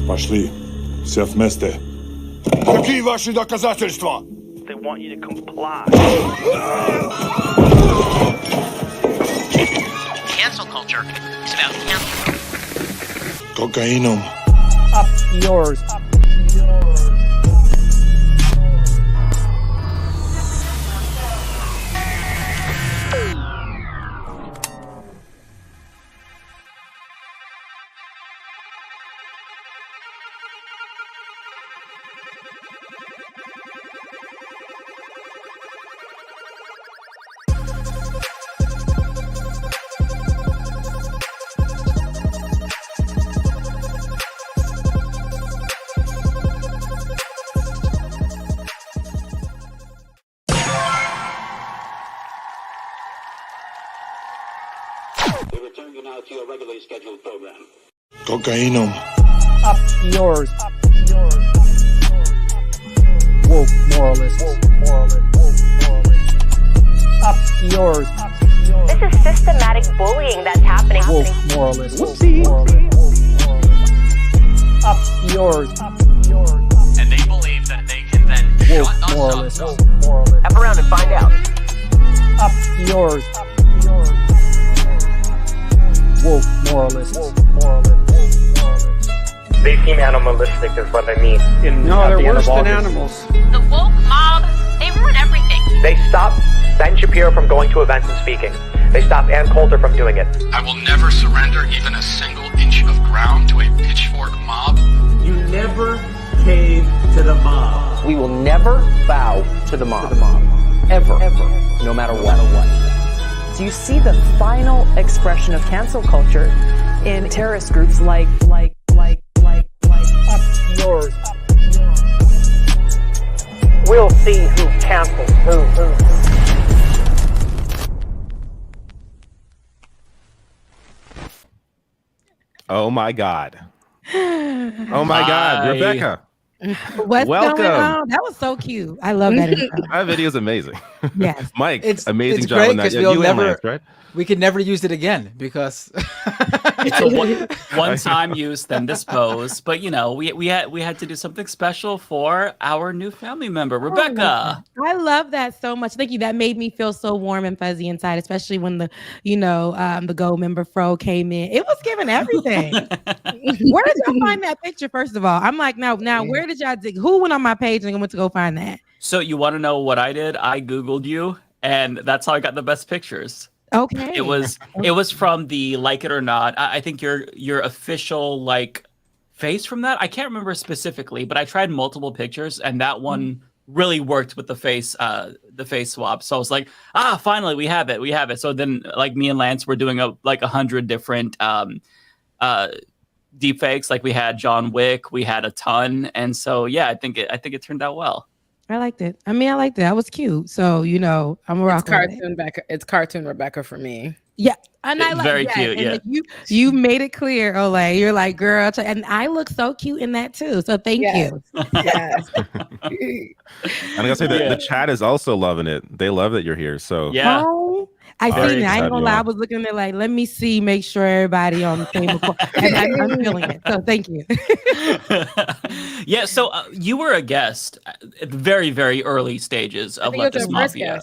Пошли. Все вместе. Какие ваши доказательства? They want you to comply. Cancel culture is about cancel. Кокаином. Up yours. We return you now to your regularly scheduled program. Кокаином. Up yours. Woke moralists. Up yours. This is systematic bullying that's happening. Woke moralists. Up yours. And they believe that they can then Woke shut us moralists. up. F around and find out. Up yours. Woke moralists. They seem animalistic is what I mean. No, they're worse than animals. The woke mob, they ruin everything. They stop Ben Shapiro from going to events and speaking. They stop Ann Coulter from doing it. I will never surrender even a single inch of ground to a pitchfork mob. You never cave to the mob. We will never bow to the mob. Ever. No matter what. Do you see the final expression of cancel culture in terrorist groups like Up yours. We'll see who cancels who. Oh my God. Oh my God, Rebecca. What's Welcome. going on? That was so cute. I love that intro. That video is amazing. Yes. Mike, It's amazing job great on that. because Yeah, we'll you and never, Lance, right? we could never use it again because It's a one-time use, then dispose. But you know, we had to do something special for our new family member, Rebecca. I love that so much. Thank you. That made me feel so warm and fuzzy inside, especially when the gold member Fro came in. It was giving everything. Where did y'all find that picture? First of all, I'm like, now, where did y'all dig? Who went on my page and went to go find that? So you want to know what I did? I Googled you, and that's how I got the best pictures. Okay. It was from the Like It or Not. I think your official like face from that. I can't remember specifically, but I tried multiple pictures, and that one really worked with the face swap. So I was like, finally we have it. So then like me and Lance were doing 100 different deep fakes. Like we had John Wick, we had a ton, and so yeah, I think it turned out well. I liked it. I liked it. That was cute. So, I'm a rock. It's cartoon Rebecca for me. Yeah. And I It's like very that. cute, And yeah. like, you made it clear, Olay. You're like, girl, and I look so cute in that too. So thank you. Yes. And I gotta say that the chat is also loving it. They love that you're here. So Yeah. Oh, I seen it. I ain't gonna lie. I was looking there like, let me see, make sure everybody on the same accord. And I'm feeling it. So thank you. Yeah, so you were a guest at the very, very early stages of Leftist Mafia.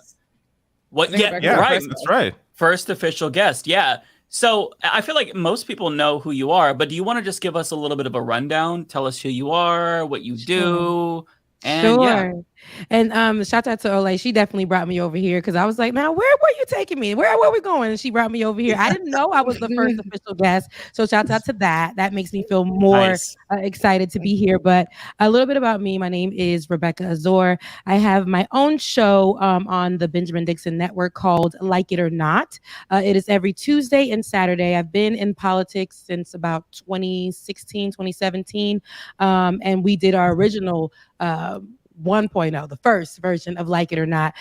What? Yeah, right. That's right. First official guest. Yeah. So I feel like most people know who you are, but do you want to just give us a little bit of a rundown? Tell us who you are, what you do. And yeah. And shout out to Olay. She definitely brought me over here because I was like, now where were you taking me? Where were we going? And she brought me over here. I didn't know I was the first official guest. So shout out to that. That makes me feel more excited to be here. But a little bit about me. My name is Rebecca Azor. I have my own show on the Benjamin Dixon Network called Like It or Not. It is every Tuesday and Saturday. I've been in politics since about 2016, 2017. And we did our original 1.0, the first version of Like It or Not,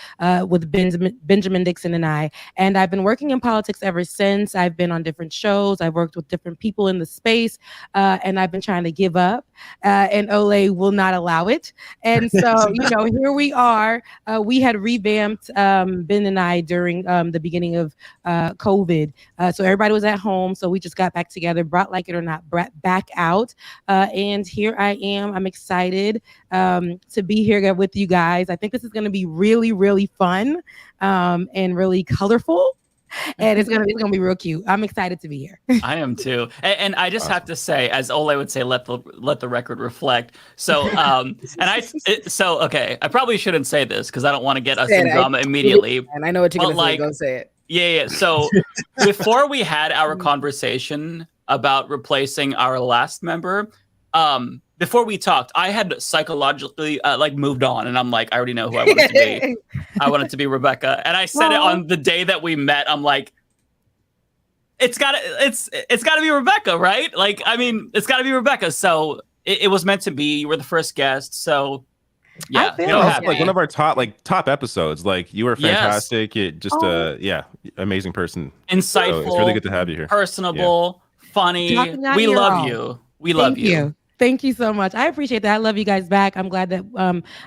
with Benjamin Dixon and I. And I've been working in politics ever since. I've been on different shows. I've worked with different people in the space, and I've been trying to give up, and Ole will not allow it. And so, here we are. We had revamped Ben and I during the beginning of COVID. So everybody was at home. So we just got back together, brought Like It or Not back out. And here I am. I'm excited to be here with you guys. I think this is going to be really, really fun and really colorful. And it's gonna be real cute. I'm excited to be here. I am too, and I just have to say, as Ole would say, let the record reflect. So, okay, I probably shouldn't say this because I don't want to get us in drama immediately. And I know what you're gonna say. Go say it. Yeah. So before we had our conversation about replacing our last member, before we talked, I had psychologically moved on, and I'm like, I already know who I want it to be. I want it to be Rebecca, and I said it on the day that we met. I'm like, it's gotta be Rebecca, right? Like, I mean, it's gotta be Rebecca. So it was meant to be. You were the first guest, so yeah. Like one of our top episodes. Like, you were fantastic. Yes. It just amazing person. Insightful. So it's really good to have you here. Personable, funny. We love you. We love you. Thank you so much. I appreciate that. I love you guys back. I'm glad that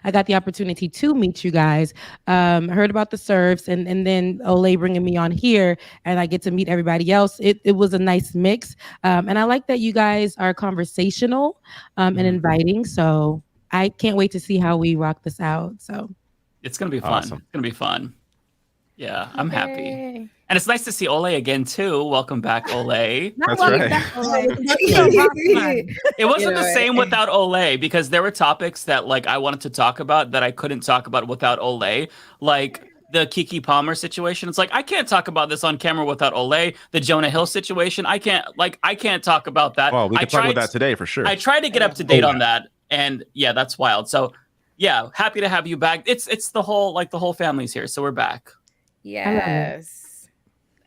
I got the opportunity to meet you guys. I heard about the Serfs and then Ole bringing me on here, and I get to meet everybody else. It was a nice mix. And I like that you guys are conversational and inviting. So I can't wait to see how we rock this out. So it's going to be fun. Awesome. It's going to be fun. Yeah, I'm happy. And it's nice to see Ole again, too. Welcome back, Ole. That's right. It wasn't the same without Ole, because there were topics that I wanted to talk about that I couldn't talk about without Ole. Like the Keke Palmer situation. It's like, I can't talk about this on camera without Ole. The Jonah Hill situation. I can't talk about that. Well, we can talk about that today for sure. I tried to get up to date on that. And yeah, that's wild. So yeah, happy to have you back. It's the whole family's here. So we're back. Yes.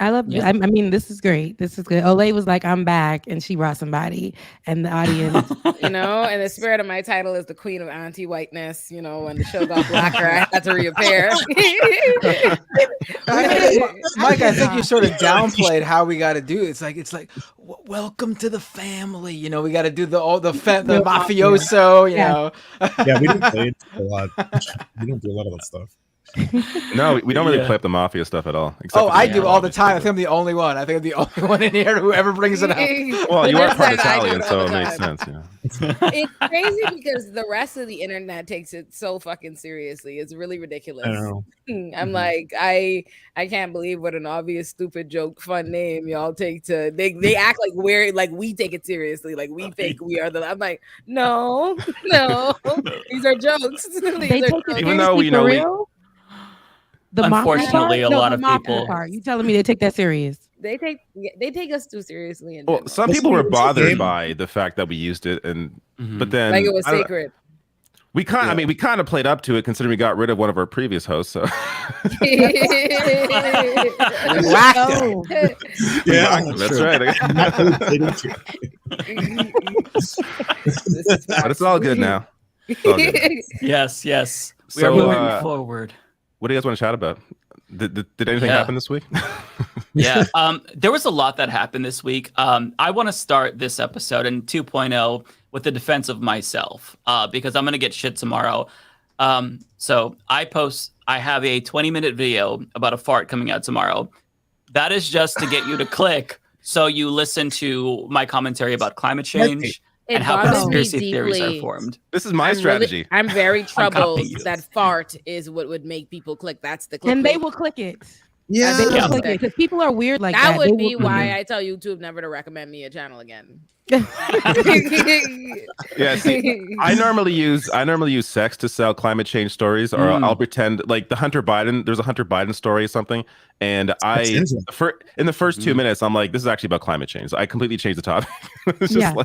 I love you. I mean, this is great. This is good. Ole was like, I'm back, and she brought somebody, and the audience. And the spirit of my title is the queen of anti-whiteness. When the show got blacker, I had to reappear. Mike, I think you sort of downplayed how we got to do it. It's like, welcome to the family. We got to do the mafioso. Yeah, we didn't play it a lot. We don't do a lot of that stuff. No, we don't really play up the mafia stuff at all. I do all the time. I think I'm the only one. I think I'm the only one in here who ever brings it up. Well, you are part Italian, so it makes sense. It's crazy because the rest of the internet takes it so fucking seriously. It's really ridiculous. I know. I'm like, I can't believe what an obvious, stupid joke, fun name y'all take to. They act like we take it seriously, like we think we are the. I'm like, no, these are jokes. Even though we know unfortunately, a lot of people. You telling me they take that serious? They take us too seriously. Well, some people were bothered by the fact that we used it, but then like it was sacred. We kind of played up to it, considering we got rid of one of our previous hosts. So whacked it. Yeah, that's right. But it's all good now. It's all good. Yes. We are moving forward. What do you guys want to chat about? Did anything happen this week? Yeah, there was a lot that happened this week. I want to start this episode in 2.0 with the defense of myself, because I'm going to get shit tomorrow. So I have a 20-minute video about a fart coming out tomorrow. That is just to get you to click so you listen to my commentary about climate change. And how conspiracy theories are formed. This is my strategy. I'm very troubled that fart is what would make people click. That's the click. And they will click it. Yeah, they will click it because people are weird like that. That would be why I tell YouTube never to recommend me a channel again. Yeah, see, I normally use sex to sell climate change stories, or I'll pretend like there's a Hunter Biden story or something, and in the first 2 minutes I'm like, this is actually about climate change. So I completely changed the topic. It's just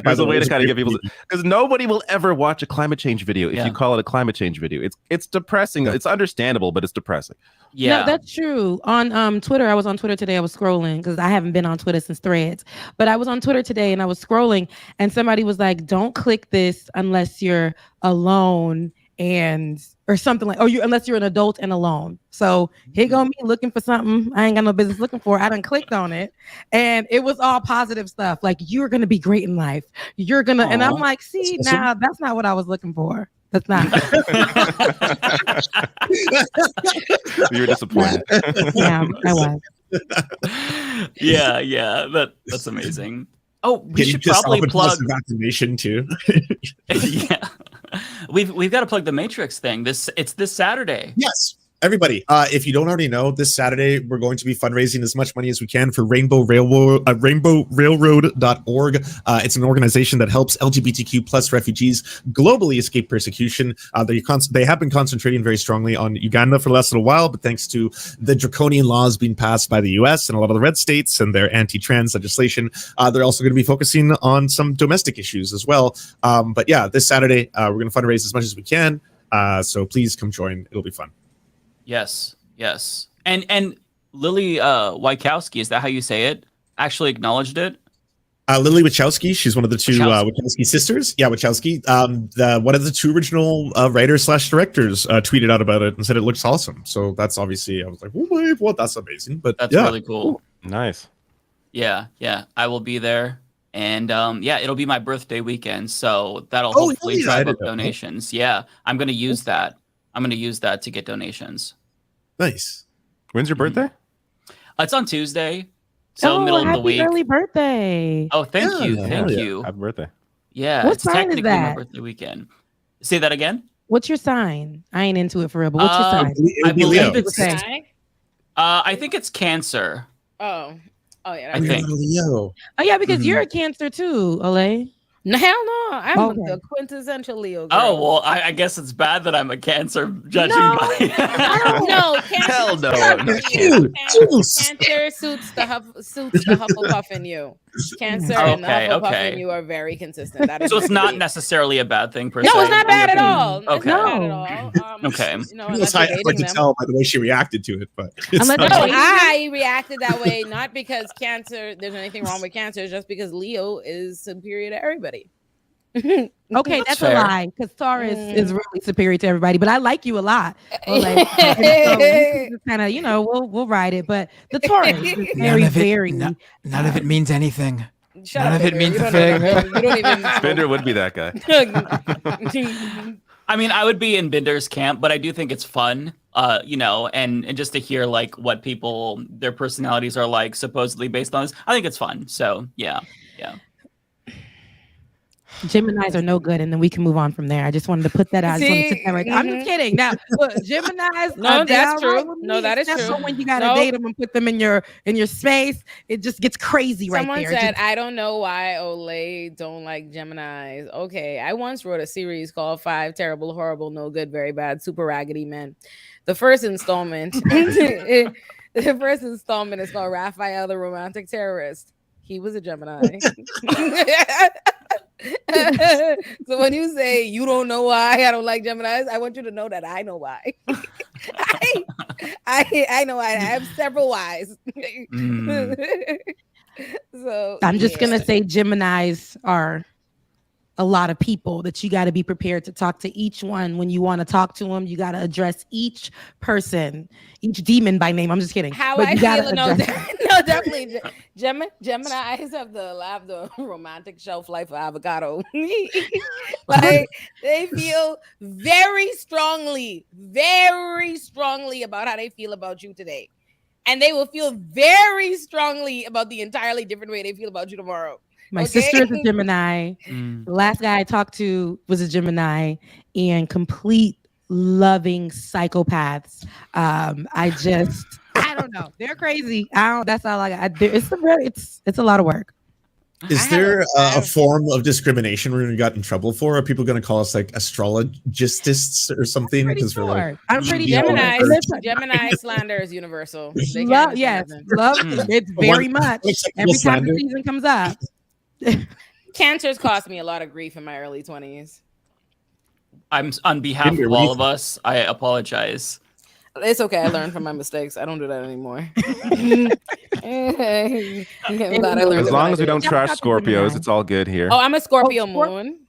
there's a way to kind of get people, because nobody will ever watch a climate change video if you call it a climate change video. It's depressing. It's understandable, but it's depressing. Yeah, no, that's true. On Twitter, I was on Twitter today. I was scrolling because I haven't been on Twitter since Threads, but I was on Twitter today and I was scrolling, and somebody was like, "Don't click this unless you're alone or something like, unless you're an adult and alone. So here go me looking for something I ain't got no business looking for. I done clicked on it, and it was all positive stuff. Like, you're gonna be great in life. You're gonna, and I'm like, see, now that's not what I was looking for. That's not. You're disappointed. Yeah, I was. Yeah, that's amazing. Oh, we Getting should pissed probably off with plug. vaccination too. Yeah, we've got to plug the Matrix thing. It's this Saturday. Yes. Everybody, if you don't already know, this Saturday we're going to be fundraising as much money as we can for Rainbow Railroad.org. It's an organization that helps LGBTQ plus refugees globally escape persecution. They have been concentrating very strongly on Uganda for the last little while, but thanks to the draconian laws being passed by the US and a lot of the red states and their anti-trans legislation, they're also going to be focusing on some domestic issues as well. But yeah, this Saturday we're going to fundraise as much as we can. So please come join. It'll be fun. Yes. And Lily Wachowski, is that how you say it? Actually acknowledged it. Lily Wachowski, she's one of the two Wachowski sisters. Yeah, Wachowski. One of the two original writers / directors tweeted out about it and said it looks awesome. So that's obviously, I was like, oh, well, that's amazing. But that's really cool. Nice. Yeah, I will be there. And it'll be my birthday weekend, so that'll hopefully drive up donations. Yeah, I'm going to use that. I'm going to use that to get donations. Nice. When's your birthday? It's on Tuesday. So middle of the week. Happy early birthday. Oh, thank you. Thank you. Happy birthday. Yeah, what it's sign technically is that? my birthday weekend. Say that again? What's your sign? I ain't into it for real, but what's your sign? I believe it's say? I think it's Cancer. Oh yeah. I think. Oh yeah, because you're a Cancer too, Olay. No, hell no. I'm Okay. the quintessential Leo girl. Oh, well, I guess it's bad that I'm a Cancer judging No. by No, Cancer. Hell no. Cancer suits the Hufflepuff in you. Cancer and the Hufflepuff in you are very consistent. That is So it's not necessarily a bad thing per se. No, it's not bad at all. It's Okay. not bad at all. Okay. Unless I you're like to dating them. tell by the way she reacted to it, but it's No, not- I reacted that way not because Cancer, there's anything wrong with Cancer, it's just because Leo is superior to everybody. Okay, that's a fair. lie because Taurus is really superior to everybody. But I like you a lot. Well, like, kind of, we'll ride it. But the Taurus is very. None of it means anything. Shut None up, of it Bender. means You a don't know thing. that. You don't even. Bender would be that guy. I mean, I would be in Binder's camp, but I do think it's fun, and just to hear like what their personalities are like supposedly based on this. I think it's fun. So yeah. Geminis are no good, and then we can move on from there. I just wanted to put that out. I just wanted to take that right. I'm just kidding. Now, look, Geminis. No, they that's are right true. with No, me, that is except true. for when you gotta Nope. date them and put them in your space, it just gets crazy Someone right there. said, I don't know why Olay don't like Geminis. Okay, I once wrote a series called 5 Terrible, Horrible, No Good, Very Bad, Super Raggedy Men. The first installment, is called Raphael the Romantic Terrorist. He was a Gemini. So when you say you don't know why I don't like Geminis, I want you to know that I know why. I know I have several whys. So I'm just gonna say Geminis are a lot of people that you got to be prepared to talk to each one. When you want to talk to them, you got to address each person, each demon by name. I'm just kidding. How But I you gotta feel, no, address- definitely. Geminis have the romantic shelf life of avocado. Like they feel very strongly about how they feel about you today. And they will feel very strongly about the entirely different way they feel about you tomorrow. My Okay? sister is a Gemini. The last guy I talked to was a Gemini, and complete loving psychopaths. I don't know. They're crazy. That's all I got. It's a lot of work. Is there a form of discrimination we're going to get in trouble for? Are people going to call us like astrologists or something? Because we're like, I'm pretty Gemini slander is universal. They can't Yes, understand love. it. It's very much. Every time the season comes up. Cancers cost me a lot of grief in my early 20s. I'm on behalf Binder, of what do all you of us. I apologize. It's okay. I learned from my mistakes. I don't do that anymore. I'm glad I learned As from long my as we don't mistakes. trash Scorpios, it's all good here. Oh, I'm a Scorpio moon.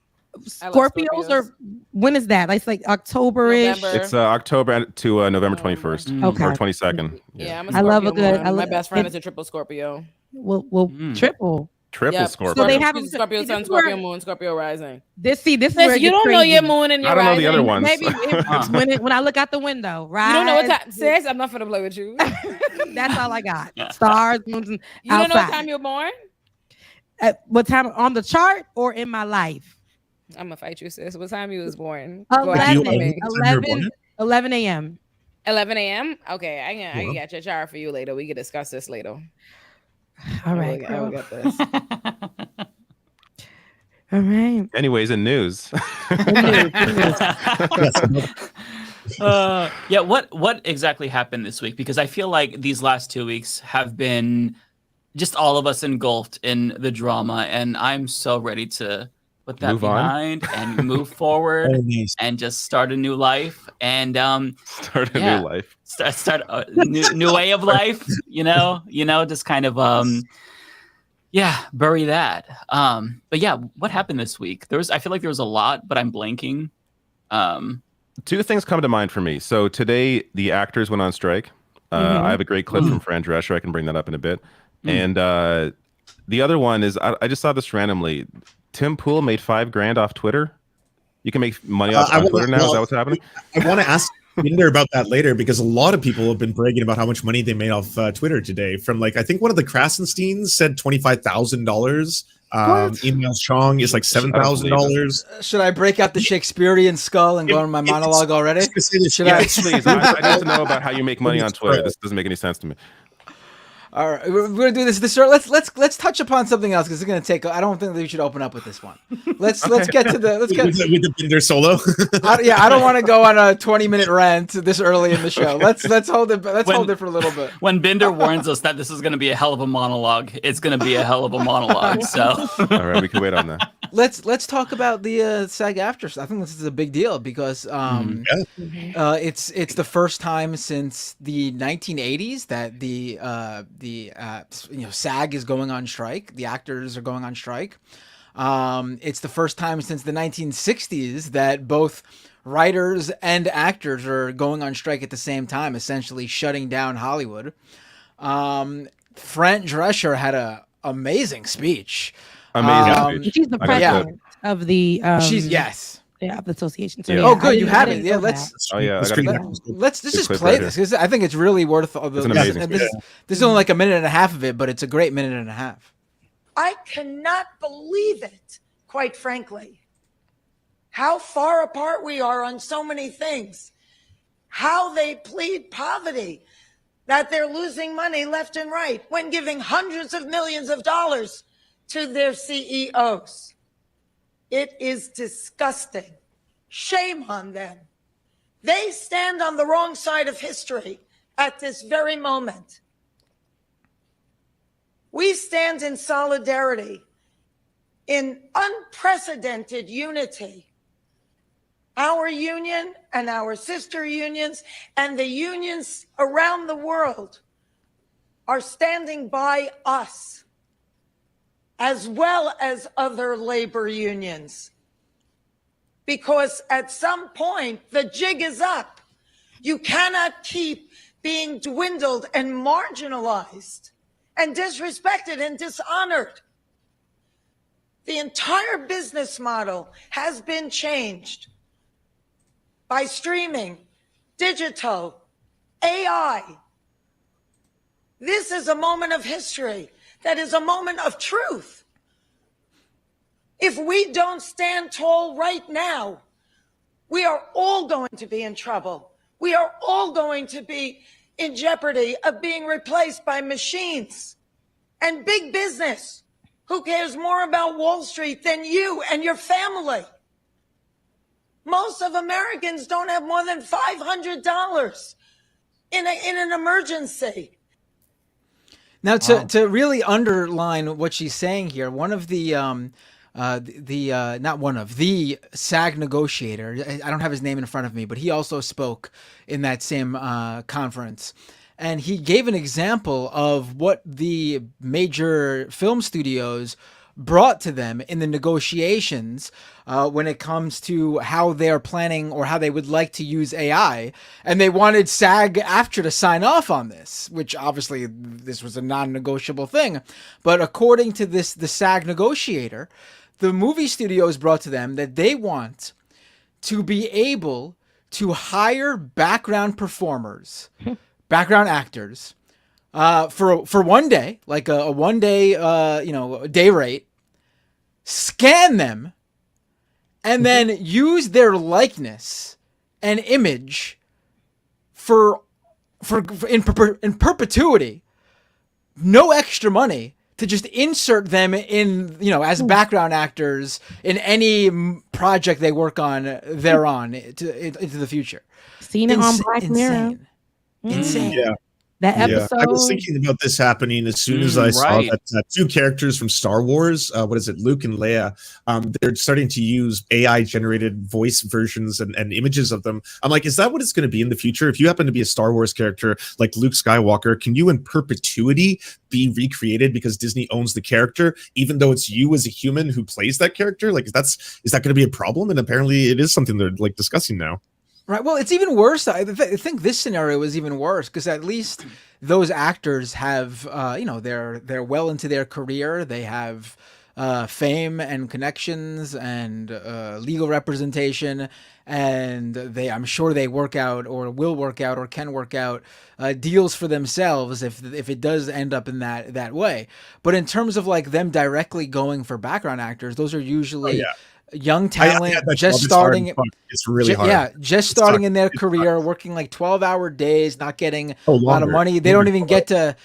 Scorpios or when is that? It's like October-ish. November. It's October to November 21st Okay. or 22nd. Yeah, I'm a I love a Scorpio good. moon. My best friend is a triple Scorpio. Well, triple. Triple Yep. Scorpio. So they have She's Scorpio sun, Scorpio moon, Scorpio rising. This is Sis, where it you gets don't know crazy. your moon and your I don't know rising. the other ones. Maybe when I look out the window, right? You don't know what time. Sis, I'm not gonna play with you. That's all I got. Stars, moons, and You don't know what outside. time you're born? At what time on the chart or in my life? I'm gonna fight you, sis. What time you was born? Go ahead 11, for me. 11 a.m. 11 a.m. Okay, I can get your chart for you later. We can discuss this later. All right, I will get this. All right. Anyways, in news. Yeah, what exactly happened this week? Because I feel like these last 2 weeks have been just all of us engulfed in the drama, and I'm so ready to put that Move on. behind and move forward and just start a new life and Start a new life. Start a new way of life. Just kind of bury that. But yeah, what happened this week? I feel like there was a lot, but I'm blanking. Two things come to mind for me. So today, the actors went on strike. I have a great clip from Fran Drescher. I can bring that up in a bit. And the other one is I just saw this randomly. Tim Pool made $5,000 off Twitter. You can make money off Twitter now. Is that what's happening? I want to ask Binder about that later because a lot of people have been bragging about how much money they made off Twitter today. From I think one of the Krasensteins said $25,000. Email Chong is like $7,000. Should I break out the Shakespearean skull and go on my monologue already? Should I? Please. I need to know about how you make money on Twitter. This doesn't make any sense to me. All right, we're gonna do this. Let's touch upon something else because it's gonna take. I don't think that we should open up with this one. Let's get to the. Let's get with the Binder solo. I don't want to go on a 20-minute rant this early in the show. Let's hold it. Hold it for a little bit. When Binder warns us that this is going to be a hell of a monologue, it's going to be a hell of a monologue. So all right, we can wait on that. Let's talk about the SAG-AFTRA. I think this is a big deal because it's the first time since the 1980s that the SAG is going on strike. The actors are going on strike. It's the first time since the 1960s that both writers and actors are going on strike at the same time, essentially shutting down Hollywood. Fran Drescher had an amazing speech. She's the president of the. of the association. So, oh, good, you have it. Yeah, let's. Oh yeah, let's just play this because I think it's really worth. It's an amazing. This is only like a minute and a half of it, but it's a great minute and a half. I cannot believe it, quite frankly. How far apart we are on so many things. How they plead poverty, that they're losing money left and right when giving hundreds of millions of dollars to their CEOs. It is disgusting. Shame on them. They stand on the wrong side of history at this very moment. We stand in solidarity, in unprecedented unity. Our union and our sister unions and the unions around the world are standing by us, as well as other labor unions. Because at some point, the jig is up. You cannot keep being dwindled and marginalized and disrespected and dishonored. The entire business model has been changed by streaming, digital, AI. This is a moment of history that is a moment of truth. If we don't stand tall right now, we are all going to be in trouble. We are all going to be in jeopardy of being replaced by machines and big business. Who cares more about Wall Street than you and your family? Most of Americans don't have more than $500 in an emergency. Now, to really underline what she's saying here, one of the SAG negotiator, I don't have his name in front of me, but he also spoke in that same conference. And he gave an example of what the major film studios brought to them in the negotiations when it comes to how they're planning or how they would like to use AI. And they wanted SAG-AFTRA to sign off on this, which obviously this was a non-negotiable thing. But according to the SAG negotiator, the movie studios brought to them that they want to be able to hire background performers, background actors, for one day, like a 1 day, day rate, scan them, and then use their likeness and image in perpetuity, no extra money, to just insert them in, as background actors in any project they work on thereon into the future. Seen it on Black Mirror. Insane. Yeah. That episode. I was thinking about this happening as soon as I saw that two characters from Star Wars, Luke and Leia, they're starting to use AI generated voice versions and images of them. I'm like, is that what it's going to be in the future? If you happen to be a Star Wars character like Luke Skywalker, can you in perpetuity be recreated because Disney owns the character, even though it's you as a human who plays that character? Like, is that going to be a problem? And apparently it is something they're like discussing now. Right. Well, it's even worse. I think this scenario is even worse because at least those actors have, they're well into their career. They have fame and connections and legal representation, and I'm sure they work out or will work out or can work out deals for themselves if it does end up in that way. But in terms of like them directly going for background actors, those are usually young talent just starting. It's really hard. Yeah, just starting in their career, working like 12-hour days, not getting a lot of money. They don't even get to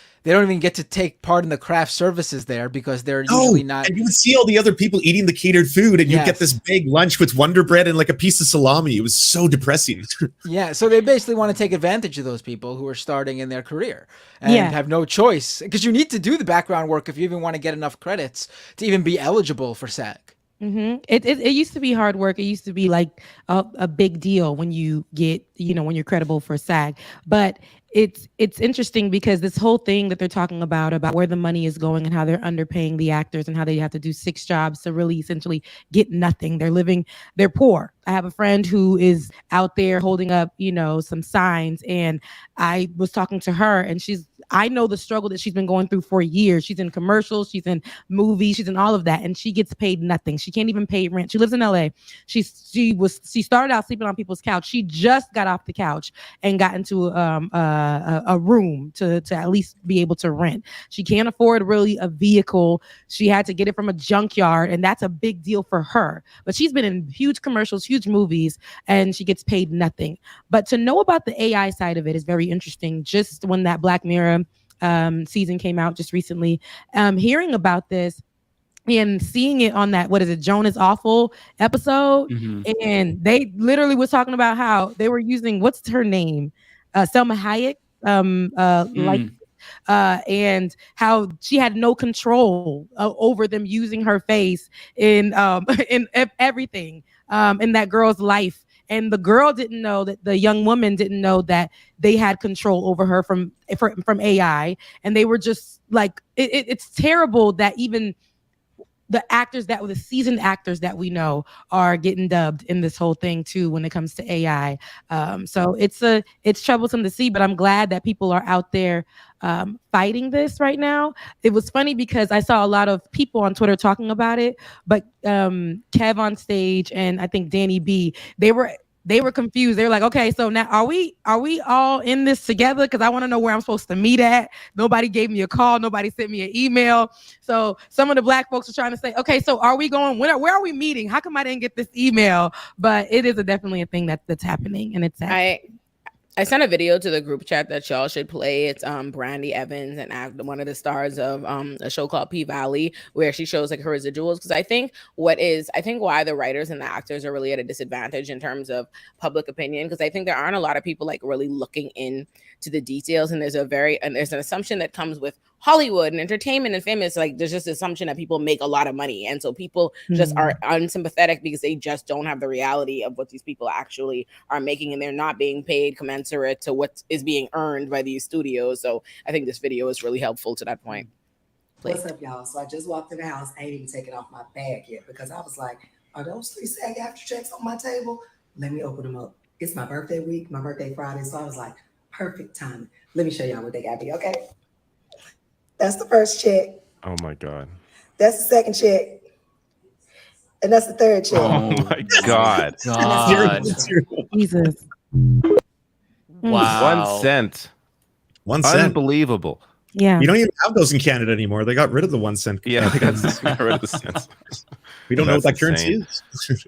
take part in the craft services there because they're usually not. And you would see all the other people eating the catered food, and you get this big lunch with Wonder Bread and like a piece of salami. It was so depressing. Yeah, so they basically want to take advantage of those people who are starting in their career and have no choice, because you need to do the background work if you even want to get enough credits to even be eligible for SAG. It used to be hard work. It used to be like a big deal when you get, when you're credible for SAG. But it's interesting because this whole thing that they're talking about where the money is going and how they're underpaying the actors and how they have to do 6 jobs to really essentially get nothing. They're poor. I have a friend who is out there holding up, some signs, and I was talking to her, and I know the struggle that she's been going through for years. She's in commercials, she's in movies, she's in all of that, and she gets paid nothing. She can't even pay rent. She lives in LA. She started out sleeping on people's couch. She just got off the couch and got into a room to at least be able to rent. She can't afford really a vehicle. She had to get it from a junkyard, and that's a big deal for her. But she's been in huge commercials, huge movies, and she gets paid nothing. But to know about the AI side of it is very interesting. Just when that Black Mirror season came out just recently, hearing about this and seeing it on that, Jonas Awful episode, and they literally was talking about how they were using, what's her name, Selma Hayek, and how she had no control over them using her face in everything in that girl's life. And the girl didn't know, that the young woman didn't know that they had control over her from AI. And they were just like, it's terrible that even the seasoned actors that we know are getting dubbed in this whole thing too when it comes to AI. So it's troublesome to see, but I'm glad that people are out there fighting this right now. It was funny because I saw a lot of people on Twitter talking about it, but Kev on stage and I think Danny B, they were confused. They were like, okay, so now are we all in this together? Because I want to know where I'm supposed to meet at. Nobody gave me a call. Nobody sent me an email. So some of the Black folks are trying to say, okay, so are we going? Where are we meeting? How come I didn't get this email? But it is definitely a thing that's happening, and it's sad. I sent a video to the group chat that y'all should play. It's Brandy Evans and one of the stars of a show called P-Valley, where she shows like her residuals. Because I think why the writers and the actors are really at a disadvantage in terms of public opinion, because I think there aren't a lot of people like really looking into the details, and there's an assumption that comes with Hollywood and entertainment and famous. Like there's just an assumption that people make a lot of money, and so people just are unsympathetic because they just don't have the reality of what these people actually are making, and they're not being paid commensurate to what is being earned by these studios. So I think this video is really helpful to that point. plate. What's up, y'all? So I just walked in the house. I ain't even taken off my bag yet because I was like, are those 3 SAG-AFTRA checks on my table? Let me open them up. It's my birthday week, my birthday Friday. So I was like, perfect timing. Let me show y'all what they got me, okay? That's the first check. Oh my God. That's the second check. And that's the third check. Oh my God. Jesus. Wow. 1 cent. 1 cent. Unbelievable. Yeah. You don't even have those in Canada anymore. They got rid of the 1 cent. Yeah, they got rid of the cents. We don't know what That's that currency insane. is.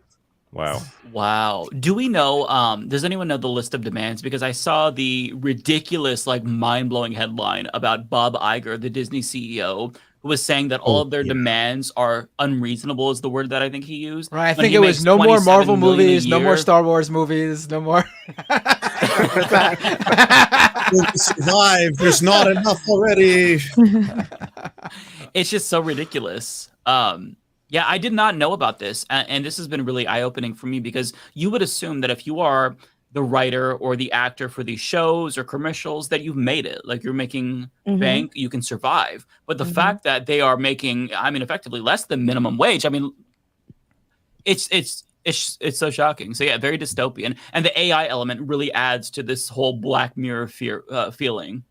Wow. Wow. Do we know, does anyone know the list of demands? Because I saw the ridiculous, like mind-blowing headline about Bob Iger, the Disney CEO, who was saying that all of their demands are unreasonable is the word that I think he used. Right. I think it was no more Marvel movies, no more Star Wars movies, no more. Survive. There's not enough already. It's just so ridiculous. Yeah, I did not know about this. And this has been really eye-opening for me because you would assume that if you are the writer or the actor for these shows or commercials that you've made it, like you're making bank, you can survive. But the fact that they are making, I mean, effectively less than minimum wage, I mean, it's so shocking. So yeah, very dystopian. And the AI element really adds to this whole Black Mirror feeling.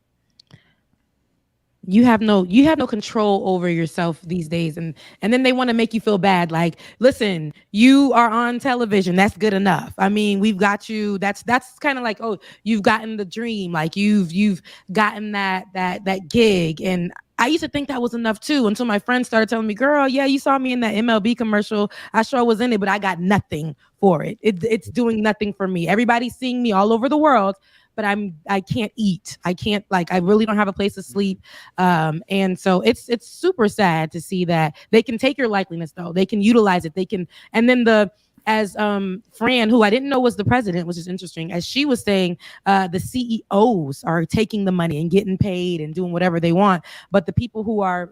You have no control over yourself these days, and then they want to make you feel bad. Like, listen, you are on television. That's good enough. I mean, we've got you. That's kind of like, oh, you've gotten the dream. Like you've gotten that gig. And I used to think that was enough too, until my friend started telling me, "Girl, yeah, you saw me in that MLB commercial. I sure was in it, but I got nothing for it. It's doing nothing for me. Everybody's seeing me all over the world." But I can't eat. I can't, like, I really don't have a place to sleep. And so it's super sad to see that they can take your likeliness though. They can utilize it. They can, and then as Fran, who I didn't know was the president, which is interesting, as she was saying, the CEOs are taking the money and getting paid and doing whatever they want. But the people who are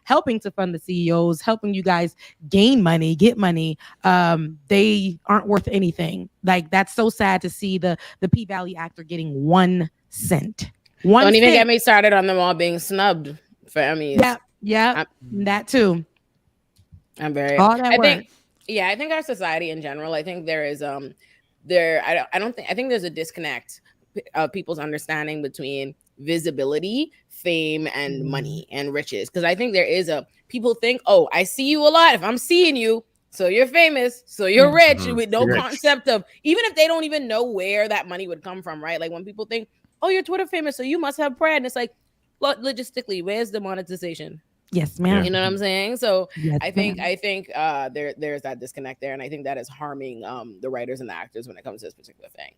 helping to fund the CEOs, helping you guys gain money, get money, they aren't worth anything. Like, that's so sad to see the P-Valley actor getting 1 cent. Don't even get me started on them all being snubbed for Emmys. Yeah, that too. I'm very. All that work. I think our society in general, I think there is I think there's a disconnect of people's understanding between visibility, fame, and money and riches. Because I think there is people think, oh, I see you a lot. If I'm seeing you, so you're famous, so you're rich, with no concept of, even if they don't even know where that money would come from, right? Like when people think, oh, you're Twitter famous, so you must have bread. And it's like, logistically, where's the monetization? Yes, ma'am. You know what I'm saying? So yes, I think there's that disconnect there, and I think that is harming the writers and the actors when it comes to this particular thing.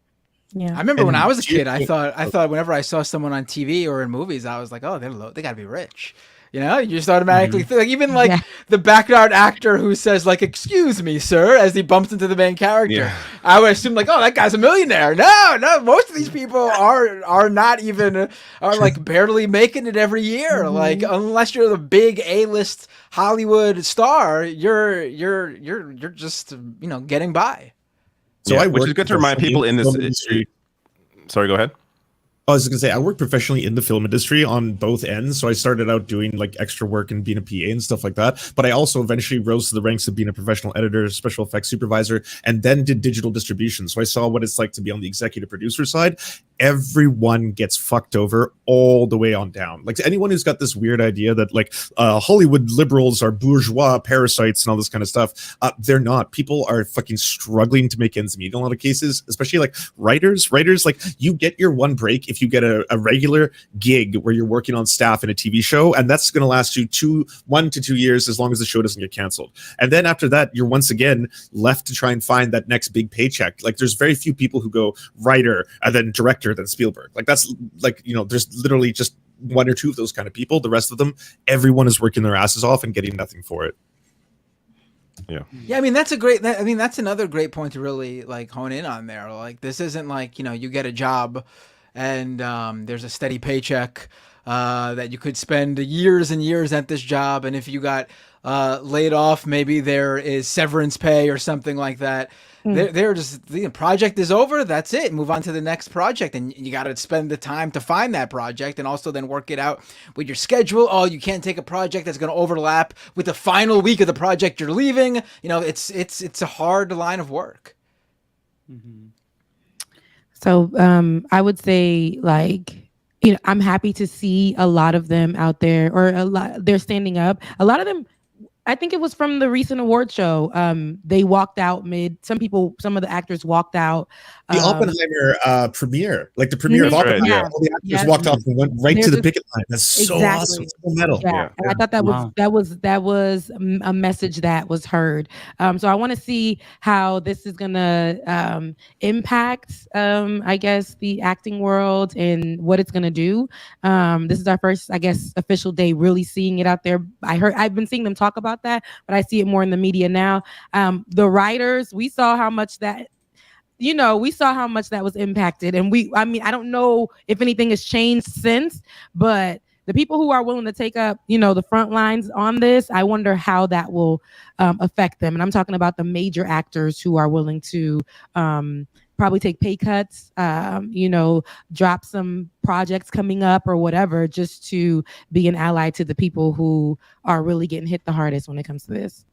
Yeah, I remember when I was a kid, I thought whenever I saw someone on TV or in movies, I was like, oh, they gotta be rich. You know, you just automatically think, even the background actor who says, like, "Excuse me, sir," as he bumps into the main character. Yeah. I would assume, like, oh, that guy's a millionaire. No, most of these people are not even, are like barely making it every year. Like, unless you're the big A-list Hollywood star, you're just, getting by. So which is good to remind people in this industry. Sorry, go ahead. I was going to say, I work professionally in the film industry on both ends. So I started out doing like extra work and being a PA and stuff like that. But I also eventually rose to the ranks of being a professional editor, special effects supervisor, and then did digital distribution. So I saw what it's like to be on the executive producer side. Everyone gets fucked over all the way on down. Like, anyone who's got this weird idea that like Hollywood liberals are bourgeois parasites and all this kind of stuff, they're not. People are fucking struggling to make ends meet in a lot of cases, especially like writers, like you get your one break if you get a regular gig where you're working on staff in a TV show, and that's going to last you 1 to 2 years as long as the show doesn't get canceled. And then after that, you're once again left to try and find that next big paycheck. Like, there's very few people who go writer and then director than Spielberg. Like, that's like, there's literally just 1 or 2 of those kind of people. The rest of them, everyone is working their asses off and getting nothing for it. Yeah, I mean, that's another great point to really like hone in on there. Like, this isn't like, you get a job and there's a steady paycheck that you could spend years and years at this job, and if you got laid off. Maybe there is severance pay or something like that. They're just, the project is over. That's it. Move on to the next project. And you got to spend the time to find that project and also then work it out with your schedule. Oh, you can't take a project that's going to overlap with the final week of the project you're leaving. You know, it's a hard line of work. So I would say, like, you know, I'm happy to see a lot of them out there, or they're standing up. A lot of them, I think it was from the recent award show. They walked out some of the actors walked out. The Oppenheimer premiere, like the premiere of Oppenheimer, all the actors walked off and went right to the picket line. That's so awesome, so metal. Yeah. And I thought that was a message that was heard. So I want to see how this is gonna impact, I guess, the acting world and what it's gonna do. This is our first, I guess, official day really seeing it out there. I've been seeing them talk about that, but I see it more in the media now. The writers, we saw how much that was impacted, and I don't know if anything has changed since, but the people who are willing to take up, the front lines on this, I wonder how that will affect them. And I'm talking about the major actors who are willing to probably take pay cuts, drop some projects coming up or whatever, just to be an ally to the people who are really getting hit the hardest when it comes to this.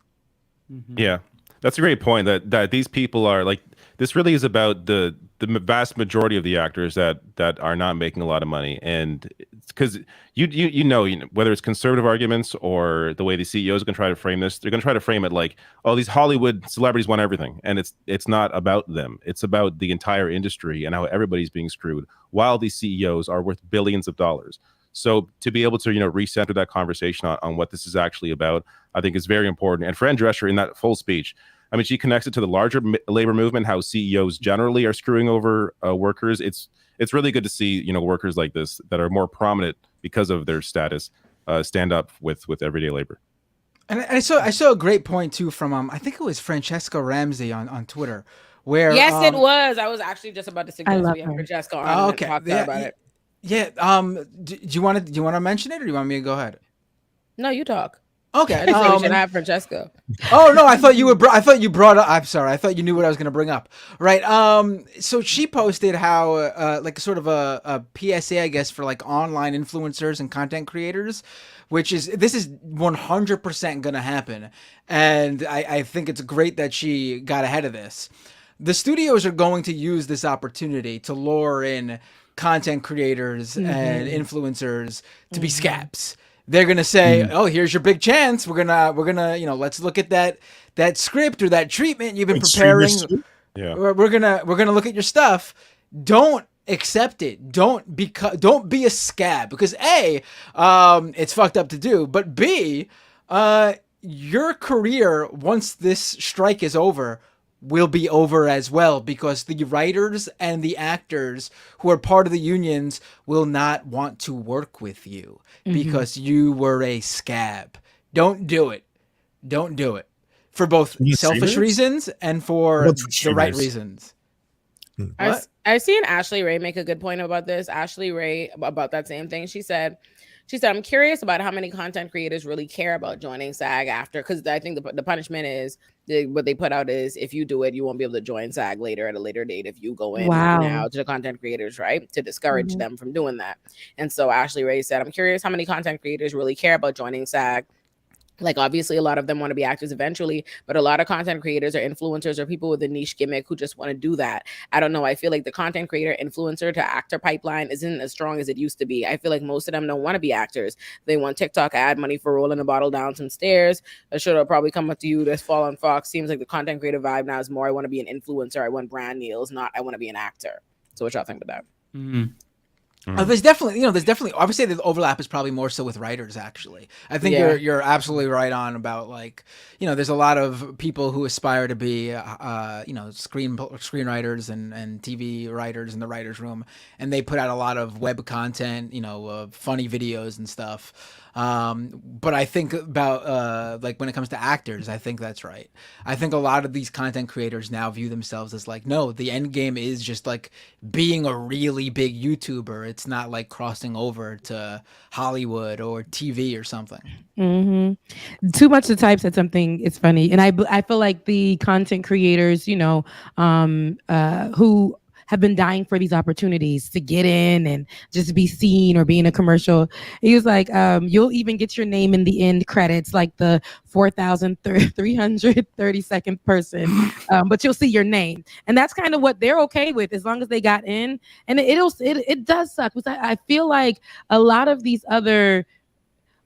Yeah, that's a great point, that these people are like, this really is about the vast majority of the actors that are not making a lot of money. And because you know whether it's conservative arguments or the way the CEOs are going to try to frame this, they're going to try to frame it like, oh, these Hollywood celebrities want everything, and it's not about them. It's about the entire industry and how everybody's being screwed, while these CEOs are worth billions of dollars. So to be able to recenter that conversation on what this is actually about, I think is very important. And Fran Drescher, in that full speech, I mean, she connects it to the larger labor movement, how CEOs generally are screwing over workers. It's really good to see workers like this that are more prominent because of their status stand up with everyday labor. And I saw a great point too from I think it was Francesca Ramsey on Twitter, where it was. I was actually just about to suggest we have Francesca on and talk about it. Yeah. Do you want to mention it, or do you want me to go ahead? No, you talk. Okay. I just said we should have Francesca. Oh no, I thought you brought up. I'm sorry. I thought you knew what I was going to bring up. Right. So she posted how like sort of a PSA, I guess, for like online influencers and content creators, this is 100% going to happen, and I think it's great that she got ahead of this. The studios are going to use this opportunity to lure in content creators and influencers to be scabs. They're gonna say, "Oh, here's your big chance. We're gonna, let's look at that script or that treatment you've been preparing. Yeah, we're gonna look at your stuff. Don't accept it. Don't be a scab, because A, it's fucked up to do, but B, your career, once this strike is over, will be over as well, because the writers and the actors who are part of the unions will not want to work with you because you were a scab. Don't do it. Don't do it. For both selfish reasons and for the right reasons. I've seen Ashley Ray make a good point about this. Ashley Ray, about that same thing. She said, I'm curious about how many content creators really care about joining SAG-AFTRA, because I think the punishment is, what they put out is, if you do it, you won't be able to join SAG later at a later date if you go in now to the content creators, right? To discourage them from doing that. And so Ashley Ray said, I'm curious how many content creators really care about joining SAG. Like, obviously, a lot of them want to be actors eventually, but a lot of content creators or influencers or people with a niche gimmick who just want to do that. I don't know. I feel like the content creator, influencer to actor pipeline isn't as strong as it used to be. I feel like most of them don't want to be actors. They want TikTok ad money for rolling a bottle down some stairs. A show will probably come up to you that's fall on Fox. Seems like the content creator vibe now is more, I want to be an influencer. I want brand deals, not I want to be an actor. So what y'all think about that? There's definitely, obviously the overlap is probably more so with writers, actually. I think you're absolutely right on about, like, there's a lot of people who aspire to be, screenwriters and TV writers in the writer's room, and they put out a lot of web content, funny videos and stuff. But I think about, like, when it comes to actors, I think that's right. I think a lot of these content creators now view themselves as like, no, the end game is just like being a really big YouTuber. It's not like crossing over to Hollywood or TV or something. Too much to type said something. It's funny, and I feel like the content creators, who have been dying for these opportunities to get in and just be seen or be in a commercial. He was like, you'll even get your name in the end credits, like the 4,332nd person, but you'll see your name. And that's kind of what they're okay with, as long as they got in. And it does suck, because I feel like a lot of these other,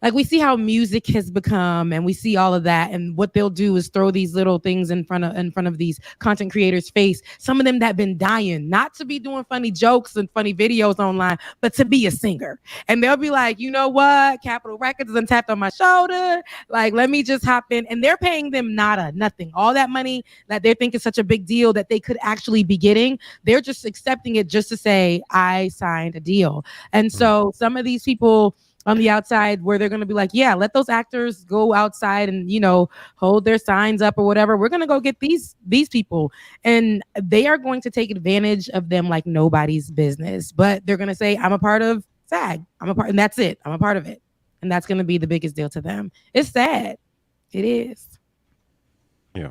like, we see how music has become, and we see all of that, and what they'll do is throw these little things in front of these content creators' face. Some of them that have been dying, not to be doing funny jokes and funny videos online, but to be a singer. And they'll be like, you know what? Capitol Records done tapped on my shoulder. Like, let me just hop in. And they're paying them nothing. All that money that they think is such a big deal that they could actually be getting, they're just accepting it just to say, I signed a deal. And so some of these people on the outside, where they're going to be like, yeah, let those actors go outside and, hold their signs up or whatever. We're going to go get these people. And they are going to take advantage of them like nobody's business. But they're going to say, I'm a part of SAG. And that's it. I'm a part of it. And that's going to be the biggest deal to them. It's sad. It is. Yeah.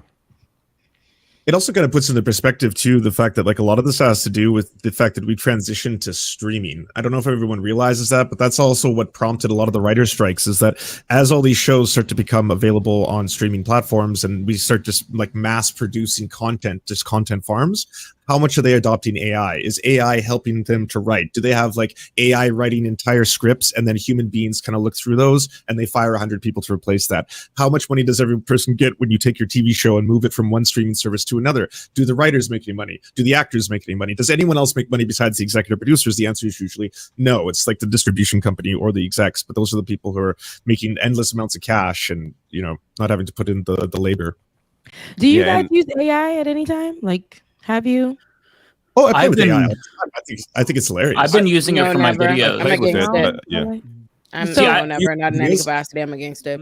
It also kind of puts into perspective, too, the fact that, like, a lot of this has to do with the fact that we transitioned to streaming. I don't know if everyone realizes that, but that's also what prompted a lot of the writer strikes, is that as all these shows start to become available on streaming platforms and we start just, like, mass producing content, just content farms, how much are they adopting AI? Is AI helping them to write? Do they have, like, AI writing entire scripts, and then human beings kind of look through those and they fire 100 people to replace that? How much money does every person get when you take your TV show and move it from one streaming service to another? Do the writers make any money? Do the actors make any money? Does anyone else make money besides the executive producers? The answer is usually no. It's like the distribution company or the execs, but those are the people who are making endless amounts of cash and, not having to put in the labor. Do you guys use AI at any time? Like, have you? Oh, I play with AI. I think it's hilarious. I've been using it for my videos. I'm against it. Yeah. I'm never, not in any capacity. I'm against it.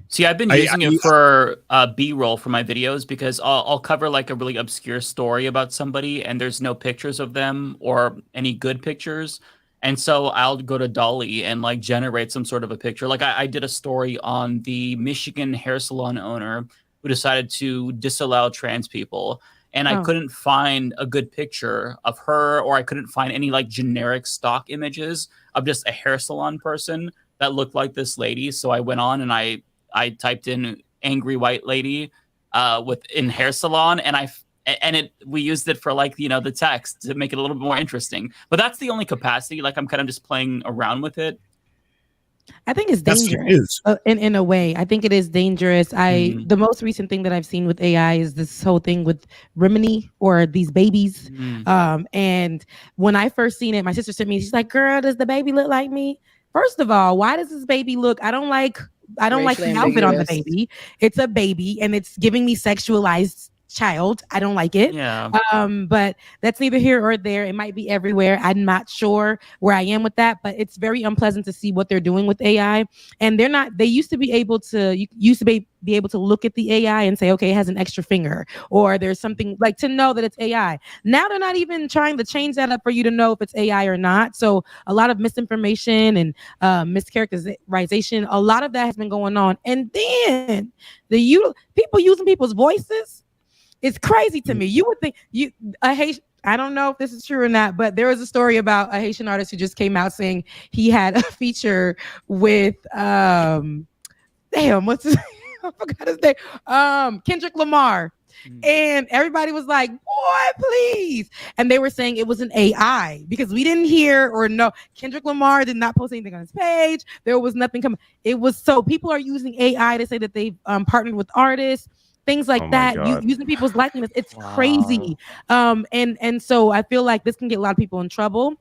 See, I've been using it for B-roll for my videos, because I'll cover like a really obscure story about somebody and there's no pictures of them or any good pictures. And so I'll go to DALL-E and like generate some sort of a picture. Like I did a story on the Michigan hair salon owner who decided to disallow trans people. And I couldn't find a good picture of her, or I couldn't find any like generic stock images of just a hair salon person that looked like this lady. So I went on and I typed in angry white lady in hair salon, and we used it for like, the text to make it a little bit more interesting. But that's the only capacity. Like I'm kind of just playing around with it. I think it's dangerous in a way. I think it is dangerous. The most recent thing that I've seen with AI is this whole thing with Rimini, or these babies. And when I first seen it, my sister sent me, she's like, girl, does the baby look like me? First of all, why does this baby look, I don't like the outfit on the baby. It's a baby and it's giving me sexualized child. I don't like it. Yeah. But that's neither here or there. It might be everywhere. I'm not sure where I am with that, but it's very unpleasant to see what they're doing with AI. And they used to be able to be able to look at the AI and say, okay, it has an extra finger, or there's something, like, to know that it's AI. Now they're not even trying to change that up for you to know if it's AI or not. So a lot of misinformation and mischaracterization, a lot of that has been going on. And then people using people's voices, it's crazy to me. You would think I don't know if this is true or not, but there was a story about a Haitian artist who just came out saying he had a feature with what's his name? I forgot his name. Kendrick Lamar. And everybody was like, boy, please. And they were saying it was an AI, because we didn't hear or know. Kendrick Lamar did not post anything on his page. There was nothing coming. It was, so people are using AI to say that they've partnered with artists, things like that, using people's likeness. It's crazy. And so I feel like this can get a lot of people in trouble.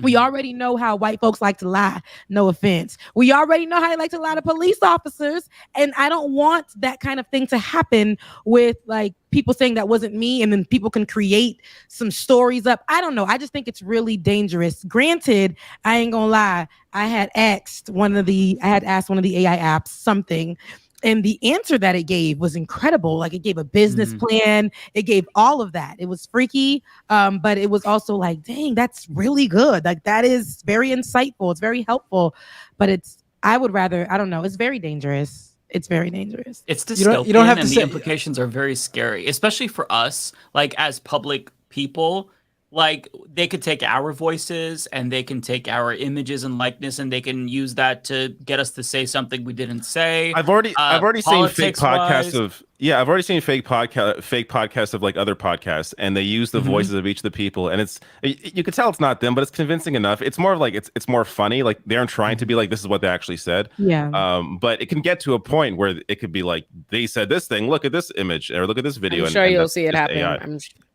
We already know how white folks like to lie. No offense. We already know how they like to lie to police officers. And I don't want that kind of thing to happen with like people saying that wasn't me, and then people can create some stories up. I don't know. I just think it's really dangerous. Granted, I ain't gonna lie. I had asked one of the AI apps something, and the answer that it gave was incredible. Like, it gave a business plan. It gave all of that. It was freaky, but it was also like, dang, that's really good. Like, that is very insightful. It's very helpful. But I would rather, I don't know. It's very dangerous. it's very dangerous. It's You dystopian, don't have to and say- the implications are very scary, especially for us, like as public people. Like they could take our voices and they can take our images and likeness and they can use that to get us to say something we didn't say. I've already seen fake podcasts politics-wise. I've already seen fake podcasts of like other podcasts, and they use the voices of each of the people, and you can tell it's not them, but it's convincing enough. It's more of like it's more funny, like they aren't trying to be like this is what they actually said. Yeah. But it can get to a point where it could be like they said this thing, look at this image or look at this video. I'm sure and you'll that's see it just happen. AI.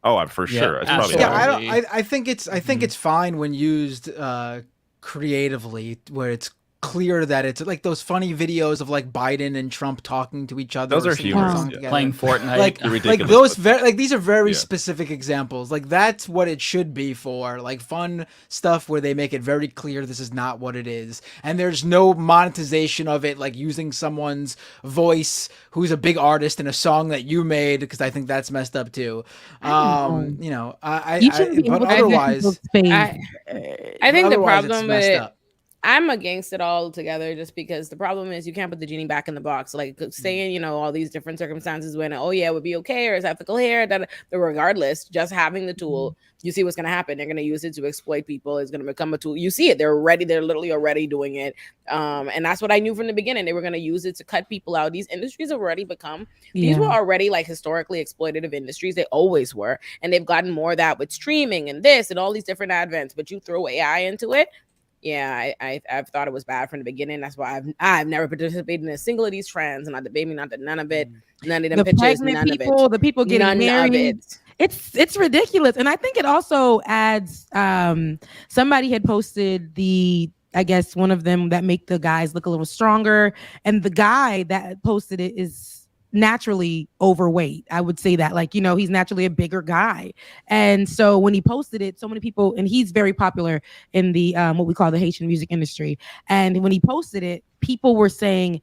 I'm for sure. It's probably Yeah, I think it's fine when used creatively, where it's clear that it's like those funny videos of like Biden and Trump talking to each other. Those are singing a humorous, song yeah. together. Playing Fortnite. Like those these are very Yeah. specific examples. Like that's what it should be for. Like fun stuff where they make it very clear this is not what it is, and there's no monetization of it, like using someone's voice who's a big artist in a song that you made, because I think that's messed up too. You know, but otherwise, I think the otherwise it's problem with messed it, up. I'm against it altogether, just because the problem is you can't put the genie back in the box. Like saying, you know, all these different circumstances when, oh yeah, it would be okay, or it's ethical here, that regardless, just having the tool, you see what's going to happen. They're going to use it to exploit people. It's going to become a tool. You see it. They're literally already doing it. And that's what I knew from the beginning. They were going to use it to cut people out. These industries have already become, these were already like historically exploitative industries. They always were. And they've gotten more of that with streaming and this and all these different advents, but you throw AI into it. Yeah, I've thought it was bad from the beginning. That's why I've never participated in a single of these trends, not the baby, not the none of it, none of them The pictures, pregnant none people, of it, the people getting none married. of it. It's ridiculous, and I think it also adds. Somebody had posted I guess one of them that make the guys look a little stronger, and the guy that posted it is naturally overweight. I would say that, like, you know, he's naturally a bigger guy. And so when he posted it, so many people, and he's very popular in the what we call the Haitian music industry. And when he posted it, people were saying,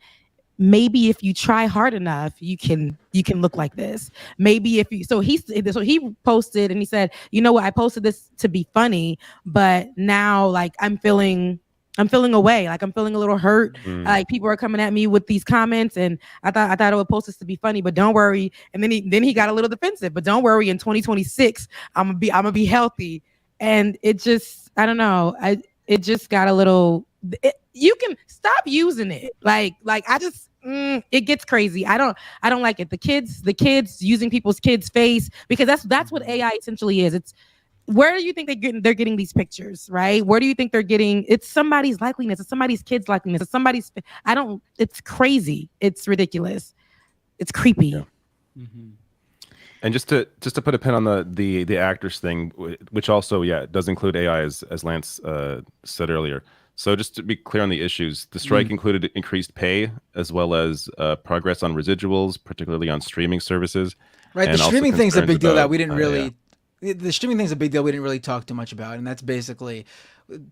maybe if you try hard enough, you can look like this. Maybe if you, so he posted and he said, you know what, I posted this to be funny, but now like I'm feeling away. Like I'm feeling a little hurt. Like people are coming at me with these comments, and I thought I would post this to be funny, but don't worry. And then he got a little defensive, but don't worry. In 2026, I'm gonna be healthy. And it just, I don't know. It just got a little. You can stop using it. Like I just. It gets crazy. I don't like it. The kids using people's kids' face, because that's what AI essentially is. It's. Where do you think they're getting these pictures, right? Where do you think they're getting? It's somebody's likeliness. It's somebody's kid's likeliness. It's somebody's. It's crazy. It's ridiculous. It's creepy. Yeah. And just to put a pin on the actors thing, which also does include AI, as Lance said earlier. So just to be clear on the issues, the strike included increased pay as well as progress on residuals, particularly on streaming services. Right, and the also streaming thing's a big deal that we didn't concerns really. The streaming thing's a big deal we didn't really talk too much about, and that's basically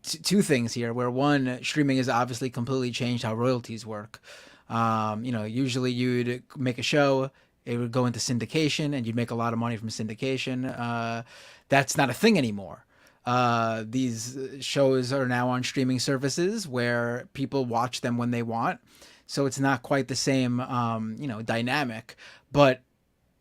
two things here. Where one, streaming has obviously completely changed how royalties work. You know, usually you'd make a show, it would go into syndication, and you'd make a lot of money from syndication. That's not a thing anymore. These shows are now on streaming services where people watch them when they want, so it's not quite the same, dynamic. But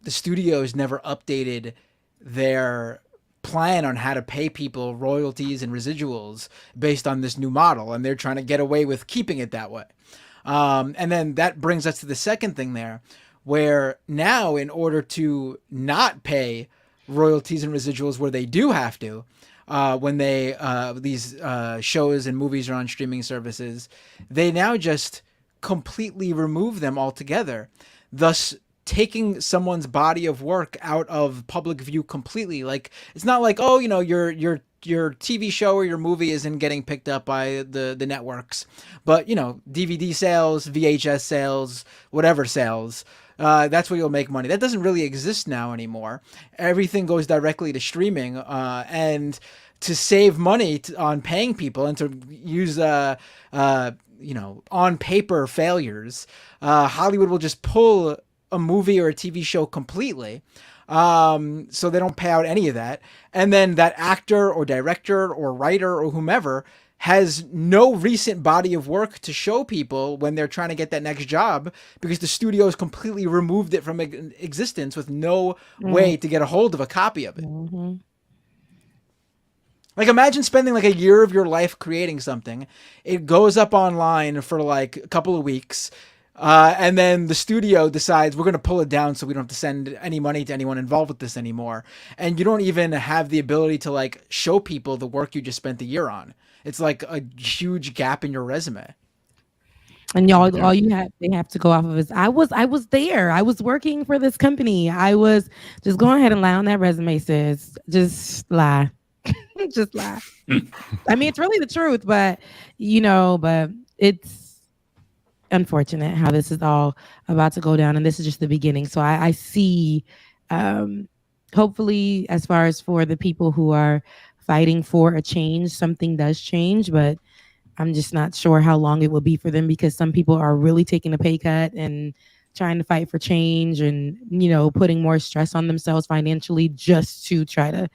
the studios never updated their plan on how to pay people royalties and residuals based on this new model, and they're trying to get away with keeping it that way. And then that brings us to the second thing there, where now in order to not pay royalties and residuals where they do have to, when these shows and movies are on streaming services, they now just completely remove them altogether, thus taking someone's body of work out of public view completely. Like, it's not like, oh, you know, your TV show or your movie isn't getting picked up by the networks, but, you know, DVD sales, VHS sales, whatever sales, that's where you'll make money. That doesn't really exist now anymore. Everything goes directly to streaming, and to save money on paying people and to use on paper failures, Hollywood will just pull a movie or a TV show completely, so they don't pay out any of that, and then that actor or director or writer or whomever has no recent body of work to show people when they're trying to get that next job because the studio has completely removed it from existence with no way to get a hold of a copy of it. Like, imagine spending like a year of your life creating something. It goes up online for like a couple of weeks. And then the studio decides we're going to pull it down so we don't have to send any money to anyone involved with this anymore. And you don't even have the ability to like show people the work you just spent the year on. It's like a huge gap in your resume. And y'all, all they have to go off of is I was there. I was working for this company. I was just go ahead and lie on that resume, sis. Just lie. Just lie. I mean, it's really the truth, but but it's unfortunate how this is all about to go down, and this is just the beginning. So I see, hopefully, as far as for the people who are fighting for a change, something does change, but I'm just not sure how long it will be for them because some people are really taking a pay cut and trying to fight for change and, putting more stress on themselves financially just to try to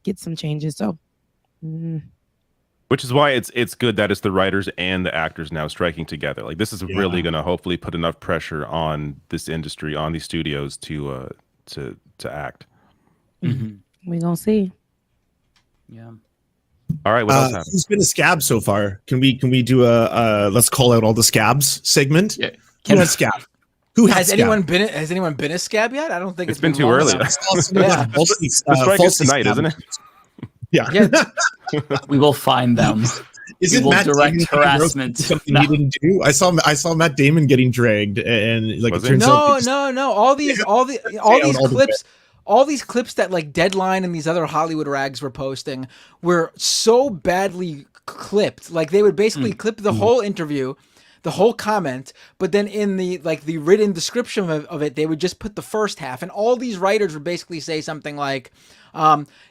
get some changes. So, which is why it's good that it's the writers and the actors now striking together. Like, this is really going to hopefully put enough pressure on this industry, on these studios to act. We're going to see. Yeah. All right. What else happened? Who's been a scab so far? Can we do a let's call out all the scabs segment? Yeah. Who has scab? Who has anyone been? Has anyone been a scab yet? I don't think it's been too early. Yeah. The strike is tonight, isn't it? Yeah. We will find them. Is we it will Matt direct Damon harassment? Something he didn't do. I saw Matt Damon getting dragged, and like it turns out no. All these clips. All these clips that like Deadline and these other Hollywood rags were posting were so badly clipped. Like they would basically clip the whole interview, the whole comment, but then in the written description of it, they would just put the first half. And all these writers would basically say something like,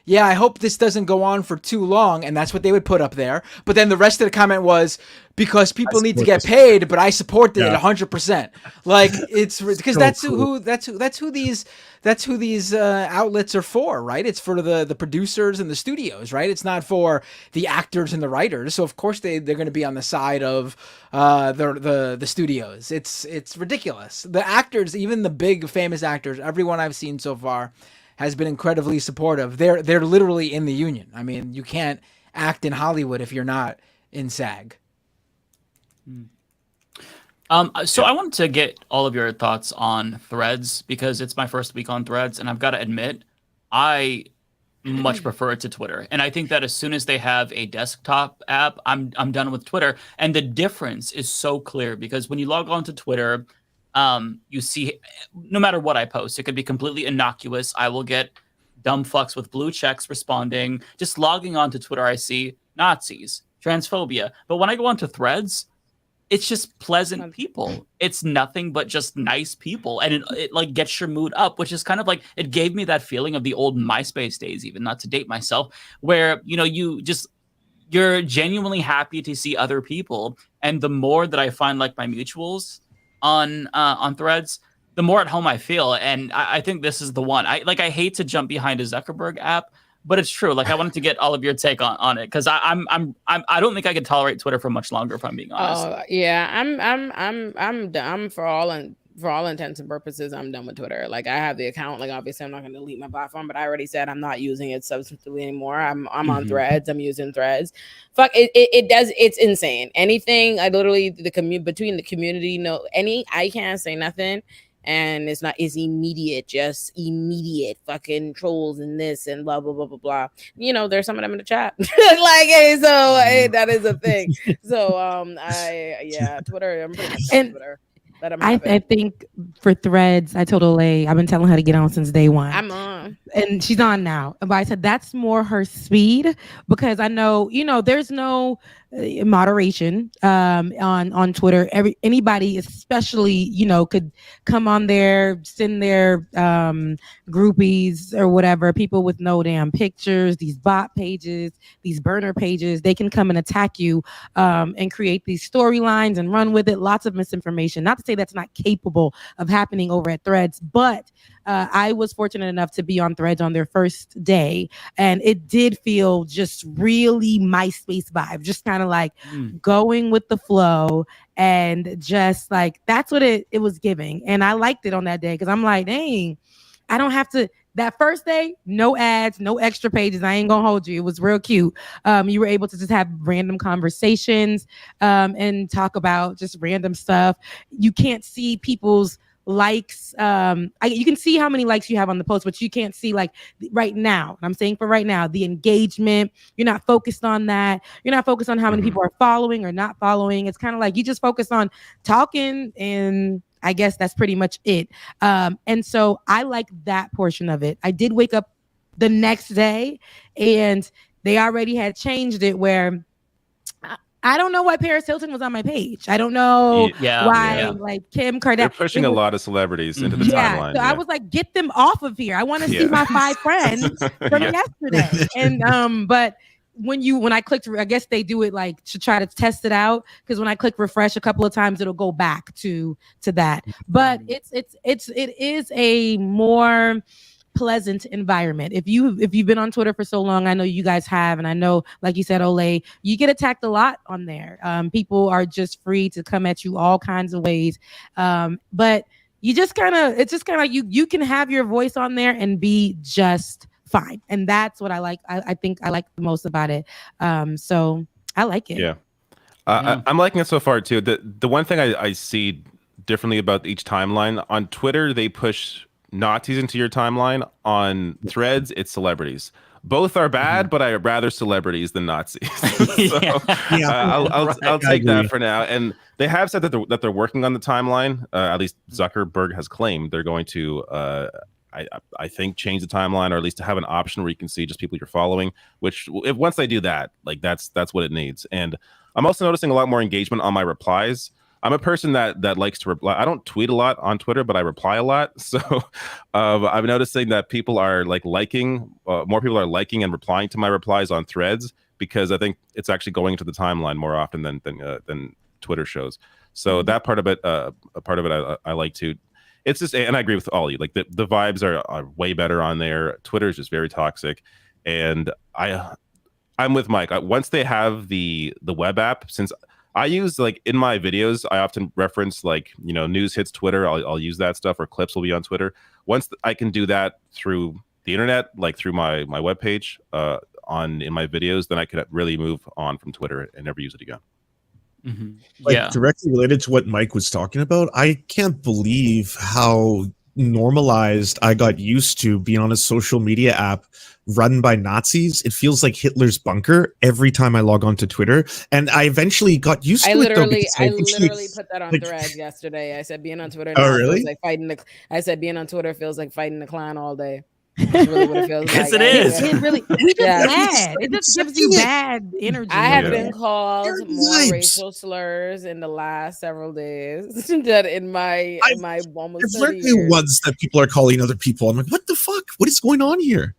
yeah, I hope this doesn't go on for too long. And that's what they would put up there. But then the rest of the comment was, because people need to get paid, but I support it 100%. Like it's because that's who these outlets are for, right? It's for the producers and the studios, right? It's not for the actors and the writers. So of course they're going to be on the side of the studios. It's ridiculous. The actors, even the big famous actors, everyone I've seen so far has been incredibly supportive. They're literally in the union. I mean, you can't act in Hollywood if you're not in SAG. So I wanted to get all of your thoughts on Threads because it's my first week on Threads, and I've got to admit, I much prefer it to Twitter. And I think that as soon as they have a desktop app, I'm done with Twitter. And the difference is so clear because when you log on to Twitter, you see, no matter what I post, it could be completely innocuous. I will get dumb fucks with blue checks responding. Just logging on to Twitter, I see Nazis, transphobia. But when I go on to Threads, it's just pleasant people. It's nothing but just nice people. And it like gets your mood up, which is kind of like, it gave me that feeling of the old MySpace days, even not to date myself, where, you're genuinely happy to see other people. And the more that I find like my mutuals on Threads, the more at home I feel. And I think this is the one. I hate to jump behind a Zuckerberg app, but it's true. Like I wanted to get all of your take on it because I don't think I could tolerate Twitter for much longer, if I'm being honest. Yeah, I'm done for all intents and purposes. I'm done with Twitter. Like I have the account. Like obviously I'm not going to delete my platform, but I already said I'm not using it substantively anymore. I'm on Threads. I'm using Threads. Fuck it. It's insane. Anything. I literally between the community. I can't say nothing. And it's immediate, just immediate fucking trolls and this and blah, blah, blah, blah, blah. There's some of them in the chat. That is a thing. So, Twitter, I'm pretty much on Twitter. I think for Threads, I told Olay, I've been telling her to get on since day one. I'm on. And she's on now. But I said that's more her speed because I know, there's no moderation on Twitter. Anybody, especially, could come on there, send their groupies or whatever, people with no damn pictures, these bot pages, these burner pages. They can come and attack you and create these storylines and run with it. Lots of misinformation. Not to say that's not capable of happening over at Threads, but I was fortunate enough to be on Threads on their first day, and it did feel just really MySpace vibe, just kind of like going with the flow, and just like that's what it was giving. And I liked it on that day because I'm like, dang, I don't have to. That first day, no ads, no extra pages. I ain't gonna hold you. It was real cute. You were able to just have random conversations and talk about just random stuff. You can't see people's likes. You can see how many likes you have on the post, but you can't see like right now. I'm saying for right now, the engagement. You're not focused on that. You're not focused on how many people are following or not following. It's kind of like you just focus on talking, and I guess that's pretty much it. And so I like that portion of it. I did wake up the next day and they already had changed it where I don't know why Paris Hilton was on my page. I don't know why like Kim Kardashian. They're pushing a lot of celebrities into the timeline. So I was like, get them off of here. I want to see my 5 friends from yesterday. And but when I clicked, I guess they do it like to try to test it out, because when I click refresh a couple of times, it'll go back to that. But it is a more pleasant environment. If you've been on Twitter for so long, I know you guys have, and I know, like you said, Olay, you get attacked a lot on there. People are just free to come at you all kinds of ways. But it's just kind of like you can have your voice on there and be just fine. And that's what I like. I think I like the most about it. So I like it. Yeah. I'm liking it so far too. The one thing I see differently about each timeline, on Twitter, they push Nazis into your timeline. On Threads, it's celebrities. Both are bad, but I rather celebrities than Nazis. I'll take that for now. And they have said that they're working on the timeline. At least Zuckerberg has claimed they're going to I think change the timeline, or at least to have an option where you can see just people you're following, which once they do that, like that's what it needs. And I'm also noticing a lot more engagement on my replies. I'm a person that likes to reply. I don't tweet a lot on Twitter, but I reply a lot. So I'm noticing that people are like liking, more people are liking and replying to my replies on Threads, because I think it's actually going to the timeline more often than Twitter shows. So that part of it, I like to. It's just, and I agree with all of you. Like the vibes are way better on there. Twitter is just very toxic, and I'm with Mike. Once they have the web app, since I use, like, in my videos, I often reference, like, news hits Twitter. I'll use that stuff, or clips will be on Twitter. Once I can do that through the internet, like through my webpage in my videos, then I could really move on from Twitter and never use it again. Directly related to what Mike was talking about, I can't believe how normalized I got used to being on a social media app run by Nazis. It feels like Hitler's bunker every time I log on to Twitter, and I eventually got used to it. I literally put that on Threads yesterday. I said being on Twitter now feels like fighting I said being on Twitter feels like fighting the clown all day. That's really what it feels like. Yes, it is. It really, bad. It just gives you bad energy. I have been called more racial slurs in the last several days than in my almost 30 years. There's ones that people are calling other people. I'm like, what the fuck? What is going on here?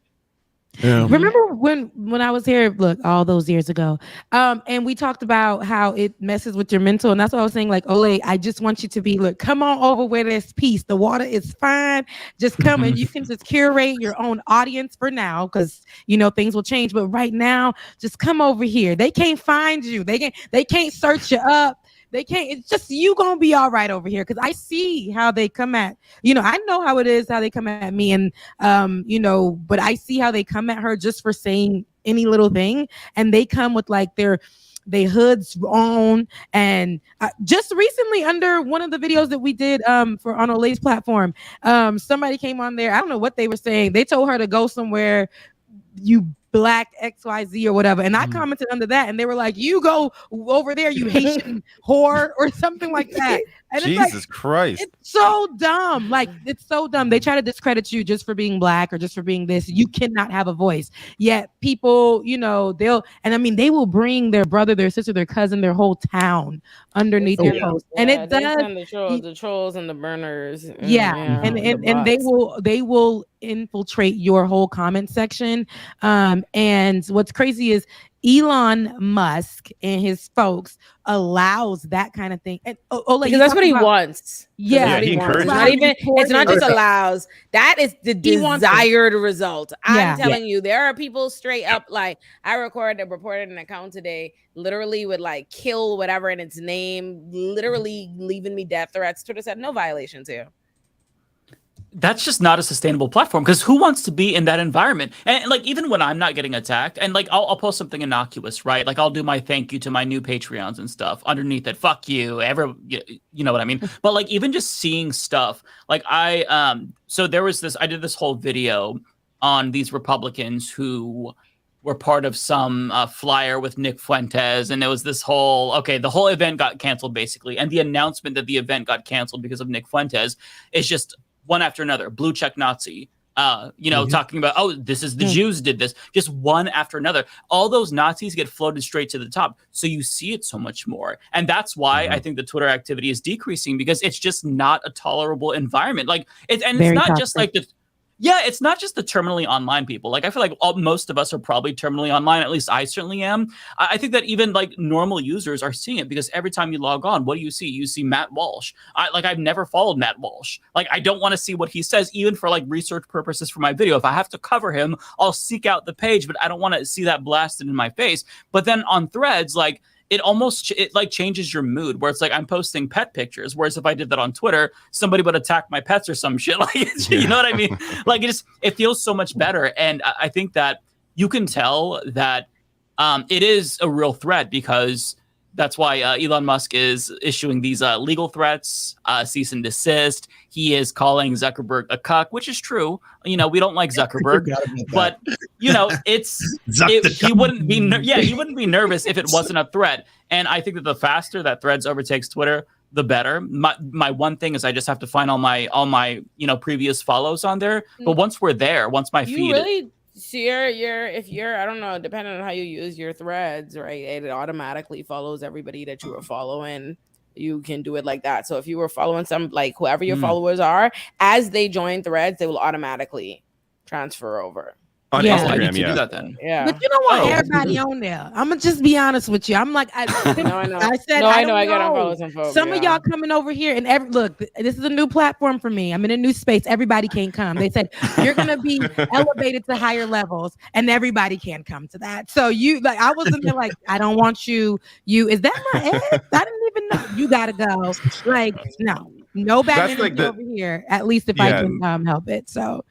Yeah. Remember when I was here, look, all those years ago, and we talked about how it messes with your mental, and that's what I was saying, like, Olay, I just want you to be, look, come on over where there's peace. The water is fine. Just come and you can just curate your own audience for now, because things will change. But right now, just come over here. They can't find you. They can't search you up. They can't. It's just you gonna be all right over here, because I see how they come at. I know how it is, how they come at me, and but I see how they come at her just for saying any little thing, and they come with like their hoods on. And just recently, under one of the videos that we did on Olay's platform, somebody came on there. I don't know what they were saying. They told her to go somewhere, you black XYZ or whatever, and I commented under that, and they were like, you go over there, you Haitian whore, or something like that. And Jesus Christ. It's so dumb. Like, it's so dumb. They try to discredit you just for being black or just for being this. You cannot have a voice. Yet people, they will bring their brother, their sister, their cousin, their whole town underneath your post. And it does the trolls and the burners. And they will infiltrate your whole comment section. And what's crazy is Elon Musk and his folks allows that kind of thing. And because that's what he wants. Yeah, he encourages. It's not just allows. That is the desired result. I'm telling you, there are people straight up like I reported an account today, literally would like kill whatever in its name, literally leaving me death threats. Twitter said no violations here. That's just not a sustainable platform, because who wants to be in that environment? And like, even when I'm not getting attacked, and like I'll post something innocuous, right? Like I'll do my thank you to my new Patreons and stuff underneath it. Fuck you, you know what I mean? But like, even just seeing stuff like so there was I did this whole video on these Republicans who were part of some flyer with Nick Fuentes, and it was this whole the whole event got canceled basically, and the announcement that the event got canceled because of Nick Fuentes is just one after another. Blue check Nazi, talking about, this is the Jews did this, just one after another. All those Nazis get floated straight to the top. So you see it so much more. And that's why I think the Twitter activity is decreasing, because it's just not a tolerable environment. Like it's not toxic. Just like it's not just the terminally online people. Like I feel like most of us are probably terminally online. At least I certainly am. I think that even like normal users are seeing it, because every time you log on, what do you see? You see Matt Walsh. I've never followed Matt Walsh. Like I don't want to see what he says, even for like research purposes for my video. If I have to cover him, I'll seek out the page, but I don't want to see that blasted in my face. But then on Threads, like it like changes your mood, where it's like I'm posting pet pictures, whereas if I did that on Twitter, somebody would attack my pets or some shit. Like you know what I mean? Like it feels so much better. And I think that you can tell that it is a real threat, because that's why Elon Musk is issuing these legal threats, cease and desist. He is calling Zuckerberg a cuck, which is true. We don't like Zuckerberg, but he wouldn't be he wouldn't be nervous if it wasn't a threat. And I think that the faster that Threads overtakes Twitter, the better. My one thing is I just have to find all my previous follows on there. But once we're there, once my feed. So if you're I don't know, depending on how you use your Threads, right, it automatically follows everybody that you are following. You can do it like that. So if you were following some, like whoever your followers are, as they join Threads, they will automatically transfer over. On Instagram, I need to do that then. Yeah, but you don't want everybody on there. I'm gonna just be honest with you. I'm like, I know. I said, I gotta follow some folks. Some of y'all coming over here, and look, this is a new platform for me. I'm in a new space. Everybody can't come. They said you're gonna be elevated to higher levels, and everybody can't come to that. So I was in there like, I don't want you. Is that my ex? I didn't even know. You gotta go. Like, no back over here. At least if I can help it. So.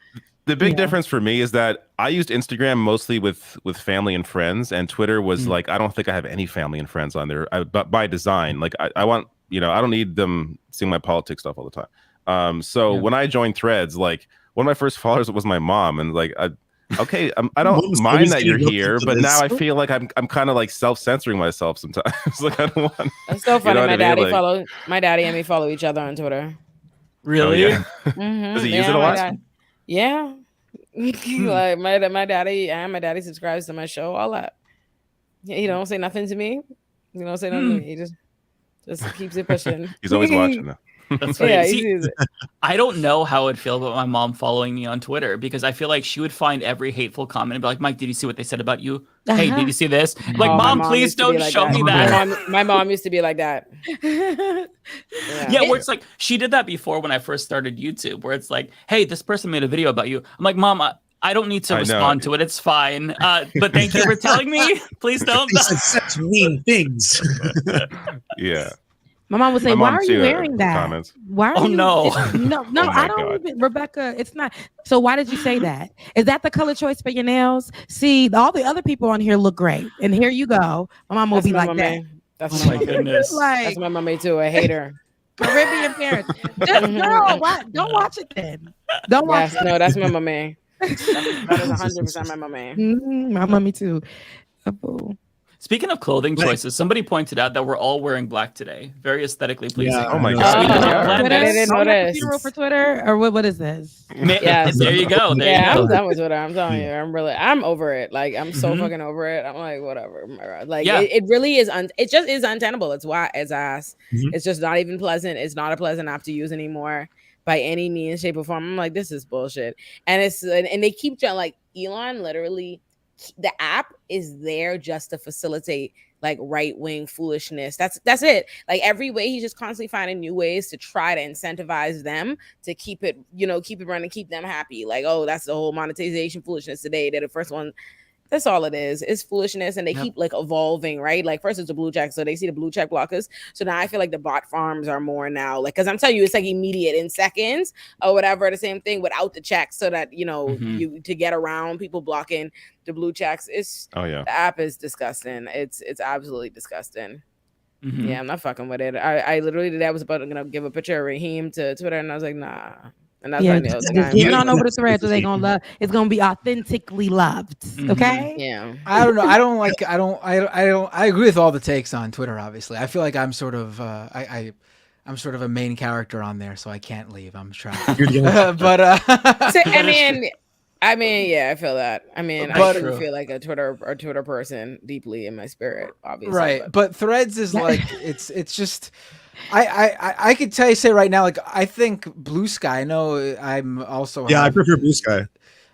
The big difference for me is that I used Instagram mostly with family and friends, and Twitter was like, I don't think I have any family and friends on there, but by design. Like I want, I don't need them seeing my politics stuff all the time. So when I joined Threads, like one of my first followers was my mom, and like, I don't mind that you're here, but now I feel like I'm kind of like self-censoring myself sometimes. Like I don't want. It's so funny. My daddy and me follow each other on Twitter. Really? Oh, yeah. Does he use it a lot? Yeah. Like my daddy subscribes to my show, all that. He don't say nothing to me. He don't say nothing to me. He just keeps it pushing. He's always watching though. That's funny. Yeah, See, I don't know how I'd feel about my mom following me on Twitter, because I feel like she would find every hateful comment and be like, Mike, did you see what they said about you? Hey, did you see this? Like, Mom, please don't show me that. My mom used to be like that. Yeah, where it's like, she did that before when I first started YouTube, where it's like, hey, this person made a video about you. I'm like, Mom, I don't need to respond to it. It's fine. But thank you for telling me. Please don't. He said such mean things. Yeah. My mom would say, "Why are you wearing that? Comments. Why are you?" No, I don't even. Rebecca, it's not. So why did you say that? Is that the color choice for your nails? See, all the other people on here look great, and here you go. My mom will be like that. That's my goodness. That's my mommy too. I hate her. Caribbean parents. Just don't watch it then. Don't watch it. No, that's my mommy. That is 100% my mommy. My mommy too. Speaking of clothing choices, somebody pointed out that we're all wearing black today. Very aesthetically pleasing. Yeah. Oh my god! I didn't notice. Funeral for Twitter, or what is this? Yeah, there you go. There you go. I'm done with Twitter. I'm telling you, I'm over it. Like, I'm so fucking over it. I'm like, whatever. Like, it really is. It just is untenable. It's why it's ass. It's just not even pleasant. It's not a pleasant app to use anymore by any means, shape, or form. I'm like, this is bullshit. And they keep like Elon literally. The app is there just to facilitate like right-wing foolishness. That's it. Like every way, he's just constantly finding new ways to try to incentivize them to keep it running, keep them happy. Like, oh, that's the whole monetization foolishness today. They're the first one. That's all it is. It's foolishness, and they keep like evolving, right? Like first it's the blue check, so they see the blue check blockers. So now I feel like the bot farms are more now, like, because I'm telling you, it's like immediate in seconds or whatever. The same thing without the checks, so that you to get around people blocking the blue checks. The app is disgusting. It's absolutely disgusting. Yeah, I'm not fucking with it. I literally today I was about to give a picture of Raheem to Twitter, and I was like, nah. And that's just get on over the thread so they gonna love. It's gonna be authentically loved. Okay. Yeah. I don't know. I agree with all the takes on Twitter. Obviously, I feel like I'm sort of I'm sort of a main character on there, so I can't leave. I'm trying. But I mean, yeah, I feel that. I mean, I do feel like a Twitter person deeply in my spirit, obviously. Right, but Threads is like it's just. I could say right now, like I think Blue Sky. I know I'm also. Yeah, I prefer Blue Sky.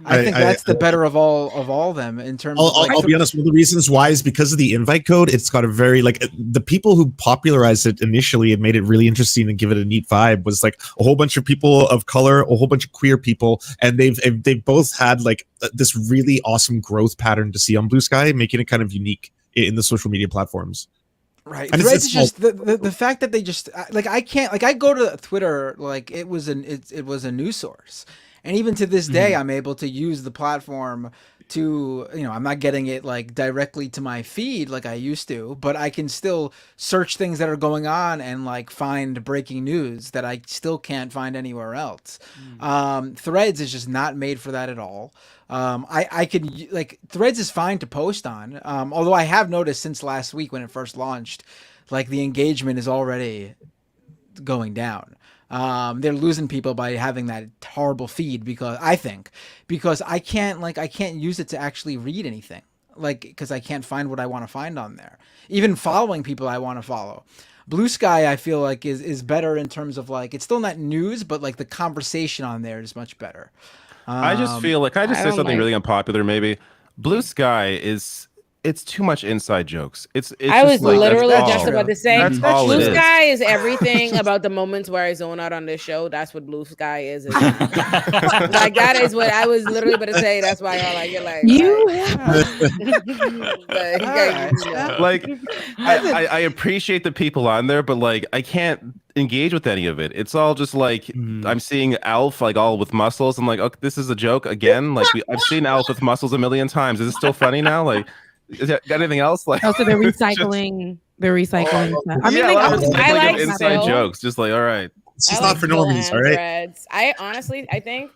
I think that's the better of all of them in terms. I'll be honest. One of the reasons why is because of the invite code. It's got a very the people who popularized it initially and made it really interesting and give it a neat vibe was like a whole bunch of people of color, a whole bunch of queer people, and they've both had like this really awesome growth pattern to see on Blue Sky, making it kind of unique in the social media platforms. Right. And Threads is just the fact that they just like I can't like I go to Twitter like it was a news source. And even to this day, I'm able to use the platform to, I'm not getting it like directly to my feed like I used to, but I can still search things that are going on and like find breaking news that I still can't find anywhere else. Threads is just not made for that at all. I could like Threads is fine to post on. Although I have noticed since last week when it first launched, like the engagement is already going down. They're losing people by having that horrible feed because I can't use it to actually read anything, like, because I can't find what I want to find on there. Even following people I want to follow. Blue Sky, I feel like is better in terms of like, it's still not news, but like the conversation on there is much better. I just feel like, I say something really unpopular maybe. Blue Sky it's too much inside jokes. I was literally just about to say Blue Sky is everything about the moments where I zone out on this show. That's what Blue Sky is. Like that is what I was literally about to say. That's why y'all like it. Like I appreciate the people on there, but like I can't engage with any of it. It's all just like I'm seeing Alf like all with muscles. I'm like, okay, this is a joke again. Like I've seen Alf with muscles a million times. Is it still funny now? Like. Is there got anything else? Like, so they're recycling. They're recycling. I mean, I like inside jokes. Just like, all right, it's just not for normies, all right? I think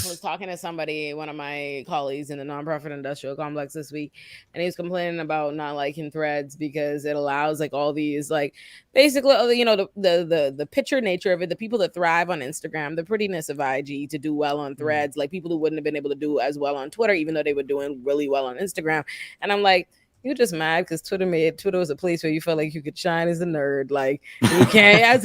I was talking to somebody, one of my colleagues in the nonprofit industrial complex this week, and he was complaining about not liking Threads because it allows like all these like basically the picture nature of it, the people that thrive on Instagram, the prettiness of IG to do well on Threads, like people who wouldn't have been able to do as well on Twitter, even though they were doing really well on Instagram. And I'm like, you're just mad because Twitter was a place where you felt like you could shine as a nerd. Like you can't. I was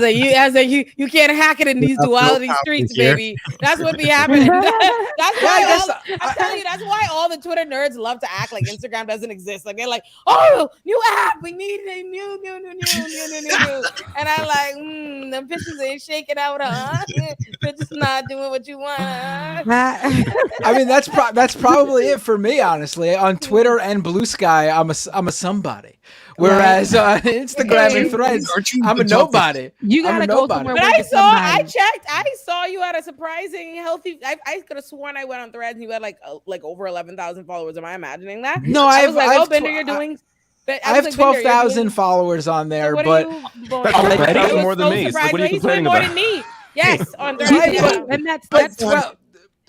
like you can't hack it in these duality streets, baby. That's what be happening. That's why I'm telling you. That's why all the Twitter nerds love to act like Instagram doesn't exist. Like they're like, oh, new app, we need a new. And I'm like, the pitches ain't shaking out, huh? Pitches not doing what you want. I mean, that's probably it for me, honestly. On Twitter and Blue Sky, I'm a somebody. Whereas Instagram and Threads, I'm a nobody. You gotta go somewhere. But I checked. I saw you had a surprising healthy. I could have sworn I went on Threads and you had like over 11,000 followers. Am I imagining that? No, I was like, Bender, you're doing. I have 12,000 followers on there, but that's more than me. What are you complaining about? More than me. Yes, on Threads. And that's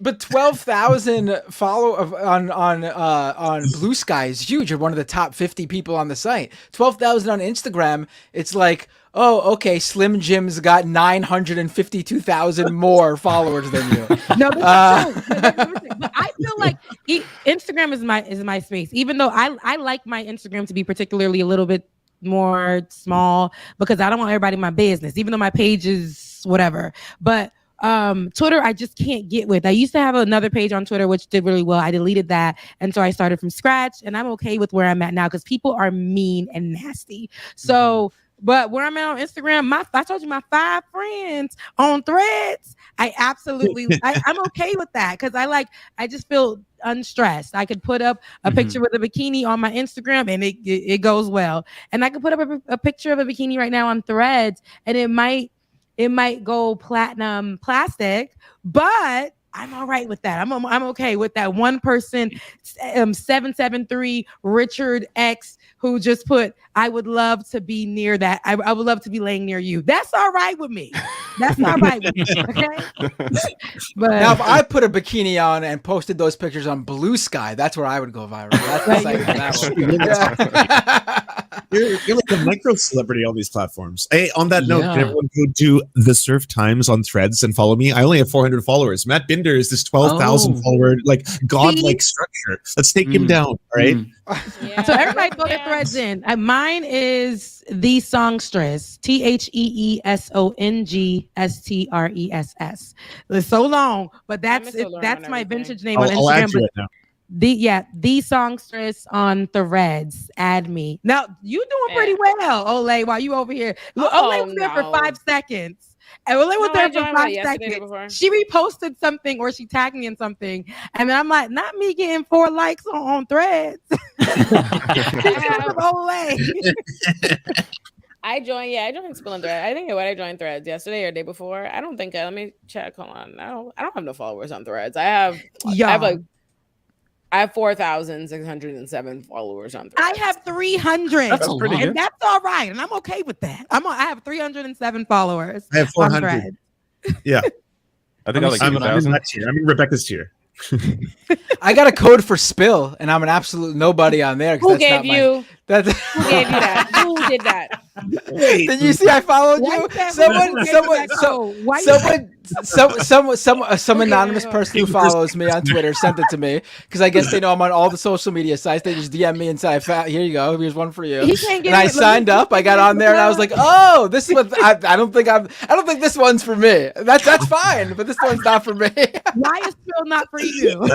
But 12,000 follow on Blue Sky is huge. You're one of the top 50 people on the site. 12,000 on Instagram. It's like, oh, okay, Slim Jim's got 952,000 more followers than you. No, that's true. But I feel like Instagram is my space. Even though I like my Instagram to be particularly a little bit more small because I don't want everybody in my business, even though my page is whatever. But Twitter, I just can't get with. I used to have another page on Twitter which did really well. I deleted that, and so I started from scratch. And I'm okay with where I'm at now because people are mean and nasty. So, but where I'm at on Instagram, I told you my 5 friends on Threads. I'm okay with that because I just feel unstressed. I could put up a picture with a bikini on my Instagram and it goes well, and I could put up a picture of a bikini right now on Threads, and it might go platinum plastic, but I'm all right with that. I'm okay with that one person, 773 Richard X, who just put, I would love to be near that. I would love to be laying near you. That's all right with me. That's all right with me. Okay. But now, if I put a bikini on and posted those pictures on Blue Sky, that's where I would go viral. That's the site for that one. You're like a micro celebrity on these platforms. Hey, on that note, can everyone go do the Surf Times on Threads and follow me? I only have 400 followers. Matt Binder is this 12,000 follower, like godlike structure. Let's take him down. All right. So everybody go to Threads in. Mine is The Songstress, TheSongstress. It's so long, but that's my vintage name on Instagram. I'll add to it now. The Songstress on Threads. Add me. Now you doing pretty well, Olay. While you over here, Olay was there for 5 seconds. And Olay was there for 5 seconds. She reposted something or she tagged me in something, and then I'm like, not me getting 4 likes on Threads. I joined Spilling Thread. I think I joined Threads yesterday or the day before. I don't think. Let me check. Hold on. I don't have no followers on Threads. I have 4,607 followers on Threads. I have 300. That's pretty good. And that's all right. And I'm okay with that. I have 307 followers. I have 400. Yeah. I think I'm in Rebecca's tier. I got a code for Spill, and I'm an absolute nobody on there. Who gave you that? Who did that? Did you see I followed you? Some anonymous person who follows me on Twitter sent it to me because I guess they know I'm on all the social media sites. They just DM me and say, "Here you go. Here's one for you." And I signed up. I got on there and I was like, "Oh, this is what I don't think this one's for me. That's fine, but this one's not for me." Why is Spill not for you?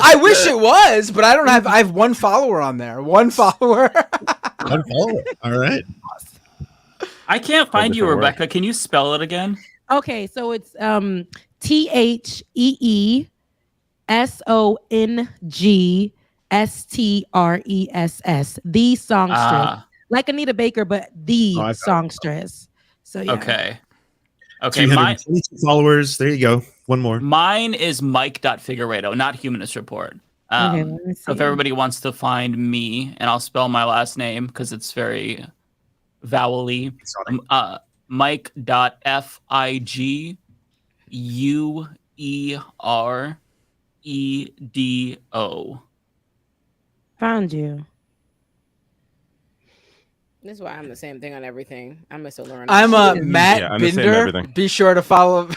I wish it was, but I don't have. I have 1 follower on there. 1 follower. 1 follower. All right. I can't find you, Rebecca. Can you spell it again? Okay, so it's TheSongstress, The Songstress, like Anita Baker, but The Songstress. So yeah. Okay. 322 followers. There you go. 1 more. Mine is Mike.Figueredo, not Humanist Report. So if everybody wants to find me, and I'll spell my last name because it's very vowel-y. Mike.Figueredo. Found you. This is why I'm the same thing on everything. I'm Mr. Lauren. I'm a Matt Binder. Be sure to follow.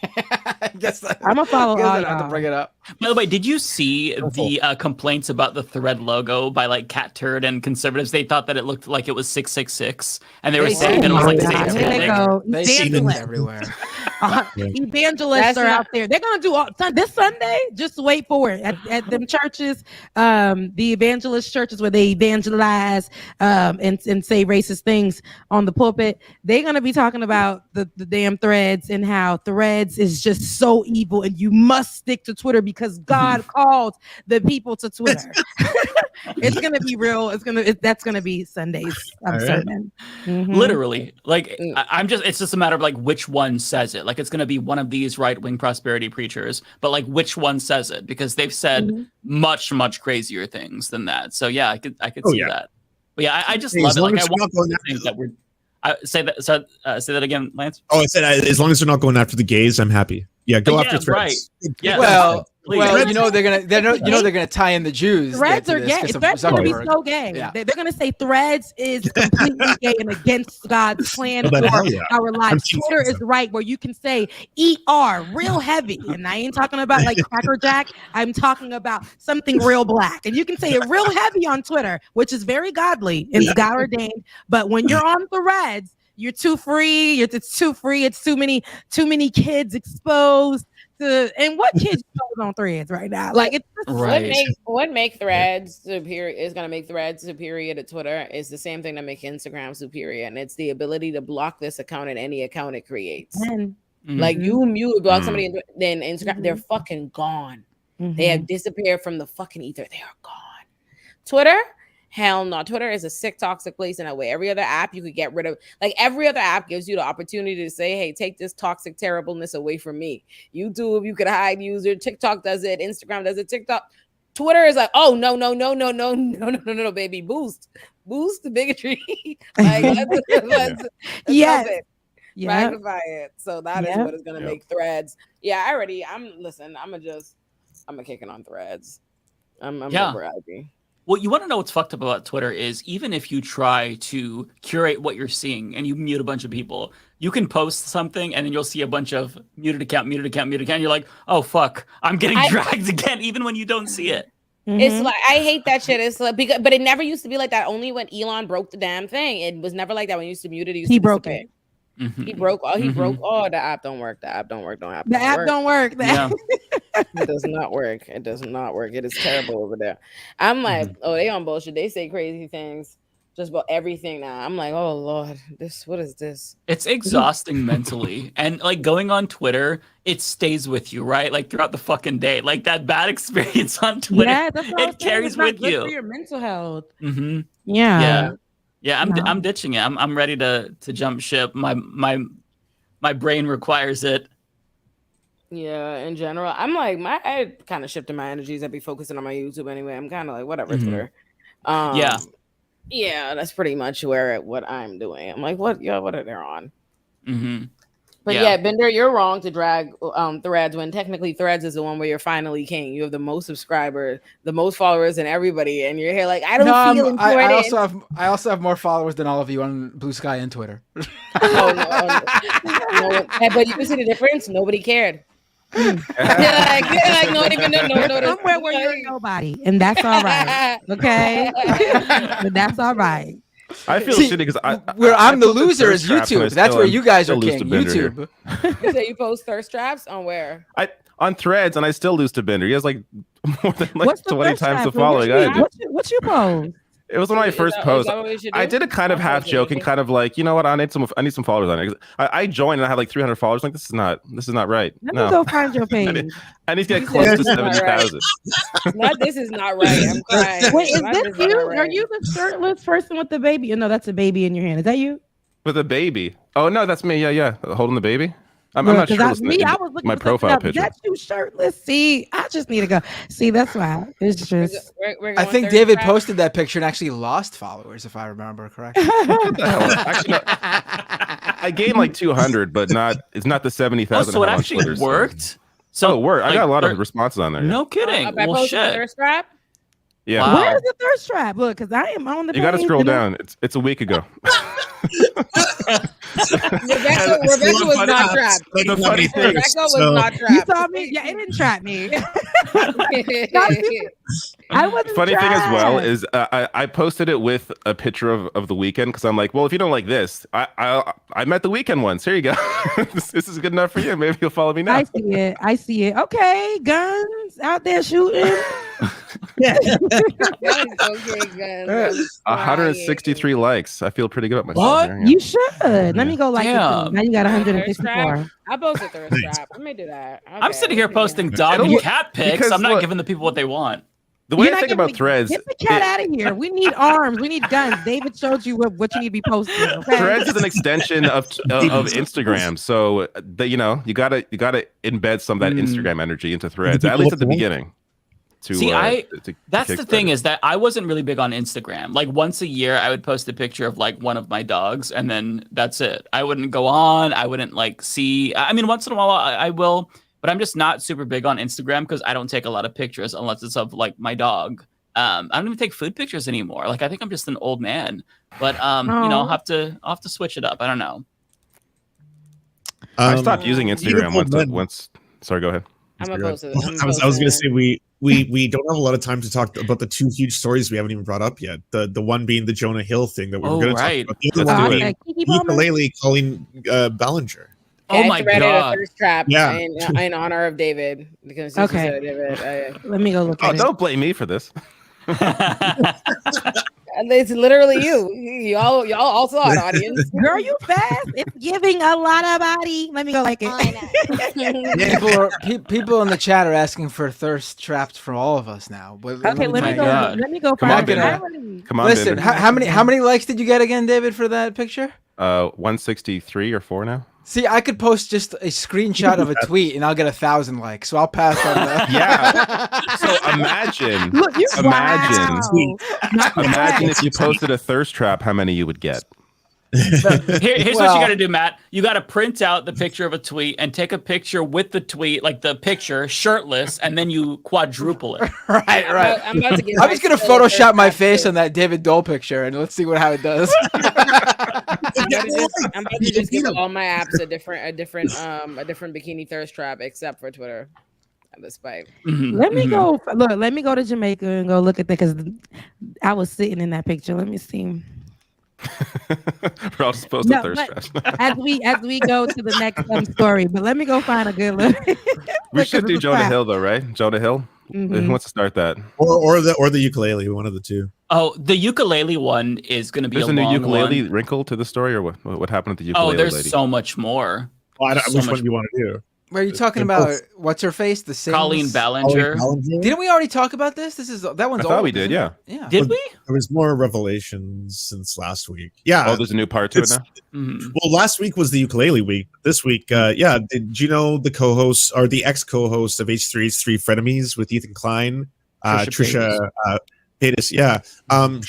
I guess I'm gonna follow. I have to bring it up. By the way, did you see the complaints about the Thread logo by like Cat Turd and conservatives? They thought that it looked like it was 666, and they were saying that it was like 666. They see them everywhere. Evangelists are out there. They're gonna do this Sunday. Just wait for it at them churches, the evangelist churches where they evangelize and say racist things on the pulpit. They're gonna be talking about the damn Threads and how Threads is just so evil, and you must stick to Twitter because God called the people to Twitter. It's gonna be real. That's gonna be Sundays. I'm certain. Literally, like it's just a matter of like which one says it. Like it's gonna be one of these right-wing prosperity preachers, but like which one says it, because they've said much crazier things than that. So yeah, I could see that. But yeah, I just love it. Like I want to think that we're. Say that again, Lance. Oh, I said as long as they're not going after the gays, I'm happy. Yeah, go after Yeah, Threads. right. Yeah. Well, Please. you know they're gonna tie in the Jews. Threads are to gay. this 'cause Threads of are gonna be Zuckerberg. so gay. Yeah. They're gonna say Threads is completely gay and against God's plan Oh, but for hell yeah. our lives. I'm Twitter is right where you can say ER real heavy, and I ain't talking about like Cracker Jack. I'm talking about something real black, and you can say it real heavy on Twitter, which is very godly and God ordained. But when you're on Threads, you're too free. It's too free. It's too many kids exposed. And what kids on Threads right now? Like it's just What make Threads superior is gonna make Threads superior to Twitter is the same thing that make Instagram superior, and it's the ability to block this account and any account it creates. Like you block somebody, and then Instagram, they're fucking gone. They have disappeared from the fucking ether. They are gone. Twitter. Hell no. Twitter is a sick, toxic place in that way. Every other app you could get rid of, like every other app gives you the opportunity to say, hey, take this toxic terribleness away from me. YouTube, you could hide user. TikTok does it. Instagram does it. TikTok. Twitter is like, oh, no, baby. Boost the bigotry. Like, let's yes. magnify it. So that is what is going to make Threads. Yeah, I'm a kicking on Threads. I'm over IG. Well, you want to know what's fucked up about Twitter is even if you try to curate what you're seeing and you mute a bunch of people, you can post something and then you'll see a bunch of muted account. You're like, oh, fuck, I'm getting dragged again, even when you don't see it. It's like, I hate that shit. It's like, but it never used to be like that. Only when Elon broke the damn thing. It was never like that when you used to mute it. He broke it. He broke. Oh, the app don't work. Don't happen. The app don't work. It does not work. It does not work. It is terrible over there. I'm like, oh, they on bullshit. They say crazy things just about everything now. I'm like, oh Lord, what is this? It's exhausting mentally, and like going on Twitter, it stays with you, right? Like throughout the fucking day. Like that bad experience on Twitter, it carries with you. For your mental health. Yeah, I'm ditching it. I'm ready to jump ship. My brain requires it. Yeah, in general, I'm like I kind of shifted my energies. I'd be focusing on my YouTube anyway. I'm kind of like whatever Twitter. Yeah, that's pretty much what I'm doing. I'm like, what are they on? But yeah, Bender, you're wrong to drag Threads when technically Threads is the one where you're finally king. You have the most subscribers, the most followers, and everybody, and you're here like I don't feel important. I also have more followers than all of you on Blue Sky and Twitter. No, but you can see the difference. Nobody cared. Like, no, somewhere where you're nobody, and that's all right. Okay, but that's all right. I feel shitty because I'm the loser is YouTube. That's where you guys are king. YouTube. You say you post thirst traps on where? On Threads, and I still lose to Bender. He has like more than like 20 times the following I do. What you post? It was one of my first posts. I did a kind of half joking, kind of like, you know what? I need some followers on it. I joined and I had like 300 followers. Like this is not right. Let me go find your page. I need to get close to 70,000. This is not right. I'm crying. Wait, is this you? Right. Are you the shirtless person with the baby? No, that's a baby in your hand. Is that you? With a baby? Oh no, that's me. Yeah, holding the baby. I'm not sure. I was looking my profile picture. That's you shirtless. See, I just need to go. See, that's why. It's just. I think David posted that picture and actually lost followers, if I remember correctly. Actually, no, I gained like 200, but it's not the 70,000. So it actually worked. So it worked. I got a lot of responses on there. No kidding. Well, shit. Yeah. Wow. Where's the thirst trap? Look, because I am on the. You got to scroll down. It's a week ago. Rebecca was not trapped. Rebecca was not trapped. You saw me? Yeah, it didn't trap me. I wasn't Funny trapped. thing as well is I posted it with a picture of the weekend because I'm like, well, if you don't like this, I met the weekend once. Here you go. this is good enough for you. Maybe you'll follow me now. I see it. Okay, guns out there shooting. 163 likes. I feel pretty good about myself. What? You should. Let me go like it. Now you got 154. I posted thirst trap. Let me do that. Okay. I'm sitting here posting dog and cat pics. I'm not giving the people what they want. The way I think about Threads, get the cat out of here. We need arms. We need guns. David showed you what you need to be posting. Okay? Threads is an extension of Instagram, so you gotta embed some of that Instagram energy into Threads, at least at the beginning. That's the thing is that I wasn't really big on Instagram. Like once a year, I would post a picture of like one of my dogs, and then that's it. I wouldn't go on. I wouldn't like see. I mean, once in a while I will. But but I'm just not super big on Instagram because I don't take a lot of pictures unless it's of like my dog. I don't even take food pictures anymore. Like I think I'm just an old man. But I'll have to switch it up. I don't know. I stopped using Instagram once. Sorry, go ahead. I'm opposed to I was going to say we don't have a lot of time to talk about the two huge stories we haven't even brought up yet. The one being the Jonah Hill thing that we were going to talk about. The other one being ukulele Colleen Ballinger. Okay, oh my god! A thirst trap in honor of David because David. Let me go look. Oh, don't blame me for this. It's literally you. Y'all all saw it, audience. Girl, you fast. It's giving a lot of body. Let me go like it. People in the chat are asking for thirst traps from all of us now. But okay, let me go. Come on, listen. David. How many likes did you get again, David, for that picture? 163 or 4 now. See, I could post just a screenshot of a tweet and I'll get 1,000 likes. So I'll pass on that. Yeah. So imagine if you posted a thirst trap, how many you would get. Here's what you got to do, Matt. You got to print out the picture of a tweet and take a picture with the tweet, like the picture, shirtless, and then you quadruple it. Right. I'm just gonna Photoshop my face on that David Dole picture, and let's see how it does. I'm about to just give all my apps a different bikini thirst trap, except for Twitter. At this point, let me go. Look, let me go to Jamaica and go look at that because I was sitting in that picture. Let me see. We're all supposed to thirst traps. as we go to the next story, but let me go find a good look. We should do Jonah Hill though, right? Jonah Hill. Who wants to start that? Or the ukulele, one of the two. Oh, the ukulele one is going to be There's a new ukulele wrinkle to the story, or what happened with the ukulele? Oh, there's lady? so much more. Well, which one do you want to do? Where are you talking about? What's her face? The same Colleen Ballinger. Didn't we already talk about this? That one's. I thought we did. Yeah. Did we? There was more revelations since last week. Yeah. Oh, there's a new part to it now. Well, last week was the ukulele week. This week, did you know the co-host or the ex-co-host of H3's Three Frenemies with Ethan Klein, Trisha Paytas? Yeah.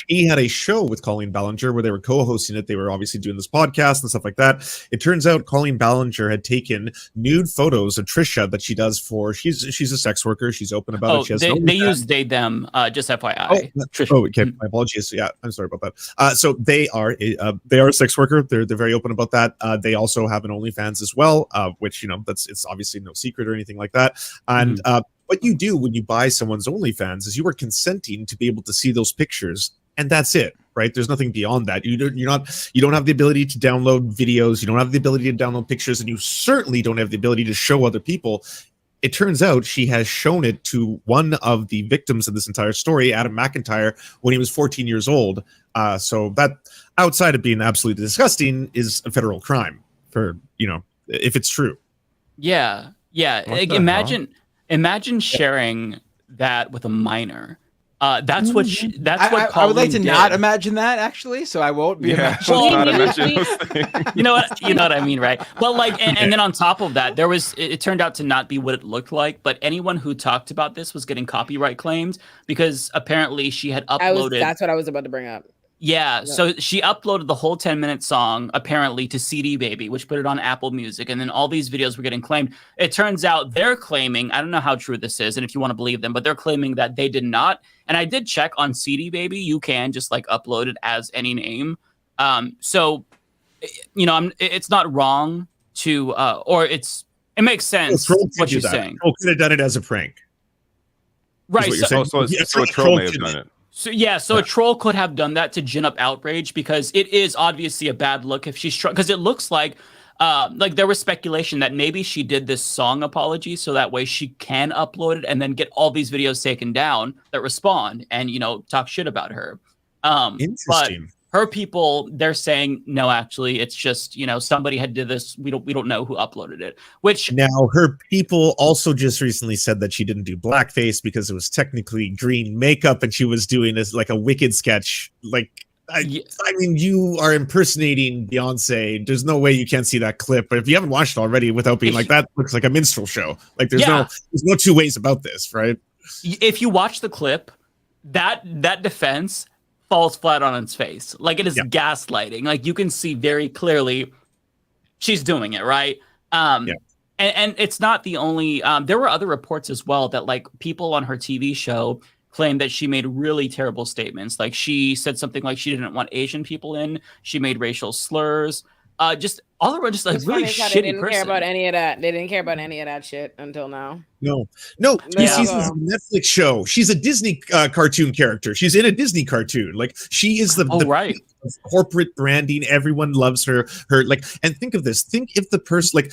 She had a show with Colleen Ballinger where they were co-hosting it. They were obviously doing this podcast and stuff like that. It turns out Colleen Ballinger had taken nude photos of Trisha that she does for. She's a sex worker. She's open about it. She has they use they them. Just FYI. Okay. My apologies. Yeah, I'm sorry about that. So they are a sex worker. They're very open about that. They also have an OnlyFans as well, which it's obviously no secret or anything like that. And what you do when you buy someone's OnlyFans is you are consenting to be able to see those pictures, and that's it, right? There's nothing beyond that. You don't have the ability to download videos, you don't have the ability to download pictures, and you certainly don't have the ability to show other people. It turns out she has shown it to one of the victims of this entire story, Adam McIntyre, when he was 14 years old. So that, outside of being absolutely disgusting, is a federal crime for if it's true. Yeah. Imagine sharing that with a minor. That's what. I would like to not imagine that actually, so I won't be imagining. You know what I mean, right? Well, and then on top of that, it turned out to not be what it looked like. But anyone who talked about this was getting copyright claimed because apparently she had uploaded. That's what I was about to bring up. Yeah, so she uploaded the whole 10-minute song apparently to CD Baby, which put it on Apple Music, and then all these videos were getting claimed. It turns out they're claiming, I don't know how true this is, and if you want to believe them, but they're claiming that they did not. And I did check on CD Baby, you can just upload it as any name. So it's not wrong to it makes sense what you're saying. Troll could have done it as a prank. Right. So a troll may have done it. So a troll could have done that to gin up outrage because it is obviously a bad look if she's because it looks like there was speculation that maybe she did this song apology so that way she can upload it and then get all these videos taken down that respond and talk shit about her. Interesting. But her people, they're saying no, actually, it's just somebody had did this. We don't know who uploaded it. Which now her people also just recently said that she didn't do blackface because it was technically green makeup and she was doing this like a Wicked sketch. I mean, you are impersonating Beyonce. There's no way you can't see that clip. But if you haven't watched it already, without being that looks like a minstrel show. There's no two ways about this, right? If you watch the clip, that defense falls flat on its face. It is gaslighting. You can see very clearly she's doing it, right? And it's not the only. There were other reports as well that like people on her TV show claimed that she made really terrible statements. Like she said something like she didn't want Asian people in. She made racial slurs. Just all around, just like really shitty They didn't person. care about any of that. They didn't care about any of that shit until now. No. Two seasons of a Netflix show. She's a Disney cartoon character. She's in a Disney cartoon. Like she is the right. Of corporate branding. Everyone loves her. And think of this. Think if the person like.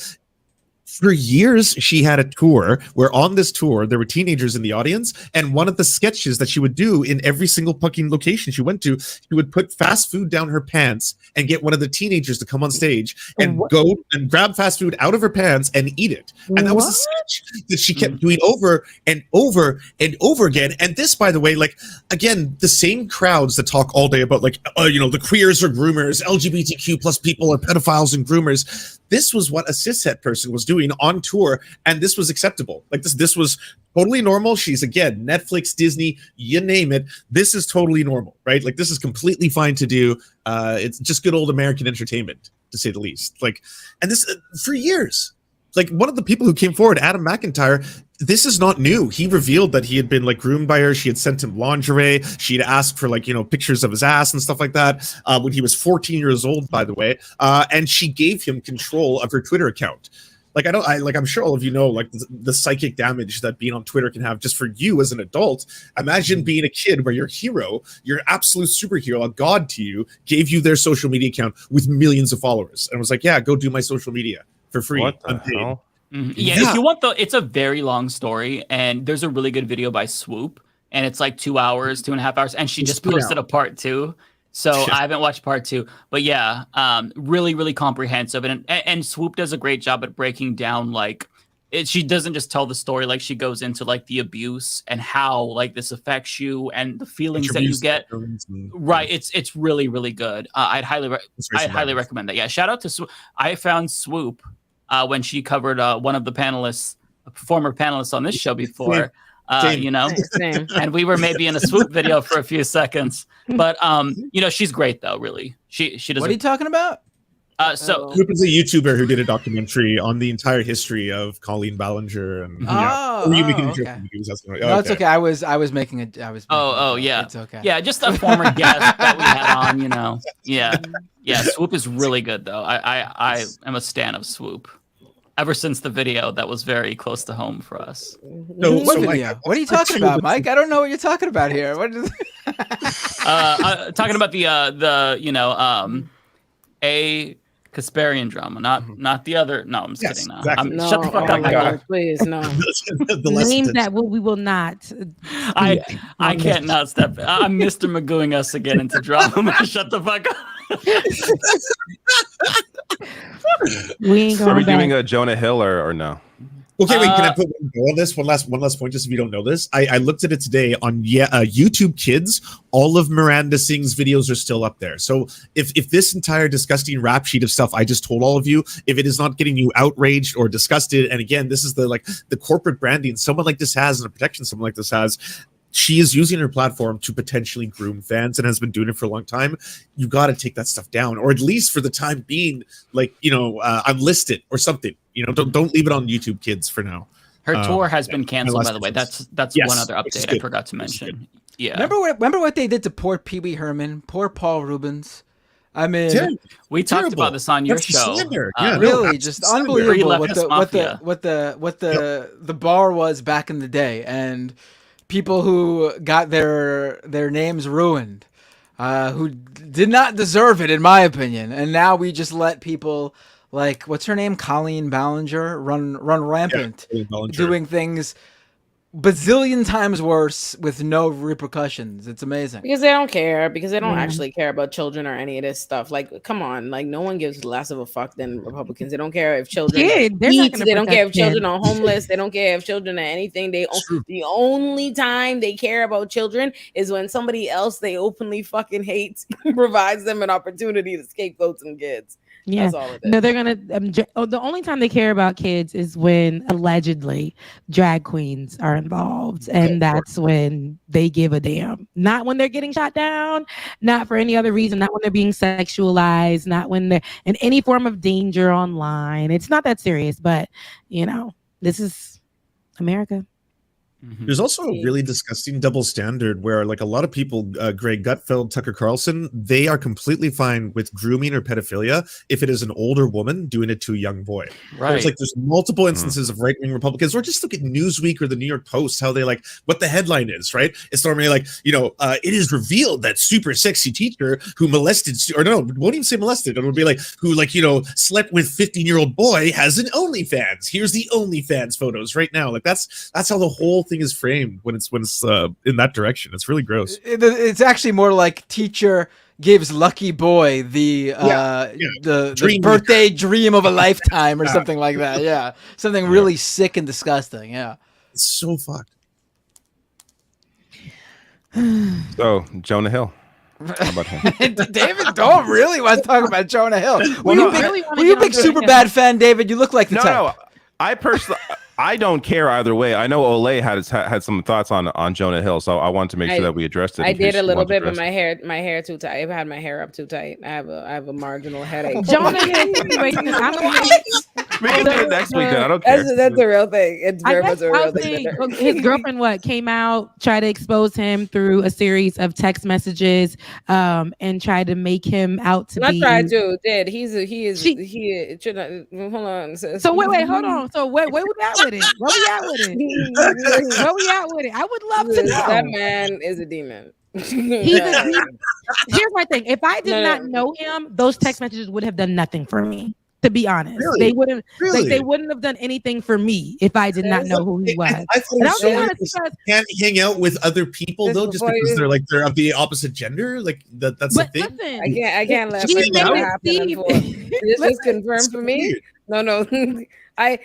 For years, she had a tour where on this tour, there were teenagers in the audience. And one of the sketches that she would do in every single fucking location she went to, she would put fast food down her pants and get one of the teenagers to come on stage and go and grab fast food out of her pants and eat it. And that was a sketch that she kept doing over and over and over again. And this, by the way, like, again, the same crowds that talk all day about like, the queers are groomers, LGBTQ plus people are pedophiles and groomers. This was what a cishet person was doing on tour, and this was acceptable. Like this was totally normal. She's again Netflix, Disney, you name it. This is totally normal, right? Like this is completely fine to do. It's just good old American entertainment, to say the least. Like, and this for years. Like one of the people who came forward, Adam McIntyre, this is not new. He revealed that he had been like groomed by her. She had sent him lingerie. She'd asked for like, pictures of his ass and stuff like that when he was 14 years old, by the way. And she gave him control of her Twitter account. Like, I'm sure all of you know, like the psychic damage that being on Twitter can have just for you as an adult. Imagine being a kid where your hero, your absolute superhero, a god to you, gave you their social media account with millions of followers. And was like, yeah, go do my social media for free. What the hell? Mm-hmm. Yeah, if you want it's a very long story, and there's a really good video by Swoop, and it's like 2 hours, 2.5 hours, and she just posted a part 2. So I haven't watched part 2, but yeah, really, really comprehensive, and Swoop does a great job at breaking down like she doesn't just tell the story, like she goes into like the abuse and how like this affects you and the feelings that you get. Right, it's really, really good. I'd highly recommend that. Yeah, shout out to Swoop. I found Swoop when she covered one of the former panelists on this show before. And we were maybe in a Swoop video for a few seconds, but she's great though. Really, she does. What are you talking about? Swoop is a YouTuber who did a documentary on the entire history of Colleen Ballinger and. It's okay. I was making it. Yeah. It's okay. Yeah, just a former guest that we had on. Yeah. Swoop is really good though. I am a stan of Swoop. Ever since the video that was very close to home for us. What video? What are you talking about, Mike? I don't know what you're talking about here. What is talking about a Kasparian drama, not the other. No, I'm just kidding. No. Exactly. Shut the fuck up, God, please, no. Names that we will not. I can't not step. I'm Mr. Magooing us again into drama. Shut the fuck up. We ain't going Are we back. doing a Jonah Hill or no? Okay, wait. Can I put on this one last point, just if you don't know this? I looked at it today on YouTube Kids. All of Miranda Singh's videos are still up there. So if this entire disgusting rap sheet of stuff I just told all of you, if it is not getting you outraged or disgusted, and again, this is the corporate branding someone like this has and the protection someone like this has. She is using her platform to potentially groom fans and has been doing it for a long time. You got to take that stuff down, or at least for the time being, unlist it or something. Don't leave it on YouTube Kids for now. Her tour has been canceled, by the way. That's one other update I forgot to mention. Yeah. Remember what they did to poor Pee Wee Herman, poor Paul Rubens. I mean, we talked about this on your show. Really, just unbelievable what the bar was back in the day, and people who got their names ruined, who did not deserve it, in my opinion. And now we just let people like, what's her name, Colleen Ballinger, run rampant, doing things bazillion times worse with no repercussions. It's amazing. Because they don't care. Because they don't actually care about children or any of this stuff. Like, come on. Like, no one gives less of a fuck than Republicans. They don't care if children eat. They don't care if children are homeless. They don't care if children are anything. The only time they care about children is when somebody else they openly fucking hate provides them an opportunity to scapegoat some kids. Yeah. That's all it is. No, they're gonna. The only time they care about kids is when allegedly drag queens are involved, and that's when they give a damn. Not when they're getting shot down, not for any other reason. Not when they're being sexualized. Not when they're in any form of danger online. It's not that serious, but this is America. There's also a really disgusting double standard where, like, a lot of people, Greg Gutfeld, Tucker Carlson, they are completely fine with grooming or pedophilia if it is an older woman doing it to a young boy. Right. There's multiple instances of right-wing Republicans, or just look at Newsweek or the New York Post, how they what the headline is, right? It's normally it is revealed that super sexy teacher who molested, won't even say molested. It would be who slept with 15-year-old boy has an OnlyFans. Here's the OnlyFans photos right now. That's how the whole thing is framed when it's in that direction. It's really gross. It's actually more like teacher gives lucky boy the birthday dream of a lifetime or something like that. Yeah, something really sick and disgusting. Yeah, it's so fucked. So Jonah Hill. How about him? David don't really want to talk about Jonah Hill. Were you a big Superbad fan, David? You look like the type. No, I personally. I don't care either way. I know Olay had some thoughts on Jonah Hill, so I wanted to make sure that we addressed it. I did a little bit, but my hair too tight. I've had my hair up too tight. I have a marginal headache. Jonah Hill. We can do it next week. Then. I don't care. That's a real thing. It's very much a real thing. His girlfriend came out, tried to expose him through a series of text messages, and tried to make him out to be. Not tried to. Did he is hold on. Sis. So wait, hold on. So where we at with it? Where we at with it? I would love to know. That man is a demon. He's a demon. Here's my thing. If I did not know him, those text messages would have done nothing for me. To be honest, they wouldn't. They wouldn't have done anything for me if I did not know who he was. Can't hang out with other people though, just because they're of the opposite gender. That's the thing. Listen, I can't let this confirmed for me. No. I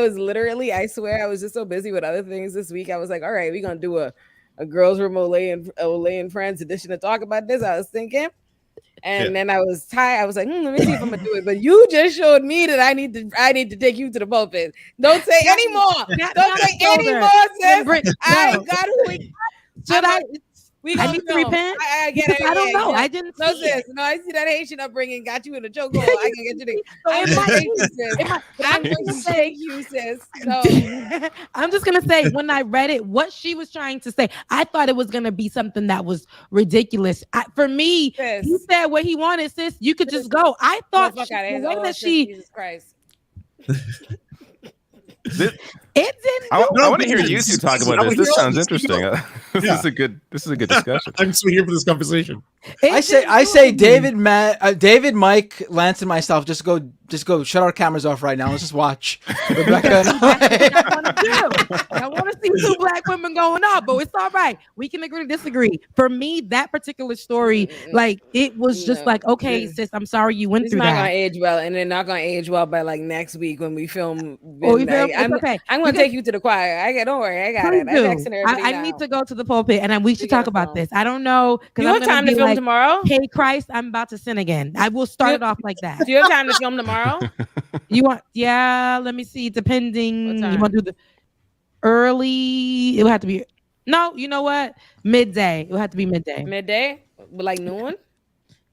was literally, I swear I was just so busy with other things this week. I was like, all right, we're going to do a girls room Olay and Friends edition to talk about this. I was thinking, and then I was tired. I was like, let me see if I'm going to do it. But you just showed me that I need to take you to the pulpit. Don't say anymore. Don't say anymore, sis. I got who I need to repent. I get it. I don't know. I didn't see sis. No, I see that Haitian upbringing got you in a chokehold. I can get you there. I'm going to say you, sis. No. I'm just going to say, when I read it, what she was trying to say, I thought it was going to be something that was ridiculous. For me, he said what he wanted, sis. You could just go. I thought Jesus Christ. I want to hear you two talk about this. This sounds interesting. This is a good discussion. I'm just here for this conversation. I say David, Mike, Lance, and myself just go shut our cameras off right now. Let's just watch Rebecca. I want to see two black women going up, but it's all right. We can agree to disagree. For me, that particular story, it was just okay, sis, I'm sorry you went through that. It's not gonna age well, and they're not gonna age well by next week when we film. I'm gonna take you to the choir. Don't worry, I got it. I need to go to the pulpit, and we should talk about this. I don't know because you have time to film tomorrow. Hey Christ, I'm about to sin again. I will start it off like that. Do you have time to film tomorrow? You want? Yeah, let me see. Depending, you want to do the early? It would have to be. No, you know what? Midday. It would have to be midday. Midday, but noon.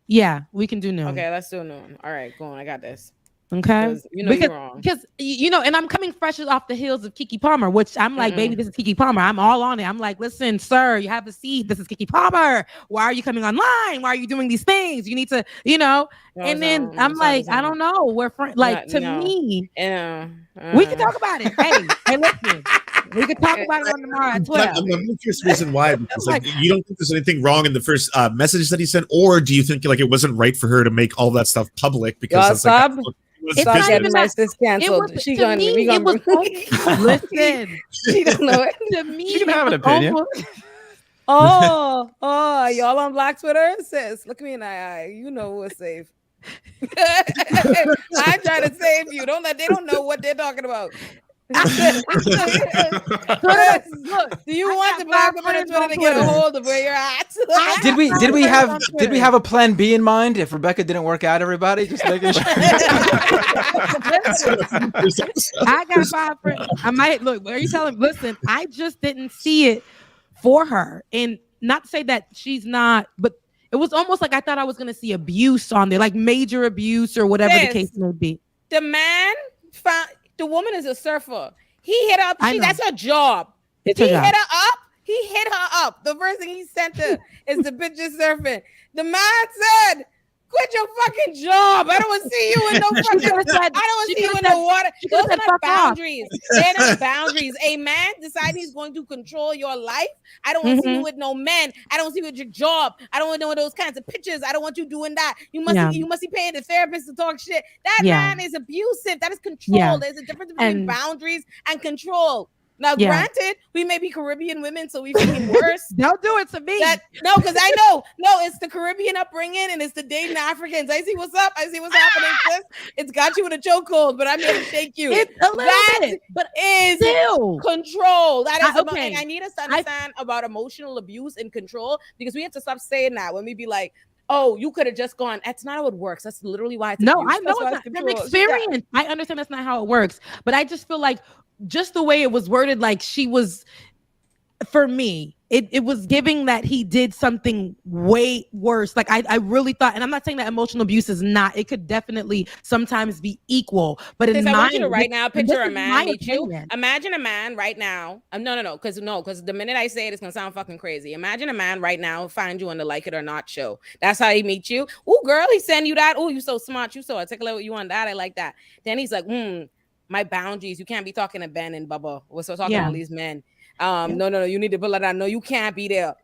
Yeah, we can do noon. Okay, let's do noon. All right, go on. I got this. Okay, you're wrong. Because and I'm coming fresh off the heels of Keke Palmer, which I'm like, baby, this is Keke Palmer. I'm all on it. I'm like, listen, sir, you have a seat. This is Keke Palmer. Why are you coming online? Why are you doing these things? You need to, And then I'm like, I don't know. We're friends. To me, we can talk about it. Hey, listen. We could talk about it on tomorrow at 12. I'm curious the reason why, because you don't think there's anything wrong in the first message that he sent, or do you think it wasn't right for her to make all that stuff public because Stop getting my sis canceled. She gonna listen. She don't know it. To me, she can have an opinion. Oh, y'all on Black Twitter, sis. Look me in the eye. You know what's safe. I'm trying to save you. They don't know what they're talking about. Look, do you want the black woman on Twitter to get a hold of where you're at? Did we have a plan B in mind if Rebecca didn't work out? Everybody, just making sure. I got 5 friends. I might look. Are you telling? Listen, I just didn't see it for her, and not to say that she's not, but it was almost like I thought I was going to see abuse on there, like major abuse or whatever the case may be. The man found the woman is a surfer. He hit up. That's her job. He hit her up. He hit her up. The first thing he sent her is the picture surfing. The man said, "Quit your fucking job. I don't want to see you in no fucking. I don't want to see you in the water." Those are not boundaries. They're not boundaries. A man decides he's going to control your life. I don't want to see you with no men. I don't want to see you with your job. I don't want to know those kinds of pictures. I don't want you doing that. You must be paying the therapist to talk shit. That man is abusive. That is control. There's a difference between boundaries and control. Now, granted, we may be Caribbean women, so we feel worse. Don't do it to me. No, because I know. No, it's the Caribbean upbringing, and it's the dating Africans. I see what's up. I see what's happening, sis. It's got you in a chokehold, but I'm here to shake you. It's a little bit, but is control. That is about, okay. and I need us to understand about emotional abuse and control, because we have to stop saying that when we be like, "Oh, you could have just gone." That's not how it works. That's literally why it's abuse. I know it's not. From experience, I understand that's not how it works, but I just feel like just the way it was worded, like she was, for me, it was giving that he did something way worse. Like I really thought, and I'm not saying that emotional abuse is not, it could definitely sometimes be equal, but in I my, want you to right now picture a man meet you. Imagine a man right now. No, because the minute I say it, it's gonna sound fucking crazy. Imagine a man right now find you on the Like It or Not show. That's how he meets you. Oh, girl, he send you that. Oh, you so smart. You so articulate. You want that? I like that. Then he's like, my boundaries. You can't be talking to Ben and Bubba. We're so talking to all these men. No. You need to pull it out. No, you can't be there.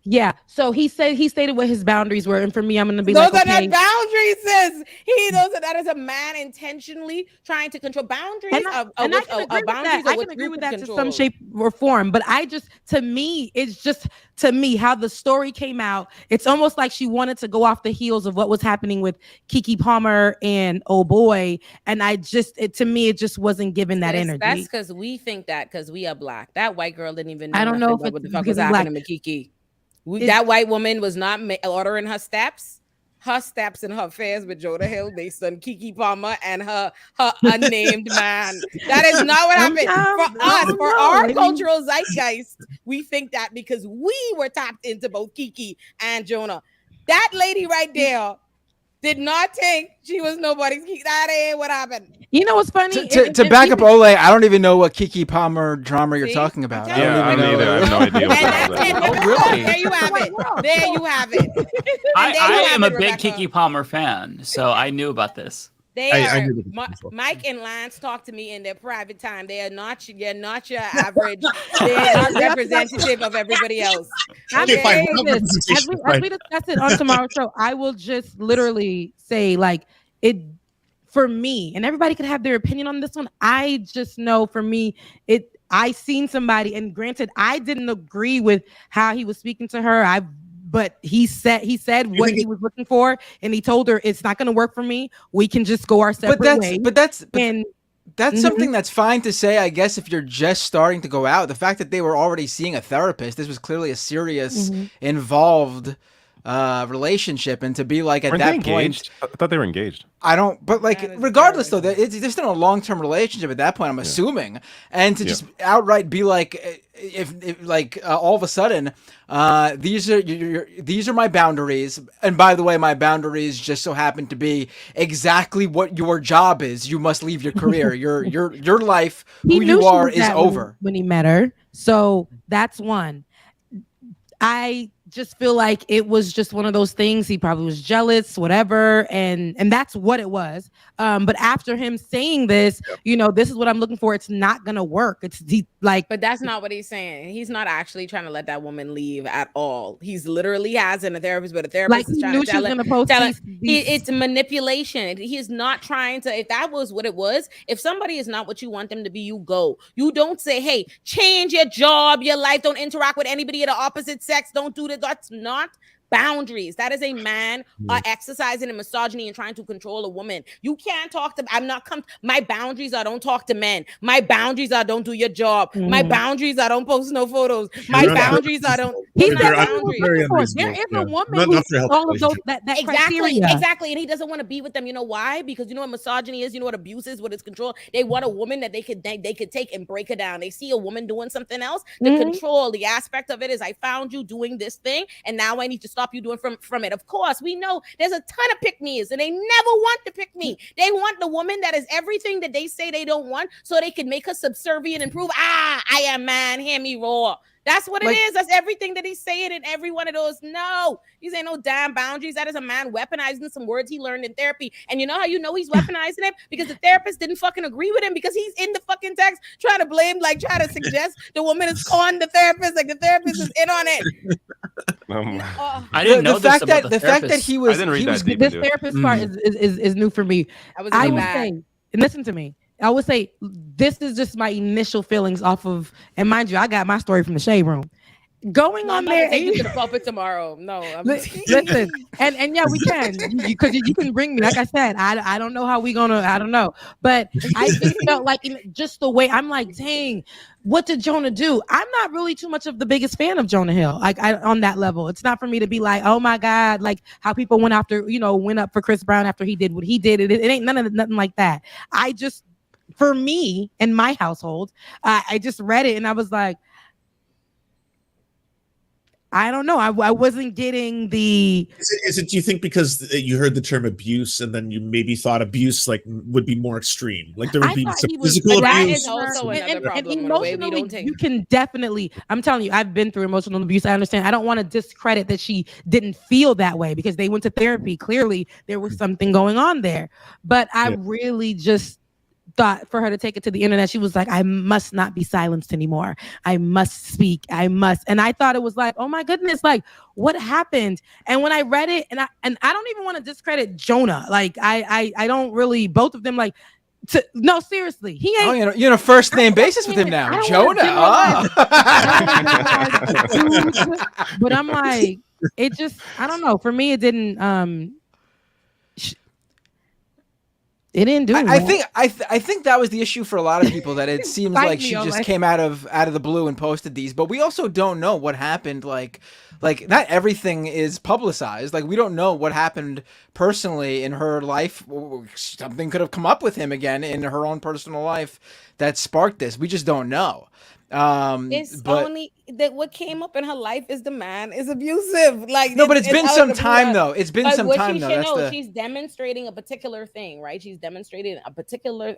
Yeah. So he stated what his boundaries were, and for me, I'm gonna be those like, are not boundaries, sis. That is a man intentionally trying to control boundaries. I can agree with that to some shape or form, but to me, how the story came out, it's almost like she wanted to go off the heels of what was happening with Keke Palmer and Oh Boy, and it just wasn't given that energy. That's because we think that because we are black. That white girl didn't even know. I don't know what the fuck was happening to Keke. That white woman was not ordering her steps and her affairs with Jonah Hill based on Keke Palmer and her unnamed man. That is not what happened. For our cultural zeitgeist, we think that because we were tapped into both Keke and Jonah. That lady right there did not think she was nobody's Keke. That ain't what happened. You know what's funny? To back up Olay, I don't even know what Keke Palmer drama you're talking about. I don't even know. I have no idea what Oh, really? There you have it. There you have it. I am a big Keke Palmer fan, so I knew about this. Mike and Lance talk to me in their private time. They're not your average. They're not representative of everybody else. As we discuss it on tomorrow's show, I will just literally say, like, it for me, and everybody could have their opinion on this one. I just know for me, I seen somebody, and granted, I didn't agree with how he was speaking to her. But he said what he was looking for, and he told her it's not going to work for me. We can just go our separate ways. That's something that's fine to say, I guess, if you're just starting to go out. The fact that they were already seeing a therapist, this was clearly a serious, involved relationship, and to be like at that point, I thought they were engaged. I don't, but like regardless though, they're still in a long-term relationship at that point, I'm assuming, and to just outright be like, if all of a sudden, these are my boundaries, and by the way, my boundaries just so happen to be exactly what your job is. You must leave your career, your life, who you are is over. When he met her, so that's one. I just feel like it was just one of those things. He probably was jealous, whatever, and that's what it was. But after him saying this, this is what I'm looking for. It's not gonna work. But that's not what he's saying. He's not actually trying to let that woman leave at all. He's literally has a therapist, but a therapist is trying to tell him. It's manipulation. He's not trying to. If that was what it was, if somebody is not what you want them to be, you go. You don't say, "Hey, change your job, your life. Don't interact with anybody of the opposite sex. Don't do that." That's not boundaries. That is a man exercising a misogyny and trying to control a woman. You can't talk to. My boundaries are don't talk to men. My boundaries are don't do your job. My boundaries are don't post no photos. My boundaries are don't. He's There is a woman who fits all of those that criteria. Exactly, and he doesn't want to be with them. You know why? Because you know what misogyny is. You know what abuse is. What is control? They want a woman that they could take and break her down. They see a woman doing something else. The control, the aspect of it is, I found you doing this thing, and now I need to stop you doing from it. Of course, we know there's a ton of pick-me's, and they never want to pick me. They want the woman that is everything that they say they don't want, so they can make her subservient and prove, I am man, hear me roar. That's what it is. That's everything that he's saying in every one of those. No, these ain't no damn boundaries. That is a man weaponizing some words he learned in therapy. And you know how you know he's weaponizing it? Because the therapist didn't fucking agree with him, because he's in the fucking text trying to blame, like trying to suggest the woman is calling the therapist, like the therapist is in on it. I didn't know the fact that he was. I didn't read that deep This into it. therapist part is new for me. I would say, and listen to me. I would say this is just my initial feelings off of, and mind you, I got my story from the shade room. Going on there, take you to the pulpit tomorrow. No, listen, and yeah, we can, because you can bring me. Like I said, I don't know how we gonna. I don't know, but I just felt like just the way I'm like, dang, what did Jonah do? I'm not really too much of the biggest fan of Jonah Hill. Like on that level, it's not for me to be like, oh my God, like how people went up for Chris Brown after he did what he did. It ain't nothing like that. I just, for me in my household, I just read it and I was like, I don't know. I wasn't getting the. Is it? Do you think because you heard the term abuse and then you maybe thought abuse like would be more extreme? Like there would be some physical abuse. That is also another problem. And emotionally, you can definitely. I'm telling you, I've been through emotional abuse. I understand. I don't want to discredit that she didn't feel that way because they went to therapy. Clearly, there was something going on there. But I really just thought for her to take it to the internet, she was like, I must not be silenced anymore. I must speak. I must. And I thought it was like, oh my goodness, like what happened? And when I read it, and I don't even want to discredit Jonah. Like I don't really, both of them, like, no, seriously, he ain't. Oh, you're on a first name basis with him now, Jonah. But I'm like, it just, I don't know. For me, it didn't. It didn't do. I think that was the issue for a lot of people, that it seems like she just came out of the blue and posted these. But we also don't know what happened. Like not everything is publicized. Like we don't know what happened personally in her life. Something could have come up with him again in her own personal life that sparked this. We just don't know. It's only that what came up in her life is the man is abusive. Like no, but it's been some time though. It's been some time though. She's demonstrating a particular thing, right? She's demonstrating a particular.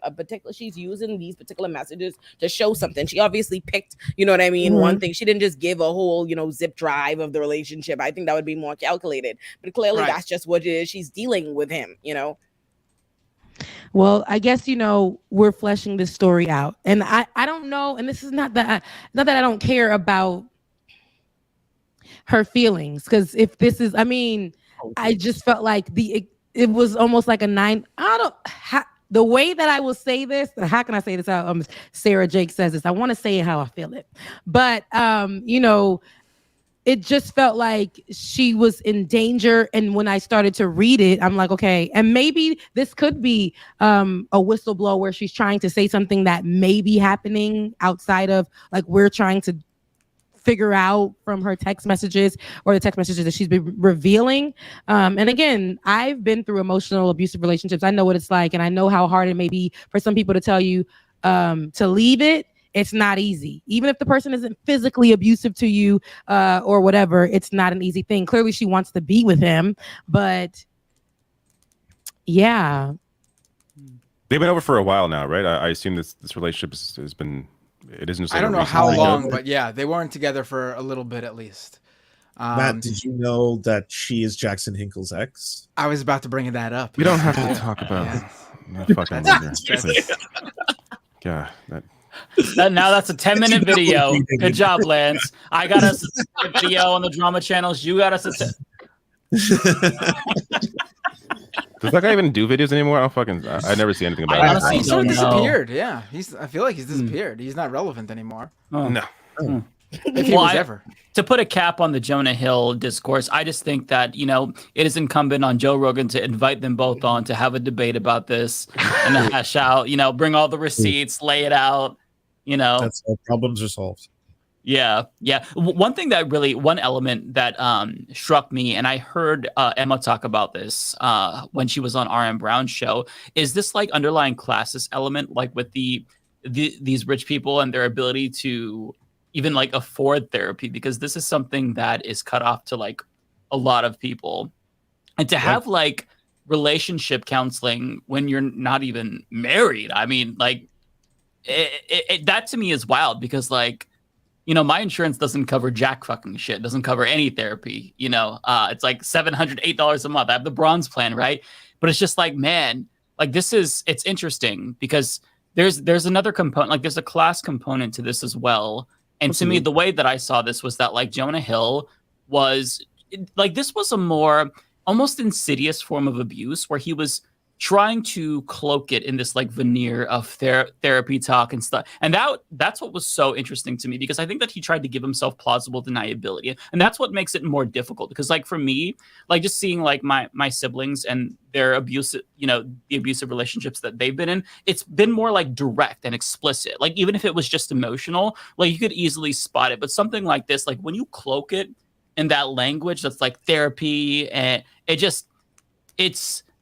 She's using these particular messages to show something. She obviously picked, you know what I mean, one thing. She didn't just give a whole, zip drive of the relationship. I think that would be more calculated. But clearly, that's just what it is. She's dealing with him, Well, I guess, we're fleshing this story out, and I don't know. And this is not that I don't care about her feelings. Cause if this is, I just felt like it was almost like a 9. The way that I will say this, how can I say this out? Sarah Jake says this. I want to say it how I feel it, but, it just felt like she was in danger. And when I started to read it, I'm like, okay, and maybe this could be a whistleblower where she's trying to say something that may be happening outside of, like, we're trying to figure out from her text messages or the text messages that she's been revealing. And again, I've been through emotional abusive relationships. I know what it's like, and I know how hard it may be for some people to tell you to leave it. It's not easy. Even if the person isn't physically abusive to you or whatever, it's not an easy thing. Clearly, she wants to be with him, but yeah. They've been over for a while now, right? I assume this relationship has been, it isn't just like I don't know how long, but yeah, they weren't together for a little bit at least. Matt, did you know that she is Jackson Hinkle's ex? I was about to bring that up. We don't have to talk about that fucking yeah, now that's a 10-minute video. Good job, Lance. I got us a video on the drama channels. You got us a Does that guy even do videos anymore? I never see anything about He's sort of disappeared. Yeah, I feel like he's disappeared. He's not relevant anymore. No. if he was ever. To put a cap on the Jonah Hill discourse, I just think that, it is incumbent on Joe Rogan to invite them both on to have a debate about this and to hash out, bring all the receipts, lay it out, That's how problems are solved. Yeah. One element that struck me, and I heard Emma talk about this when she was on R.M. Brown's show, is this like underlying classist element, like with these rich people and their ability to even like afford therapy, because this is something that is cut off to like a lot of people, and to have like relationship counseling when you're not even married. I mean, like that to me is wild, because like, my insurance doesn't cover jack fucking shit. Doesn't cover any therapy. It's like $708 a month. I have the bronze plan, right? But it's just like, man, like it's interesting because there's another component, like there's a class component to this as well. And to me, the way that I saw this was that like Jonah Hill was like, this was a more almost insidious form of abuse where he was trying to cloak it in this like veneer of therapy talk and stuff. And that's what was so interesting to me, because I think that he tried to give himself plausible deniability. And that's what makes it more difficult, because like for me, like just seeing like my siblings and their abusive, the abusive relationships that they've been in, it's been more like direct and explicit. Like even if it was just emotional, like you could easily spot it. But something like this, like when you cloak it in that language that's like therapy, and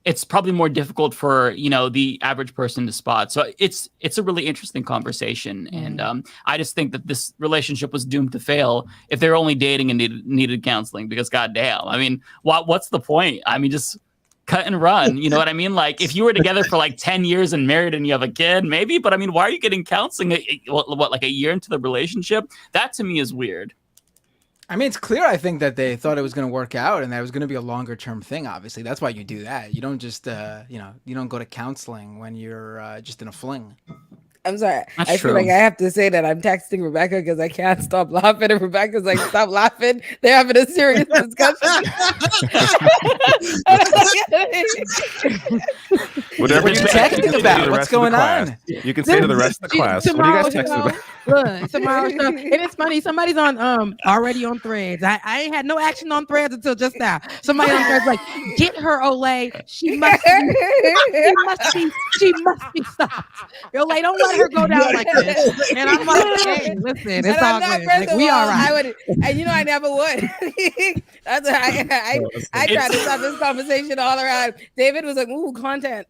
it's probably more difficult for, the average person to spot. So it's a really interesting conversation. And I just think that this relationship was doomed to fail if they're only dating and needed counseling, because goddamn, I mean, what's the point? I mean, just cut and run. You know what I mean? Like if you were together for like 10 years and married and you have a kid, maybe, but I mean, why are you getting counseling like a year into the relationship? That to me is weird. I mean, it's clear, I think, that they thought it was going to work out and that it was going to be a longer term thing. Obviously, that's why you do that. You don't just, you don't go to counseling when you're just in a fling. I'm sorry. That's I true. feel like I have to say that I'm texting Rebecca because I can't stop laughing. And Rebecca's like, stop laughing. They're having a serious discussion. Whatever What are you texting about? What's going on? You can say to the rest of the class. What are you guys texting about? Look, tomorrow's show. And it's funny, somebody's on already on Threads. I ain't had no action on Threads until just now. Somebody on Threads like, get her, Olay. She must be stopped. Olay, don't let her go down like this. And I'm like, hey, listen, it's all good. Like, we all right. I would, and I never would. That's I tried to stop this conversation all around. David was like, ooh, content.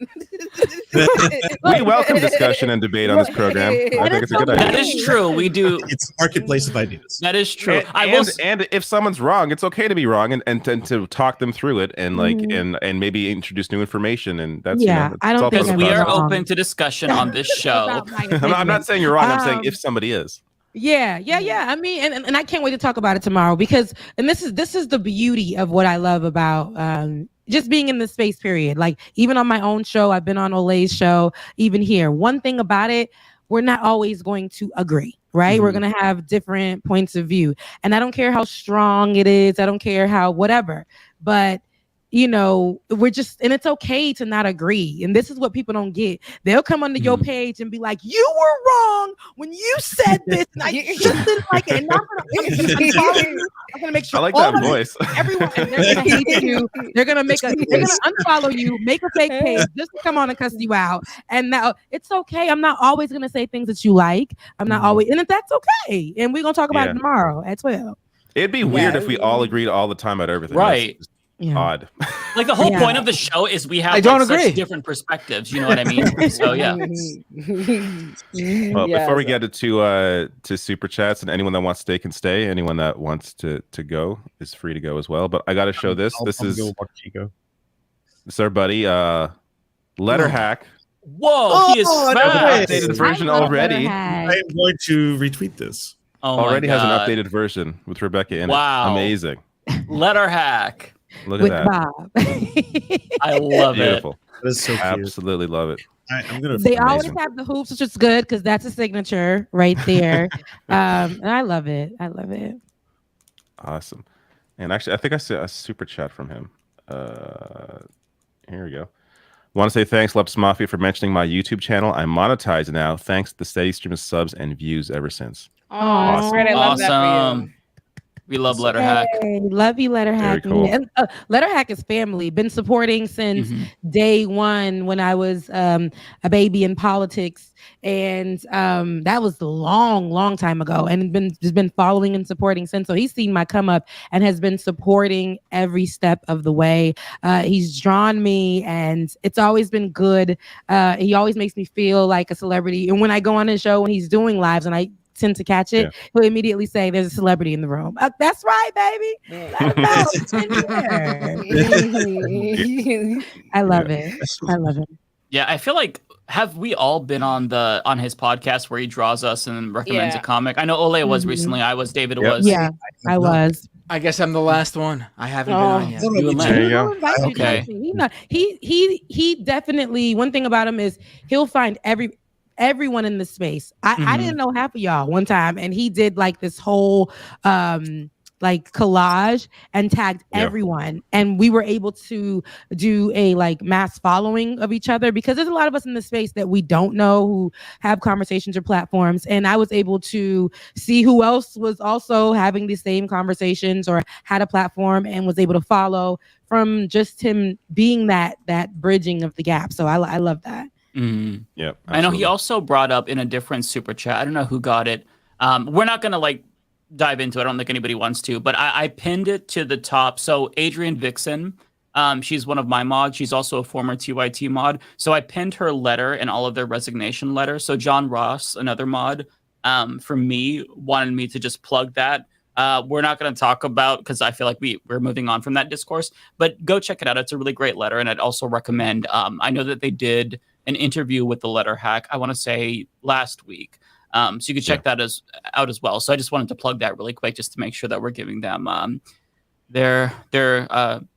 We welcome discussion and debate on this program. I think it's a good idea. That is true. We do. It's a marketplace of ideas. That is true. And if someone's wrong, it's okay to be wrong and to talk them through it and like and maybe introduce new information. And that's I don't think we are open to discussion on this show. I'm not saying you're wrong. I'm saying if somebody is. Yeah. I mean, and I can't wait to talk about it tomorrow, because this is the beauty of what I love about just being in this space, period. Like even on my own show, I've been on Olay's show, even here. One thing about it, we're not always going to agree, right? Mm-hmm. We're going to have different points of view. And I don't care how strong it is. I don't care how whatever, but we're just, and it's okay to not agree. And this is what people don't get. They'll come onto your page and be like, you were wrong when you said this. And I just didn't like it. And I'm gonna make sure I like that voice. Everyone, and they're gonna hate you. They're gonna unfollow you, make a fake page just to come on and cuss you out. And now it's okay. I'm not always gonna say things that you like. I'm not always, and that's okay. And we're gonna talk about it tomorrow at 12. It'd be weird if we all agreed all the time about everything. Right. Odd. Like the whole point of the show is we have such different perspectives. You know what I mean? So yeah. Well, before we get to super chats, and anyone that wants to stay can stay. Anyone that wants to go is free to go as well. But I got to show this. This is our buddy Letter Hack. Whoa, he is fast. Updated version already. I am going to retweet this. Already has an updated version with Rebecca in it. Amazing. Letter Hack. Look at that. Bob. I love Beautiful. it. That's so cute. Absolutely love it. They always have the hoops, which is good because that's a signature right there. And I love it. Awesome. And actually, I think I saw a super chat from him. Here we go. Want to say thanks, Leftist Mafia, for mentioning my YouTube channel. I'm monetized now, thanks to the steady stream of subs and views ever since. Oh, Fred, I love that for you. We love Letterhack. Hey, love you, Letterhack. Very cool. And, Letterhack is family. Been supporting since day one when I was a baby in politics, and that was a long time ago. And just been following and supporting since. So he's seen my come up and has been supporting every step of the way. He's drawn me, and it's always been good. He always makes me feel like a celebrity. And when I go on his show when he's doing lives, and I tend to catch it, he'll immediately say there's a celebrity in the room. That's right, baby. I love it. I love it. Yeah, I feel like have we all been on his podcast where he draws us and recommends a comic? I know Ole was recently. I was. David was. Yeah, I was. I guess I'm the last one. I haven't been on yet. You and There you go. Okay. He definitely. One thing about him is he'll find everyone in the space. I didn't know half of y'all one time, and he did like this whole like collage and tagged everyone, and we were able to do a like mass following of each other because there's a lot of us in the space that we don't know who have conversations or platforms, and I was able to see who else was also having the same conversations or had a platform and was able to follow from just him being that bridging of the gap. So I love that. Yeah, I know he also brought up in a different super chat. I don't know who got it. We're not gonna like dive into it. I don't think anybody wants to, but I pinned it to the top. So Adrienne Vixen, she's one of my mods. She's also a former TYT mod. So I pinned her letter and all of their resignation letters. So John Ross, another mod, from me, wanted me to just plug that. We're not going to talk about because I feel like we're moving on from that discourse, but go check it out. It's a really great letter, and I'd also recommend. I know that they did an interview with the letter hack, I want to say last week. So you can check that out as well. So I just wanted to plug that really quick just to make sure that we're giving them their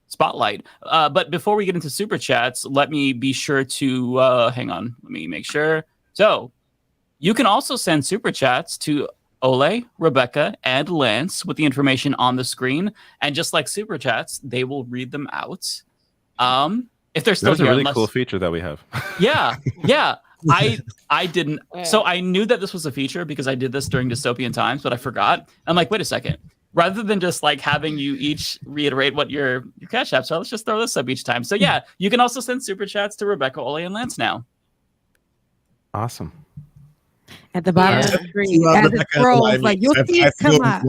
spotlight. But before we get into super chats, let me be sure to hang on. Let me make sure. So you can also send super chats to Ole, Rebecca, and Lance with the information on the screen. And just like super chats, they will read them out. If they're still here, a really cool feature that we have. Yeah. I didn't. So I knew that this was a feature because I did this during Dystopian Times, but I forgot. I'm like, wait a second. Rather than just like having you each reiterate what your cash apps are, let's just throw this up each time. So yeah, you can also send super chats to Rebecca, Ole, and Lance now. Awesome. At the bottom of the screen, as it scrolls, like you'll see it come up.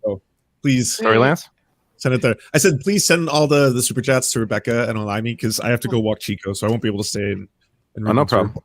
So please, sorry, Lance. Send it there. I said, please send all the super chats to Rebecca and Olayemi because I have to go walk Chico, so I won't be able to stay in. No problem.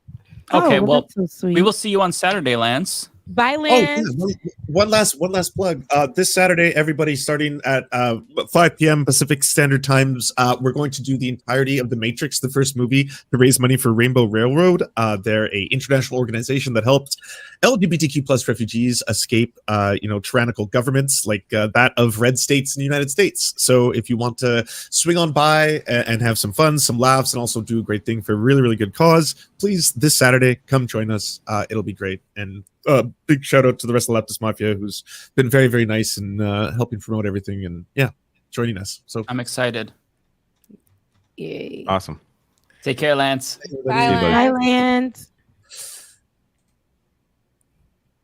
Okay, well, so we will see you on Saturday, Lance. Bye, Lance. Oh, yeah. One last plug. This Saturday, everybody, starting at 5 p.m. Pacific Standard Times, we're going to do the entirety of The Matrix, the first movie, to raise money for Rainbow Railroad. They're a international organization that helped LGBTQ plus refugees escape, tyrannical governments like that of red states in the United States. So if you want to swing on by and have some fun, some laughs, and also do a great thing for a really, really good cause, please, this Saturday, come join us. It'll be great. And big shout out to the rest of the Leftist Mafia, who's been very, very nice in helping promote everything and joining us. So I'm excited. Yay. Awesome. Take care, Lance. Bye, Lance.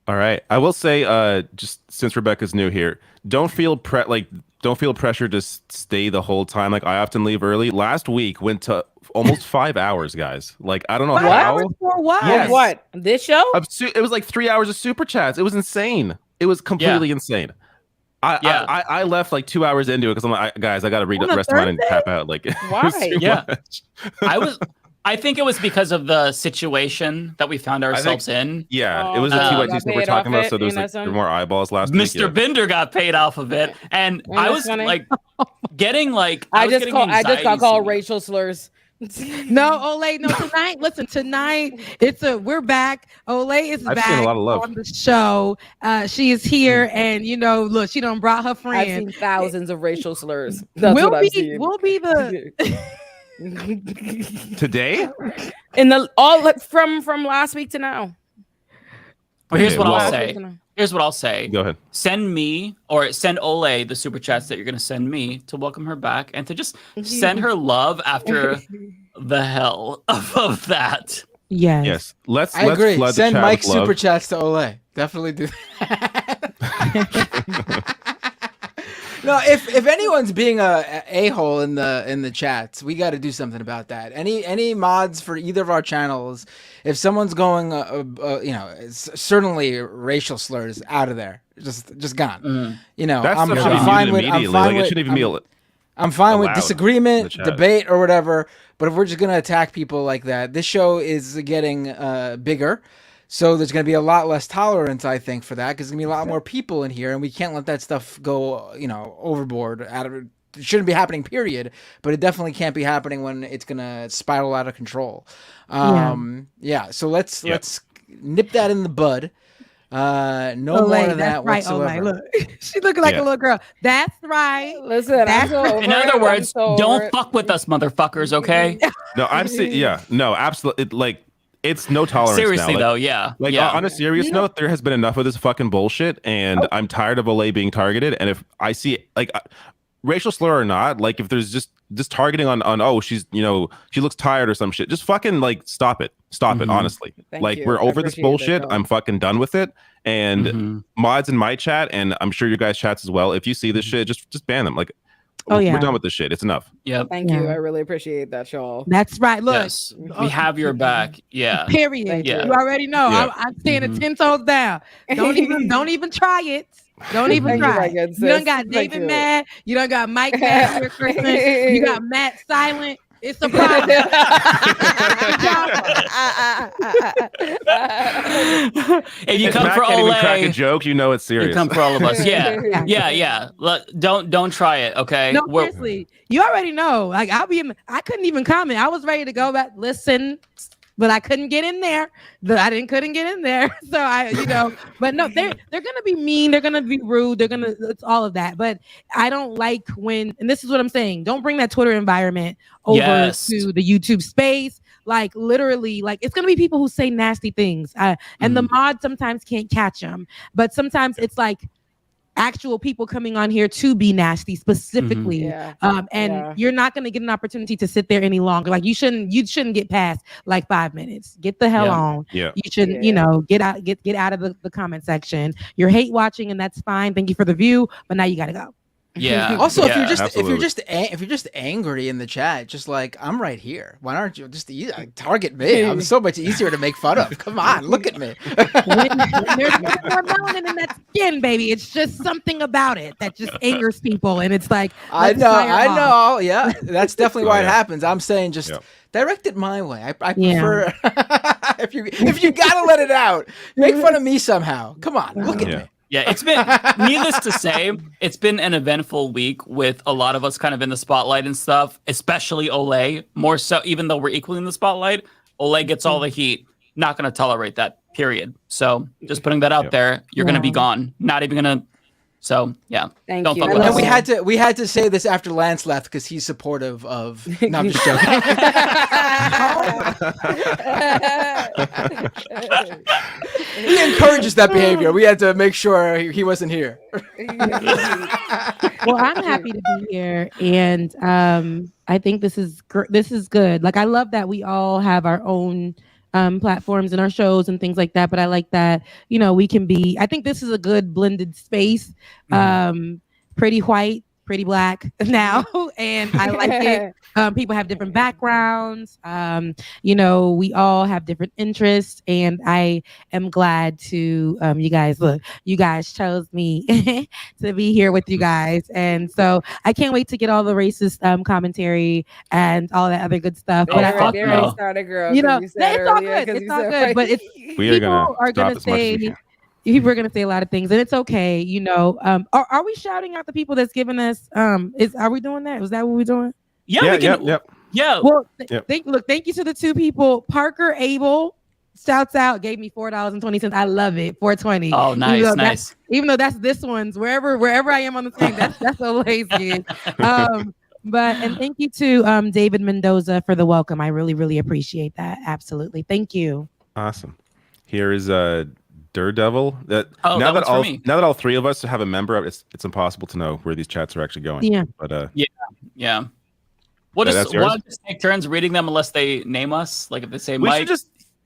All right. I will say, just since Rebecca's new here, don't feel pressure to stay the whole time. Like I often leave early. Last week went to almost 5 hours, guys. Like I don't know how. For what? Yes. What? This show? It was like 3 hours of super chats. It was insane. It was completely insane. I left like 2 hours into it because I'm like, guys, I got to read the rest of mine and tap out. Like why? I think it was because of the situation that we found ourselves in. Yeah, it was a TYT that we're talking about, so there was there were more eyeballs last week. Mr. Bender got paid off of it, and I was like getting like I just got called racial slurs. No, Ole, no, tonight. Listen, tonight we're back. Ole is back seen a lot of love on the show. She is here, and look, she done brought her friend. I've seen thousands of racial slurs. That's what I've seen. We'll be the today in the all from last week to now. But here's what I'll say. Here's what I'll say. Go ahead. Send me or send Ole the super chats that you're going to send me to welcome her back and to just send her love after the hell of that. Yes. Let's I agree. flood Send the chat Mike with love. super chats to Ole. Definitely do that. No, if anyone's being a hole in the chats, we got to do something about that. Any mods for either of our channels, if someone's going, certainly racial slurs out of there, just gone. You know, That I'm stuff should be fine muted with. I'm immediately. fine Like, it with. shouldn't even be I'm fine with allowed in disagreement, the chat. debate, or whatever. But if we're just gonna attack people like that, this show is getting bigger. So there's going to be a lot less tolerance, I think, for that, because there's going to be a lot more people in here, and we can't let that stuff go, overboard. It shouldn't be happening, period. But it definitely can't be happening when it's going to spiral out of control. So let's nip that in the bud. No more of that whatsoever. Look. She's looking like a little girl. That's right. Listen, in other words, don't fuck with us, motherfuckers. Okay? No, I'm saying, no, absolutely. It's no tolerance. Seriously, now. though, yeah. On a serious note, there has been enough of this fucking bullshit, and I'm tired of Olay being targeted. And if I see racial slur or not, if there's just targeting on she's she looks tired or some shit, just fucking stop it. Stop it, honestly. We're over this bullshit. I'm fucking done with it. And mods in my chat, and I'm sure your guys' chats as well. If you see this shit, just ban them. We're done with this shit. It's enough. Yep. Thank you. I really appreciate that, y'all. That's right. Look, yes, we have your back. Yeah. Period. You already know. Yeah. I'm saying it 10 toes down. Don't even try it. Don't even try. You done got David mad. You done got Mike mad for Christmas. You got Matt silent. It's a problem. If you if come Matt for can't even crack a Olay, joke, you know it's serious. you come for all of us. Yeah. Look, don't try it. Okay. No, seriously. You already know. I couldn't even comment. I was ready to go back, listen, but I couldn't get in there. Couldn't get in there. So but no, they're gonna be mean, they're gonna be rude, it's all of that. But I don't like when, and this is what I'm saying, don't bring that Twitter environment over to the YouTube space. Literally, it's gonna be people who say nasty things. And the mods sometimes can't catch them, but sometimes it's actual people coming on here to be nasty specifically. You're not going to get an opportunity to sit there any longer. You shouldn't get past 5 minutes. Get the hell on. You shouldn't, get out of the comment section. You're hate watching, and that's fine. Thank you for the view, but now you got to go. Yeah. Also, if you're just angry in the chat, just I'm right here. Why aren't you just target me? I'm so much easier to make fun of. Come on, look at me. when there's more melanin in that skin, baby, it's just something about it that just angers people, and it's I know. Yeah, that's definitely why it happens. I'm saying just direct it my way. I prefer if you gotta let it out, make fun of me somehow. Come on, look at me. Yeah, it's been, needless to say, it's been an eventful week with a lot of us kind of in the spotlight and stuff, especially Olay. More so, even though we're equally in the spotlight, Olay gets all the heat. Not going to tolerate that, period. So just putting that out there, you're going to be gone. Not even going to. So, yeah. Thank you. Fuck with us. We had to say this after Lance left because he's supportive of. No, I'm just joking. He encourages that behavior. We had to make sure he wasn't here. Well, I'm happy to be here, and I think this is good. I love that we all have our own platforms and our shows and things like that. But I like that, we can be, I think this is a good blended space. Pretty white, pretty black now. And I like it. People have different backgrounds. We all have different interests. And I am glad to, you guys chose me to be here with you guys. And so I can't wait to get all the racist commentary and all that other good stuff. But it's all good. It's all good. But people are going to say, people are going to say a lot of things, and it's okay. Are we shouting out the people that's giving us? Are we doing that? Was that what we're doing? Yeah. Yeah. Well, thank you to the two people. Parker Abel shouts out, gave me $4.20. I love it. $4.20. Oh, nice. Even though that's this one's wherever I am on the thing, that's Olay's gig. And thank you to David Mendoza for the welcome. I really, really appreciate that. Absolutely. Thank you. Awesome. Here is Daredevil. Now that all three of us have a member, it's impossible to know where these chats are actually going. Yeah. But We'll just take turns reading them unless they name us. If they say Mike.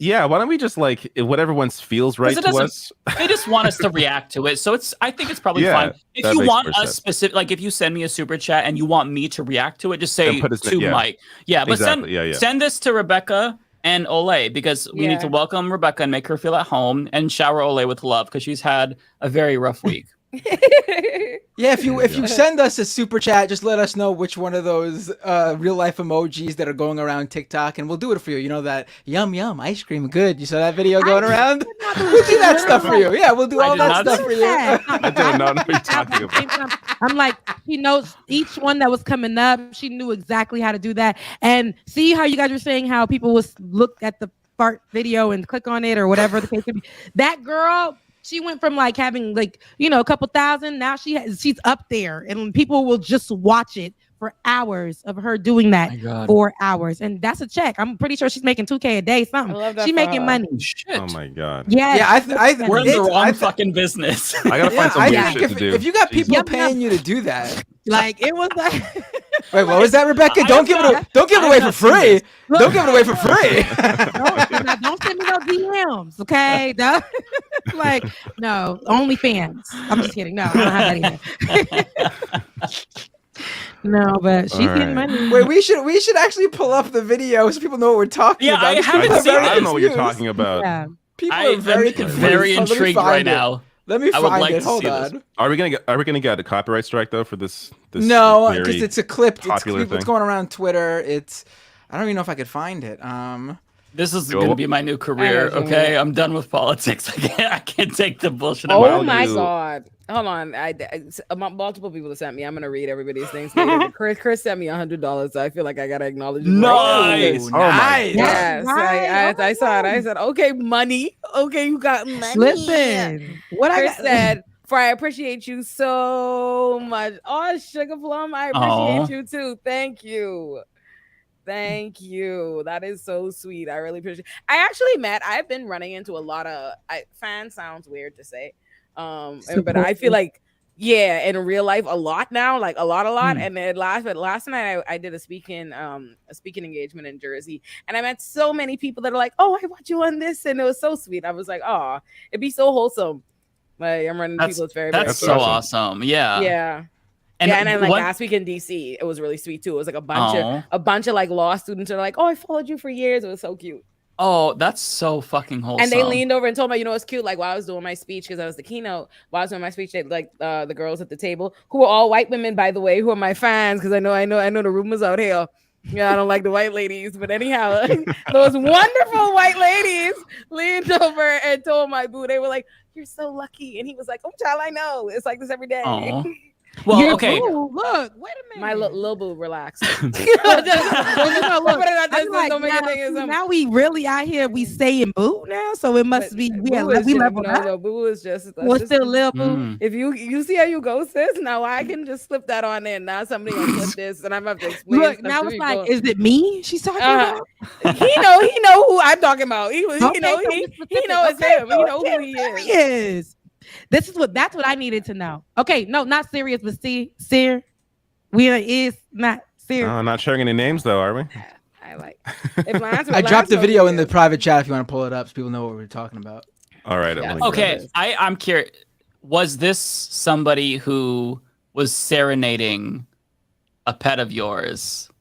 Yeah, why don't we just like what everyone feels right to us? They just want us to react to it, so I think it's probably fine. If you want a specific, like if you send me a super chat and you want me to react to it, just say to Mike. Yeah, but send this to Rebecca and Olay, because we need to welcome Rebecca and make her feel at home, and shower Olay with love because she's had a very rough week. Yeah, if you send us a super chat, just let us know which one of those real life emojis that are going around TikTok, and we'll do it for you. You know that yum yum ice cream good. You saw that video going around? We'll do that stuff for you. Yeah, we'll do all that stuff for you. I do not know what you're talking about. I'm like, she knows each one that was coming up. She knew exactly how to do that. And see how you guys were saying how people would look at the fart video and click on it or whatever the case could be. That girl, she went from like having like, a couple thousand. Now she's up there, and people will just watch it for hours of her doing that for hours. And that's a check. I'm pretty sure she's making $2K a day, something. She's making money. Shit. Oh my God. Yeah. We're in the wrong fucking business. I gotta find some weird shit to do. If you got people paying you to do that, like it was like. Wait, what was that, Rebecca? Don't give it away for free. Don't give it away for free. Don't send me no DMs, okay? Like, no, only fans. I'm just kidding. No, I don't have that either. No, but she's getting money. Wait, we should actually pull up the video so people know what we're talking about. I haven't seen it. I don't know what you're talking about. Yeah. People are very confused. Very intrigued right now. Let me find it. Hold on. Are we gonna get a copyright strike though for this? No, because it's a clip. It's going around Twitter. I don't even know if I could find it. This is going to be my new career. Okay, I'm done with politics. I can't take the bullshit. Oh my God! Hold on. Multiple people have sent me. I'm gonna read everybody's things. Chris sent me $100. So I feel like I gotta acknowledge it. Nice. Oh my. Yes, I saw it. I said, okay, money. Okay, you got money. Listen, what Chris said. I appreciate you so much. Oh, Sugar Plum, I appreciate you too. Thank you. Thank you. That is so sweet. I really appreciate it. I've been running into a lot of fans, sounds weird to say. But I feel like, in real life a lot now, like a lot. And then last night I did a speaking engagement in Jersey, and I met so many people that are like, oh, I watch you on this, and it was so sweet. I was like, oh, it'd be so wholesome. Like I'm running into people. It's that's so awesome. Yeah. And then like last week in DC, it was really sweet too. It was like a bunch of like law students are like, oh, I followed you for years. It was so cute. Oh, that's so fucking wholesome. And they leaned over and told me, it's cute. Like while I was doing my speech, because I was the keynote, while I was doing my speech, they like the girls at the table, who were all white women, by the way, who are my fans, because I know the rumors out here. Yeah, I don't like the white ladies, but anyhow, those wonderful white ladies leaned over and told my boo, they were like, "You're so lucky," and he was like, "Oh, child, I know. It's like this every day." Aww. Well, okay. Boo, look, wait a minute. My little boo, relax. Now we really out here. We saying boo now, so it must be we level up. Boo is just. What's still little boo? If you see how you go, sis. Now I can just slip that on in. Now somebody gonna flip this, and I'm gonna have to explain. Look, now it's like, is it me? She's talking about. He know who I'm talking about. He know it's him. He know who he is. That's what I needed to know. Okay, no, not serious, but Seer. We is not Seer. Not sharing any names though, are we? I like. I dropped the video in the private chat if you want to pull it up so people know what we're talking about. All right. Yeah. Okay, I'm curious. Was this somebody who was serenading a pet of yours?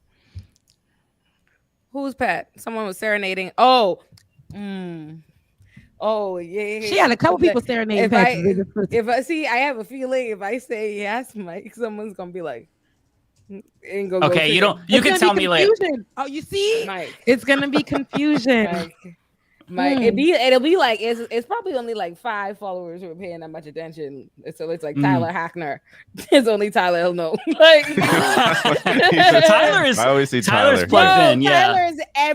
Whose pet? Someone was serenading. Oh. Oh yeah. She had a couple people serenading. If I see, I have a feeling if I say yes, Mike, someone's gonna be like, okay, you can tell me later. Oh, you see, Mike, it's gonna be confusion. Mike, it'll be like it's probably only like 5 followers who are paying that much attention. So it's like Tyler Hackner. It's only Tyler he'll know. Like I always see Tyler's plugged in. Yeah, Tyler's I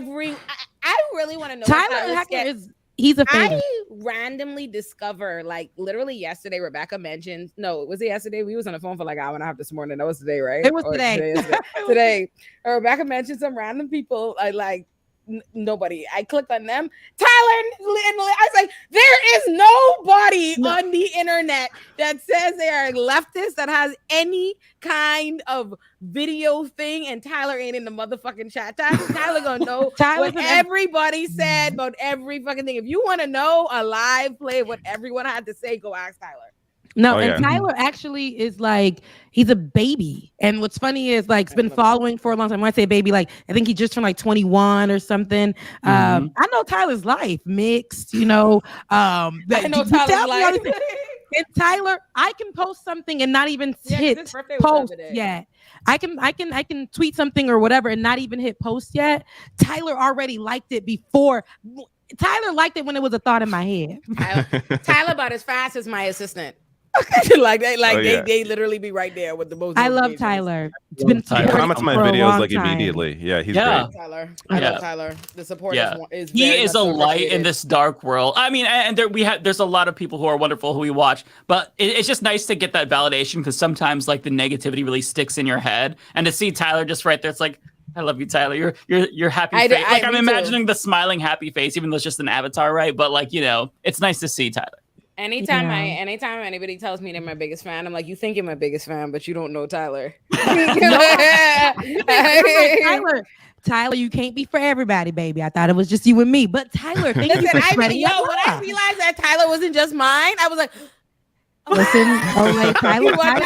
really want to know. Tyler Hackner is. He's a fan. I randomly discover, like literally yesterday, Rebecca mentioned. No, was it yesterday? We was on the phone for like an hour and a half this morning. That was today, right? It was today. Today. Rebecca mentioned some random people. I like nobody. I clicked on them. Tyler and I was like, there is nobody on the internet that says they are leftist that has any kind of video thing, and Tyler ain't in the motherfucking chat. Tyler gonna know what everybody said about every fucking thing. If you want to know a live play of what everyone had to say, go ask Tyler. No, and Tyler actually is like, he's a baby. And what's funny is like, it's been following for a long time. When I say baby, like, I think he just turned like 21 or something. I know Tyler's life mixed, you know. I know Tyler's life. And Tyler, I can post something and not even hit post yet. I can tweet something or whatever and not even hit post yet. Tyler already liked it before. Tyler liked it when it was a thought in my head. Tyler about as fast as my assistant. They literally be right there with the most. I love Tyler. It's been comments on my videos like immediately. Yeah, he's great. Tyler, I love Tyler. The support is he is a light in this dark world. I mean, and there's a lot of people who are wonderful who we watch, but it's just nice to get that validation because sometimes like the negativity really sticks in your head, and to see Tyler just right there, it's like, I love you, Tyler. You're happy face. Like I'm imagining the smiling happy face, even though it's just an avatar, right? But like, you know, it's nice to see Tyler. Anytime anybody tells me they're my biggest fan, I'm like, you think you're my biggest fan, but you don't know Tyler. Tyler, you can't be for everybody, baby. I thought it was just you and me. But Tyler, thank you for spreading your love. When I realized that Tyler wasn't just mine, I was like, listen, Tyler was mine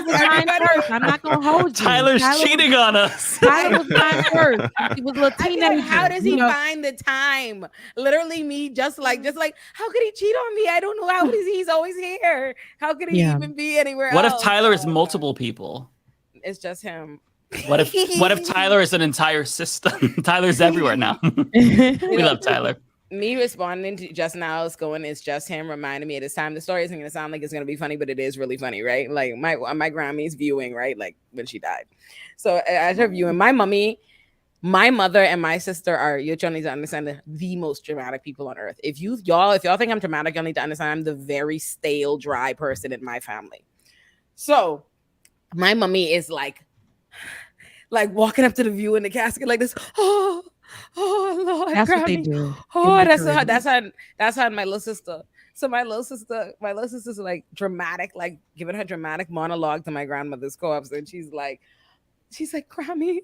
first. I'm not gonna hold you. Tyler's cheating on us. Tyler was mine first. He was a teenager. How does he find the time? Literally, me just like, how could he cheat on me? I don't know how he's always here. How could he even be anywhere What else? if Tyler is multiple people? It's just him. What if Tyler is an entire system? Tyler's everywhere now. We love Tyler. Me responding to just now is going, it's just him, reminding me at this time. The story isn't going to sound like it's going to be funny, but it is really funny, right? Like my Grammy's viewing, right? Like when she died. So at her viewing, my mother and my sister are, you're trying to understand, the most dramatic people on earth. If y'all think I'm dramatic, y'all need to understand I'm the very stale, dry person in my family. So my mommy is like walking up to the view in the casket like this. Oh Lord, that's what they do. Oh, that's how my little sister. So my little sister's like dramatic, like giving her dramatic monologue to my grandmother's corpse, and she's like, Grammy,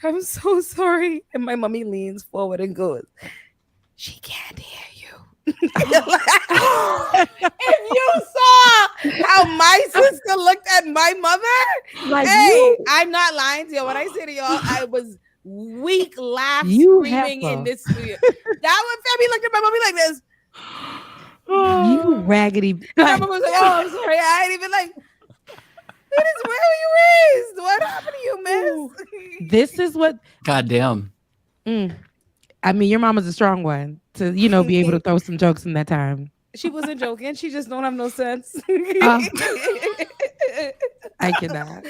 I'm so sorry. And my mommy leans forward and goes, she can't hear you. If you saw how my sister looked at my mother, like, hey, I'm not lying to you. When I say to y'all, I was weak, screaming in this studio. That one family looked at my mommy like this. You raggedy. My mom was like, oh, I'm sorry. I ain't even like, where were you raised? What happened to you, miss? This is what. Goddamn. I mean, your mama's a strong one to, be able to throw some jokes in that time. She wasn't joking. She just don't have no sense. I cannot.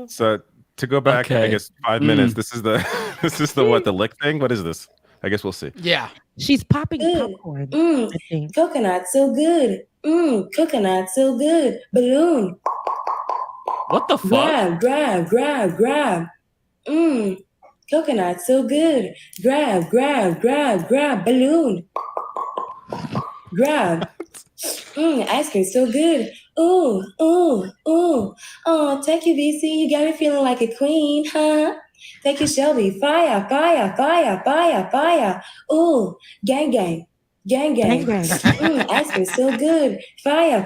So to go back, I guess 5 minutes. This is the what, the lick thing? What is this? I guess we'll see. Yeah. She's popping popcorn. I think. Coconut so good. Coconut so good. Balloon. What the fuck? Grab. Coconut so good. Grab. Balloon. Grab. Ice cream so good. Ooh. Oh, take you, VC. You got me feeling like a queen, huh? Take you, Shelby. Fire. Ooh, gang. Ice cream so good. Fire.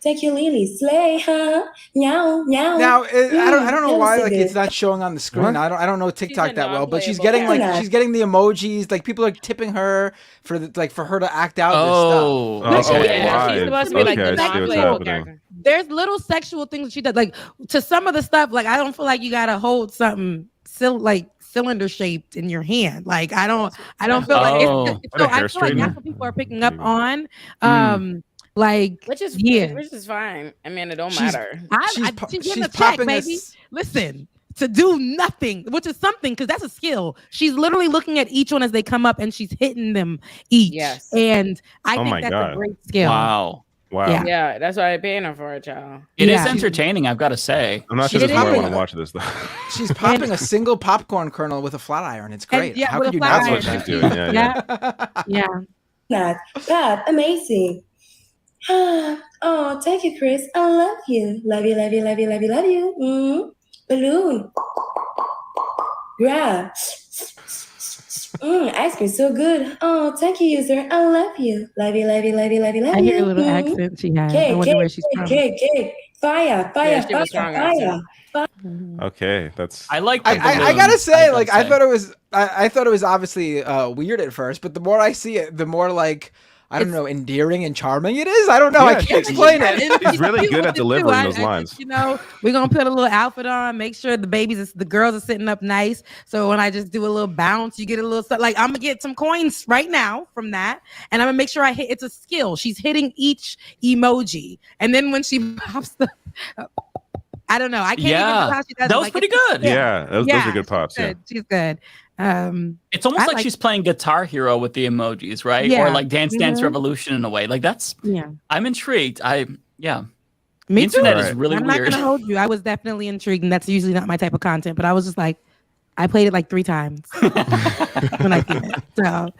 Take you, Lily. Slay, huh? Meow. Now I don't know why like it's not showing on the screen. I don't know TikTok that well, but she's getting she's getting the emojis. Like people are tipping her for her to act out this stuff. Yeah, she's supposed to be like the non-playable character. There's little sexual things she does. Like to some of the stuff, like I don't feel like you gotta hold something cylinder shaped in your hand. Like I don't feel like it's so I feel like that's what people are picking up on. Which is fine. I mean, it don't matter. She's getting a check, baby. Listen, to do nothing, which is something because that's a skill. She's literally looking at each one as they come up and she's hitting them each. Yes. And I think that's a great skill. Wow. Wow. Yeah, that's why I paying her for it, child. It is entertaining, I've got to say. I'm not sure this is where I want to watch this though. She's popping a single popcorn kernel with a flat iron. It's great. yeah, How with could a you flat not iron. watch That's that? what she's doing. Yeah. Yeah. God, amazing. Oh, thank you, Chris. I love you. Love you, love you, love you, love you, love you. Balloon. Yeah. Ice cream so good. Oh, thank you, user. I love you. Love you, love you, love you, love you, love you. I hear a little accent she has. I wonder where she's from. Cake. Fire. she was strong accent. Okay, that's. I like. I gotta say, like, I thought it was. I thought it was obviously weird at first, but the more I see it, the more like. I don't know, endearing and charming it is. I don't know. I can't explain it. He's really good at delivering those lines. You know, we're gonna put a little outfit on, make sure the girls are sitting up nice. So when I just do a little bounce, you get a little stuff. Like I'm gonna get some coins right now from that, and I'm gonna make sure I hit. It's a skill. She's hitting each emoji, and then when she pops the. I don't know. I can't even know how she does. That was pretty good. Yeah, those are good pops. She's good. It's almost like she's playing Guitar Hero with the emojis, right? Yeah. Or like Dance Dance Revolution in a way. Like that's. Yeah. I'm intrigued. Me the internet too. is really I'm weird. not gonna hold you. I was definitely intrigued, and that's usually not my type of content. But I was just like, I played it like 3 times when I did it. So.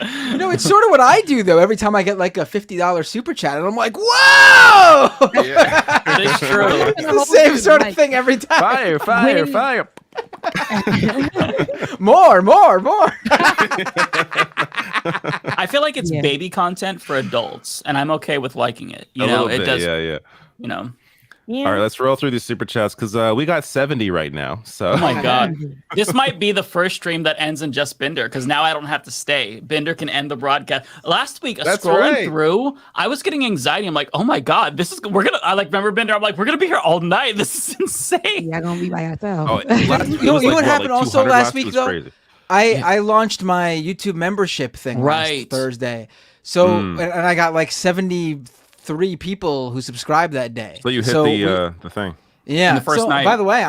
You know, it's sort of what I do though. Every time I get like a $50 super chat, and I'm like, "Whoa!" It is true. It's the same sort of thing every time. Fire! More. I feel like it's baby content for adults, and I'm okay with liking it. You A know, little it bit, does. Yeah. You know. Yeah. All right, let's roll through these super chats because we got 70 right now. So. Oh my god, this might be the first stream that ends in just Binder because now I don't have to stay. Binder can end the broadcast. Last week, scrolling through, I was getting anxiety. I'm like, oh my god, I like remember Binder. I'm like, we're gonna be here all night. This is insane. Yeah, gonna be by ourselves. Oh, You know what happened also last week though? Crazy. I launched my YouTube membership thing last Thursday. So and I got like 73 people who subscribed that day. So you hit the thing. Yeah. The first night. By the way,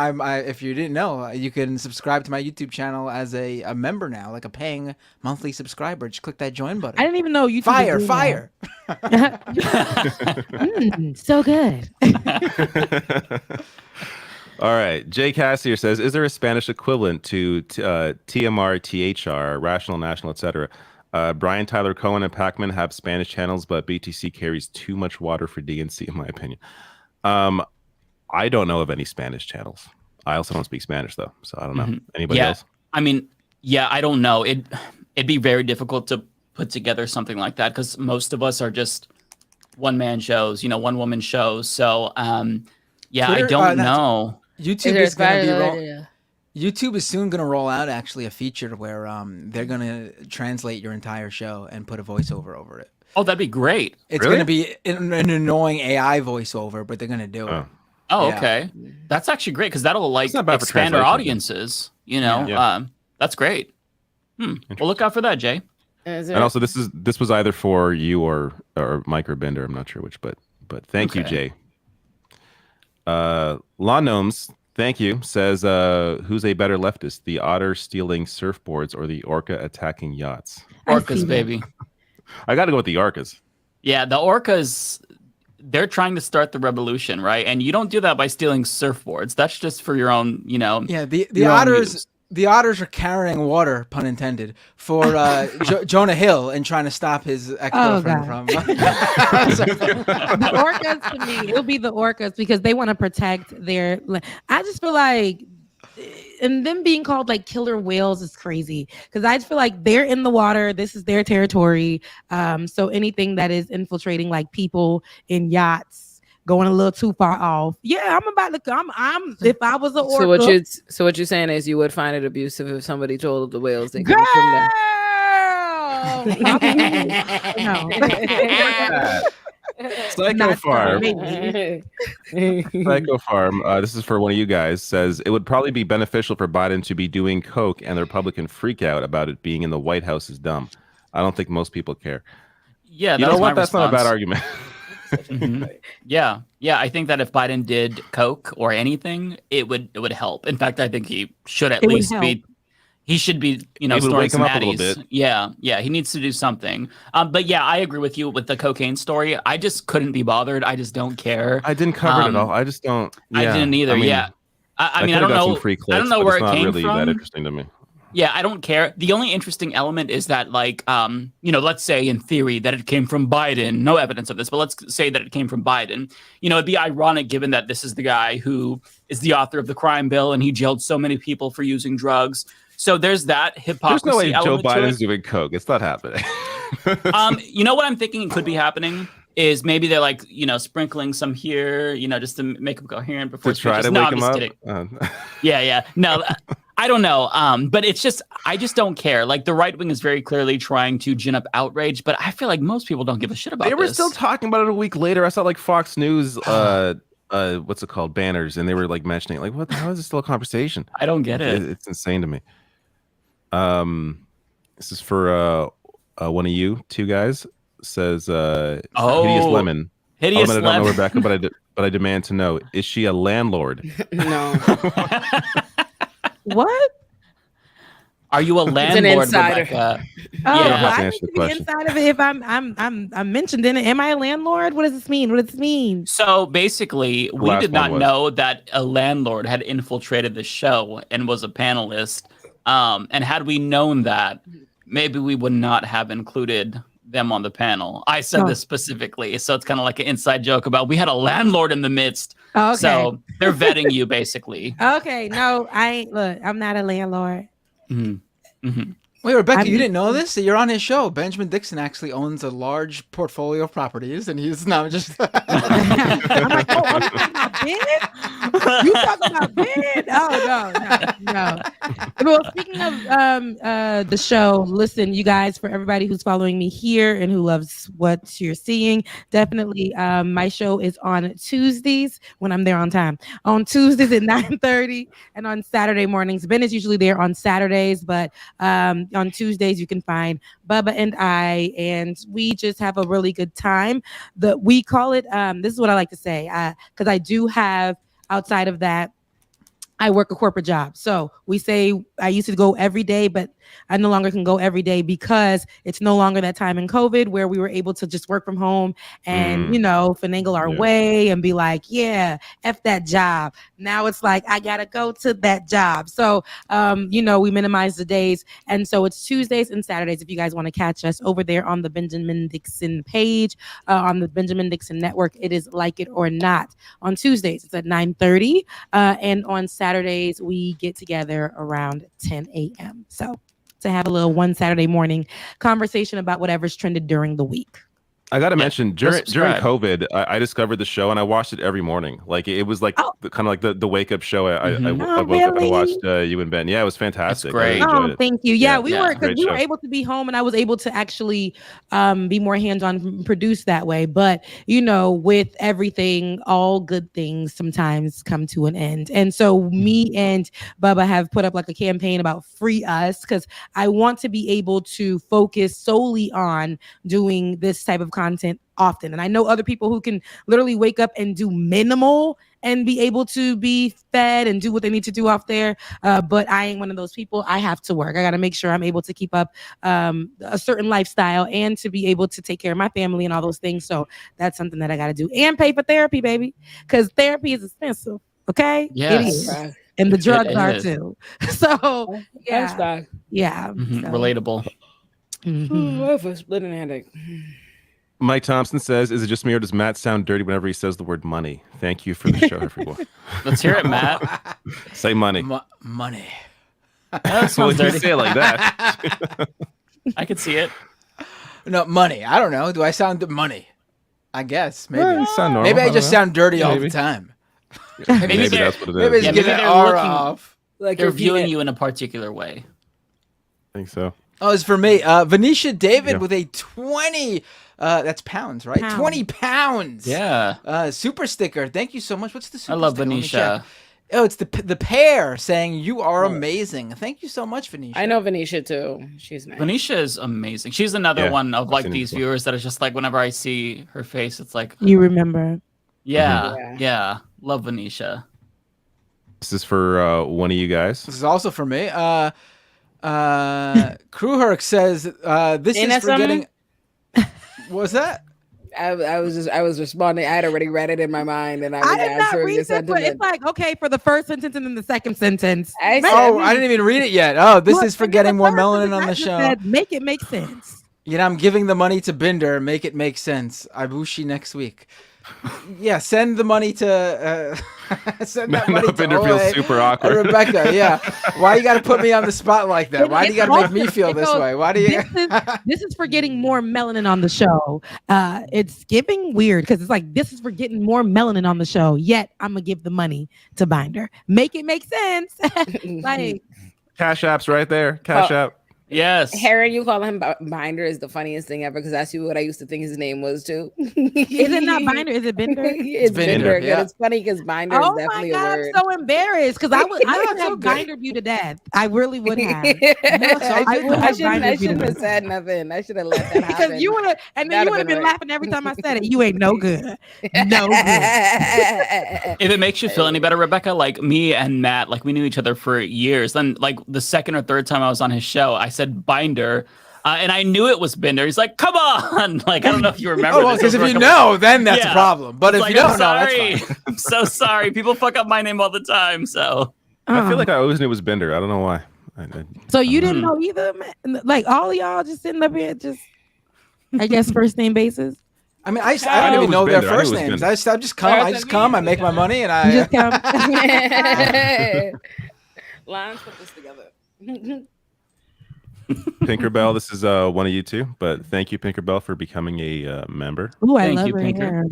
if you didn't know, you can subscribe to my YouTube channel as a member now, like a paying monthly subscriber. Just click that join button. I didn't even know YouTube. Fire. So good. All right. Jay Cassier says, is there a Spanish equivalent to TMR, THR, Rational, National, etc.? Brian Tyler Cohen and Pacman have Spanish channels, but BTC carries too much water for DNC, in my opinion. I don't know of any Spanish channels. I also don't speak Spanish, though, so I don't know. Anybody else? I mean, I don't know. It'd be very difficult to put together something like that because most of us are just one-man shows, one-woman shows. So, Twitter, I don't know. YouTube is going to be YouTube is soon going to roll out actually a feature where they're going to translate your entire show and put a voiceover over it. Oh, that'd be great. It's going to be an annoying AI voiceover, but they're going to do it. Oh, okay. That's actually great because that'll expand our audiences. That's great. Well, look out for that, Jay. And also, this was either for you or Mike or Bender. I'm not sure which, but thank you, Jay. Law Gnomes, thank you, says, who's a better leftist, the otter stealing surfboards or the orca attacking yachts? Orcas, baby. I got to go with the orcas. Yeah, the orcas, they're trying to start the revolution, right? And you don't do that by stealing surfboards. That's just for your own, Yeah, the otters. The otters are carrying water, pun intended, for Jonah Hill and trying to stop his ex-girlfriend from. The orcas, to me, it'll be the orcas because they want to protect their. I just feel like, and them being called like killer whales is crazy because I just feel like they're in the water. This is their territory. So anything that is infiltrating like people in yachts. Going a little too far off. Yeah, I'm about to come. If I was an orca. So what you're saying is you would find it abusive if somebody told the whales they girl. Psycho Farm. Psycho Farm. This is for one of you guys. Says it would probably be beneficial for Biden to be doing coke, and the Republican freak out about it being in the White House is dumb. I don't think most people care. Yeah, you know what? That's not a bad argument. Yeah. I think that if Biden did coke or anything, it would help. In fact, I think he should at least be. he should be, Maybe snoring wake him some up a little Addies. bit. Yeah, he needs to do something. But yeah, I agree with you with the cocaine story. I just couldn't be bothered. I just don't care. I didn't cover it at all. I just don't. I Yeah. didn't either. I mean, I don't know. Some free clicks, I don't know but where it's it not came really from. that interesting to me. Yeah, I don't care. The only interesting element is that, like, let's say in theory that it came from Biden. No evidence of this, but let's say that it came from Biden. It'd be ironic given that this is the guy who is the author of the crime bill and he jailed so many people for using drugs. So there's that hypocrisy. There's no way Joe element to Biden's it. doing coke. It's not happening. You know what I'm thinking could be happening is maybe they're like, sprinkling some here, just to make him coherent before to try speeches. to No, wake I'm him just up. kidding. Yeah. No, I don't know. But it's just, I just don't care. Like the right wing is very clearly trying to gin up outrage, but I feel like most people don't give a shit about They were this. still talking about it a week later. I saw like Fox News, what's it called, banners, and they were like mentioning it. Like, what? How is this still a conversation? I don't get it. It's insane to me. This is for one of you two guys. Says hideous lemon. Hideous lemon. I don't know lemon. Rebecca, but I demand to know: is she a landlord? No. What? Are you a landlord, insider. Rebecca? Oh, You don't have to I answer need the to be question. inside of it if I'm mentioned in it. Am I a landlord? What does this mean? What does this mean? So basically, we last did not one was. know that a landlord had infiltrated the show and was a panelist. And had we known that, maybe we would not have included them on the panel. I said this specifically, so it's kind of like an inside joke about we had a landlord in the midst. Okay. So they're vetting you basically. Okay, no, I ain't. Look, I'm not a landlord. Wait, Rebecca, you didn't know this? You're on his show. Benjamin Dixon actually owns a large portfolio of properties, and he's not just. I'm like, oh, I'm talking about bid? You talking about bid? Oh, no. Well, speaking of the show, listen, you guys, for everybody who's following me here and who loves what you're seeing, definitely my show is on Tuesdays when I'm there on time. On Tuesdays at 9:30 and on Saturday mornings. Ben is usually there on Saturdays, but on Tuesdays you can find Bubba and I, and we just have a really good time. We call it, this is what I like to say, because I do have, outside of that, I work a corporate job. So we say I used to go every day, but I no longer can go every day because it's no longer that time in COVID where we were able to just work from home and, finagle our way and be like, yeah, F that job. Now it's like, I got to go to that job. So, we minimize the days. And so it's Tuesdays and Saturdays. If you guys want to catch us over there on the Benjamin Dixon page, on the Benjamin Dixon network, it is Like It or Not. On Tuesdays, it's at 9:30. And on Saturdays, we get together around 10 a.m. So to have a little one Saturday morning conversation about whatever's trended during the week. I got to mention during subscribe. COVID, I discovered the show and I watched it every morning. Like it was like kind of like the wake up show. I woke up and I watched you and Ben. Yeah, it was fantastic. great. I really enjoyed it. Thank you. Yeah, we were great show. able to be home and I was able to actually be more hands-on, produce that way. But with everything, all good things sometimes come to an end. And so me and Bubba have put up like a campaign about free us because I want to be able to focus solely on doing this type of content often. And I know other people who can literally wake up and do minimal and be able to be fed and do what they need to do off there. But I ain't one of those people. I have to work. I got to make sure I'm able to keep up a certain lifestyle and to be able to take care of my family and all those things. So that's something that I got to do and pay for therapy, baby, because therapy is expensive. Okay. Yes. It is. And the drugs are too. So yeah. Yeah. Relatable. I have a splitting headache. Mike Thompson says, "Is it just me or does Matt sound dirty whenever he says the word money?" Thank you for the show, everyone. Let's hear it, Matt. Say money. Money. That sounds dirty. Say it like that. I could see it. No, money. I don't know. Do I sound money? I guess maybe. You sound normal. Maybe I just sound dirty all Maybe. the time. Maybe that's what it is. Maybe it's maybe getting they're R looking- off. Like They're you're viewing viewing you in a particular way. I think so. Oh, it's for me. Venetia David Yeah. with a 20. That's pounds, right? Pound. 20 pounds. Yeah. Super sticker. Thank you so much. What's the super I love sticker? Let me Venetia. check. Oh, it's the pair saying you are amazing. Thank you so much, Venetia. I know Venetia too. She's nice. Venetia is amazing. She's another Yeah, one of I've like seen it these before. viewers that is just like whenever I see her face, it's like, You remember. yeah. Love Venetia. This is for one of you guys. This is also for me. Kruherk says this Ain't is that forgetting. What was that? I was responding. I had already read it in my mind, and I was I did not answering read your this, but sentiment. it's like, okay, for the first sentence and then the second sentence. I didn't even read it yet. Oh, this Look, is for getting more melanin on the show. Said, make it make sense. You know, I'm giving the money to Binder. Make it make sense. Ibushi next week. Yeah, send the money to send that money to Binder feels super awkward. Rebecca, yeah. Why you got to put me on the spot like that? Why do you got to make me feel this way? Why do you? This is for getting more melanin on the show. It's giving weird because it's like this is for getting more melanin on the show. Yet I'm gonna give the money to Binder. Make it make sense. Like Cash App's right there. Cash App. Yes. Harry, you call him Binder is the funniest thing ever because that's what I used to think his name was too. Is it not Binder? Is it Bender? It's Binder. Yeah. It's funny because Binder is definitely my God, a word. I'm so embarrassed because I would have Bindered you to death. I really would have. I shouldn't have said nothing. I should have let that happen. Because you would have, and then you would have been laughing every time I said it. You ain't no good. No good. If it makes you feel any better, Rebecca, like me and Matt, like we knew each other for years. Then like the second or third time I was on his show, I said Binder, and I knew it was Binder. He's like, "Come on!" Like I don't know if you remember. Oh, well, because if you know, then that's a problem. But if like, you don't I'm know, sorry. that's fine. I'm so sorry. People fuck up my name all the time. So I feel like I always knew it was Binder. I don't know why. So you didn't know either, man? Like all of y'all just sitting up here, just I guess first name basis. I mean, I don't even know their first names. I just come. I make my money, and I just come. Lions put this together. Pinkerbell, this is one of you two, but thank you, Pinkerbell, for becoming a member. Oh, I Thank love you, her Pinker.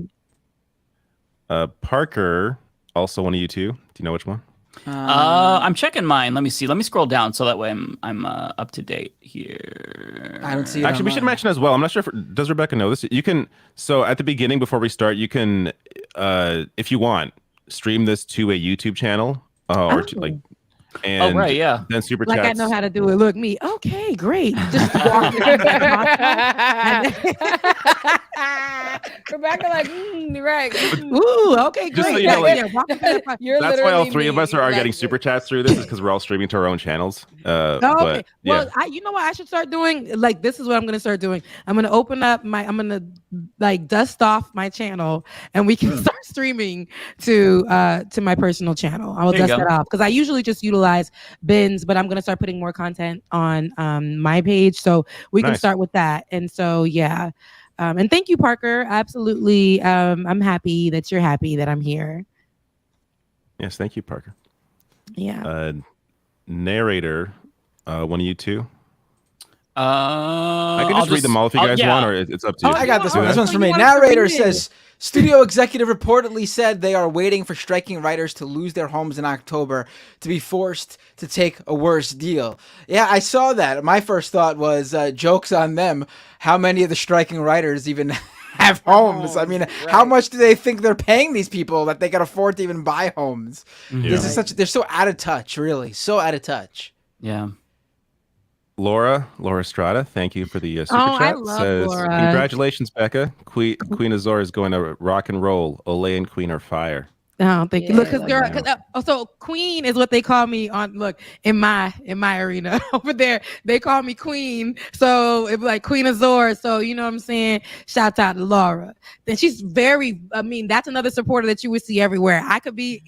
hair. Parker, also one of you two. Do you know which one? I'm checking mine. Let me see. Let me scroll down so that way I'm up to date here. I don't see it. Actually, we should mention as well. I'm not sure does Rebecca know this. You can at the beginning before we start, you can if you want stream this to a YouTube channel or to like. And right, yeah. Then super like chats. I know how to do it. Look, me. Okay, great. Just Rebecca, like, right. Ooh, okay, Just great. so you know, like, You're that's why all three of us are getting super chats through this is because we're all streaming to our own channels. Okay. But, Well, you know what I should start doing? Like, this is what I'm going to start doing. I'm going to open up I'm going to like dust off my channel and we can start streaming to my personal channel. I will dust that off because I usually just utilize bins, but I'm going to start putting more content on my page. So we can start with that. And so, yeah. And thank you, Parker. Absolutely. I'm happy that you're happy that I'm here. Yes, thank you, Parker. Yeah. Narrator, one of you two. I can just read them all if you guys want, or it's up to you. I got this one. This one's for me. Narrator says, studio executive reportedly said they are waiting for striking writers to lose their homes in October to be forced to take a worse deal. Yeah, I saw that. My first thought was, jokes on them. How many of the striking writers even have homes? I mean, how much do they think they're paying these people that they can afford to even buy homes? Yeah. This is they're so out of touch, really. So out of touch. Yeah. Laura Strada, thank you for the super chat. I love Laura. Congratulations, Becca. Queen Azor is going to rock and roll. Olay and Queen are fire. Oh, thank you. Look, so Queen is what they call me in my arena over there. They call me Queen. So it's like Queen Azor. So you know what I'm saying? Shout out to Laura. Then she's that's another supporter that you would see everywhere. I could be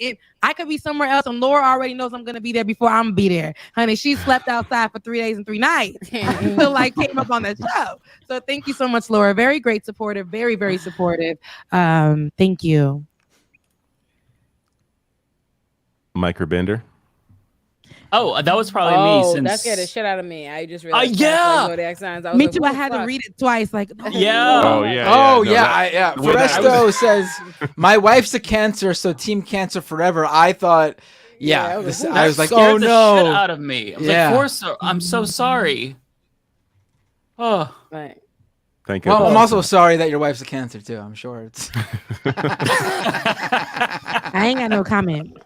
somewhere else and Laura already knows I'm gonna be there before I'm gonna be there. Honey, she slept outside for 3 days and 3 nights until came up on the show. So thank you so much, Laura. Very great supporter, very, very supportive. Thank you. Mike Bender. Oh, that was probably me. Since that scared the shit out of me. I just realized. Yeah. Me too. I had to read it twice. Like, yeah. Oh yeah. Foresto says, my wife's a Cancer, so Team Cancer forever. I thought, I was like, oh no, shit out of me. I was like, I'm so sorry. Oh, right. Thank you. Well, I'm also sorry that your wife's a Cancer too. I'm sure it's. I ain't got no comment.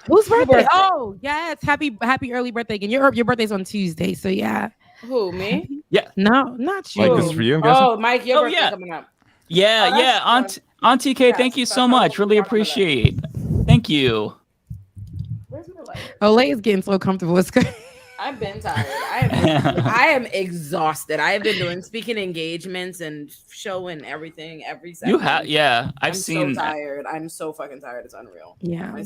Whose birthday? Oh, yes. Happy early birthday again. Your birthday's on Tuesday, so yeah. Who, me? Yeah. No, not you. Mike, this is for you, I'm guessing? Oh, Mike, your birthday's coming up. Yeah. Auntie K, thank you so much. Really appreciate. Thank you. Where's my Olay is getting so comfortable. It's crazy. I've been tired. I am exhausted. I have been doing speaking engagements and showing everything every second. You have, yeah. I'm so tired. I'm so fucking tired. It's unreal. Yeah.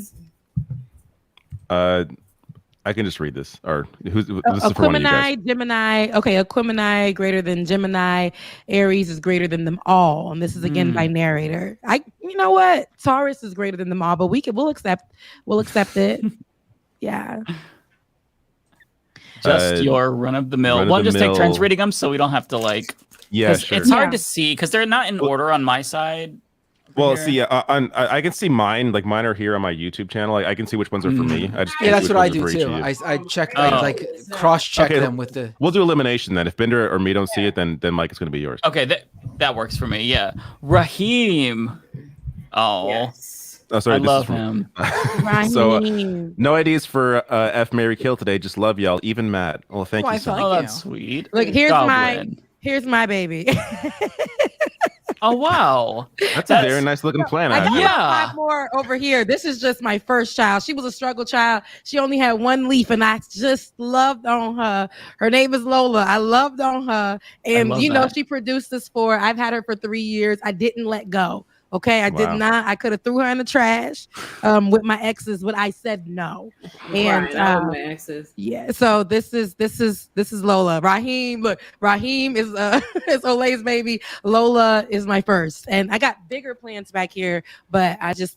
I can just read this. Or who's this for one of you guys? Gemini. Okay, Aquemini greater than Gemini. Aries is greater than them all. And this is again by narrator. You know what? Taurus is greater than them all, but we'll accept it. Yeah. Just your run of the mill. We'll just take turns reading them so we don't have to like. Yeah, sure. It's hard to see because they're not in order on my side. Well, see, I can see mine. Like mine are here on my YouTube channel. Like I can see which ones are for me. I just that's what I do too. I check cross check them with the. We'll do elimination then. If Bender or me don't see it, then Mike is going to be yours. Okay, that works for me. Yeah, Raheem. Oh. Yes. Oh, sorry, I love him. So, no ideas for F, Mary, Kill today. Just love y'all. Even Matt. Well, thank you so much. Oh, that's sweet. Look, here's my baby. Oh wow, that's a very nice looking plan. I got 5 more over here. This is just my first child. She was a struggle child. She only had 1 leaf, and I just loved on her. Her name is Lola. I loved on her, and she produced this I've had her for 3 years. I didn't let go. Okay, I did not. I could have threw her in the trash with my exes, but I said no. And my exes. Yeah, so this is Lola. Raheem, look, Raheem is is Olay's baby. Lola is my first, and I got bigger plans back here, but this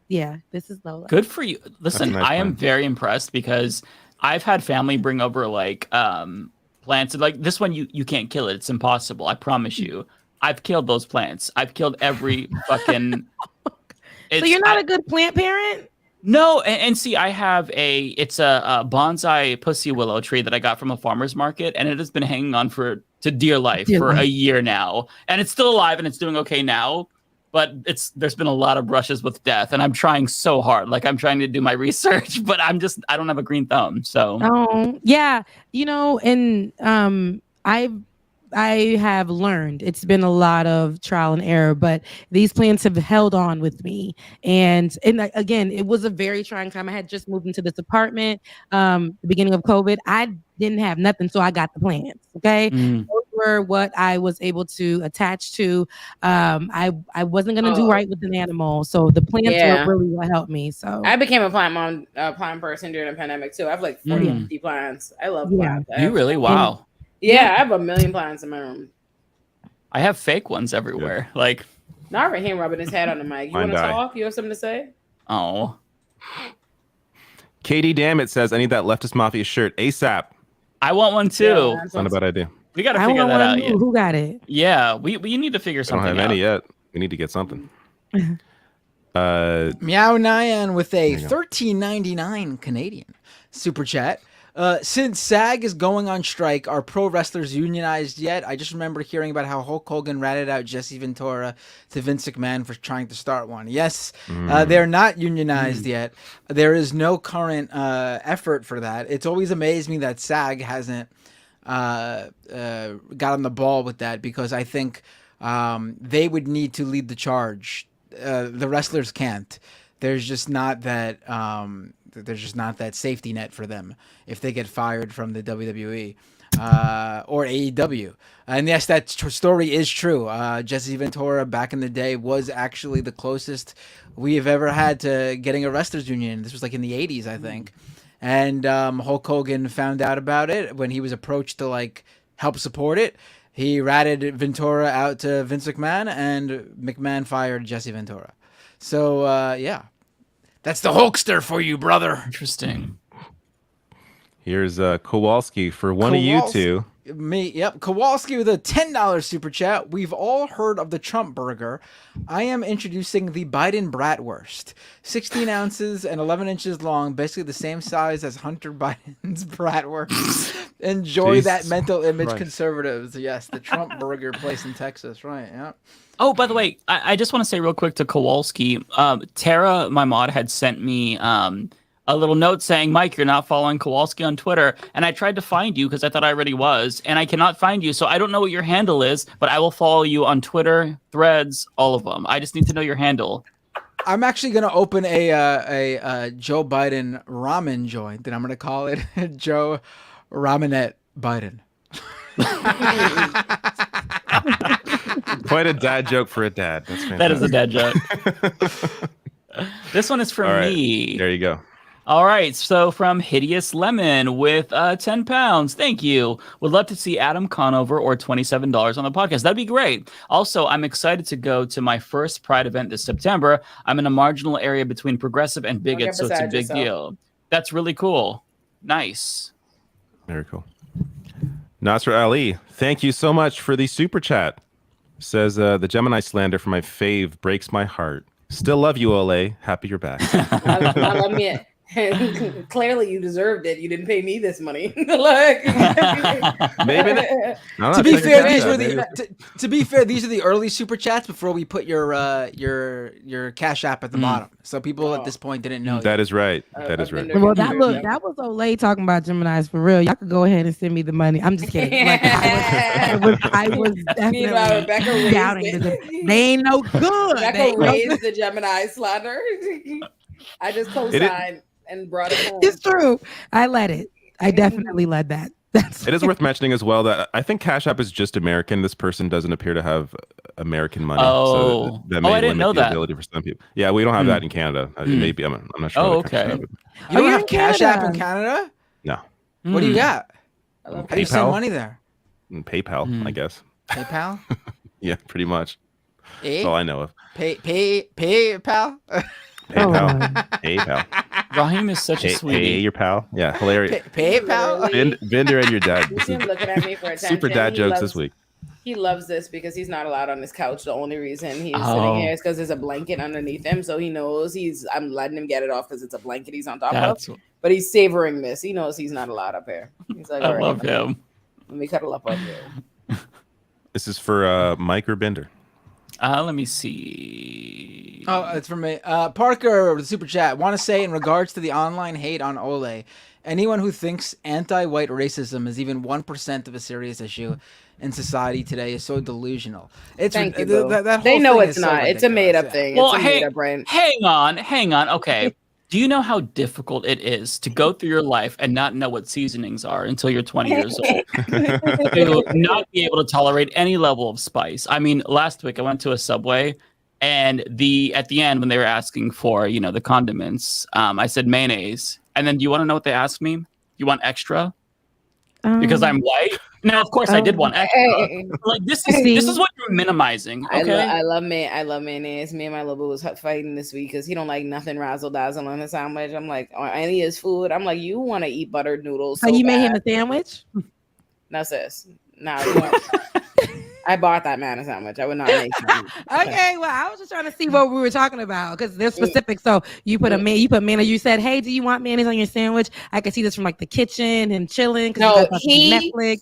is Lola. Good for you. Listen, I am very impressed because I've had family bring over like plants. Like this one, you can't kill it. It's impossible. I promise you. I've killed those plants. I've killed every fucking. So you're not a good plant parent? No, and see, I have it's a bonsai pussy willow tree that I got from a farmer's market, and it has been hanging on to dear life for a year now, and it's still alive and it's doing okay now. But there's been a lot of brushes with death, and I'm trying so hard. Like I'm trying to do my research, but I don't have a green thumb. So. Oh yeah, and I have learned it's been a lot of trial and error, but these plants have held on with me. And again, it was a very trying time. I had just moved into this apartment, the beginning of COVID. I didn't have nothing, so I got the plants. Okay. Those were what I was able to attach to. I wasn't going to do right with an animal. So the plants were really what helped me. So I became a plant person during the pandemic too. I have like 40, 50 plants. I love plants. You really? Wow. Yeah, I have 1 million plants in my room. I have fake ones everywhere. Like, not Raheem rubbing his head on the mic. You want to talk? You have something to say? Oh. Katie Dammit says, I need that Leftist Mafia shirt ASAP. I want one too. That's not a bad idea. We got to figure that out. Who got it? Yeah, we need to figure something out. I don't have any yet. We need to get something. Meow Nyan with a $13.99 Canadian super chat. Since SAG is going on strike, are pro wrestlers unionized yet? I just remember hearing about how Hulk Hogan ratted out Jesse Ventura to Vince McMahon for trying to start one. Yes, they're not unionized yet. There is no current effort for that. It's always amazed me that SAG hasn't got on the ball with that, because I think they would need to lead the charge. The wrestlers can't. There's just not that. There's just not that safety net for them if they get fired from the WWE or AEW. And yes, that story is true. Jesse Ventura back in the day was actually the closest we have ever had to getting a wrestlers union. This was like in the 80s, I think. And Hulk Hogan found out about it when he was approached to like help support it. He ratted Ventura out to Vince McMahon, and McMahon fired Jesse Ventura. So yeah. That's the Hulkster for you, brother. Interesting. Here's Kowalski for one of you two. Me, yep. Kowalski with a $10 super chat. We've all heard of the Trump burger. I am introducing the Biden bratwurst. 16 ounces and 11 inches long, basically the same size as Hunter Biden's bratwurst. Enjoy that mental image, conservatives. Yes, the Trump burger place in Texas, right? Yeah. Oh, by the way, I just want to say real quick to Kowalski, Tara, my mod, had sent me a little note saying, Mike, you're not following Kowalski on Twitter. And I tried to find you because I thought I already was, and I cannot find you. So I don't know what your handle is, but I will follow you on Twitter, Threads, all of them. I just need to know your handle. I'm actually gonna open a Joe Biden ramen joint, and I'm gonna call it Joe Ramenette Biden. Quite a dad joke for a dad. That's fantastic. That is a dad joke. This one is from me. There you go. All right, so from Hideous Lemon with 10 pounds. Thank you. Would love to see Adam Conover or $27 on the podcast. That'd be great. Also, I'm excited to go to my first Pride event this September. I'm in a marginal area between progressive and bigot, so it's a big deal. That's really cool. Nice. Very cool. Nasser Ali, thank you so much for the super chat. Says the Gemini slander for my fave breaks my heart. Still love you, Olay. Happy you're back. I love me. Clearly, you deserved it. You didn't pay me this money. Like, maybe. To be fair, these are the early super chats before we put your Cash App at the bottom. So people at this point didn't know. That is right. That is right. Well, that was Olay talking about Geminis for real. Y'all could go ahead and send me the money. I'm just kidding. Like, I was definitely doubting them. They ain't no good. Rebecca raised the Gemini slander. I just co-signed and brought it home. It's true. I led it. I definitely led that. It is worth mentioning as well that I think Cash App is just American. This person doesn't appear to have American money. Oh, so that may I didn't know the that. ability for some people. Yeah, we don't have that in Canada. Maybe I'm not sure. Oh, okay. You don't have Cash App in Canada? No. What do you got? How do you send PayPal? money there? PayPal, I guess. PayPal? Yeah, pretty much. That's all I know of. PayPal? PayPal. PayPal. Raheem is such a sweetie. Pay your pal. Yeah, hilarious. PayPal? Vendor and your dad. He's looking at me for attention. Super dad jokes this week. He loves this because he's not allowed on his couch. The only reason he's sitting here is because there's a blanket underneath him. So he knows I'm letting him get it off because it's a blanket he's on top of. But he's savoring this. He knows he's not allowed up here. He's like, I love him. Let me cuddle up on you. This is for Mike or Bender. Let me see. Oh, it's from me. Parker, the super chat. Want to say in regards to the online hate on Olay, anyone who thinks anti-white racism is even 1% of a serious issue in society today is so delusional. It's Thank you, that they whole know thing it's is so not. It's a made-up thing. Well, it's a made-up brain. Hang on. Okay. Do you know how difficult it is to go through your life and not know what seasonings are until you're 20 years old? To not be able to tolerate any level of spice. I mean, last week I went to a Subway, and at the end when they were asking for, the condiments, I said mayonnaise. And then do you want to know what they asked me? You want extra? Because I'm white? Now, of course, I did want extra. Like this is what you're minimizing. Okay, I love mayonnaise. Me and my little boo was fighting this week because he don't like nothing razzle dazzle on his sandwich. I'm like, on any of his food. I'm like, you want to eat buttered noodles? So you made him a sandwich? No, sis. No, I bought that man a sandwich. I would not make him. Okay, well, I was just trying to see what we were talking about because they're specific. So you put mayonnaise. You said, "Hey, do you want mayonnaise on your sandwich?" I could see this from like the kitchen and chilling. No, Netflix.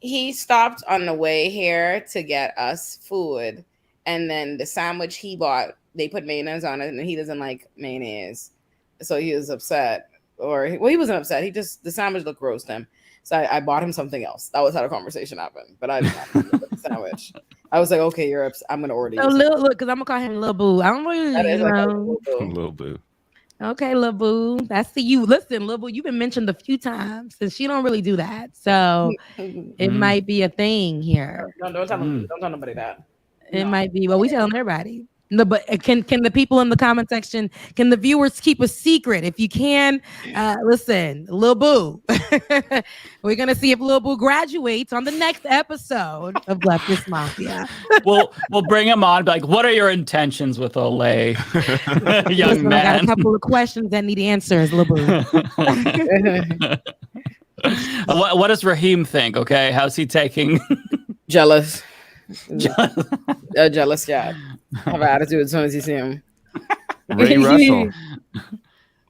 He stopped on the way here to get us food, and then the sandwich he bought, they put mayonnaise on it, and he doesn't like mayonnaise, so he was upset. He wasn't upset. The sandwich looked gross to him. So I bought him something else. That was how the conversation happened. But I did not the sandwich. I was like, okay, you're upset. I'm gonna order you. Look, because I'm gonna call him Lil Boo. I don't know. Lil Boo. Okay, Lil Boo. That's to you. Listen, Lil Boo, you've been mentioned a few times, and she don't really do that. So it might be a thing here. No, don't tell nobody that. It might be. Well, we telling everybody. No, but can the people in the comment section, can the viewers keep a secret? If you can, listen, Lil Boo. We're gonna see if Lil Boo graduates on the next episode of Leftist Mafia. We'll bring him on. Be like, what are your intentions with Olay, young man? I got a couple of questions that need answers, Lil Boo. What does Raheem think? Okay, how's he taking? Jealous. Jealous cat. Have an attitude as soon as you see him. Ray Russell.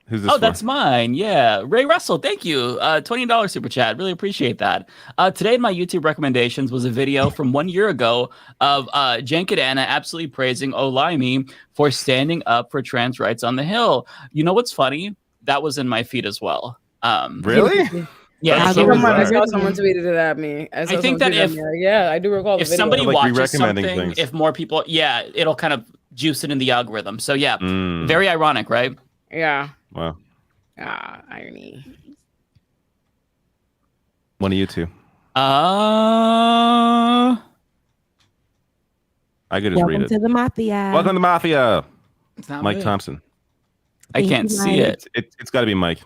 Who's this for? That's mine. Yeah, Ray Russell. Thank you. $20 super chat. Really appreciate that. Today in my YouTube recommendations was a video from 1 year ago of Jankadana absolutely praising Olayemi for standing up for trans rights on the Hill. You know what's funny? That was in my feed as well. Really? Yeah, I saw someone tweeted it at me. I think that I do recall. If somebody watches something, if more people, it'll kind of juice it in the algorithm. So yeah, very ironic, right? Yeah. Wow. Irony. One of you two. I could just read Welcome it. to the Mafia. Welcome to the Mafia. It's not Mike me. Thompson. I can't see it. It's got to be Mike.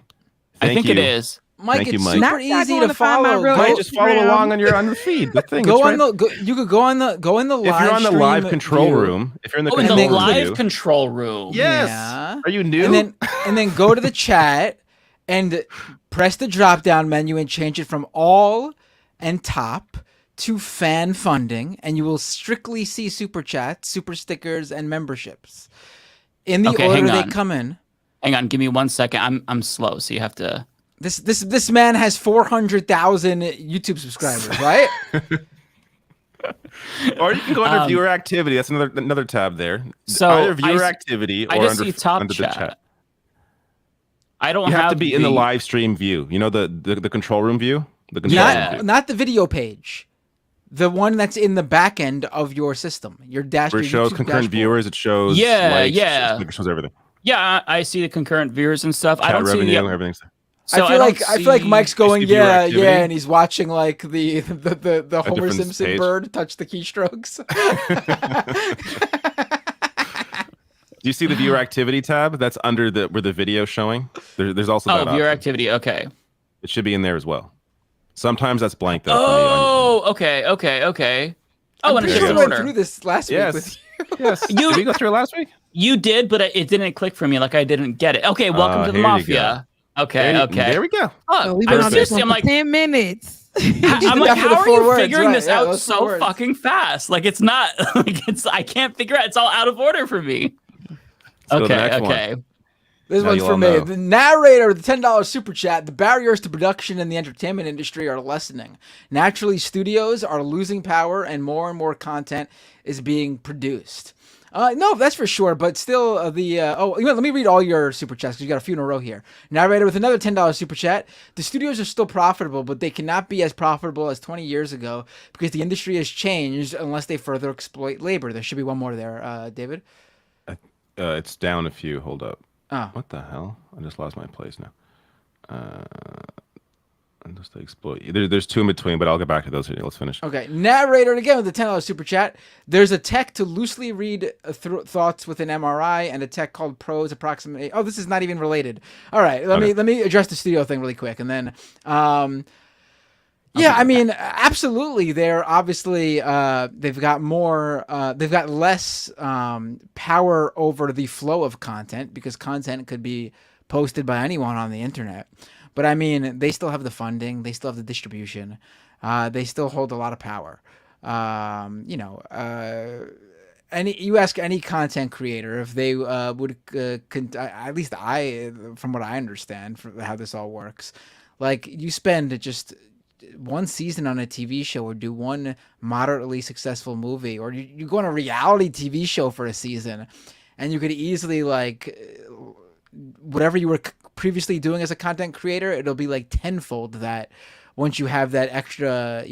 I think it is. Mike, Thank it's you, Mike. super Not easy going to find my follow. real Mike, just follow Instagram. along on your feed. The thing. Go it's on right- you could go in the live If you're on the live stream control view. room, if you're in the in the control live room, control room. yes. Yeah. Are you new? And then go to the chat and press the drop down menu and change it from all and top to fan funding, and you will strictly see super chats, super stickers, and memberships in the Okay, order hang they on. come in. Hang on, give me 1 second. I'm slow, so you have to. This man has 400,000 YouTube subscribers, right? Or you can go under viewer activity. That's another tab there. So either viewer activity I or just under, see top under the chat. I don't You have have to be in the live stream view. You know the control room view. The control room view. Not the video page. The one that's in the back end of your system. Your dash. Where it shows YouTube concurrent dashboard. viewers. It shows likes, it shows everything. Yeah, I see the concurrent viewers and stuff. Chat I don't revenue, see everything's there. So I feel like Mike's going, viewer yeah, activity. and he's watching like the Homer different Simpson page. bird touch the keystrokes. Do you see the viewer activity tab? That's under where the video's showing. There's also that viewer option. activity. Okay. It should be in there as well. Sometimes that's blank though. Oh, okay. Oh, I'm and pretty it's sure in we went order. through this last week with you. Yes. Did we go through it last week? You did, but it didn't click for me. Like I didn't get it. Okay, welcome to the here you Mafia. Okay. There we go. Oh, We've I been was on this seriously, one I'm for like, 10 minutes. I'm like, After the how are 4 you words, figuring right, this yeah, out those 4 so words. fucking fast? Like it's not like I can't figure out. It's all out of order for me. Let's go to the Okay. next one. Okay. This Now one's you for all me. know. The narrator of the $10 super chat. The barriers to production in the entertainment industry are lessening. Naturally, studios are losing power and more content is being produced. No, that's for sure. But still, let me read all your super chats because you got a few in a row here. Narrator with another $10 super chat. The studios are still profitable, but they cannot be as profitable as 20 years ago because the industry has changed unless they further exploit labor. There should be one more there, David. It's down a few. Hold up. Oh. What the hell? I just lost my place now. And just to exploit. There's 2 in between, but I'll get back to those. Let's finish. Okay, narrator again with the $10 super chat. There's a tech to loosely read thoughts with an MRI, and a tech called Prose approximate. Oh, this is not even related. All right, let me address the studio thing really quick, and then, yeah, I mean, absolutely. They're obviously they've got less power over the flow of content because content could be posted by anyone on the internet. But I mean, they still have the funding, they still have the distribution, they still hold a lot of power. You ask any content creator if they would, at least from what I understand, from how this all works, like you spend just one season on a TV show or do one moderately successful movie, or you go on a reality TV show for a season, and you could easily whatever you were previously doing as a content creator, it'll be like tenfold that once you have that extra,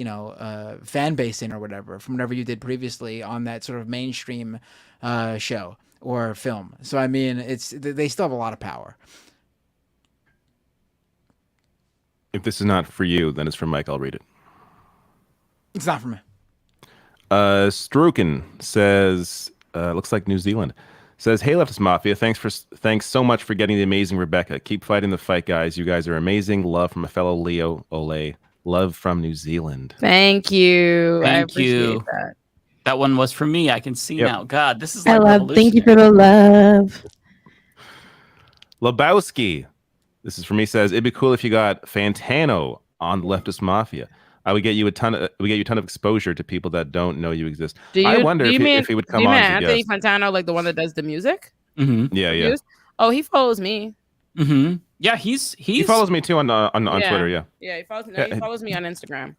fan base in or whatever from whatever you did previously on that sort of mainstream show or film. So I mean, they still have a lot of power. If this is not for you, then it's for Mike. I'll read it. It's not for me. Struken says, looks like New Zealand. Says, hey, Leftist Mafia, thanks so much for getting the amazing Rebecca. Keep fighting the fight, guys. You guys are amazing. Love from a fellow Leo Ole. Love from New Zealand. Thank you. Thank you. That one was for me. I can see now. God, this is I like love. Thank you for the love. Lebowski. This is for me. Says, it'd be cool if you got Fantano on Leftist Mafia. I would get you a ton of exposure to people that don't know you exist. I wonder if he would come on. Anthony Fantano, like the one that does the music? Mm-hmm. Yeah. Oh, he follows me. Mm-hmm. Yeah, he follows me too on Twitter. Yeah. Yeah, he follows me on Instagram.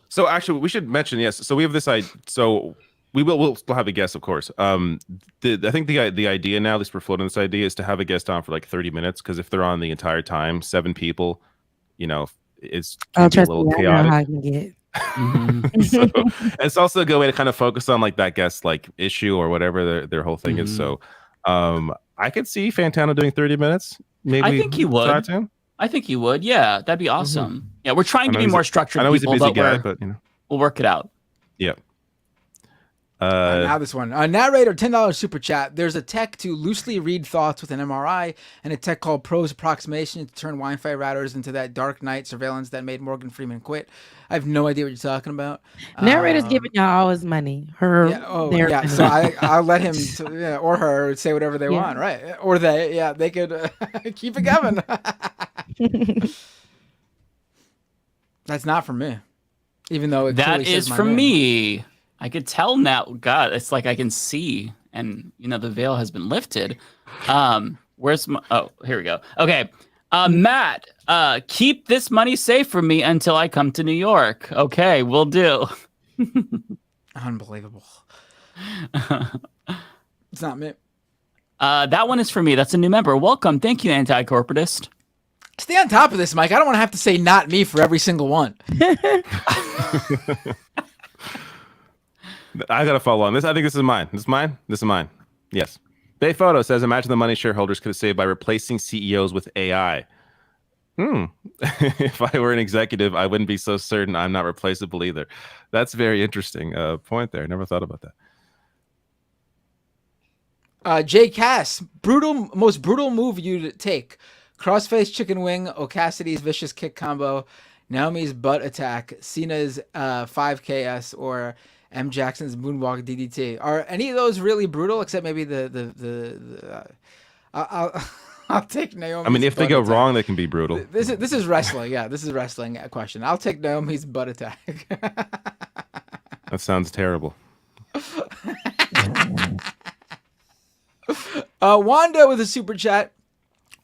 So actually, we should mention So we have this idea. So we'll still have a guest, of course. I think the idea now, at least we're floating this idea, is to have a guest on for like 30 minutes because if they're on the entire time, 7 people, it's Oh, a trust little me, I know chaotic. how I can get. So it's also a good way to kind of focus on like that guest like issue or whatever their whole thing is. So I could see Fantano doing 30 minutes. Maybe I think he would. Him. I think he would. Yeah, that'd be awesome. Yeah, we're trying to be more structured. I know people, he's a busy guy, but you know, we'll work it out. Yep. Now this one. Narrator, $10 super chat. There's a tech to loosely read thoughts with an MRI and a tech called Pro's approximation to turn Wi-Fi routers into that dark night surveillance that made Morgan Freeman quit. I have no idea what you're talking about. Narrator's giving y'all all his money. So I'll let him or her say whatever they want, right? Or they could keep it coming. That's not for me. Even though that is for me. I could tell now. God, it's like I can see, and the veil has been lifted. Where's my? Oh, here we go. Okay, Matt, keep this money safe for me until I come to New York. Okay, will do. Unbelievable. It's not me. That one is for me. That's a new member. Welcome. Thank you, anti-corporatist. Stay on top of this, Mike. I don't want to have to say "not me" for every single one. I gotta follow on this. I think this is mine. This is mine. Yes. Bay Photo says, imagine the money shareholders could have saved by replacing CEOs with AI. If I were an executive, I wouldn't be so certain I'm not replaceable either. That's very interesting point there. Never thought about that. Jay Cass, most brutal move you'd take. Crossface chicken wing, Ocassidy's vicious kick combo, Naomi's butt attack, Cena's 5KS, or M. Jackson's moonwalk DDT. Are any of those really brutal? Except maybe I'll take Naomi. I mean, if they go wrong, they can be brutal. This is wrestling. Yeah, this is a wrestling question. I'll take Naomi's butt attack. That sounds terrible. Wanda with a super chat.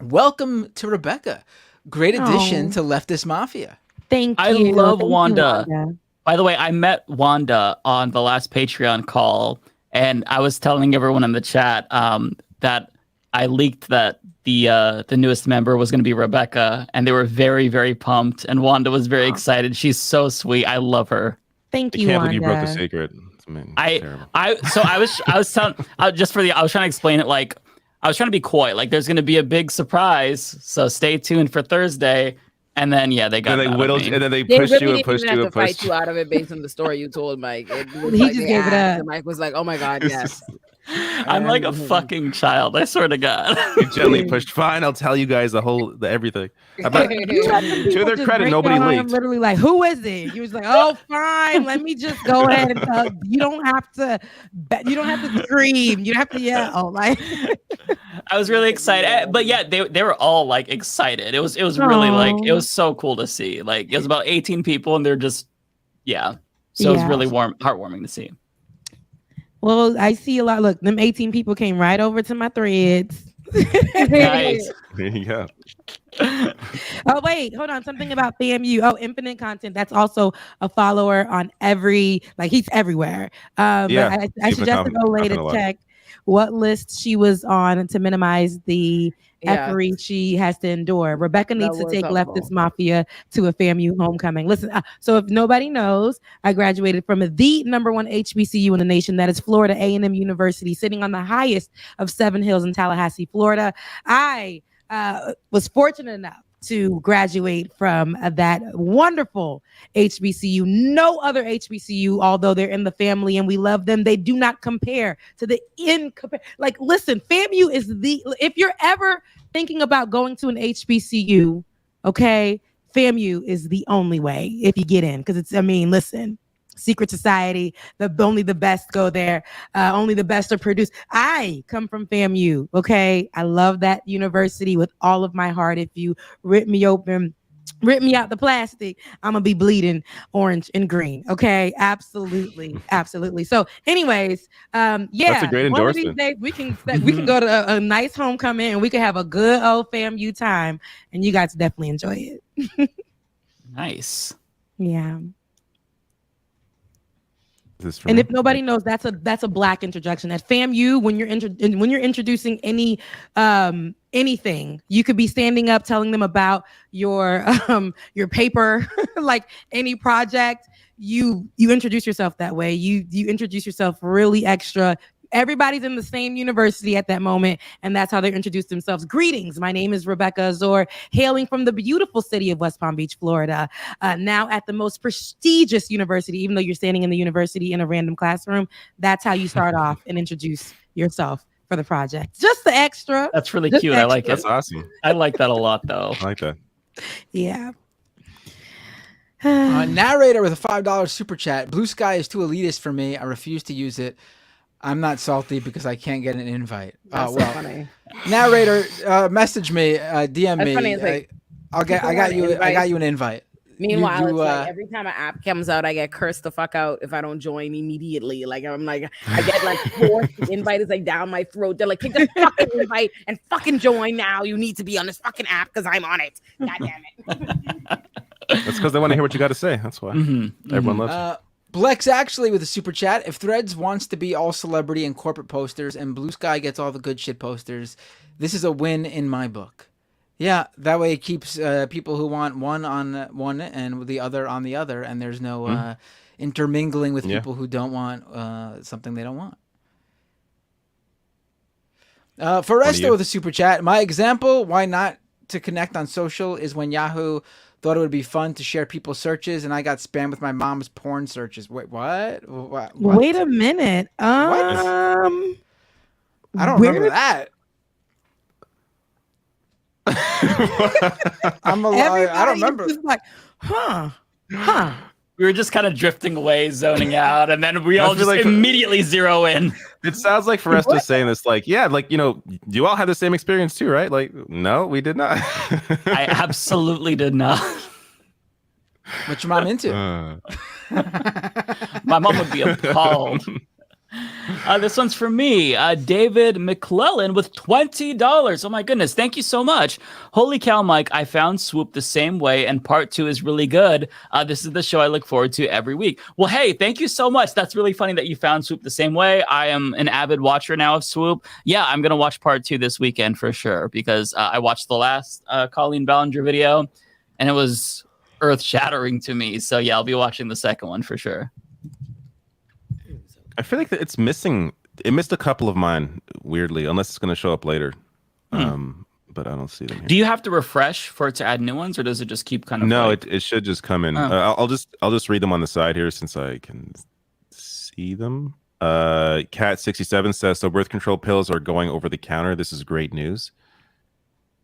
Welcome to Rebecca. Great addition to Leftist Mafia. Thank you. I love Wanda. You, Wanda. By the way, I met Wanda on the last Patreon call, and I was telling everyone in the chat that I leaked that the newest member was going to be Rebecca, and they were very, very pumped. And Wanda was very excited. She's so sweet. I love her. Thank you, Wanda. I can't believe you broke the secret. I was trying to explain it like I was trying to be coy. Like there's going to be a big surprise, so stay tuned for Thursday. And then they got. And they whittled, and then they pushed you and pushed you and pushed. Fight you out of it based on the story you told Mike. He just gave it up. And Mike was like, "Oh my god, yes." I'm like a fucking child. I swear to God. You gently pushed. Fine, I'll tell you guys the everything. But to their credit, nobody leaked. I'm literally like, "Who is it?" He was like, "Oh, fine. Let me just go ahead and tell you. You don't have to. You don't have to scream. You don't have to yell." Like, I was really excited, but yeah, they were all like excited. It was really like it was so cool to see. Like it was about 18 people, and they're just So it was really heartwarming to see. Well, I see a lot. Look, them 18 people came right over to my threads. Nice. There you go. Oh, wait, hold on. Something about FAMU. Oh, Infinite Content. That's also a follower on he's everywhere. But I suggested Olay to check what list she was on to minimize the effery she has to endure. Rebecca needs to take Leftist Mafia to a FAMU homecoming. Listen, so if nobody knows, I graduated from the #1 HBCU in the nation. That is Florida A&M University, sitting on the highest of 7 hills in Tallahassee, Florida. I was fortunate enough to graduate from that wonderful HBCU. No other HBCU, although they're in the family and we love them, they do not compare to the like, listen, FAMU is if you're ever thinking about going to an HBCU, okay, FAMU is the only way if you get in, because listen, secret society, only the best go there, only the best are produced. I come from FAMU, okay? I love that university with all of my heart. If you rip me open, rip me out the plastic, I'm gonna be bleeding orange and green, okay? Absolutely. So anyways, that's a great endorsement. One of these days we can go to a nice homecoming and we can have a good old FAMU time, and you guys definitely enjoy it. Nice. Yeah. And if nobody knows, that's a Black interjection. At FAMU, when you're introducing any anything. You could be standing up telling them about your paper, like any project. You introduce yourself that way. You introduce yourself really extra. Everybody's in the same university at that moment, and that's how they introduce themselves. Greetings, my name is Rebecca Azor, hailing from the beautiful city of West Palm Beach, Florida, now at the most prestigious university. Even though you're standing in the university in a random classroom, that's how you start off and introduce yourself for the project. Just the extra. That's really cute. I like it. That's awesome. I like that a lot, though. I like that. Yeah. Narrator with a $5 super chat. Blue Sky is too elitist for me. I refuse to use it. I'm not salty because I can't get an invite. That's so funny. Narrator, message me, DM That's me. funny. It's like, I got you an invite. Meanwhile, it's like every time an app comes out, I get cursed the fuck out if I don't join immediately. Like I'm like, I get like forced. Invite is like down my throat. They're like, take the fucking invite and fucking join now. You need to be on this fucking app because I'm on it. God damn it. That's because they want to hear what you got to say. That's why everyone loves you. Blex actually with a super chat. If Threads wants to be all celebrity and corporate posters and Blue Sky gets all the good shit posters, this is a win in my book. Yeah, that way it keeps people who want one on one and the other on the other, and there's no intermingling with people who don't want something they don't want. Foresto with a super chat. My example, why not to connect on social, is when Yahoo thought it would be fun to share people's searches, and I got spammed with my mom's porn searches. Wait, what? Wait a minute. I don't remember that. I don't remember. Like, huh. We were just kind of drifting away, zoning out, and then we all just immediately zero in. It sounds like Foresto saying this, like, yeah, like, you know, you all had the same experience too, right? Like, no, we did not. I absolutely did not. What your mom into? My mom would be appalled. This one's for me. David McClellan with $20. Oh my goodness. Thank you so much. Holy cow, Mike. I found Swoop the same way, and part 2 is really good. This is the show I look forward to every week. Well, hey, thank you so much. That's really funny that you found Swoop the same way. I am an avid watcher now of Swoop. Yeah, I'm going to watch part 2 this weekend for sure, because I watched the last Colleen Ballinger video, and it was earth-shattering to me. So yeah, I'll be watching the second one for sure. I feel like it's missing. It missed a couple of mine, weirdly, unless it's going to show up later. But I don't see them here. Do you have to refresh for it to add new ones, or does it just keep kind of? No, it should just come in. I'll just read them on the side here since I can see them. Cat67 says, so birth control pills are going over the counter. This is great news.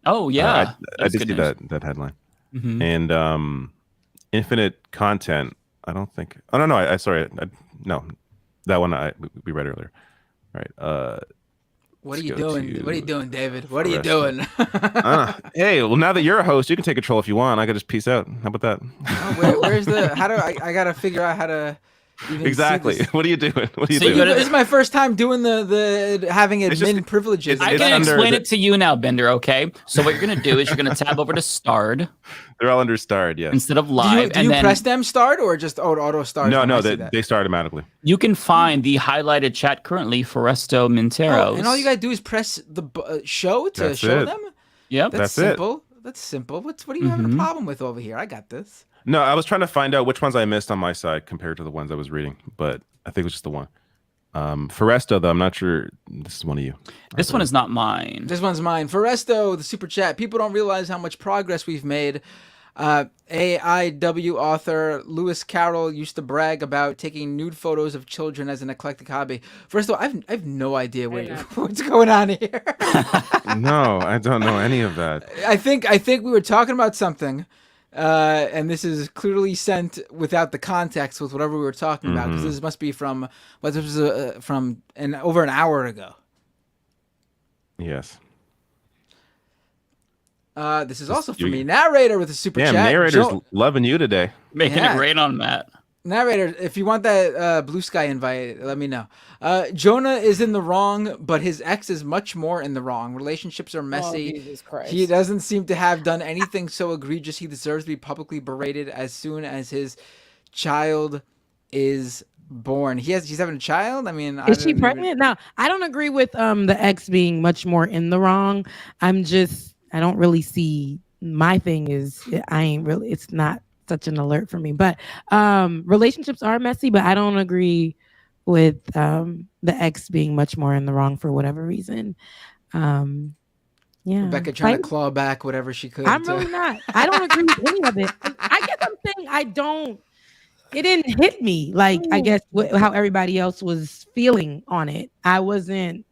Oh yeah, I did see that headline. And infinite content. I don't think. Oh no, no. That one we read earlier. All right. What are you doing? What are you doing, David? What are you doing? Hey, well, now that you're a host, you can take control if you want. I could just peace out. How about that? Where's the? How do I gotta figure out how to. Exactly. What are you doing? What are you doing? This is my first time doing the having admin privileges. I can explain it to you now, Bender. Okay. So what you're gonna do is you're gonna tab over to Starred. They're all under Starred, yeah. Instead of live. Do you press them Starred or just auto Starred? No, they start automatically. You can find the highlighted chat currently, Foresto Minteros. And all you gotta do is press the show to show them. Yep, that's simple. That's simple. What are you having a problem with over here? I got this. No, I was trying to find out which ones I missed on my side compared to the ones I was reading, but I think it was just the one. Foresto, though, I'm not sure. This is one of you. This one is not mine. This one's mine. Foresto, the super chat. People don't realize how much progress we've made. AIW author Lewis Carroll used to brag about taking nude photos of children as an eclectic hobby. First of all, I have no idea what's going on here. No, I don't know any of that. I think we were talking about something. And this is clearly sent without the context with whatever we were talking about, because this must be from over an hour ago. Yes. This is also for me. Narrator with a super chat. Narrator's loving you today. Making it rain on Matt. Narrator, if you want that Blue Sky invite, let me know. Jonah is in the wrong, but his ex is much more in the wrong. Relationships are messy. Oh, Jesus Christ. He doesn't seem to have done anything so egregious he deserves to be publicly berated as soon as his child is born. He's having a child. I mean, Is she pregnant? Now, I don't agree with the ex being much more in the wrong. I don't really see. My thing is, it's not such an alert for me. But relationships are messy, but I don't agree with the ex being much more in the wrong for whatever reason. Yeah, Rebecca trying to claw back whatever she could. I'm really not. I don't agree with any of it. I guess I'm saying it didn't hit me like I guess how everybody else was feeling on it. I don't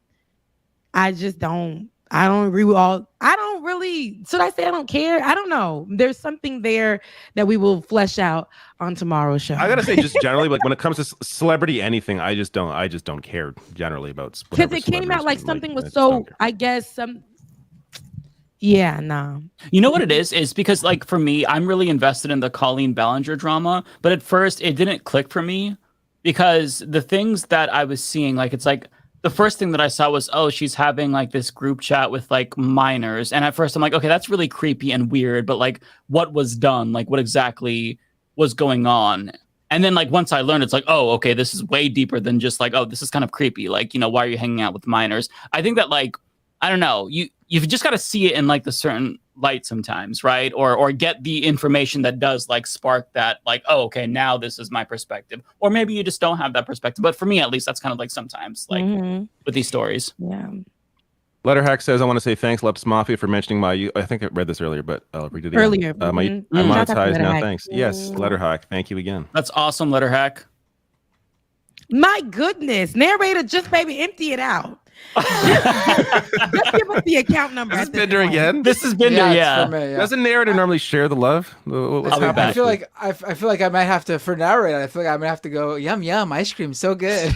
agree with all. I don't really. Should I say I don't care? I don't know. There's something there that we will flesh out on tomorrow's show. I gotta say, just generally, like when it comes to celebrity anything, I just don't care generally about. Because it came out like something was so. I guess some. Yeah, no. You know what it is? Is because like for me, I'm really invested in the Colleen Ballinger drama, but at first it didn't click for me because the things that I was seeing, like it's like the first thing that I saw was, oh, she's having like this group chat with like minors. And at first I'm like, okay, that's really creepy and weird, but like what was done? Like what exactly was going on? And then like once I learned, it's like, oh, okay, this is way deeper than just like, oh, this is kind of creepy. Like, you know, why are you hanging out with minors? I think that like, I don't know, you've just got to see it in like the certain light sometimes, right? Or get the information that does like spark that like, oh, okay, now this is my perspective. Or maybe you just don't have that perspective. But for me, at least, that's kind of like sometimes like with these stories. Yeah. Letterhack says, I want to say thanks, Leftist Mafia, for mentioning my. I think I read this earlier, but I'll read it again. Earlier. I'm monetized now. Thanks. Yes, Letterhack. Thank you again. That's awesome, Letterhack. My goodness, narrator, just maybe empty it out. Just give us the account number. Is this Bender again? This is Bender. Yeah. For me, yeah. Doesn't narrator normally share the love? What's happening? I feel like I might have to for narrator. I feel like I'm gonna have to go. Yum yum, ice cream, so good.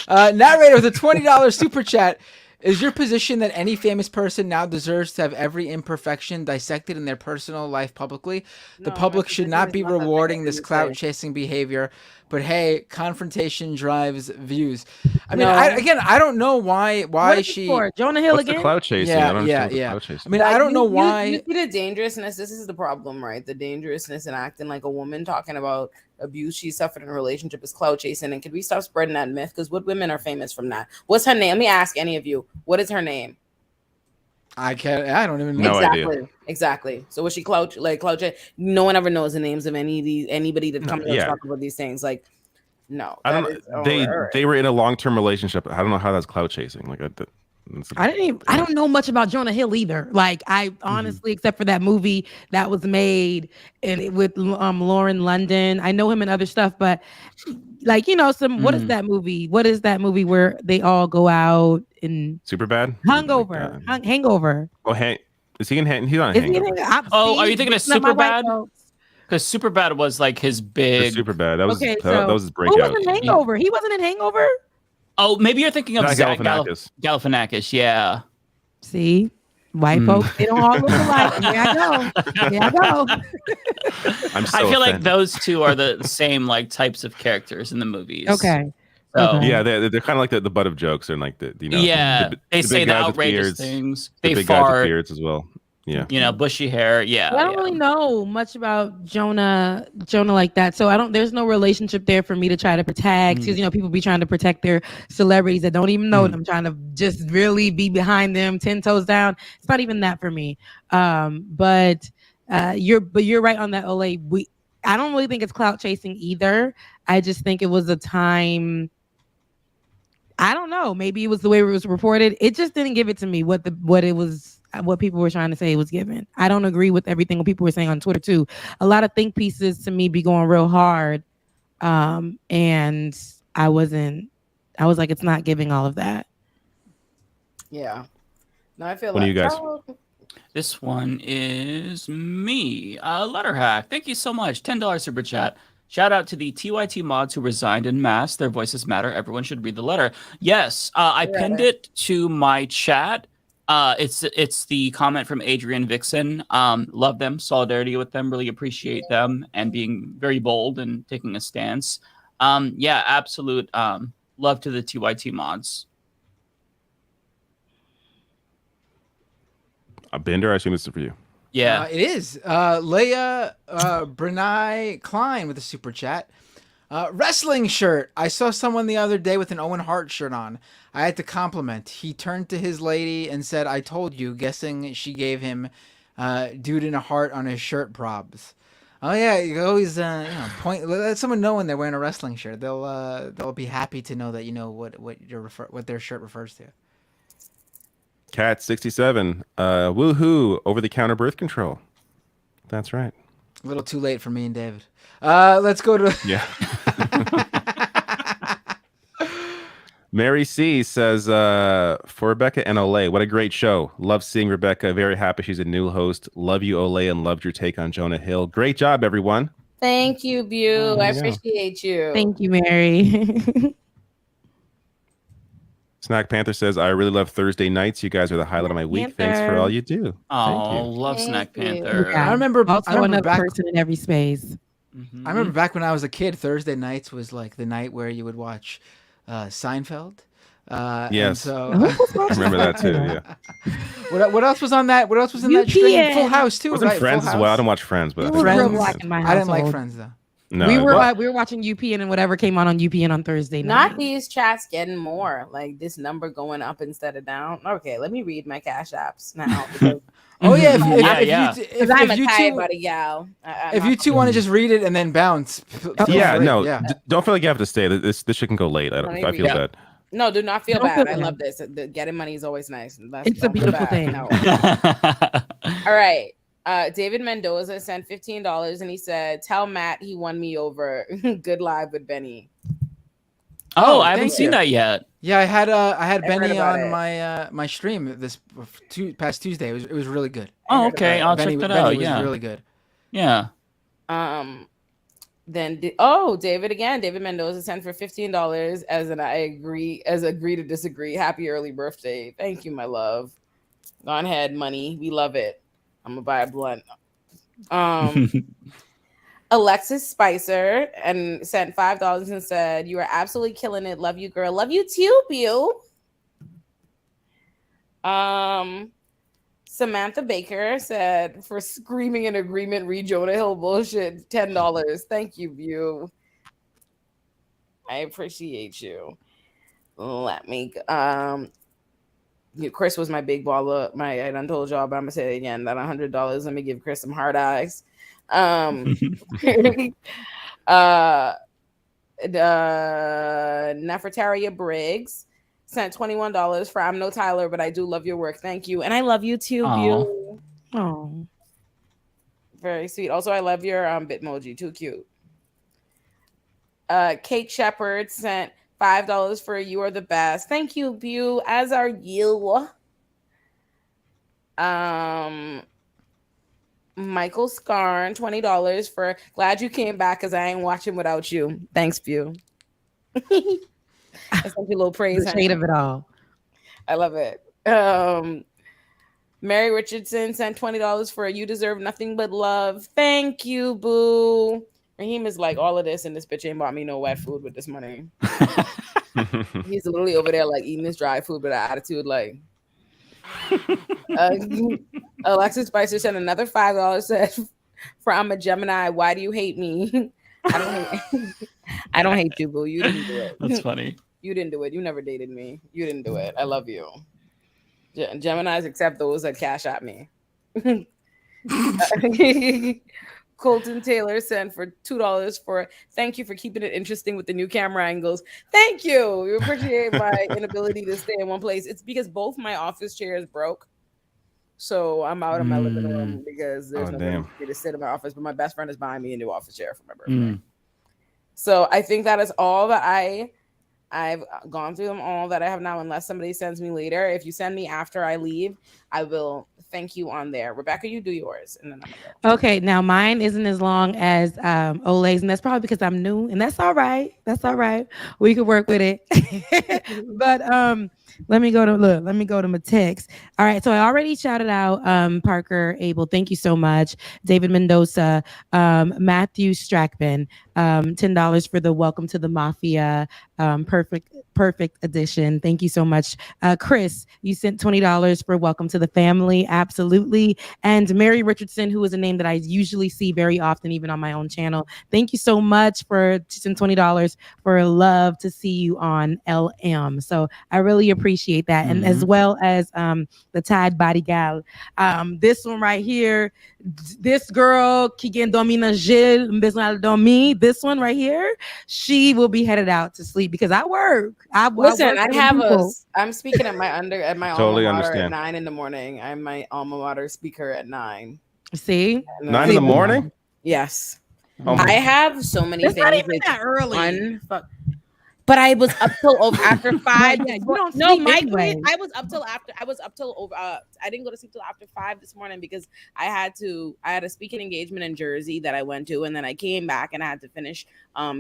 Narrator with a $20 super chat. Is your position that any famous person now deserves to have every imperfection dissected in their personal life publicly? The public should not be rewarding this clout-chasing behavior, but hey, confrontation drives views. I mean, I don't know why she... Jonah Hill What's again? The clout chasing? Yeah. I mean, I don't know why... You see the dangerousness. This is the problem, right? The dangerousness in acting like a woman, talking about abuse she suffered in a relationship is clout chasing. And can we stop spreading that myth? Because what women are famous from that? What's her name? Let me ask any of you. What is her name? I don't even know. Exactly. So was she clout chasing? No one ever knows the names of anybody that comes to talk about these things. Like, no. I don't know. They were in a long-term relationship. I don't know how that's clout chasing. Like I don't know much about Jonah Hill either. Like I honestly, except for that movie that was made and with Lauren London, I know him in other stuff, but like, you know, what is that movie? What is that movie where they all go out and Superbad? Hangover. Hangover. Oh, is he in He's on Hangover. Are you thinking of Superbad? Because Superbad was like his big. Superbad. That was his breakout. Who was in Hangover? He wasn't in Hangover. Oh, maybe you're thinking of Zach Galifianakis. Galifianakis, yeah. See, white folks, they don't all look alike. Here I go. I feel like those two are the same like types of characters in the movies. Okay. So, yeah, they're kind of like the butt of jokes and like they say the outrageous things. They big fart. guys with beards as well. Yeah, you know, bushy hair. Yeah, I don't really know much about Jonah like that, so there's no relationship there for me to try to protect, because you know people be trying to protect their celebrities that don't even know them, trying to just really be behind them 10 toes down. It's not even that for me. But you're right on that, Olay. I don't really think it's clout chasing either. I just think it was a time. I don't know. Maybe it was the way it was reported. It just didn't give it to me what people were trying to say it was given. I don't agree with everything people were saying on Twitter too. A lot of think pieces to me be going real hard. And I was like, it's not giving all of that. Yeah. No, I feel What do you guys? This one is me. Letterhack. Thank you so much. $10 super chat. Shout out to the TYT mods who resigned en masse. Their voices matter. Everyone should read the letter. Yes, I pinned it to my chat. It's the comment from Adrian Vixen. Love them, solidarity with them, really appreciate them, and being very bold and taking a stance. Yeah, absolute love to the TYT mods. Bender, I assume this is for you. Yeah. It is. Leia Brenai Klein with a super chat. Wrestling shirt. I saw someone the other day with an Owen Hart shirt on. I had to compliment. He turned to his lady and said, "I told you," guessing she gave him dude in a heart on his shirt probs. Oh yeah, you always point. Let someone know when they're wearing a wrestling shirt. They'll be happy to know that you know what their shirt refers to. Cat 67. Woohoo! Over the counter birth control. That's right. A little too late for me and David. Let's go to Yeah. Mary C says, for Rebecca and Olay, what a great show. Love seeing Rebecca. Very happy she's a new host. Love you, Olay, and loved your take on Jonah Hill. Great job, everyone. Thank you, Bew. I appreciate you. Thank you, Mary. Snack Panther says, I really love Thursday nights. You guys are the highlight of my week. Thanks for all you do. Oh, love Snack Panther. Yeah. I remember another back, person in every space. I remember back when I was a kid, Thursday nights was like the night where you would watch Seinfeld. Yes. So I remember that too. Yeah. What else was on that? What else was in that stream? Full House too. Wasn't right? Friends Full as House? well? I didn't watch Friends, but I think Real Friends. black in my I didn't like household. Friends though. No, we were watching UPN and whatever came on UPN on Thursday night. Not these chats getting more like this number going up instead of down. Okay, let me read my cash apps now. Oh yeah, Because I'm a tired buddy gal. If you two want to just read it and then bounce. feel Yeah, free. no, Yeah. don't feel like you have to stay. This shit can go late. I feel bad. No, do not feel Don't bad. feel I bad. love this. The getting money is always nice. It's a beautiful thing. No. All right. David Mendoza sent $15 and he said, "Tell Matt he won me over." Good live with Benny. Oh, I haven't thank seen you. that yet. Yeah, I had heard Benny about on it. my stream this past Tuesday. It was really good. Oh, okay. I'll check that out. Benny was Yeah. really good. Yeah. Then David Mendoza sent for $15 as agree to disagree. Happy early birthday. Thank you, my love. Gone ahead, money. We love it. I'm gonna buy a blunt. Alexis Spicer and sent $5 and said, "You are absolutely killing it. Love you, girl. Love you too, Bew." Samantha Baker said, "For screaming in agreement, read Jonah Hill bullshit, $10. Thank you, Bew. I appreciate you. Let me Chris was my big baller. I done told y'all, but I'm gonna say it again. That $100. Let me give Chris some hard eyes. Nefertaria Briggs sent $21 for "I'm no Tyler, but I do love your work. Thank you." And I love you too, Bew. Oh, Very sweet. Also, I love your Bitmoji. Too cute. Kate Shepard sent $5 for "You are the best." Thank you, Bew. As are you. Michael Scarn, $20 for "Glad you came back because I ain't watching without you." Thanks, Bew. I sent you a little praise. the shade of it all. I love it. Mary Richardson sent $20 for "You deserve nothing but love." Thank you, boo. Raheem is like, all of this and this bitch ain't bought me no wet food with this money. He's literally over there like eating this dry food with an attitude like. Alexis Spicer sent another $5. Said, for "I'm a Gemini, why do you hate me?" I don't hate you, boo. You didn't do it. That's funny. You didn't do it. You never dated me. You didn't do it. I love you. Geminis accept those that cash at me. Colton Taylor sent for $2 for "Thank you for keeping it interesting with the new camera angles." Thank you. You appreciate my inability to stay in one place. It's because both my office chairs broke. So I'm out of my living room because there's no way for me to sit in my office. But my best friend is buying me a new office chair for my birthday. So I think that is all that I've gone through them all that I have now, unless somebody sends me later. If you send me after I leave, I will thank you on there. Rebecca, you do yours. And then I'm gonna go. Okay, now mine isn't as long as Olay's, and that's probably because I'm new, and that's all right. That's all right. We could work with it. But let me go to my text. All right, so I already shouted out Parker Abel. Thank you so much. David Mendoza, Matthew Strackman, $10 for the "Welcome to the Mafia" perfect perfect addition. Thank you so much. Chris, you sent $20 for welcome to the family. Absolutely. And Mary Richardson, who is a name that I usually see very often, even on my own channel. Thank you so much for $20 for love to see you on LM. So I really appreciate that. And as well as the Tide Body Gal. This one right here, this girl, Kigen Domina Gil, this one right here, she will be headed out to sleep because I work. Listen, I I have I'm speaking at my Totally alma mater understand. at 9 in the morning. I'm my alma mater speaker at 9. See? 9 in the morning? Yes. Oh I have so many It's things. not even that early. But I was up till after 5. Yeah, you don't No, sleep anyway. I was up till after. I was up till over. I didn't go to sleep till after 5 this morning because I had a speaking engagement in Jersey that I went to, and then I came back and I had to finish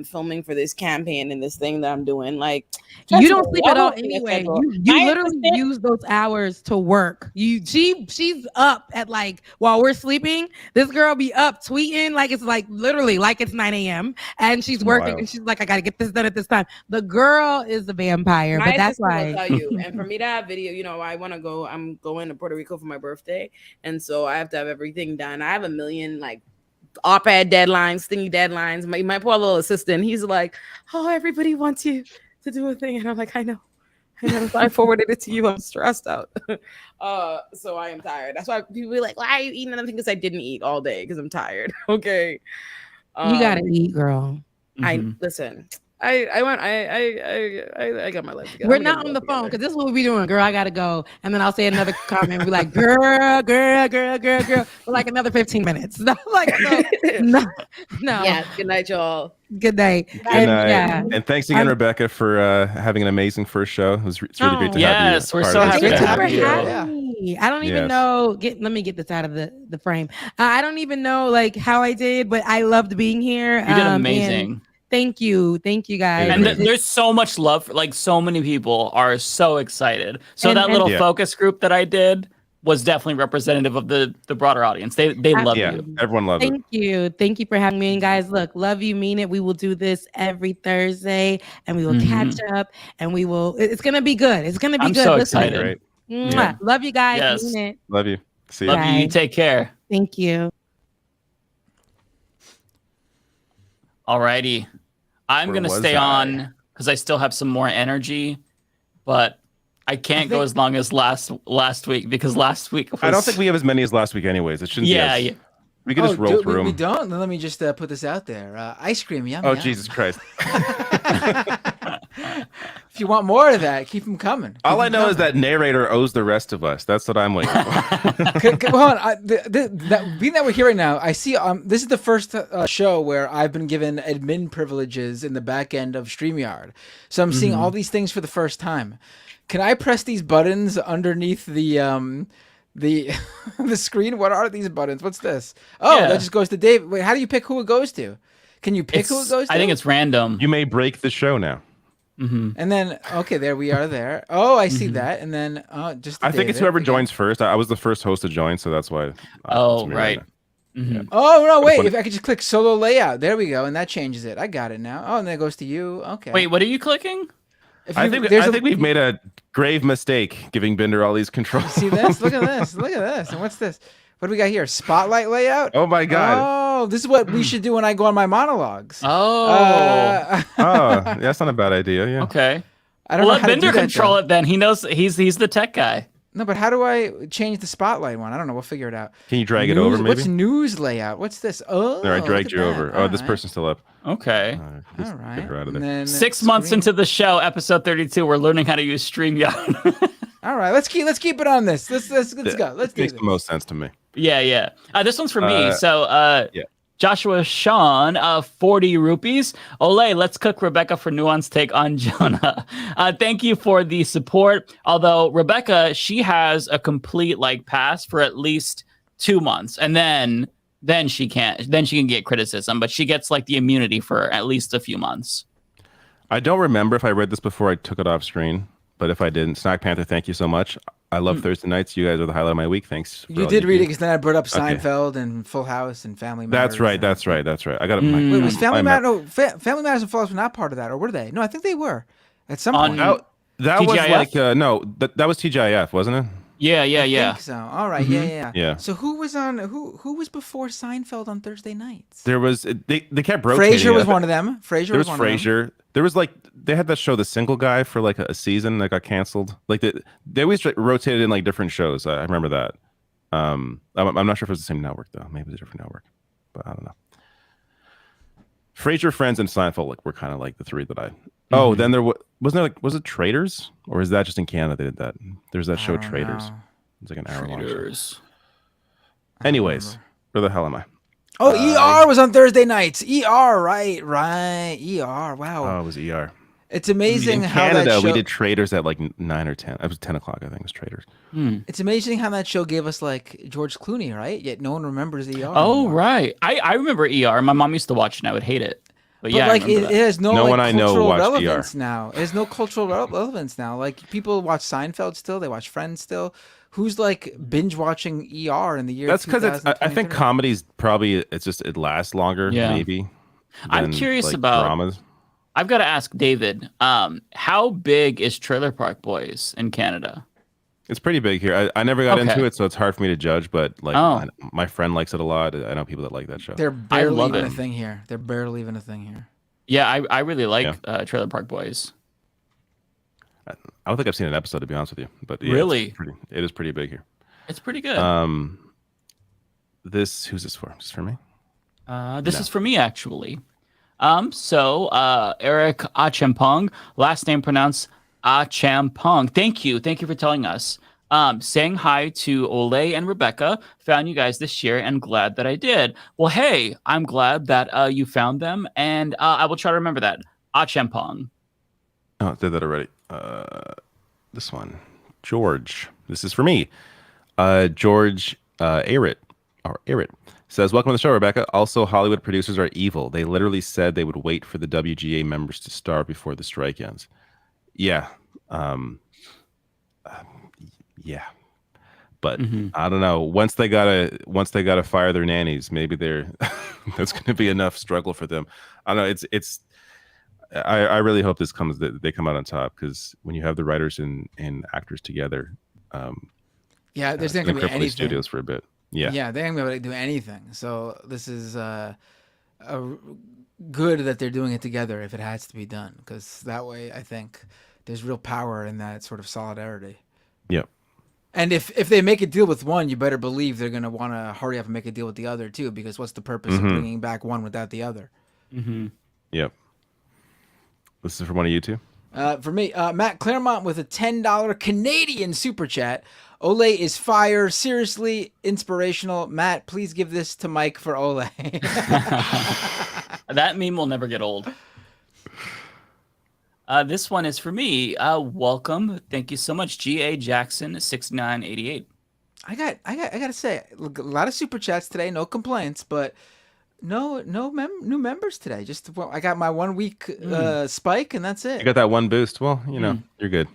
filming for this campaign and this thing that I'm doing. Like, you don't sleep at all anyway. You literally use those hours to work. She's up at like while we're sleeping. This girl be up tweeting like it's like literally like it's 9 a.m. and she's working and she's like, I gotta get this done at this time. The girl is a vampire, but that's why. I'll tell you. And for me to have video, I want to go. I'm going to Puerto Rico for my birthday, and so I have to have everything done. I have a million like op-ed deadlines, thingy deadlines. My poor little assistant, he's like, "Oh, everybody wants you to do a thing," and I'm like, I know. So I forwarded it to you. I'm stressed out. So I am tired. That's why people be like, "Why are you eating anything?" Because I didn't eat all day because I'm tired. Okay. You gotta eat, girl. Listen. I got my life together. We're not on the phone because this is what we be doing. Girl, I gotta go, and then I'll say another comment and be like, girl, for like another 15 minutes. No. Yeah. Good night, y'all. Good night. Good night. Yeah. And thanks again, Rebecca, for having an amazing first show. It's really great to have you. Yes, we're so happy to have you. I don't even know. Let me get this out of the frame. I don't even know like how I did, but I loved being here. You did amazing. Thank you guys. And there's so much love. Like so many people are so excited. So that little focus group that I did was definitely representative of the broader audience. They love you. Everyone loves it. Thank you for having me. And guys, look, love you, mean it. We will do this every Thursday, and we will catch up, and we will. It's gonna be good. It's gonna be good. I'm so excited. Great. Yeah. Love you guys. Yes. Mean it. Love you. See you. Love you. You take care. Thank you. Alrighty. I'm going to stay on because I still have some more energy, but I can't go as long as last week because last week was... I don't think we have as many as last week anyways. It shouldn't be we could just roll through them. We don't? Then let me just put this out there. Ice cream, yum. Oh, Jesus Christ. If you want more of that, keep them coming. All I know is that narrator owes the rest of us. That's what I'm waiting for. Hold on. Being that we're here right now, I see this is the first show where I've been given admin privileges in the back end of StreamYard. So I'm seeing all these things for the first time. Can I press these buttons underneath the screen? What are these buttons? What's this? Oh, that just goes to Dave. Wait, how do you pick who it goes to? Can you pick who it goes to? I think it's random. You may break the show now. And then, okay, there we are there. Oh, I see that. And then just I think it's whoever joins first. I was the first host to join, so that's why. Oh, right. Yeah. Oh, no, wait. If I could just click solo layout. There we go. And that changes it. I got it now. Oh, and then it goes to you. Okay. Wait, what are you clicking? I think we've made a grave mistake giving Binder all these controls. See this? Look at this. Look at this. And what's this? What do we got here? Spotlight layout? Oh, my God. Oh, this is what we should do when I go on my monologues. Oh. That's not a bad idea. Yeah. Okay. I don't know let how Binder to do that, control it then. He knows he's the tech guy. No, but how do I change the spotlight one? I don't know. We'll figure it out. Can you drag it over, maybe? What's news layout? What's this? Oh, there, I dragged you over. Oh, this person's still up. Okay. All right. Get her out of there. 6 months into the show, episode 32, we're learning how to use StreamYard. All right, let's keep it on this. Let's go. Let's do this. Makes the most sense to me. Yeah. This one's for me. So, Joshua Sean, 40 rupees. Olay, let's cook Rebecca for nuanced take on Jonah. Thank you for the support. Although Rebecca, she has a complete pass for at least 2 months, and then she can get criticism, but she gets the immunity for at least a few months. I don't remember if I read this before I took it off screen, but if I didn't, Snack Panther, thank you so much. I love Thursday nights. You guys are the highlight of my week. Thanks. You did read it because then I brought up Seinfeld and Full House and Family Matters. That's right. I got it. Wait, was Family Matters? No, Family Matters and Full House were not part of that, or were they? No, I think they were. At some point. That was TGIF? like, that was TGIF? like, no, that was TGIF, wasn't it? Yeah. I think so. All right. Yeah. Yeah. So who was before Seinfeld on Thursday nights? There was, they kept rotating. Frasier was one of them. Frasier was one of them. Frasier. There was like, they had that show, The Single Guy, for like a season that got canceled. Like they always rotated in like different shows. I remember that. I'm not sure if it was the same network though. Maybe it was a different network, but I don't know. Frasier, Friends, and Seinfeld were kind of like the three that I. Oh, then there was it Traitors, or is that just in Canada they did that? There's that show Traitors. It's like an hour-long show. Anyways, where the hell am I? Oh, ER was on Thursday nights. ER, right. ER, wow. Oh, it was ER. It's amazing in how Canada that show... we did Traitors at like 9 or 10. It was 10 o'clock, I think. It was Traitors. It's amazing how that show gave us like George Clooney, right? Yet no one remembers ER. Oh, anymore. right. I remember ER. My mom used to watch it and I would hate it. But yeah, like I remember it has no, No like, one I know cultural watched relevance ER. now. It has no cultural relevance now. Like people watch Seinfeld still, they watch Friends still. Who's like binge watching ER in the year? That's because I think comedy's probably it lasts longer. Yeah. Maybe. I'm than, curious like, about dramas. I've got to ask David, how big is Trailer Park Boys in Canada? It's pretty big here. I never got into it, so it's hard for me to judge. But like, my friend likes it a lot. I know people that like that show. They're barely even a thing here. They're barely even a thing here. Yeah, I really like Trailer Park Boys. I don't think I've seen an episode, to be honest with you. But yeah, really, it is pretty big here. It's pretty good. Who's this for? Is this for me? This is for me, actually. So Eric Achampong, last name pronounced Achampong. Thank you for telling us. Saying hi to Olay and Rebecca. Found you guys this year and glad that I did. Well, hey, I'm glad that you found them, and I will try to remember that. Achampong. Oh, I did that already. This one, George. This is for me. George Arit says, "Welcome to the show, Rebecca. Also, Hollywood producers are evil. They literally said they would wait for the WGA members to starve before the strike ends." Yeah. Yeah. But I don't know. Once they gotta fire their nannies, maybe that's going to be enough struggle for them. I don't know. I really hope they come out on top, because when you have the writers and actors together, there's not going to be anything. Studios for a bit. Yeah, they're not going to be able to do anything. So this is good that they're doing it together if it has to be done, because that way I think there's real power in that sort of solidarity. Yep. And if they make a deal with one, you better believe they're going to want to hurry up and make a deal with the other too, because what's the purpose of bringing back one without the other? Yep. This is for one of you two. For me, Matt Claremont with a $10 Canadian super chat. Olay is fire. Seriously inspirational. Matt, please give this to Mike for Olay. That meme will never get old. This one is for me. Welcome. Thank you so much. G.A. Jackson 6988. I got to say, a lot of super chats today. No complaints, but no new members today. Just I got my 1 week spike, and that's it. You got that one boost. Well, you're good.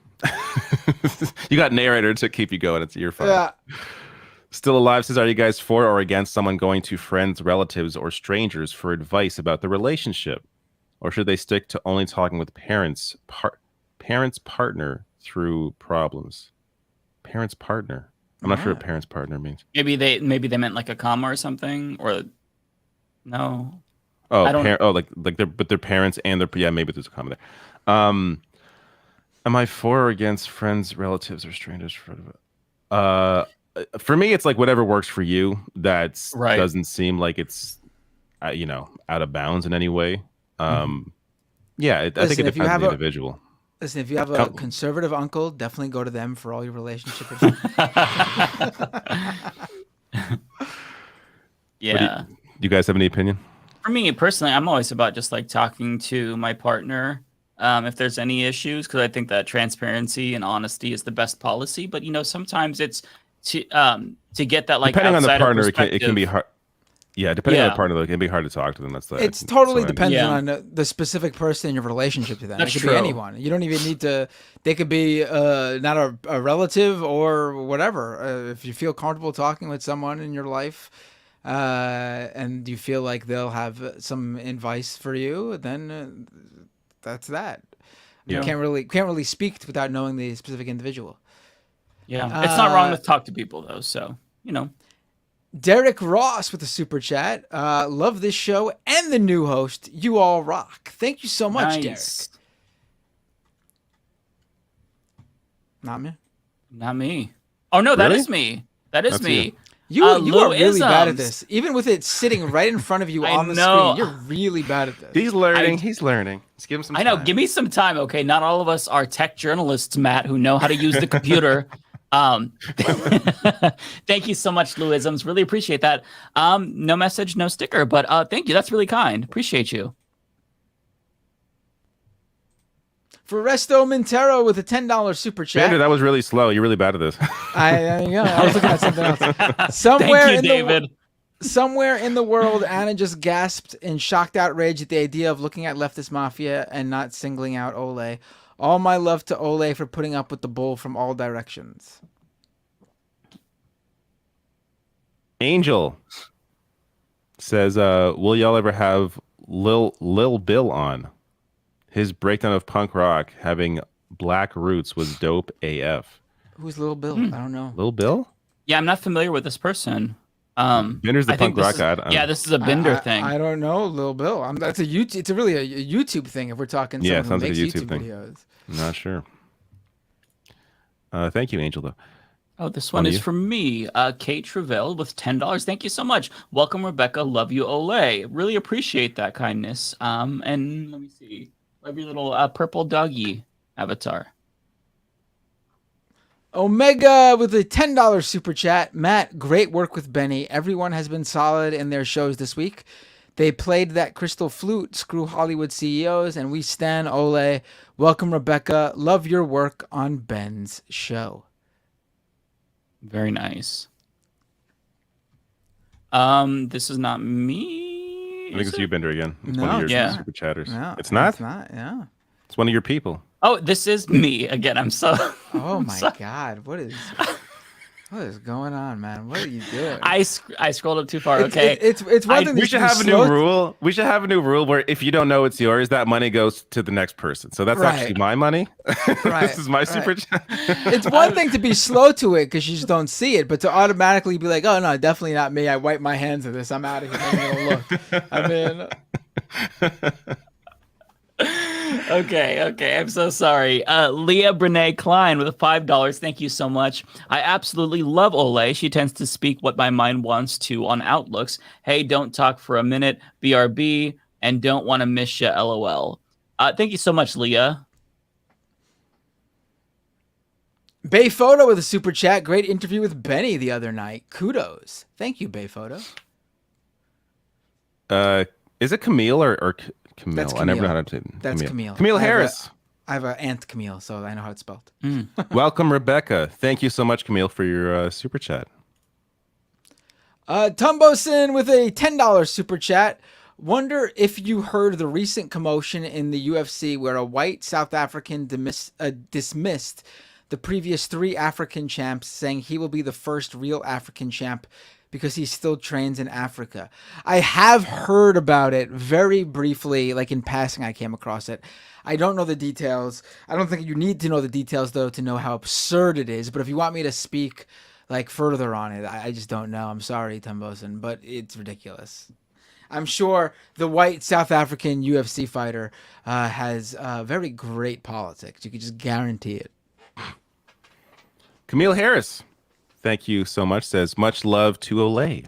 You got narrator to keep you going. You're fine. Yeah. Still Alive says, "Are you guys for or against someone going to friends, relatives, or strangers for advice about the relationship? Or should they stick to only talking with parents' partner through problems?" Parents' partner. I'm not sure what parents' partner means. Maybe they meant like a comma or something, or no. Oh, like their parents and their maybe there's a comma there. Am I for or against friends, relatives, or strangers? For me, it's like whatever works for you. That doesn't seem like it's out of bounds in any way. I think it depends on the individual. Listen, if you have a conservative uncle, definitely go to them for all your relationship issues. Yeah. Do you guys have any opinion? For me personally, I'm always about just like talking to my partner if there's any issues, because I think that transparency and honesty is the best policy. But sometimes it's to get that like depending on the partner, it can be hard. Yeah, depending on the partner, it can be hard to talk to them. It's totally dependent on the specific person in your relationship to them. That's it could be anyone. You don't even need to. They could be not a relative or whatever. If you feel comfortable talking with someone in your life, and you feel like they'll have some advice for you, then that's that. You can't really speak without knowing the specific individual. Yeah, it's not wrong to talk to people though. So Derek Ross with a super chat. Love this show and the new host. You all rock. Thank you so much, Derek. Not me. Not me. Oh no, that is me. That's me. You are really bad at this. Even with it sitting right in front of you on the screen, you're really bad at this. He's learning. He's learning. Let's give him some time. I know. Give me some time, okay? Not all of us are tech journalists, Matt, who know how to use the computer. Thank you so much, Louisms. Really appreciate that. No message, no sticker, but thank you. That's really kind. Appreciate you. For Resto Montero with a $10 super chat. Andrew, that was really slow. You're really bad at this. I was looking at something else. Somewhere in the world, Anna just gasped in shocked outrage at the idea of looking at Leftist Mafia and not singling out Ole. All my love to Ole for putting up with the bull from all directions. Angel says, will y'all ever have Lil Bill on? His breakdown of punk rock having black roots was dope AF. Who's Lil Bill? I don't know. Lil Bill? Yeah, I'm not familiar with this person. Binder's the punk rock guy. Yeah, this is a Binder thing. I don't know, Lil Bill. That's a YouTube. It's really a YouTube thing. If we're talking, someone who makes like a YouTube thing. videos. I'm not sure. Thank you, Angel. Though. Oh, this one is from me, Kate Travell with $10. Thank you so much. Welcome, Rebecca. Love you, Ole. Really appreciate that kindness. And let me see. Love your little purple doggy avatar. Omega with a $10 super chat. Matt, great work with Benny. Everyone has been solid in their shows this week. They played that crystal flute, screw Hollywood CEOs, and we stan Ole. Welcome, Rebecca. Love your work on Ben's show. Very nice. This is not me. I think it's you, Bender, again. It's one of your super chatters. No, it's not? It's not, yeah. It's one of your people. Oh, this is me again. I'm so... Oh, my God. What is going on, man? What are you doing? I scrolled up too far. Okay. It's one thing. We should have a new rule. We should have a new rule where if you don't know it's yours, that money goes to the next person. So that's actually my money. This is my super chat. It's one thing to be slow to it because you just don't see it, but to automatically be like, oh, no, definitely not me. I wipe my hands of this. I'm out of here. I'm going to look. I mean... Okay. I'm so sorry. Leah Brene Klein with a $5. Thank you so much. I absolutely love Ole. She tends to speak what my mind wants to on outlooks. Hey, don't talk for a minute. BRB. And don't want to miss ya. LOL. Thank you so much, Leah. Bay Photo with a super chat. Great interview with Benny the other night. Kudos. Thank you, Bay Photo. Is it Camille or Camille? That's Camille. I never know how to say it. That's Camille. Camille Harris. I have an aunt Camille, so I know how it's spelled. Welcome, Rebecca. Thank you so much, Camille, for your super chat. Tumbosin with a $10 super chat. Wonder if you heard the recent commotion in the UFC where a white South African dismissed the previous 3 African champs, saying he will be the first real African champ because he still trains in Africa. I have heard about it very briefly, like in passing I came across it. I don't know the details. I don't think you need to know the details, though, to know how absurd it is. But if you want me to speak like further on it, I just don't know. I'm sorry, Tumbosin, but it's ridiculous. I'm sure the white South African UFC fighter has very great politics. You can just guarantee it. Camille Harris. Thank you so much. Says, much love to Ole.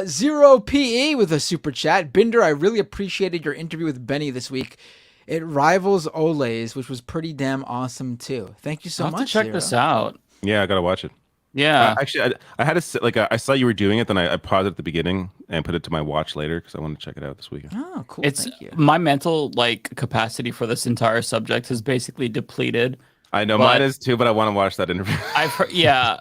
Zero PE with a super chat. Binder, I really appreciated your interview with Benny this week. It rivals Ole's, which was pretty damn awesome too. Thank you so I'll much. have to check Zero. this out. Yeah, I gotta watch it. Yeah, actually, I had to I saw you were doing it, then I paused it at the beginning and put it to my watch later because I wanted to check it out this weekend. Oh, cool. Thank you. My mental capacity for this entire subject is basically depleted. I know mine is too, but I want to watch that interview. I've heard, yeah.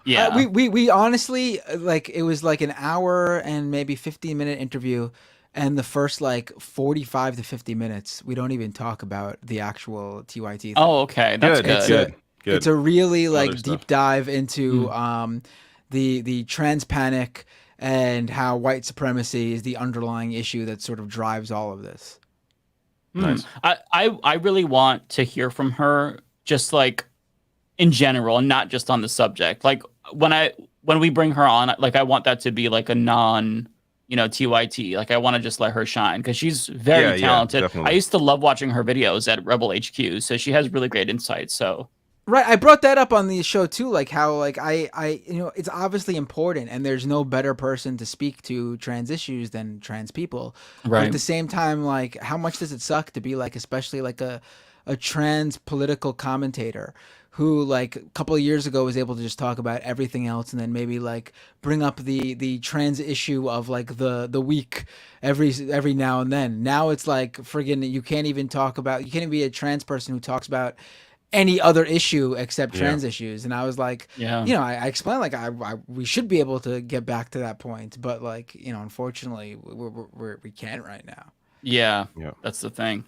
We honestly, it was like an hour and maybe 15-minute interview, and the first 45 to 50 minutes we don't even talk about the actual TYT thing. Oh, okay, that's good. It's a really deep dive into the trans panic and how white supremacy is the underlying issue that sort of drives all of this. Nice. I really want to hear from her, just like in general, and not just on the subject. Like when we bring her on, like I want that to be like a non, TYT. Like I want to just let her shine because she's very talented. I used to love watching her videos at Rebel HQ, so she has really great insights. So. Right, I brought that up on the show too, like how like I it's obviously important, and there's no better person to speak to trans issues than trans people. Right. But at the same time, like how much does it suck to be like, especially like a trans political commentator who like a couple of years ago was able to just talk about everything else, and then maybe like bring up the trans issue of like the week every now and then. Now it's like friggin' you can't even be a trans person who talks about any other issue except trans issues. And I was like, I explained like we should be able to get back to that point, but like, unfortunately we can't right now. Yeah, that's the thing.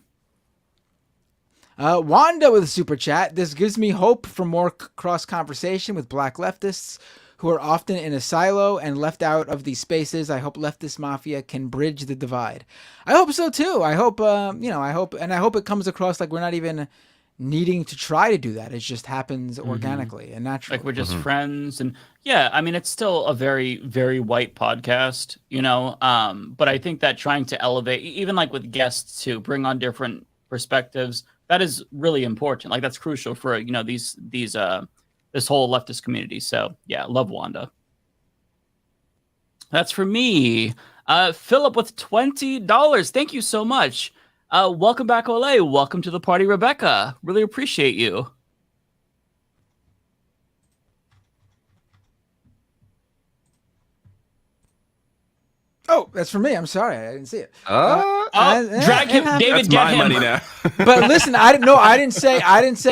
Wanda with a super chat. This gives me hope for more cross conversation with black leftists who are often in a silo and left out of these spaces. I hope Leftist Mafia can bridge the divide. I hope so too. I hope, I hope it comes across like we're not even needing to try to do that. It just happens organically and naturally. Like we're just friends. And it's still a very, very white podcast, but I think that trying to elevate, even like with guests to bring on different perspectives, that is really important. Like that's crucial for, this whole leftist community. So yeah, love Wanda. That's for me. Philip with $20. Thank you so much. Welcome back, Olay. Welcome to the party, Rebecca. Really appreciate you. Oh, that's for me. I'm sorry, I didn't see it. Drag him, David. That's my money now. But listen, I didn't say.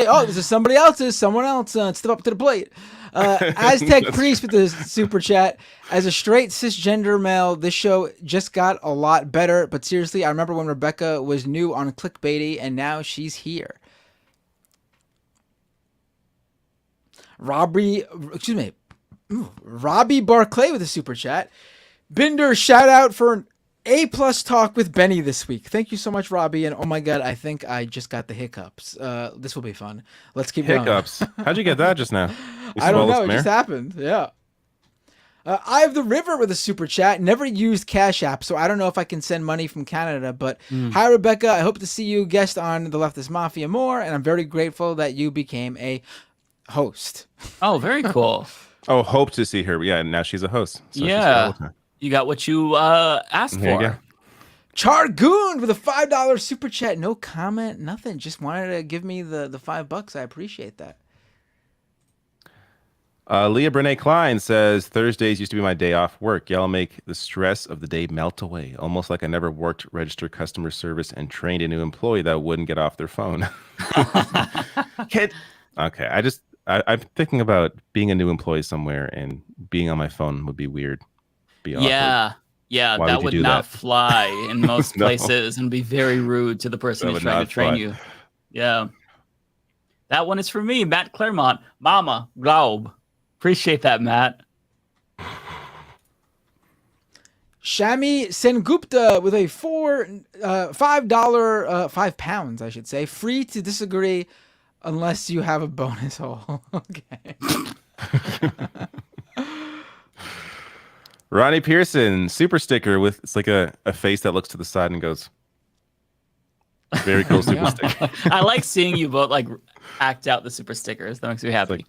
Oh, this is somebody else's. Someone else. Step up to the plate. Aztec Priest with the super chat. As a straight cisgender male, this show just got a lot better. But seriously, I remember when Rebecca was new on clickbaity, and now she's here. Robbie Barclay with a super chat. Binder, shout out for an A+ talk with Benny this week. Thank you so much, Robbie. And oh my God, I think I just got the hiccups. This will be fun. Let's keep going. Hiccups? How'd you get that just now? I don't know. It just happened. Yeah. I have the River with a super chat. Never used Cash App, so I don't know if I can send money from Canada. But hi, Rebecca. I hope to see you guest on the Leftist Mafia more, and I'm very grateful that you became a host. Oh, very cool. Oh, hope to see her. Yeah, now she's a host. So you got what you asked for. Chargoon with a $5 super chat. No comment, nothing. Just wanted to give me the $5. I appreciate that. Leah Brene Klein says, Thursdays used to be my day off work. Y'all make the stress of the day melt away. Almost like I never worked register customer service and trained a new employee that wouldn't get off their phone. Okay, I'm thinking about being a new employee somewhere and being on my phone would be weird. Be awkward. Yeah, that would not fly in most places and be very rude to the person who's trying to train you. Yeah. That one is for me, Matt Claremont. Mama, Glaub. Appreciate that, Matt. Shami Sengupta with a £5, I should say. Free to disagree unless you have a bonus hole. Okay. Ronnie Pearson, super sticker with it's like a face that looks to the side and goes. Very cool super sticker. I like seeing you both like act out the super stickers. That makes me happy.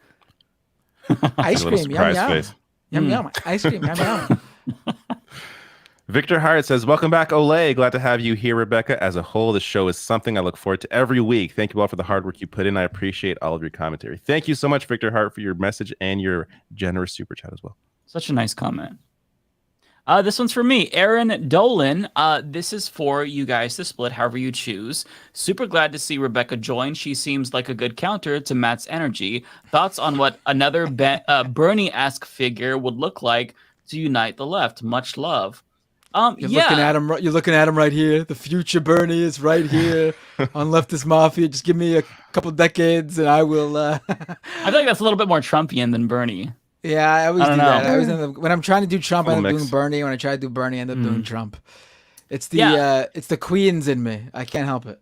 Ice cream, yum yum. Yum yum. Ice cream, yum yum. Victor Hart says, welcome back, Olay. Glad to have you here, Rebecca. As a whole, this show is something I look forward to every week. Thank you all for the hard work you put in. I appreciate all of your commentary. Thank you so much, Victor Hart, for your message and your generous super chat as well. Such a nice comment. This one's for me, Aaron Dolan. This is for you guys to split however you choose. Super glad to see Rebecca join. She seems like a good counter to Matt's energy. Thoughts on what another Bernie-esque figure would look like to unite the left? Much love. You're looking at him right here. The future Bernie is right here on Leftist Mafia. Just give me a couple decades and I will. I feel like that's a little bit more Trumpian than Bernie. Yeah, I always do that. When I'm trying to do Trump, I end up doing Bernie. When I try to do Bernie, I end up doing Trump. It's the Queens in me. I can't help it.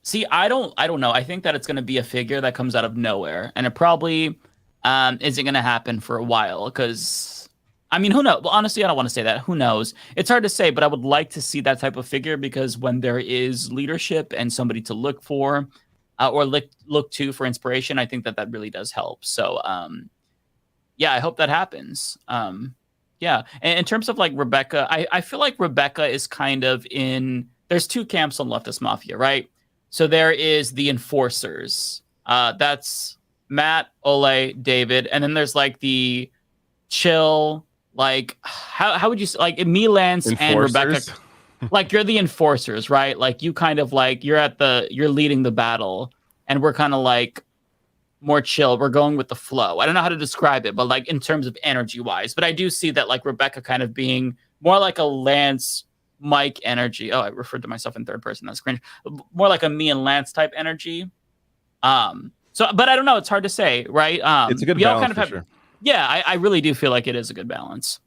See, I don't know. I think that it's going to be a figure that comes out of nowhere, and it probably isn't going to happen for a while. Because, I mean, who knows? Well, honestly, I don't want to say that. Who knows? It's hard to say, but I would like to see that type of figure, because when there is leadership and somebody to look for, or look to for inspiration, I think that really does help. So, yeah, I hope that happens. Yeah, and in terms of like Rebecca, I feel like Rebecca is kind of in. There's two camps on Leftist Mafia, right? So there is the enforcers. That's Matt, Ole, David, and then there's like the chill, like how would you say, like me, Lance, and Rebecca, like you're the enforcers, right? Like you kind of like you're leading the battle, and we're kind of like more chill. We're going with the flow. I don't know how to describe it, but like in terms of energy wise, but I do see that like Rebecca kind of being more like a Lance, Mike energy. Oh, I referred to myself in third person. That's cringe. More like a me and Lance type energy. So, but I don't know. It's hard to say, right? It's a good balance for sure. Yeah, I really do feel like it is a good balance.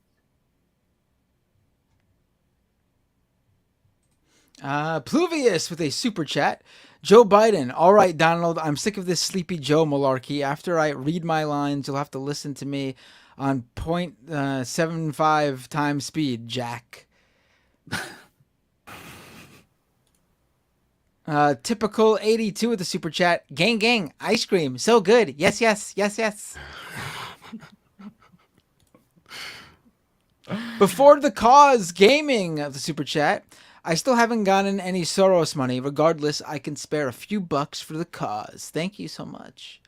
Pluvius with a super chat. Joe Biden. All right, Donald, I'm sick of this Sleepy Joe malarkey. After I read my lines, you'll have to listen to me on 0.75 times speed, Jack. Typical 82 with the super chat. Gang, ice cream, so good. Yes. Before the cause gaming of the super chat. I still haven't gotten any Soros money. Regardless, I can spare a few bucks for the cause. Thank you so much.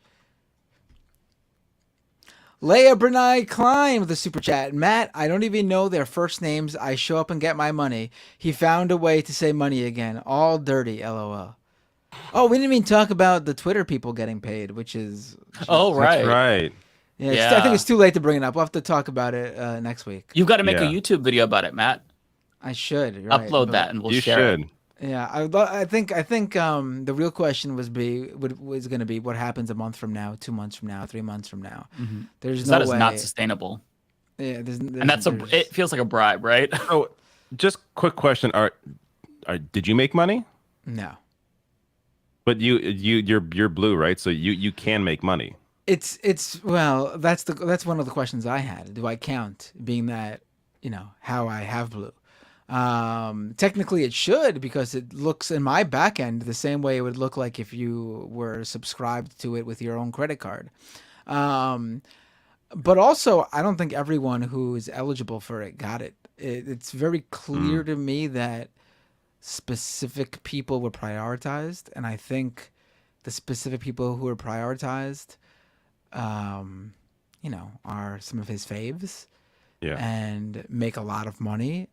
Leia Bernay Klein with the super chat. Matt, I don't even know their first names. I show up and get my money. He found a way to say money again. All dirty, LOL. Oh, we didn't even talk about the Twitter people getting paid, which is... Oh, right. That's right. Yeah, I think it's too late to bring it up. We'll have to talk about it next week. You've got to make a YouTube video about it, Matt. I should upload that and we'll share it. Yeah, I think the real question was going to be what happens a month from now, 2 months from now, 3 months from now. Mm-hmm. There's no way. That is not sustainable. Yeah, and it feels like a bribe, right? Oh, just quick question: did you make money? No. But you're blue, right? So you can make money. Well, that's one of the questions I had. Do I count being that how I have blue? Technically it should, because it looks in my back end the same way it would look like if you were subscribed to it with your own credit card. But also I don't think everyone who is eligible for it got it. It's very clear to me that specific people were prioritized, and I think the specific people who were prioritized are some of his faves. Yeah. And make a lot of money,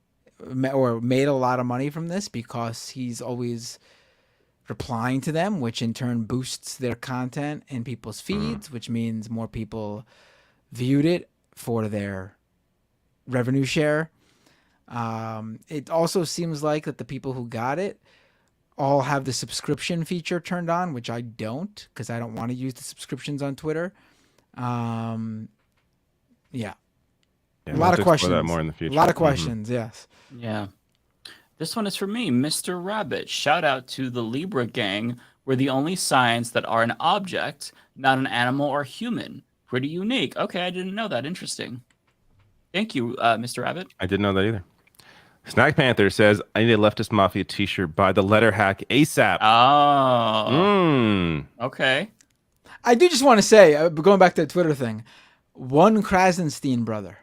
or made a lot of money from this, because he's always replying to them, which in turn boosts their content in people's feeds, which means more people viewed it for their revenue share. It also seems like that the people who got it all have the subscription feature turned on, which I don't, because I don't want to use the subscriptions on Twitter. Yeah. Yeah, a lot of questions. That more in the future. A lot of questions, yes. Yeah. This one is for me, Mr. Rabbit. Shout out to the Libra gang. We're the only signs that are an object, not an animal or human. Pretty unique. Okay, I didn't know that. Interesting. Thank you, Mr. Rabbit. I didn't know that either. Snack Panther says, I need a Leftist Mafia t-shirt by the letter hack ASAP. Oh. Okay. I do just want to say, going back to the Twitter thing, one Krasenstein brother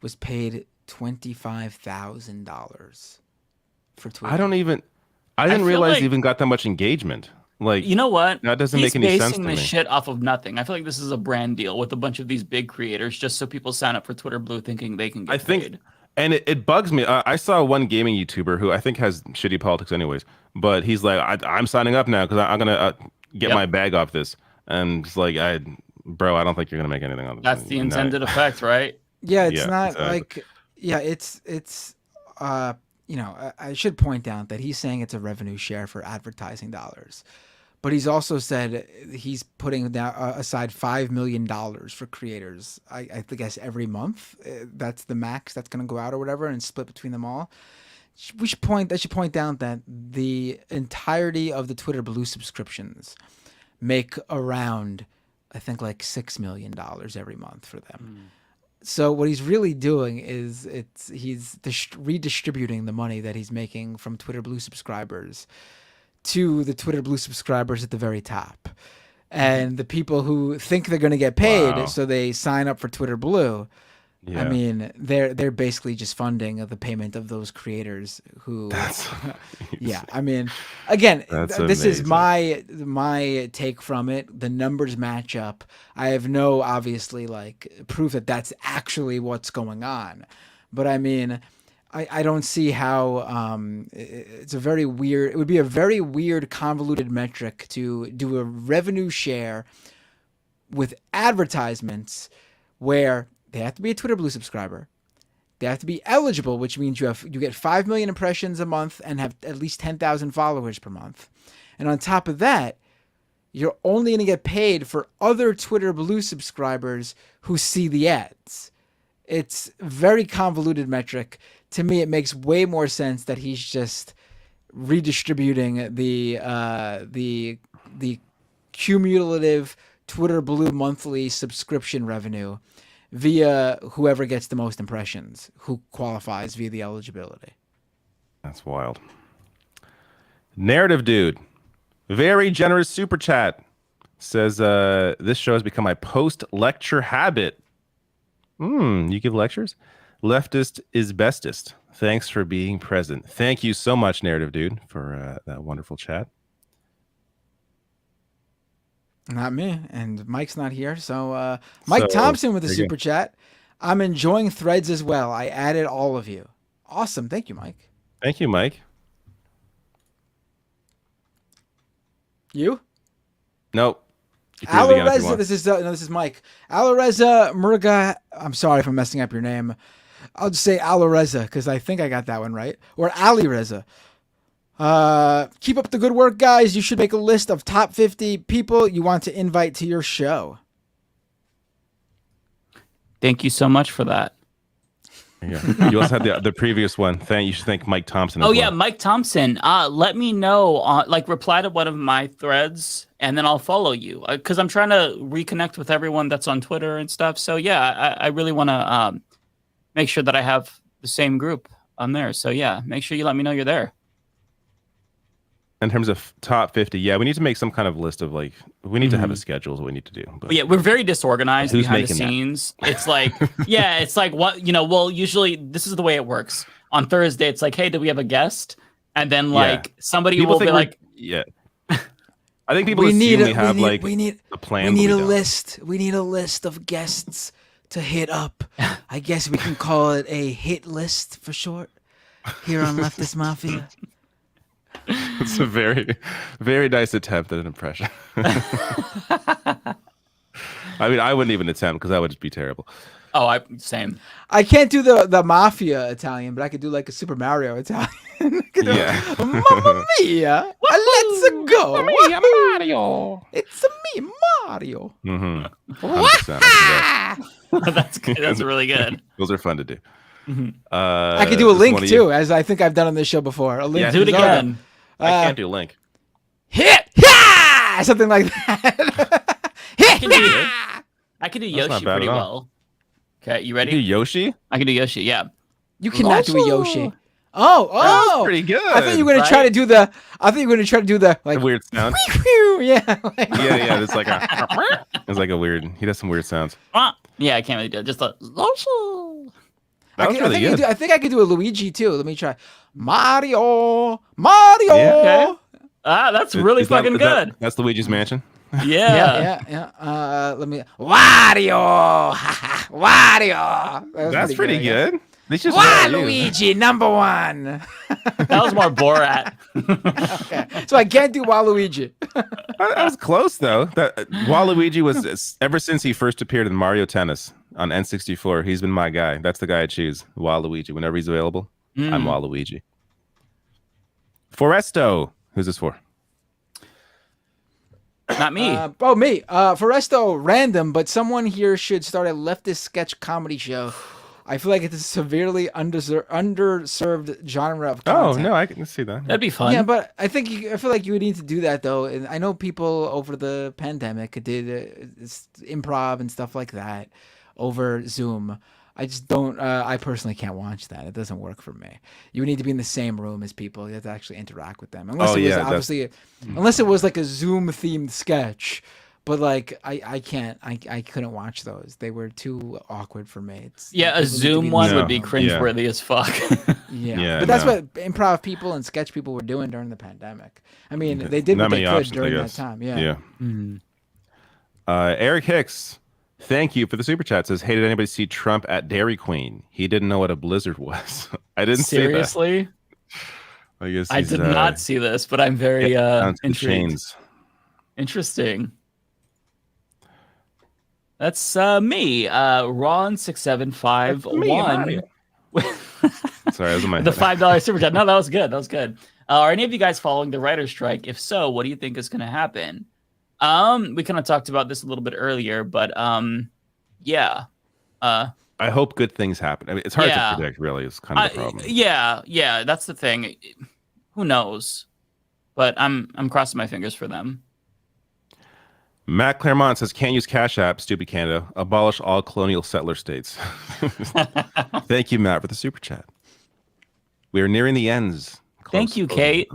was paid $25,000 for Twitter. I didn't realize he even got that much engagement. Like, you know what? That doesn't make any sense to me. He's basing this shit off of nothing. I feel like this is a brand deal with a bunch of these big creators, just so people sign up for Twitter Blue thinking they can get paid. And it bugs me. I saw one gaming YouTuber who I think has shitty politics anyways, but he's like, I'm signing up now because I'm gonna get my bag off this. And it's like, bro, I don't think you're gonna make anything on this. That's the intended effect, right? Yeah, it's not exactly. Like, yeah, it's I should point out that he's saying it's a revenue share for advertising dollars, but he's also said he's putting aside $5 million for creators. I guess every month. That's the max that's going to go out or whatever, and split between them all. we should point out that the entirety of the Twitter Blue subscriptions make around, I think, like $6 million every month for them. So what he's really doing is he's redistributing the money that he's making from Twitter Blue subscribers to the Twitter Blue subscribers at the very top. And the people who think they're going to get paid, so they sign up for Twitter Blue. Yeah. I mean, they're basically just funding the payment of those creators who. Yeah, I mean, again, this is my take from it. The numbers match up. I have no obviously like proof that that's actually what's going on, but I mean, I don't see how it's a very weird. It would be a very weird, convoluted metric to do a revenue share with advertisements where they have to be a Twitter Blue subscriber. They have to be eligible, which means you get 5 million impressions a month and have at least 10,000 followers per month. And on top of that, you're only going to get paid for other Twitter Blue subscribers who see the ads. It's a very convoluted metric. To me, it makes way more sense that he's just redistributing the cumulative Twitter Blue monthly subscription revenue via whoever gets the most impressions, who qualifies via the eligibility. That's wild. Narrative Dude, very generous super chat, says this show has become my post-lecture habit. You give lectures? Leftist is bestest. Thanks for being present. Thank you so much, Narrative Dude, for that wonderful chat. Not me, and Mike's not here. So Mike Thompson with the super chat. I'm enjoying Threads as well. I added all of you. Awesome. Thank you, Mike. Thank you, Mike. You? Nope. Alireza, this is Mike. Alireza Murga. I'm sorry if I'm messing up your name. I'll just say Alireza because I think I got that one right. Or Alireza. Keep up the good work, guys. You should make a list of top 50 people you want to invite to your show. Thank you so much for that. Yeah. You also had the previous one. You should thank Mike Thompson. Yeah, Mike Thompson. Let me know. Reply to one of my threads, and then I'll follow you. Because I'm trying to reconnect with everyone that's on Twitter and stuff. So yeah, I really want to make sure that I have the same group on there. So yeah, make sure you let me know you're there. In terms of top 50, yeah, we need to make some kind of list of we need to have a schedule is what we need to do. But yeah, we're very disorganized behind the scenes. That? It's like, yeah, it's like usually this is the way it works. On Thursday, it's like, hey, do we have a guest? And then somebody will be like, yeah. I think people assume we have a plan. We need a list. We need a list of guests to hit up. I guess we can call it a hit list for short here on Leftist Mafia. It's a very, very nice attempt at an impression. I mean, I wouldn't even attempt because that would just be terrible. Oh, same. I can't do the Mafia Italian, but I could do like a Super Mario Italian. Yeah. Mamma mia! Let's go! Mamma mia, Mario! It's me, Mario. That's good. That's really good. Those are fun to do. I could do a link too, as I think I've done on this show before. A link. Yeah, do it again. I can't do link. Hit, yeah, something like that. I can do Yoshi pretty well. Okay, you ready? You do Yoshi? I can do Yoshi. Yeah. You cannot do a Yoshi. Oh, that's pretty good. I thought you were gonna try to do the. I think you were gonna try to do the like a weird sound. Yeah. Yeah. It's like it's like a weird. He does some weird sounds. Yeah, I can't really do it. Just a. That was really good. I think I could do a Luigi too. Let me try. Mario. Yeah, okay. That's really fucking good. That's Luigi's Mansion. Yeah. Let me. Wario. Wario. That's pretty good. Waluigi, number one. That was more Borat. Okay. So I can't do Waluigi. That was close though. That Waluigi was ever since he first appeared in Mario Tennis on N64. He's been my guy. That's the guy I choose. Waluigi. Whenever he's available, I'm Waluigi. Foresto. Who's this for? Not me. Me. Foresto, random, but someone here should start a leftist sketch comedy show. I feel like it's a severely underserved genre of content. Oh no, I can see that. That'd be fun. Yeah, but I feel like you would need to do that though. And I know people over the pandemic did improv and stuff like that over Zoom. I just don't. I personally can't watch that. It doesn't work for me. You would need to be in the same room as people. You have to actually interact with them. Unless unless it was like a Zoom themed sketch. But like I can't. I couldn't watch those. They were too awkward for me. A Zoom one would be cringeworthy as fuck. Yeah, but that's what improv people and sketch people were doing during the pandemic. I mean, they did what they could during that time. Yeah. Eric Hicks, thank you for the super chat. Says, hey, did anybody see Trump at Dairy Queen? He didn't know what a blizzard was. I didn't Seriously? see that. I guess I did not see this, but I'm very intrigued. Interesting. That's me, Ron6751. Sorry, that was my the $5 super chat. No, that was good. That was good. Are any of you guys following the writer's strike? If so, what do you think is going to happen? We kind of talked about this a little bit earlier, but yeah. I hope good things happen. I mean, it's hard to predict, really. It's kind of the problem. Yeah, that's the thing. Who knows? But I'm crossing my fingers for them. Matt Claremont says, can't use Cash App, stupid Canada. Abolish all colonial settler states. Thank you, Matt, for the super chat. We are nearing the ends. Thank you, Kate.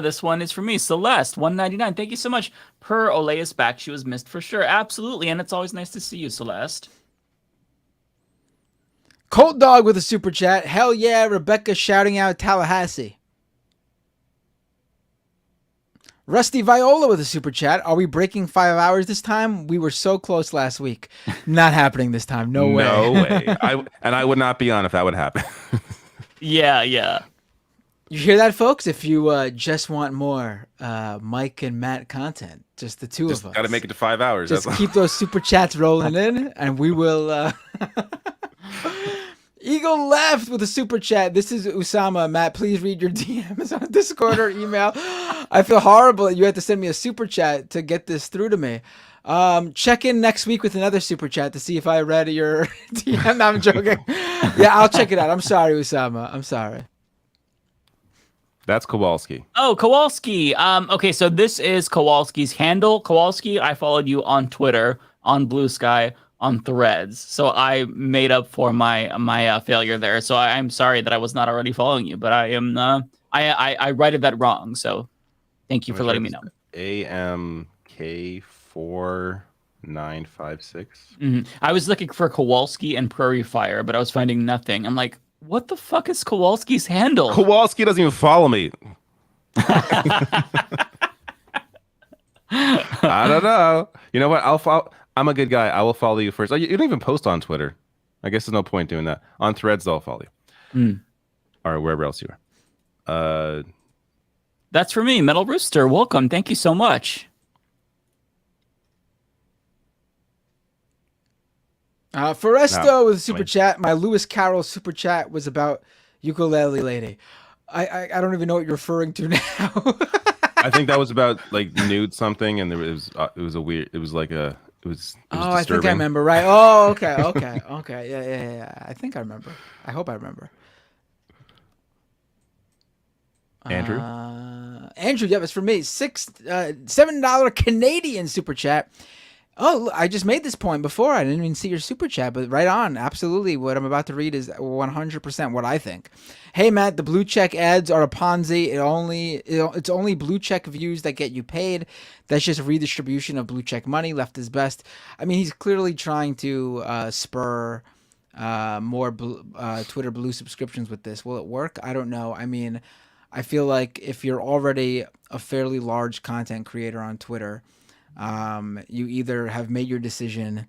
This one is for me. Celeste, 199. Thank you so much. Per Olea's back, she was missed for sure. Absolutely, and it's always nice to see you, Celeste. Colt Dog with a super chat. Hell yeah, Rebecca shouting out Tallahassee. Rusty Viola with a super chat. Are we breaking 5 hours this time? We were so close last week. Not happening this time. No way. No way. I would not be on if that would happen. Yeah. You hear that, folks? If you just want more Mike and Matt content, just the two of us. Got to make it to 5 hours. Just keep those super chats rolling in, and we will... Eagle left with a super chat. This is Usama. Matt, please read your DMs on Discord or email. I feel horrible that you had to send me a super chat to get this through to me. Check in next week with another super chat to see if I read your DM. No, I'm joking. Yeah, I'll check it out. I'm sorry, Usama. I'm sorry. That's Kowalski. Oh, Kowalski. Okay, so this is Kowalski's handle. Kowalski, I followed you on Twitter, on Blue Sky, on Threads. So I made up for my failure there. So I'm sorry that I was not already following you, but I am I righted that wrong. So thank you for letting me know. AMK4956. I was looking for Kowalski and Prairie Fire, but I was finding nothing. I'm like, what the fuck is Kowalski's handle? Kowalski doesn't even follow me. I don't know. You know what? I'm a good guy. I will follow you first. You don't even post on Twitter. I guess there's no point doing that. On Threads, I'll follow you. Or wherever else you are. That's for me. Metal Rooster, welcome. Thank you so much. Foresto with a super chat. My Lewis Carroll super chat was about Ukulele Lady. I don't even know what you're referring to now. I think that was about like nude something, and it was disturbing. I think I remember. Right. Oh, okay. Yeah. I think I remember. I hope I remember. Andrew. Andrew, yeah, it's for me. $7 Canadian super chat. Oh, I just made this point before. I didn't even see your super chat, but right on. Absolutely. What I'm about to read is 100% what I think. Hey, Matt, the blue check ads are a Ponzi. It's only blue check views that get you paid. That's just a redistribution of blue check money. Left is best. I mean, he's clearly trying to spur more Twitter Blue subscriptions with this. Will it work? I don't know. I mean, I feel like if you're already a fairly large content creator on Twitter, you either have made your decision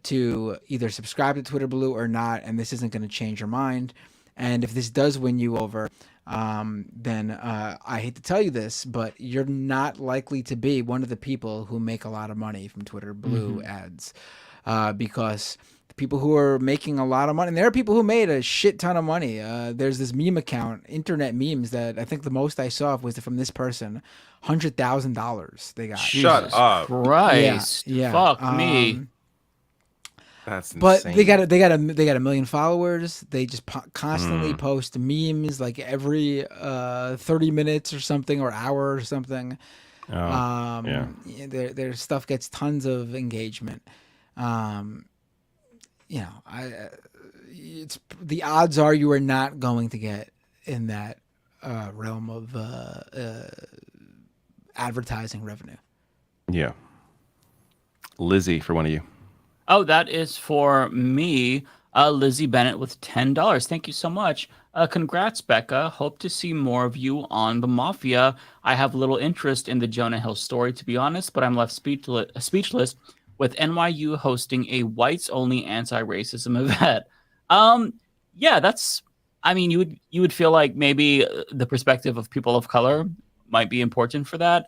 to either subscribe to Twitter Blue or not, and this isn't going to change your mind. And if this does win you over, then I hate to tell you this, but you're not likely to be one of the people who make a lot of money from Twitter Blue ads, because the people who are making a lot of money, and there are people who made a shit ton of money. There's this meme account, internet memes, that I think the most I saw was from this person. $100,000 they got. Shut up. Christ. Yeah. Fuck me. That's but insane. they got a million followers. They just constantly post memes like every 30 minutes or something, or hour or something. Their stuff gets tons of engagement. It's the odds are you are not going to get in that realm of advertising revenue. Yeah. Lizzie, for one of you. Oh, that is for me, Lizzie Bennett with $10. Thank you so much. Congrats, Becca. Hope to see more of you on the Mafia. I have little interest in the Jonah Hill story, to be honest, but I'm left speechless with NYU hosting a whites-only anti-racism event. Yeah, that's. I mean, you would feel like maybe the perspective of people of color might be important for that.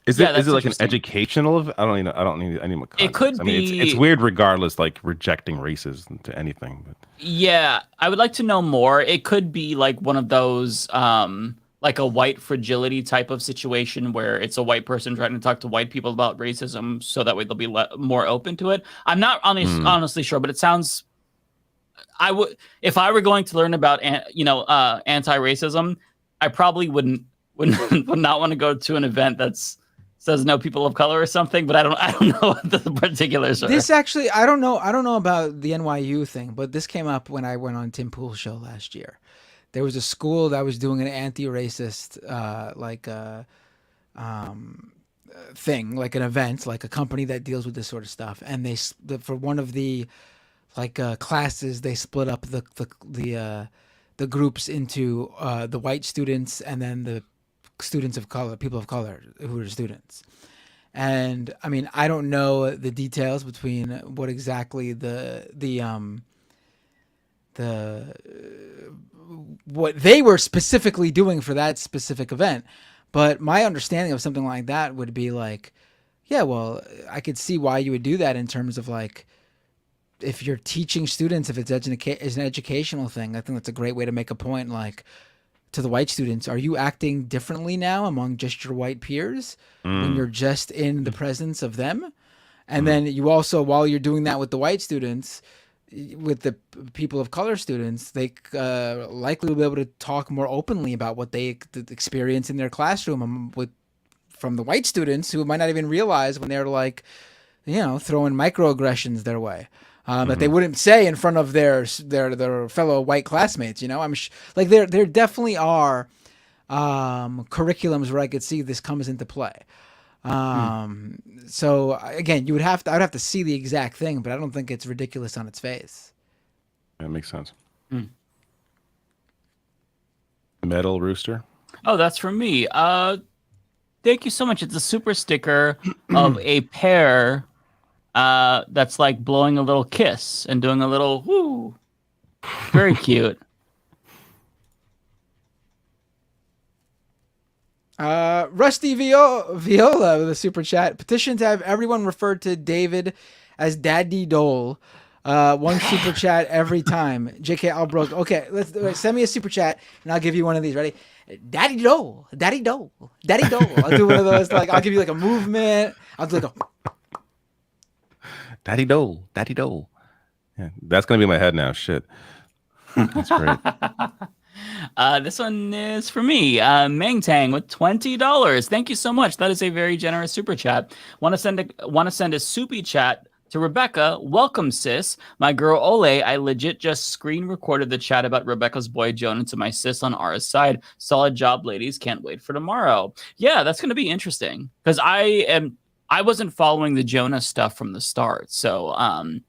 Is it like an educational? I don't need any more context. It could be. It's weird, regardless. Like rejecting racism to anything. But. Yeah, I would like to know more. It could be like one of those, like a white fragility type of situation where it's a white person trying to talk to white people about racism, so that way they'll be more open to it. I'm not honestly sure, but it sounds. I would, if I were going to learn about anti-racism, I probably would not want to go to an event that's says no people of color or something, but I don't know what the particulars are. This actually, I don't know about the NYU thing, but this came up when I went on Tim Pool's show last year. There was a school that was doing an anti-racist thing, like an event, like a company that deals with this sort of stuff, and they for one of the classes they split up the groups into the white students and then the students of color, people of color who are students. And I mean, I don't know the details between what exactly what they were specifically doing for that specific event. But my understanding of something like that would be like, yeah, well, I could see why you would do that in terms of like, if you're teaching students, if it's an educational thing, I think that's a great way to make a point, like, to the white students, are you acting differently now among just your white peers when you're just in the presence of them? And then you also, while you're doing that with the white students, with the people of color students, they likely will be able to talk more openly about what they experience in their classroom from the white students who might not even realize when they're like, throwing microaggressions their way. That they wouldn't say in front of their fellow white classmates. I'm like there definitely are curriculums where I could see this comes into play. So again, I'd have to see the exact thing, but I don't think it's ridiculous on its face. That makes sense. Metal Rooster. Oh, that's from me. Thank you so much. It's a super sticker of a pair. That's like blowing a little kiss and doing a little woo. Very cute. Rusty Viola with a super chat. Petition to have everyone refer to David as Daddy Dole. One super chat every time. JK Albrook. Okay, let's send me a super chat and I'll give you one of these. Ready? Daddy Dole. Daddy Dole. Daddy Dole. I'll do one of those. Like, I'll give you like a movement. I'll do like a Daddy Dole, Daddy Dole. Yeah, that's gonna be in my head now. Shit, that's great. This one is for me, Meng Tang with $20. Thank you so much. That is a very generous super chat. Want to send a soupy chat to Rebecca. Welcome, sis. My girl Ole. I legit just screen recorded the chat about Rebecca's boy Jonah to my sis on our side. Solid job, ladies. Can't wait for tomorrow. Yeah, that's gonna be interesting because I wasn't following the Jonah stuff from the start, so I'm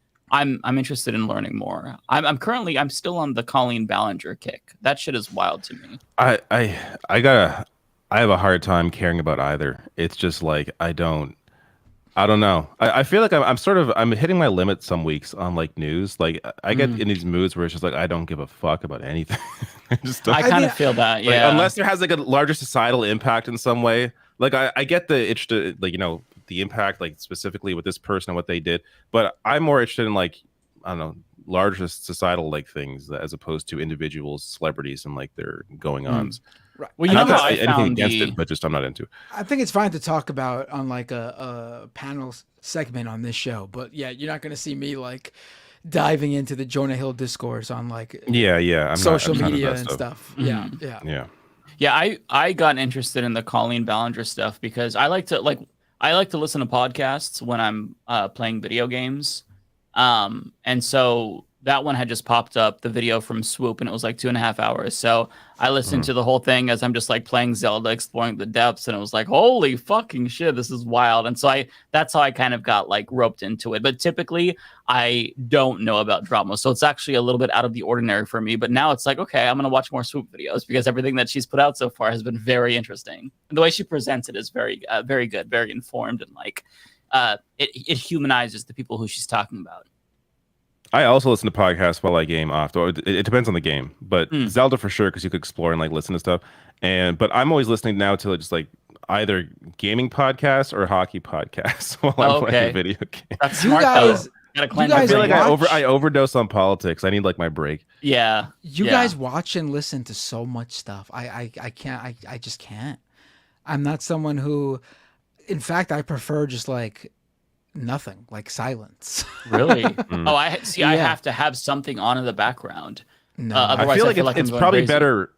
interested in learning more. I'm still on the Colleen Ballinger kick. That shit is wild to me. I have a hard time caring about either. It's just like I don't know. I feel like I'm hitting my limit some weeks on like news. Like I get in these moods where it's just like I don't give a fuck about anything. I kind of feel that, yeah. Like, unless there has like a larger societal impact in some way. Like I get the itch to like the impact, like specifically with this person and what they did, but I'm more interested in like, I don't know, larger societal like things as opposed to individuals, celebrities, and like their going ons. Right. Well, you Not know that how I anything found against the it, but just I'm not into it. I think it's fine to talk about on like a panel segment on this show, but yeah, you're not going to see me like diving into the Jonah Hill discourse on like Yeah. social I'm not media into and that stuff. Mhm. Yeah. Yeah, I got interested in the Colleen Ballinger stuff because I like to listen to podcasts when I'm playing video games. And so that one had just popped up, the video from Swoop, and it was like 2.5 hours. So I listened to the whole thing as I'm just like playing Zelda, exploring the depths, and it was like, holy fucking shit, this is wild. And so that's how I kind of got like roped into it. But typically I don't know about drama. So it's actually a little bit out of the ordinary for me. But now it's like, okay, I'm gonna watch more Swoop videos because everything that she's put out so far has been very interesting. And the way she presents it is very very good, very informed, and like it humanizes the people who she's talking about. I also listen to podcasts while I game off. Though it depends on the game, but Zelda for sure because you could explore and like listen to stuff. But I'm always listening now to just like either gaming podcasts or hockey podcasts while I'm playing a video game. That's smart, though. I feel like I overdose on politics. I need like my break. Yeah, you guys watch and listen to so much stuff. I can't. I just can't. I'm not someone who, in fact, I prefer just like nothing, like silence. Really? Oh, I see. I have to have something on in the background. No, otherwise I feel like it's probably crazy. better.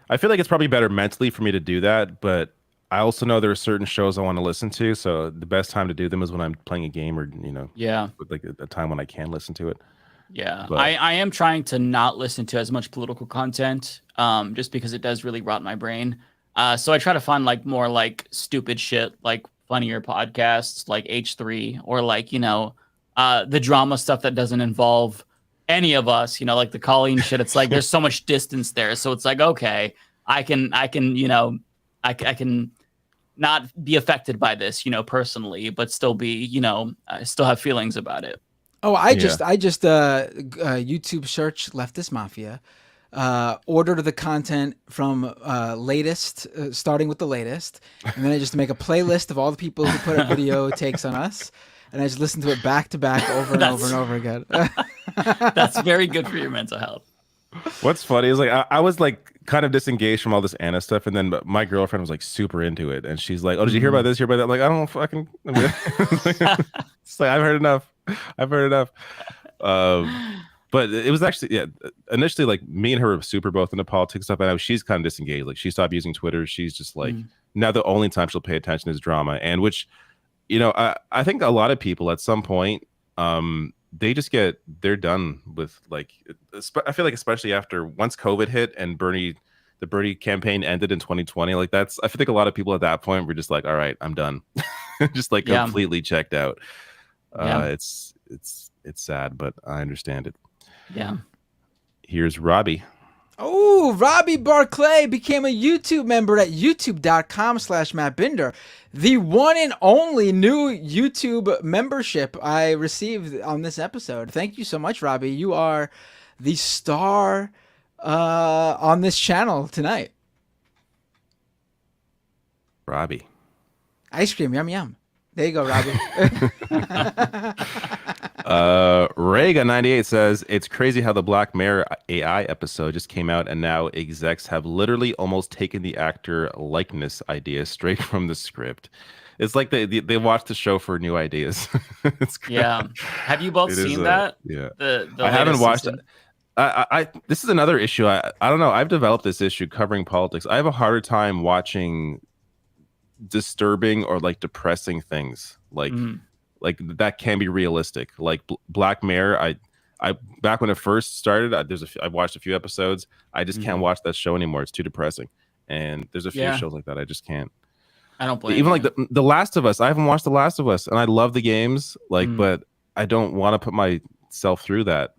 I feel like it's probably better mentally for me to do that, but I also know there are certain shows I want to listen to. So the best time to do them is when I'm playing a game or with like a time when I can listen to it. Yeah, But I am trying to not listen to as much political content, just because it does really rot my brain. So I try to find like more like stupid shit, like funnier podcasts, like H3, or like the drama stuff that doesn't involve any of us. Like the Colleen shit. It's like there's so much distance there, so it's like okay, I can not be affected by this, personally, but still be, I still have feelings about it. Oh, I just YouTube search Leftist Mafia, order the content from latest, starting with the latest, and then I just make a playlist of all the people who put up video takes on us, and I just listen to it back to back over and over and over again. That's very good for your mental health. What's funny is like I was like kind of disengaged from all this Anna stuff, and then my girlfriend was like super into it, and she's like, "Oh, did you hear about this? Hear about that?" I'm like, I don't fucking. It's like I've heard enough. But it was actually initially like me and her were super both into politics stuff, and now she's kind of disengaged. Like she stopped using Twitter. She's just like now the only time she'll pay attention is drama, and which I think a lot of people at some point they're done with like I feel like especially after once COVID hit and the Bernie campaign ended in 2020, like I feel like a lot of people at that point were just like, all right, I'm done. Just like completely checked out. It's sad, but I understand it. Yeah. Here's Robbie. Oh, Robbie Barclay became a YouTube member at youtube.com/MattBinder. The one and only new YouTube membership I received on this episode. Thank you so much, Robbie. You are the star on this channel tonight. Robbie. Ice cream, yum yum. There you go, Robbie. Rega98 says, it's crazy how the Black Mirror AI episode just came out and now execs have literally almost taken the actor likeness idea straight from the script. It's like they watched the show for new ideas. It's crazy. Yeah. Have you both seen that? Yeah. The I haven't watched season? it. This is another issue. I don't know. I've developed this issue covering politics. I have a harder time watching disturbing or like depressing things like that can be realistic, like Black Mirror. I back when it first started, I watched a few episodes. I just can't watch that show anymore. It's too depressing. And there's a few shows like that I just can't. I don't blame even you. like the Last of Us. I haven't watched The Last of Us, and I love the games, but I don't want to put myself through that.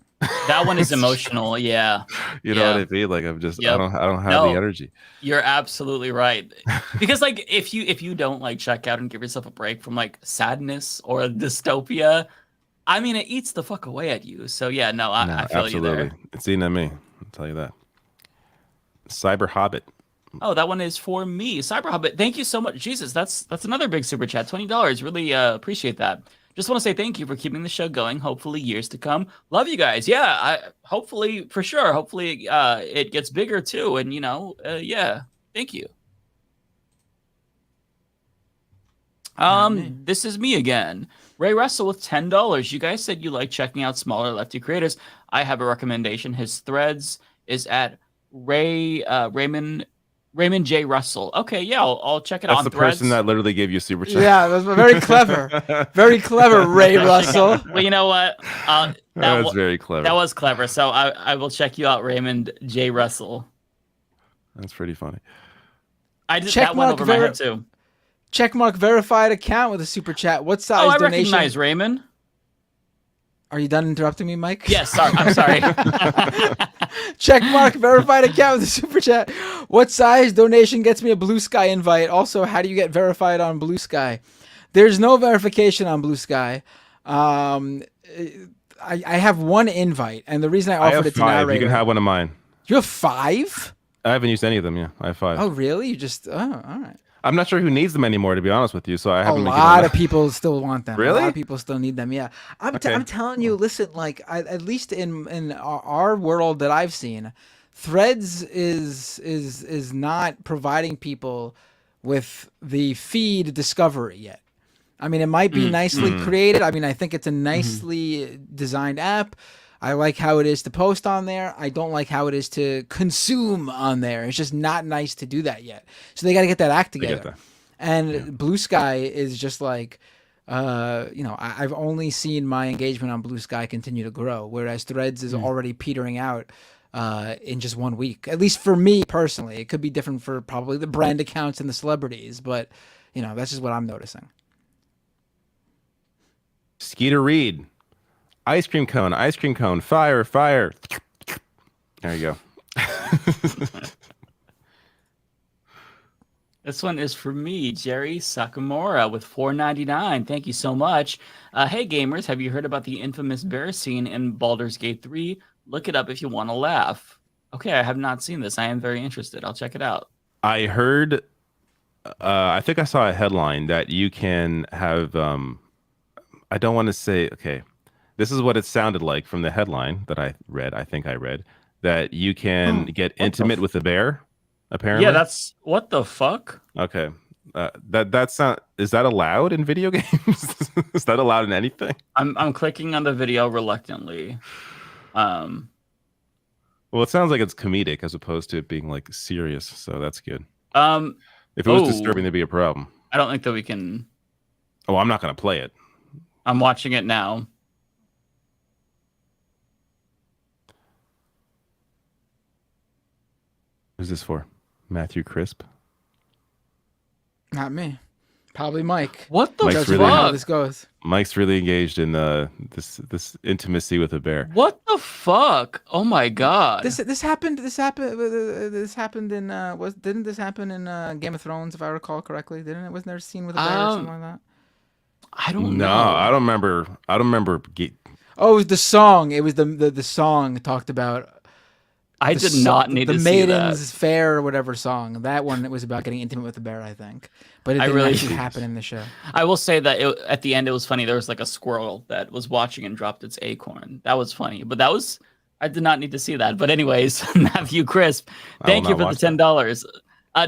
That one is emotional. Yeah. You know what I mean? Like I don't have the energy. You're absolutely right. Because like if you don't like check out and give yourself a break from like sadness or dystopia, I mean it eats the fuck away at you. So yeah, I feel absolutely. you there. It's eating at me. I'll tell you that. Cyber Hobbit. Oh, that one is for me. Cyber Hobbit. Thank you so much. Jesus, that's another big super chat. $20. Really appreciate that. Just want to say thank you for keeping the show going. Hopefully years to come. Love you guys. Yeah, hopefully for sure. Hopefully it gets bigger too. And yeah, Thank you. This is me again. Ray Russell with $10. You guys said you like checking out smaller lefty creators. I have a recommendation. His threads is at Raymond J. Russell. Okay, yeah, I'll check it out. That's the Threads. person that literally gave you a super chat. Yeah, that's very clever. Very clever, Ray Russell. Well, you know what? That's very clever. That was clever. So I will check you out, Raymond J. Russell. That's pretty funny. I did that one over my head too. Checkmark verified account with a super chat. What size I donation? recognize Raymond. Are you done interrupting me, Mike? Yes, sorry. I'm sorry. Checkmark verified account with a super chat. What size donation gets me a Blue Sky invite? Also, how do you get verified on Blue Sky? There's no verification on Blue Sky. I have one invite, and the reason I offered it to narrator. You can have one of mine. You have 5? I haven't used any of them. Yeah, I have 5. Oh, really? You just all right. I'm not sure who needs them anymore, to be honest with you. So I haven't. A lot of people still want them. Really? A lot of people still need them. Yeah, I'm telling you. Listen, like at least in our world that I've seen, Threads is not providing people with the feed discovery yet. I mean, it might be nicely created. I mean, I think it's a nicely designed app. I like how it is to post on there. I don't like how it is to consume on there. It's just not nice to do that yet. So they got to get that act together. And Blue Sky is just like, I've only seen my engagement on Blue Sky continue to grow, whereas Threads is already petering out in just 1 week. At least for me personally. It could be different for probably the brand accounts and the celebrities, but that's just what I'm noticing. Skeeter Reed. Ice cream cone, fire. There you go. This one is for me, Jerry Sakamura with $4.99. Thank you so much. Hey gamers, have you heard about the infamous bear scene in Baldur's Gate 3? Look it up if you want to laugh. Okay, I have not seen this. I am very interested. I'll check it out. I heard, I think I saw a headline that you can have, I don't want to say, okay. This is what it sounded like from the headline that I read. I think I read that you can get intimate with a bear. Apparently, yeah. That's what the fuck. Okay, that's not. Is that allowed in video games? Is that allowed in anything? I'm clicking on the video reluctantly. Well, it sounds like it's comedic as opposed to it being like serious. So that's good. If it was disturbing, there'd be a problem. I don't think that we can. Oh, I'm not gonna play it. I'm watching it now. Who's this for? Matthew Crisp? Not me. Probably Mike. What the fuck? Really how this goes. Mike's really engaged in this intimacy with a bear. What the fuck? Oh my god. This happened in didn't this happen in Game of Thrones, if I recall correctly? Didn't it? Wasn't there a scene with a bear or something like that? I don't know. I don't remember. Oh, it was the song. It was the song talked about. I did not need to see that. The Maiden's Fair or whatever song. That one, it was about getting intimate with the bear, I think. But it didn't actually happen in the show. I will say that at the end, it was funny. There was like a squirrel that was watching and dropped its acorn. That was funny. But I did not need to see that. But anyways, Matthew Crisp, thank you for the $10.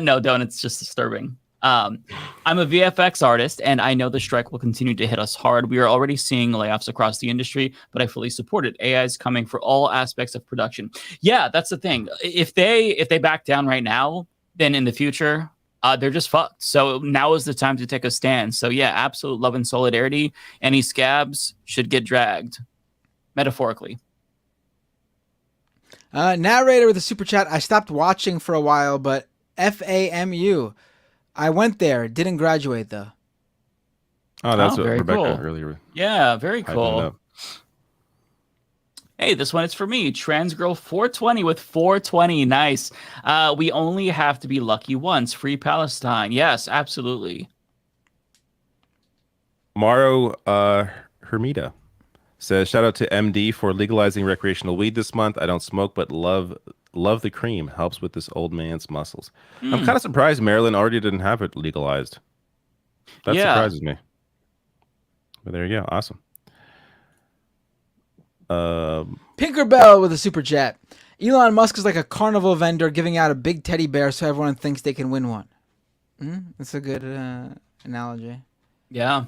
No, don't. It's just disturbing. I'm a VFX artist, and I know the strike will continue to hit us hard. We are already seeing layoffs across the industry, but I fully support it. AI is coming for all aspects of production. Yeah, that's the thing. If they back down right now, then in the future, they're just fucked. So now is the time to take a stand. So yeah, absolute love and solidarity. Any scabs should get dragged, metaphorically. Narrator with a super chat. I stopped watching for a while, but FAMU. I went there, didn't graduate though. Oh, that's what Rebecca cool. earlier. Yeah, very cool. Hey, this one is for me. Transgirl420 with 420. Nice. We only have to be lucky once. Free Palestine. Yes, absolutely. Maro Hermida says, shout out to MD for legalizing recreational weed this month. I don't smoke, but love the cream. Helps with this old man's muscles. I'm kind of surprised Maryland already didn't have it legalized. That surprises me. But there you go. Awesome. Pinkerbell with a super chat. Elon Musk is like a carnival vendor giving out a big teddy bear so everyone thinks they can win one. That's a good analogy. Yeah.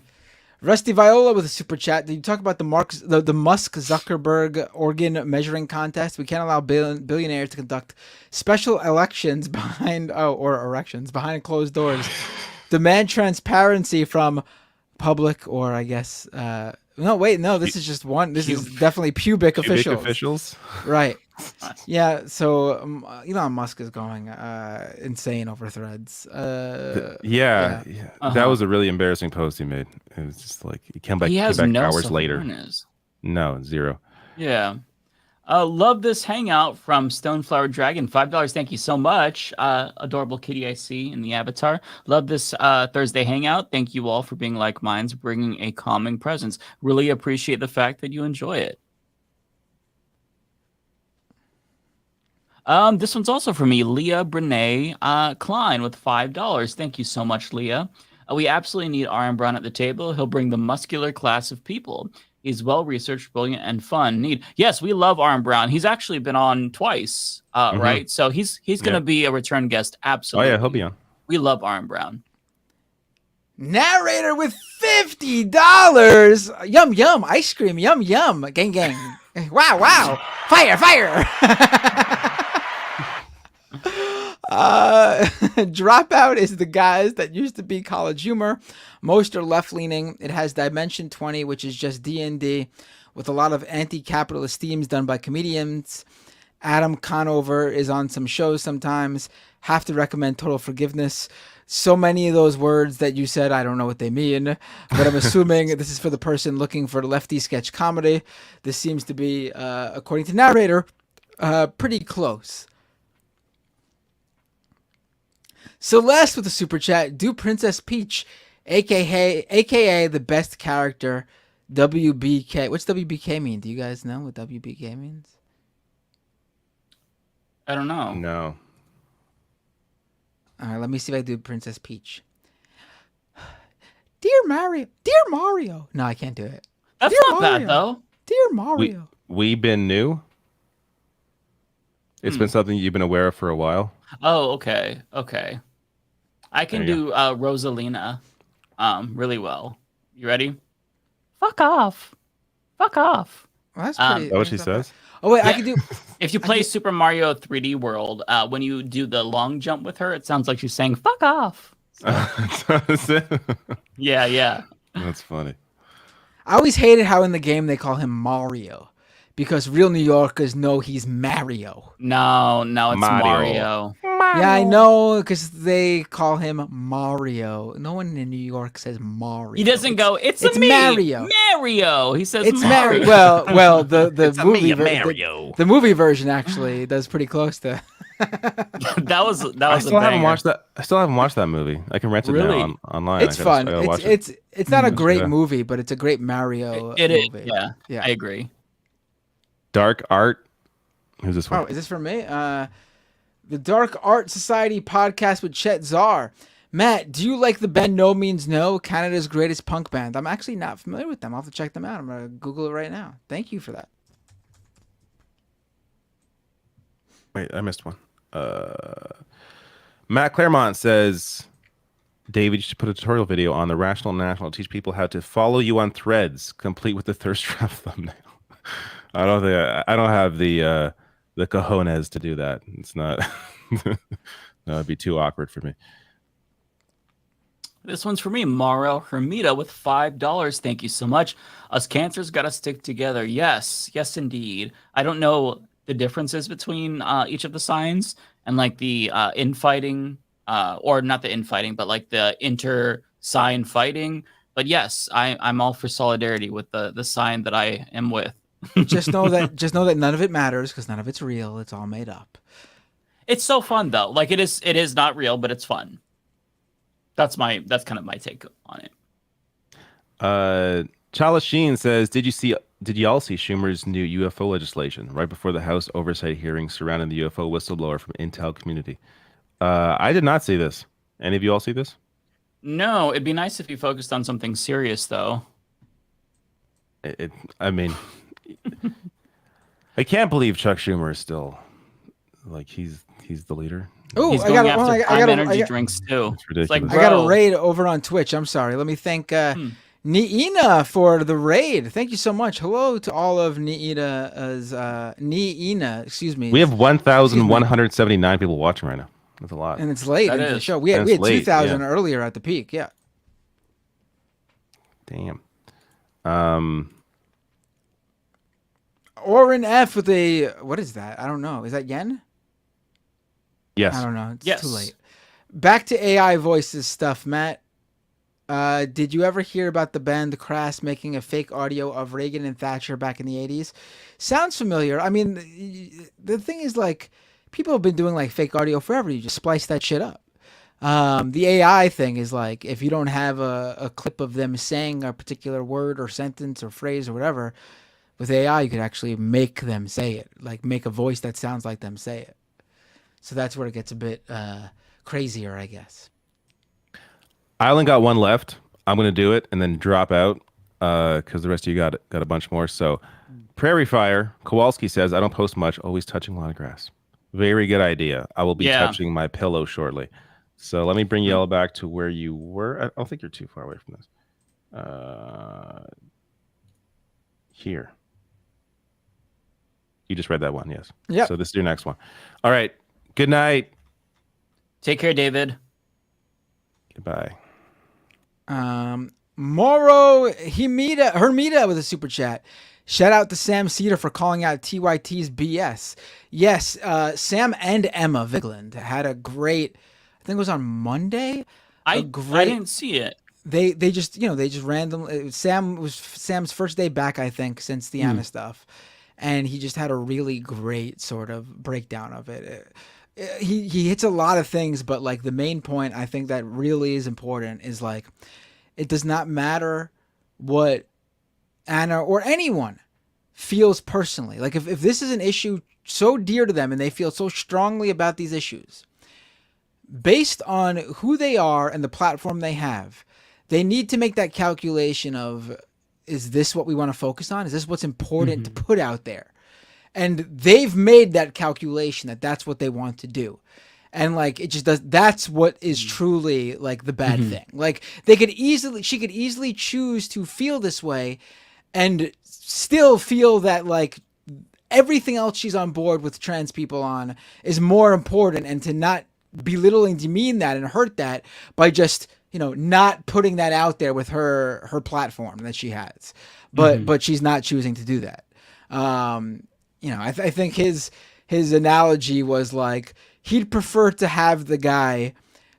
Rusty Viola with a super chat. Did you talk about the Musk Zuckerberg organ measuring contest? We can't allow billionaires to conduct special elections behind closed doors. Demand transparency from public, or I guess this is just one. This is definitely pubic officials. Right. Yeah, so Elon Musk is going insane over Threads. That was a really embarrassing post he made. It was just like he came back no hours later. self-awareness. No, zero. Yeah. Love this hangout from Stoneflower Dragon. $5. Thank you so much. Adorable kitty I see in the avatar. Love this Thursday hangout. Thank you all for being like minds, bringing a calming presence. Really appreciate the fact that you enjoy it. This one's also for me, Leah Brene Klein with $5. Thank you so much, Leah. We absolutely need Aaron Brown at the table. He'll bring the muscular class of people. He's well-researched, brilliant, and fun. Yes, we love Aaron Brown. He's actually been on twice, right? So he's going to be a return guest, absolutely. Oh, yeah, he'll be on. We love Aaron Brown. Narrator with $50. Yum, yum. Ice cream. Yum, yum. Gang, gang. Wow, wow. Fire, fire. Dropout is the guys that used to be College Humor. Most are left-leaning. It has Dimension 20, which is just D&D, with a lot of anti-capitalist themes done by comedians. Adam Conover is on some shows sometimes. Have to recommend Total Forgiveness. So many of those words that you said, I don't know what they mean, but I'm assuming this is for the person looking for lefty sketch comedy. This seems to be, according to narrator, pretty close. Celeste with a super chat. Do Princess Peach, aka the best character, WBK. What's WBK mean? Do you guys know what WBK means? I don't know. No. All right, let me see if I do Princess Peach. Dear Mario. No, I can't do it. That's Dear not Mario. bad though. Dear Mario. We been new. It's been something you've been aware of for a while. Oh, okay. I can do Rosalina really well. You ready? Fuck off. Well, that's pretty. Is that what she says? Oh wait, yeah. I can do. If you play Super Mario 3D World, when you do the long jump with her, it sounds like she's saying "fuck off." So. Yeah. That's funny. I always hated how in the game they call him Mario, because real New Yorkers know he's Mario. No, it's Mario. Yeah, I know, because they call him Mario. No one in New York says Mario. He doesn't go. It's me, Mario. He says it's Mario. Well, the it's movie Mario. The movie version actually does pretty close to. that was. I still haven't watched that. I still haven't watched that movie. I can rent it now online. It's fun. It's not a great movie, but it's a great Mario movie. Yeah, I agree. Dark Art. Who's this one? Oh, is this for me? The Dark Art Society podcast with Chet Zar. Matt, do you like the band No Means No, Canada's greatest punk band? I'm actually not familiar with them. I'll have to check them out. I'm going to Google it right now. Thank you for that. Wait, I missed one. Matt Claremont says, David, you should put a tutorial video on the Rational National to teach people how to follow you on Threads, complete with the thirst trap thumbnail. I don't have the cojones to do that. It's not. No, it'd be too awkward for me. This one's for me, Mauro Hermita with $5. Thank you so much. Us cancers got to stick together. Yes, indeed. I don't know the differences between each of the signs and like the infighting, or not the infighting, but like the inter-sign fighting. But yes, I'm all for solidarity with the sign that I am with. Just know that none of it matters because none of it's real. It's all made up. It's so fun though. Like it is not real, but it's fun. That's kind of my take on it. Chala Sheen says, did you all see Schumer's new UFO legislation right before the House oversight hearing surrounding the UFO whistleblower from Intel community? I did not see this. Any of you all see this? No, it'd be nice if you focused on something serious though. I mean, I can't believe Chuck Schumer is still Like he's the leader. Oh, He's I going got after Prime Energy drinks too. It's ridiculous. I got a raid over on Twitch. I'm sorry. Let me thank Niina for the raid. Thank you so much. Hello to all of Niina. Excuse me. We have 1,179 people watching right now. That's a lot. And it's late in the show. We had 2,000 earlier at the peak. Yeah. Damn. Orin F with a, what is that? I don't know. Is that yen? Yes. I don't know. It's too late. Back to AI voices stuff, Matt. Did you ever hear about the band Crass making a fake audio of Reagan and Thatcher back in the 80s? Sounds familiar. I mean, the thing is, like, people have been doing like fake audio forever. You just splice that shit up. The AI thing is like, if you don't have a clip of them saying a particular word or sentence or phrase or whatever, with AI, you could actually make them say it, like make a voice that sounds like them say it. So that's where it gets a bit crazier, I guess. I only got one left. I'm going to do it and then drop out because the rest of you got a bunch more. So Prairie Fire, Kowalski says, I don't post much, always touching a lot of grass. Very good idea. I will be touching my pillow shortly. So let me bring you all back to where you were. I don't think you're too far away from this. Here. You just read that one, yes. Yeah. So this is your next one. All right. Good night. Take care, David. Goodbye. Moro Hermida with a super chat. Shout out to Sam Cedar for calling out TYT's BS. Yes, Sam and Emma Vigland had a great, I think it was on Monday. I didn't see it. They just randomly, Sam was Sam's first day back, I think, since the Anna stuff. And he just had a really great sort of breakdown of it. He hits a lot of things, but like the main point I think that really is important is like, it does not matter what Anna or anyone feels personally. Like if this is an issue so dear to them and they feel so strongly about these issues, based on who they are and the platform they have, they need to make that calculation of, is this what we want to focus on? Is this what's important to put out there? And they've made that calculation that that's what they want to do. And like, it just does. That's what is truly like the bad thing. Like she could easily choose to feel this way and still feel that like everything else she's on board with trans people on is more important, and to not belittle and demean that and hurt that by just, not putting that out there with her platform that she has. But she's not choosing to do that. I think his analogy was like, he'd prefer to have the guy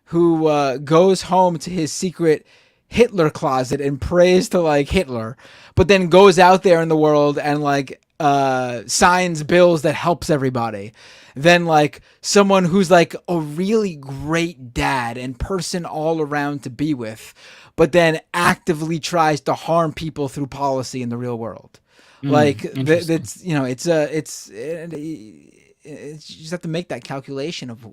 who goes home to his secret Hitler closet and prays to like Hitler, but then goes out there in the world and like signs bills that helps everybody, than like someone who's like a really great dad and person all around to be with, but then actively tries to harm people through policy in the real world. Like it's you just have to make that calculation of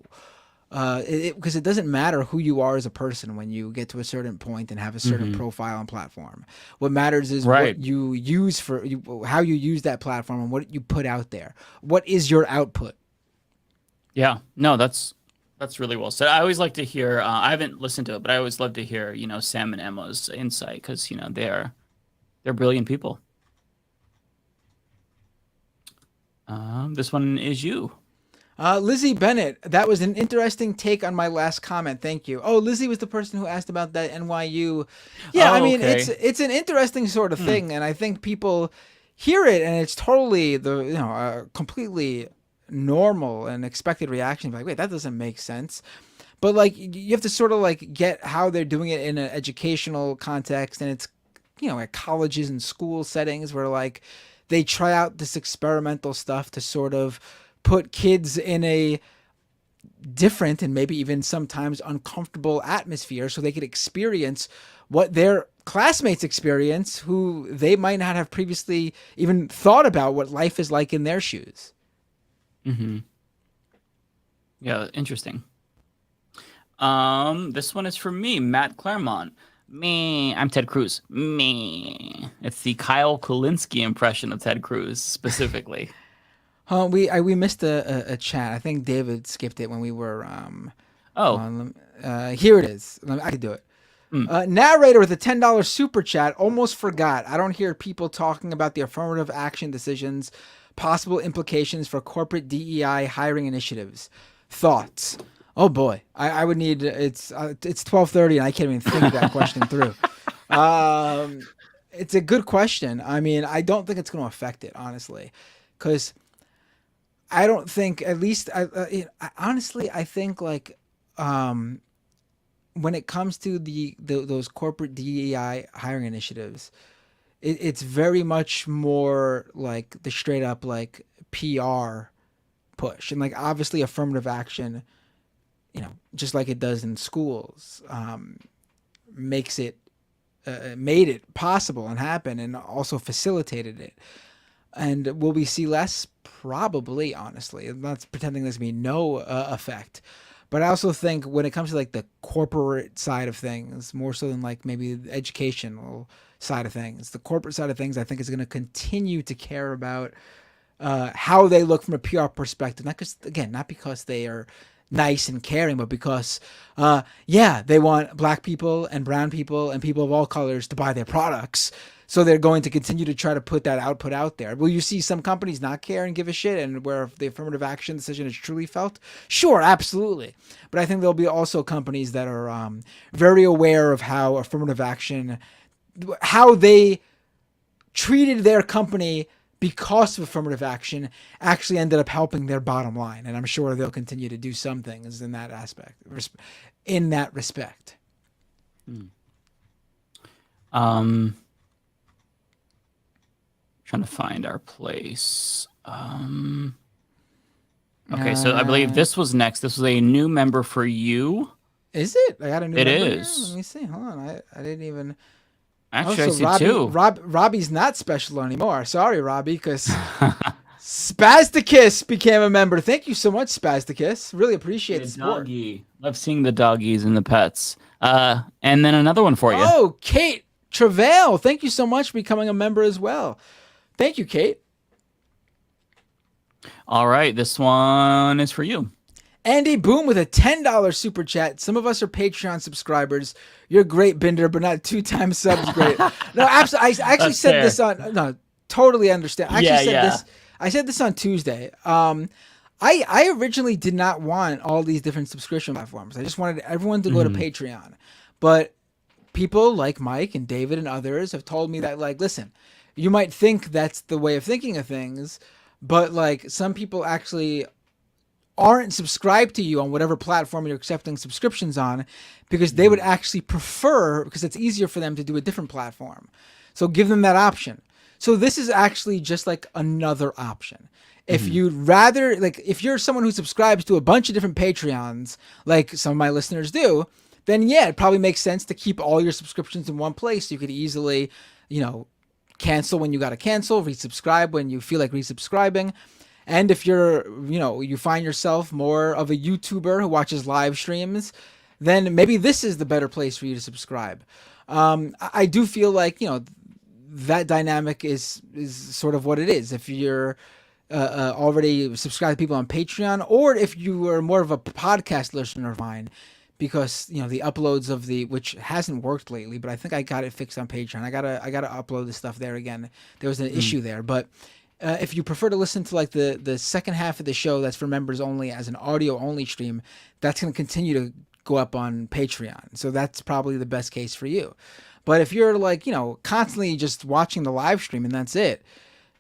because it doesn't matter who you are as a person when you get to a certain point and have a certain profile and platform. What matters is what you use how you use that platform and what you put out there. What is your output? Yeah, no, that's really well said. I always like to hear. I haven't listened to it, but I always love to hear Sam and Emma's insight, because they're brilliant people. This one is you. Lizzie Bennett, that was an interesting take on my last comment. Thank you. Oh, Lizzie was the person who asked about that NYU. Yeah, I mean, okay. It's an interesting sort of thing, and I think people hear it, and it's totally completely normal and expected reaction. Like, wait, that doesn't make sense. But like, you have to sort of like get how they're doing it in an educational context, and it's at colleges and school settings where like they try out this experimental stuff to sort of put kids in a different and maybe even sometimes uncomfortable atmosphere so they could experience what their classmates experience, who they might not have previously even thought about what life is like in their shoes. Yeah, interesting. This one is for me, Matt Claremont. I'm Ted Cruz. It's the Kyle Kulinski impression of Ted Cruz specifically. We missed a chat. I think David skipped it when we were here it is. I can do it. Narrator with a $10 super chat. Almost forgot. I don't hear people talking about the affirmative action decisions, possible implications for corporate DEI hiring initiatives. Thoughts? Oh boy, I would need. It's 12:30 and I can't even think that question through. It's a good question. I mean, I don't think it's going to affect it, honestly, because I don't think, at least, honestly, I think like when it comes to those corporate DEI hiring initiatives, it's very much more like the straight up like PR push, and like obviously affirmative action, just like it does in schools, makes it. Made it possible and happen, and also facilitated it. And will we see less? Probably, honestly. I'm not pretending there's going to be no effect. But I also think when it comes to like the corporate side of things, more so than like maybe the educational side of things, the corporate side of things, I think is going to continue to care about how they look from a PR perspective. Not because they are nice and caring, but because they want black people and brown people and people of all colors to buy their products, so they're going to continue to try to put that output out there. Will you see some companies not care and give a shit, and where the affirmative action decision is truly felt? Sure, absolutely. But I think there'll be also companies that are very aware of how affirmative action, how they treated their company because of affirmative action, actually ended up helping their bottom line. And I'm sure they'll continue to do some things in that aspect, in that respect. Trying to find our place. Okay, so I believe this was next. This was a new member for you. Is it? I got a new member here? Is. Let me see. Hold on. I didn't even... Actually, I see two. Robbie's not special anymore. Sorry, Robbie, because Spasticus became a member. Thank you so much, Spasticus. Really appreciate the support. Doggy. Love seeing the doggies and the pets. And then another one for you. Oh, Kate Travail. Thank you so much for becoming a member as well. Thank you, Kate. All right, this one is for you. Andy Boom with a $10 super chat. Some of us are Patreon subscribers. You're great, Binder, but not 2-time subs great. No, absolutely. I actually said this on. No, totally understand. I actually said this. I said this on Tuesday. I originally did not want all these different subscription platforms. I just wanted everyone to go to Patreon. But people like Mike and David and others have told me that, like, listen, you might think that's the way of thinking of things, but like some people actually aren't subscribed to you on whatever platform you're accepting subscriptions on, because they would actually prefer, because it's easier for them to do a different platform. So give them that option. So this is actually just like another option. If you'd rather, like, if you're someone who subscribes to a bunch of different Patreons, like some of my listeners do, then yeah, it probably makes sense to keep all your subscriptions in one place. So you could easily, cancel when you got to cancel, resubscribe when you feel like resubscribing. And if you're, you find yourself more of a YouTuber who watches live streams, then maybe this is the better place for you to subscribe. I do feel like, that dynamic is sort of what it is. If you're already subscribed to people on Patreon, or if you are more of a podcast listener of mine, because the uploads of which hasn't worked lately, but I think I got it fixed on Patreon. I gotta upload the stuff there again. There was an issue there, but if you prefer to listen to like the second half of the show that's for members only as an audio only stream, that's going to continue to go up on Patreon. So that's probably the best case for you. But if you're like, constantly just watching the live stream and that's it,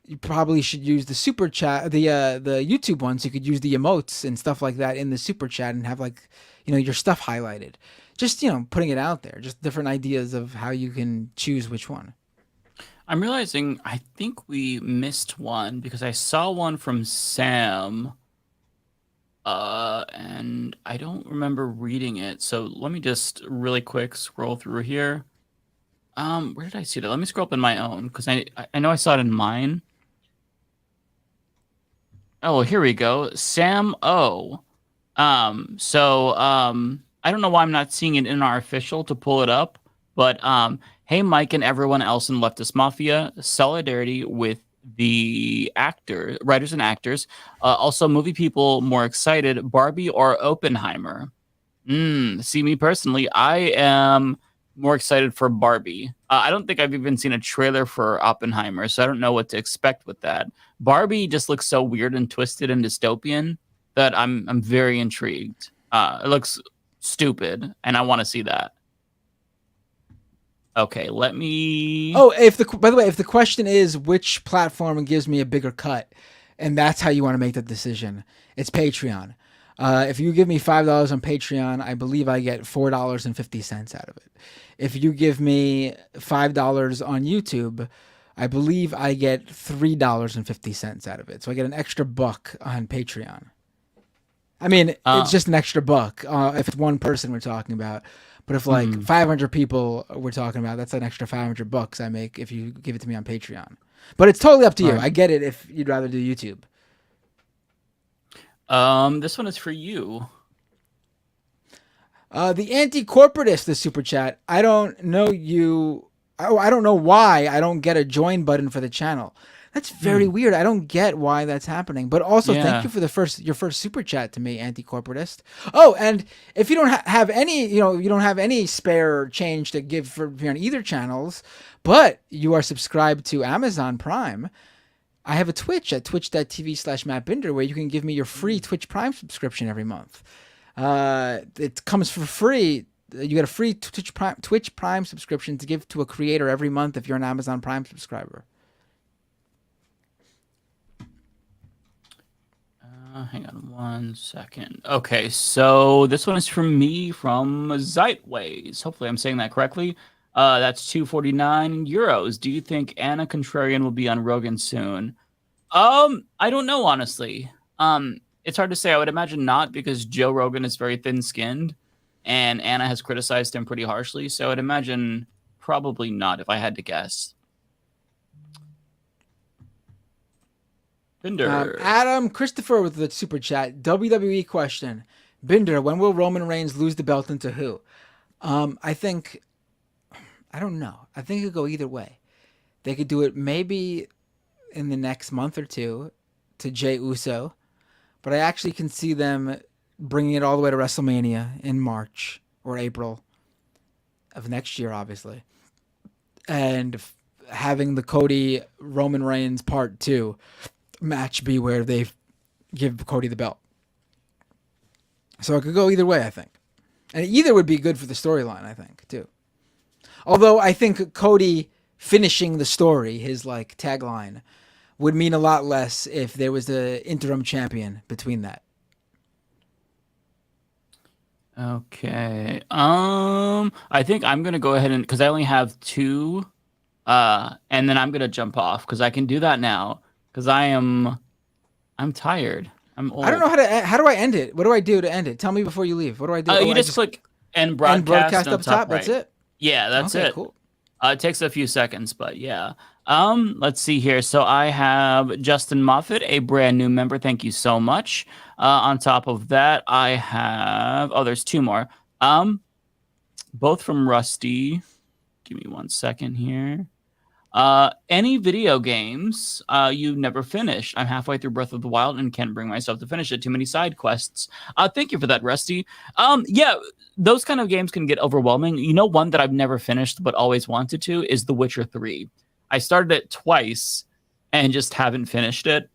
you probably should use the super chat, the YouTube ones. You could use the emotes and stuff like that in the super chat and have like, your stuff highlighted. Just, putting it out there, just different ideas of how you can choose which one. I'm realizing I think we missed one because I saw one from Sam, and I don't remember reading it. So let me just really quick scroll through here. Where did I see that? Let me scroll up in my own because I know I saw it in mine. Oh, here we go. Sam O. I don't know why I'm not seeing it in our official to pull it up, but hey, Mike and everyone else in Leftist Mafia, solidarity with the writers and actors. Also, movie people more excited, Barbie or Oppenheimer? See, me personally, I am more excited for Barbie. I don't think I've even seen a trailer for Oppenheimer, so I don't know what to expect with that. Barbie just looks so weird and twisted and dystopian that I'm very intrigued. It looks stupid, and I want to see that. Okay, let me. Oh, by the way, if the question is which platform gives me a bigger cut, and that's how you want to make the decision, it's Patreon. If you give me $5 on Patreon, I believe I get $4.50 out of it. If you give me $5 on YouTube, I believe I get $3.50 out of it. So I get an extra buck on Patreon. I mean, it's just an extra buck if it's one person we're talking about. But if like 500 people we're talking about, that's an extra $500 I make if you give it to me on Patreon. But it's totally up to you. Right. I get it if you'd rather do YouTube. This one is for you. The anti-corporatist, the super chat. I don't know you. I don't know why I don't get a join button for the channel. That's very weird. I don't get why that's happening. But also, thank you for your first super chat to me, anti-corporatist. Oh, and if you don't have any, you don't have any spare change to give for on either channels, but you are subscribed to Amazon Prime, I have a Twitch at twitch.tv/MattBinder where you can give me your free Twitch Prime subscription every month. It comes for free. You get a free Twitch Prime subscription to give to a creator every month if you're an Amazon Prime subscriber. Hang on 1 second. Okay, so this one is from me from Zeitways. Hopefully I'm saying that correctly. That's 249 euros. Do you think Anna Contrarian will be on Rogan soon? I don't know, honestly. It's hard to say. I would imagine not, because Joe Rogan is very thin-skinned and Anna has criticized him pretty harshly. So I'd imagine probably not, if I had to guess. Binder. Adam Christopher with the super chat. WWE question. Binder, when will Roman Reigns lose the belt and to who? I don't know. I think it could go either way. They could do it maybe in the next month or two to Jey Uso, but I actually can see them bringing it all the way to WrestleMania in March or April of next year, obviously, and having the Cody Roman Reigns Part 2 match be where they give Cody the belt. So it could go either way, I think. And either would be good for the storyline, I think, too. Although I think Cody finishing the story, his like tagline, would mean a lot less if there was the interim champion between that. Okay. I think I'm gonna go ahead and, because I only have 2, and then I'm gonna jump off because I can do that now because I'm tired. I'm old. I don't know how do I end it? What do I do to end it? Tell me before you leave. What do I do? You just click end broadcast up top. Right. That's it. Yeah, that's okay, it. Cool. It takes a few seconds, but yeah. Let's see here. So I have Justin Moffat, a brand new member. Thank you so much. On top of that, I have there's 2 more. Both from Rusty. Give me 1 second here. Any video games you never finished? I'm halfway through Breath of the Wild and can't bring myself to finish it. Too many side quests. Thank you for that, Rusty. Yeah, those kind of games can get overwhelming. You know, one that I've never finished but always wanted to is The Witcher 3. I started it twice and just haven't finished it.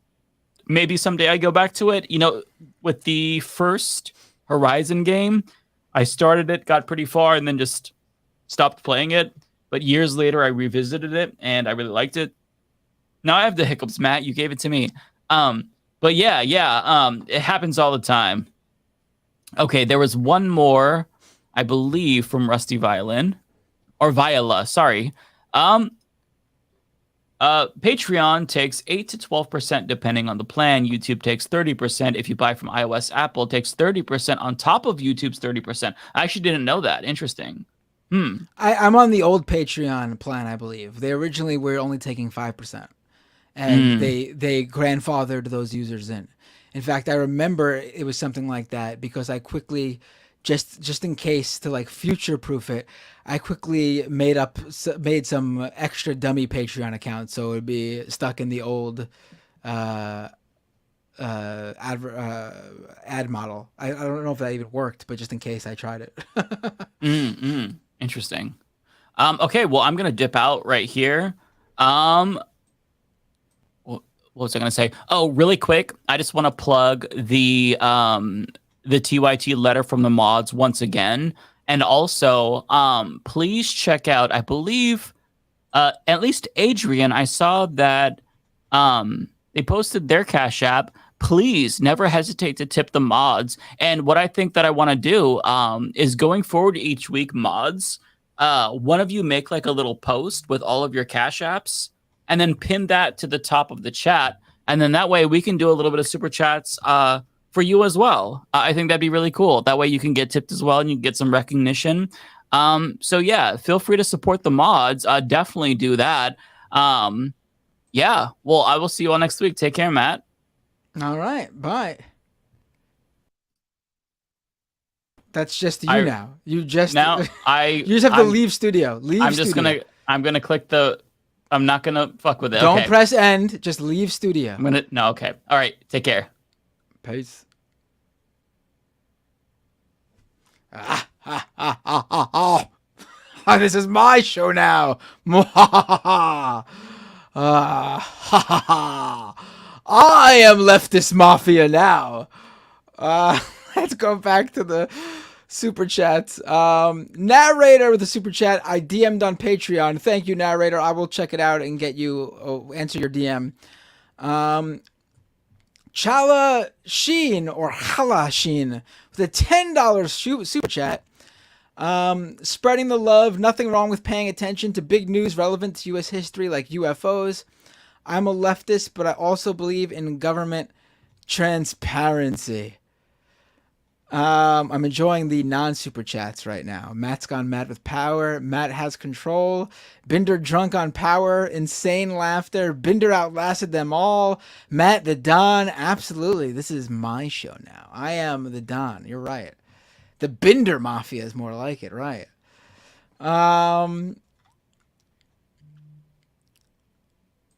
Maybe someday I go back to it. You know, with the first Horizon game, I started it, got pretty far, and then just stopped playing it. But years later, I revisited it, and I really liked it. Now I have the hiccups, Matt. You gave it to me. But yeah. It happens all the time. Okay, there was one more, I believe, from Rusty Violin. Or Viola, sorry. Patreon takes 8 to 12% depending on the plan. YouTube takes 30%. If you buy from iOS, Apple takes 30% on top of YouTube's 30%. I actually didn't know that. Interesting. I'm on the old Patreon plan, I believe. They originally were only taking 5%. And they grandfathered those users in. In fact, I remember it was something like that because I quickly just in case to like future proof it, I quickly made some extra dummy Patreon accounts so it would be stuck in the old ad model. I don't know if that even worked, but just in case, I tried it. Interesting. Okay, well, I'm gonna dip out right here. What was I gonna say? Oh, really quick, I just want to plug the TYT letter from the mods once again, and also please check out. I believe at least Adrian. I saw that they posted their Cash App. Please never hesitate to tip the mods. And what I think that I want to do is going forward each week, mods. One of you make like a little post with all of your Cash Apps and then pin that to the top of the chat. And then that way we can do a little bit of super chats for you as well. I think that'd be really cool. That way you can get tipped as well and you can get some recognition. So yeah, feel free to support the mods. Definitely do that. Yeah, well, I will see you all next week. Take care, Matt. All right, bye. That's just you now. You just now you just have to leave studio. I'm gonna click the. I'm not gonna fuck with it. Don't press end. Just leave studio. Okay. All right. Take care. Peace. This is my show now. I am Leftist Mafia now. Let's go back to the super chats. Narrator with a super chat. I DM'd on Patreon. Thank you, narrator. I will check it out and get you answer your DM. Chala Sheen or Hala Sheen with a $10 super chat. Spreading the love. Nothing wrong with paying attention to big news relevant to U.S. history like UFOs. I'm a leftist, but I also believe in government transparency. I'm enjoying the non-super chats right now. Matt's gone mad with power. Matt has control. Binder drunk on power. Insane laughter. Binder outlasted them all. Matt the Don. Absolutely. This is my show now. I am the Don. You're right. The Binder Mafia is more like it, right?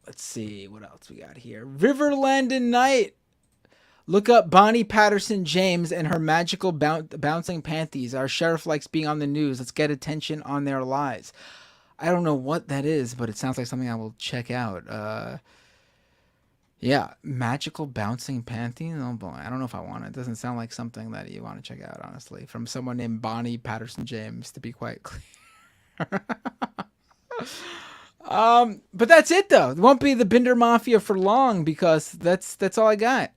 Let's see what else we got here. Riverland Night. Look up Bonnie Patterson James and her magical bouncing panties. Our sheriff likes being on the news. Let's get attention on their lies. I don't know what that is, but it sounds like something I will check out. Yeah, magical bouncing panties. Oh boy, I don't know if I want it. It doesn't sound like something that you want to check out, honestly, from someone named Bonnie Patterson James, to be quite clear. But that's it though. It won't be the Binder Mafia for long because that's all I got.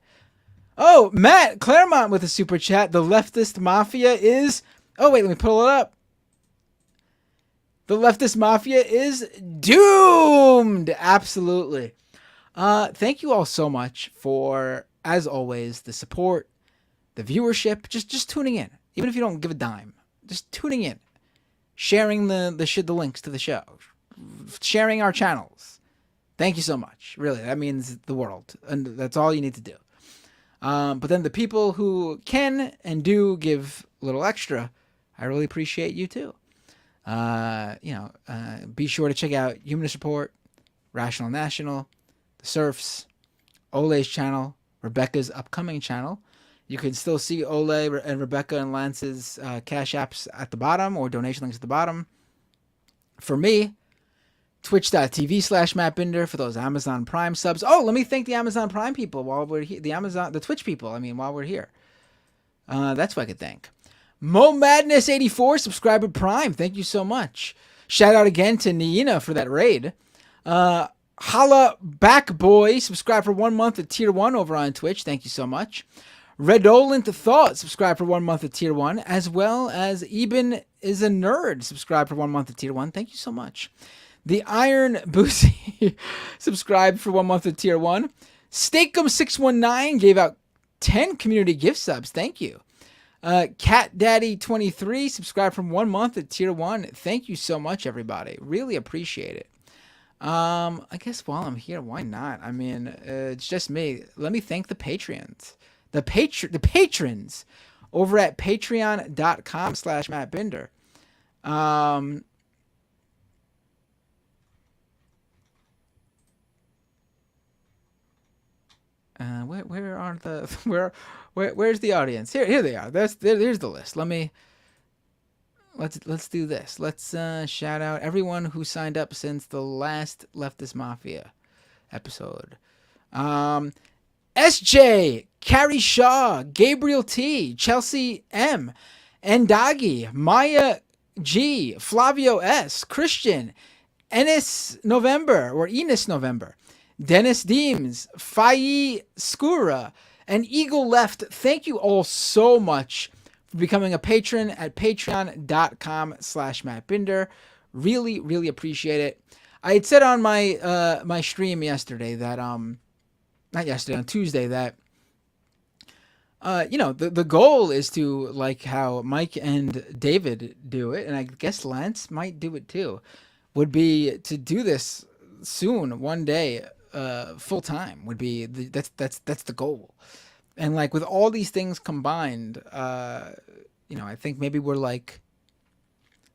Oh, Matt Claremont with a super chat. The Leftist Mafia is... Oh, wait, let me pull it up. The Leftist Mafia is doomed. Absolutely. Thank you all so much for, as always, the support, the viewership, just tuning in. Even if you don't give a dime, just tuning in. Sharing the links to the show. Sharing our channels. Thank you so much. Really, that means the world. And that's all you need to do. But then the people who can and do give a little extra, I really appreciate you too. Be sure to check out Humanist Report, Rational National, the Serfs, Ole's channel, Rebecca's upcoming channel. You can still see Ole and Rebecca and Lance's Cash Apps at the bottom or donation links at the bottom. For me, twitch.tv/MattBinder for those Amazon Prime subs. Oh, let me thank the Amazon Prime people while we're here. The Twitch people, while we're here. That's what I could thank. Mo Madness 84 subscriber Prime. Thank you so much. Shout out again to Nina for that raid. Holla Back Boy, subscribe for 1 month at Tier 1 over on Twitch. Thank you so much. Redolent Thought, subscribe for 1 month at Tier 1, as well as Eben is a Nerd, subscribe for 1 month at Tier 1. Thank you so much. The Iron Boosie subscribed for 1 month at Tier 1. Steakum619 gave out 10 community gift subs. Thank you. Cat Daddy 23 subscribed from 1 month at Tier 1. Thank you so much, everybody. Really appreciate it. I guess while I'm here, why not? It's just me. Let me thank the Patreons. The patrons over at patreon.com/mattbinder. Where are the where's the audience? Here they are. There's the list. Let's do this. Let's shout out everyone who signed up since the last Leftist Mafia episode. SJ, Carrie Shaw, Gabriel T, Chelsea M, Endagi, Maya G, Flavio S, Christian, Enis November, Dennis Deems, Faye Skura, and Eagle Left. Thank you all so much for becoming a patron at patreon.com/mattbinder. Really, really appreciate it. I had said on my my stream yesterday that on Tuesday that the goal is to, like how Mike and David do it, and I guess Lance might do it too, would be to do this soon, one day, full time would be that's the goal. And like with all these things combined, I think maybe we're like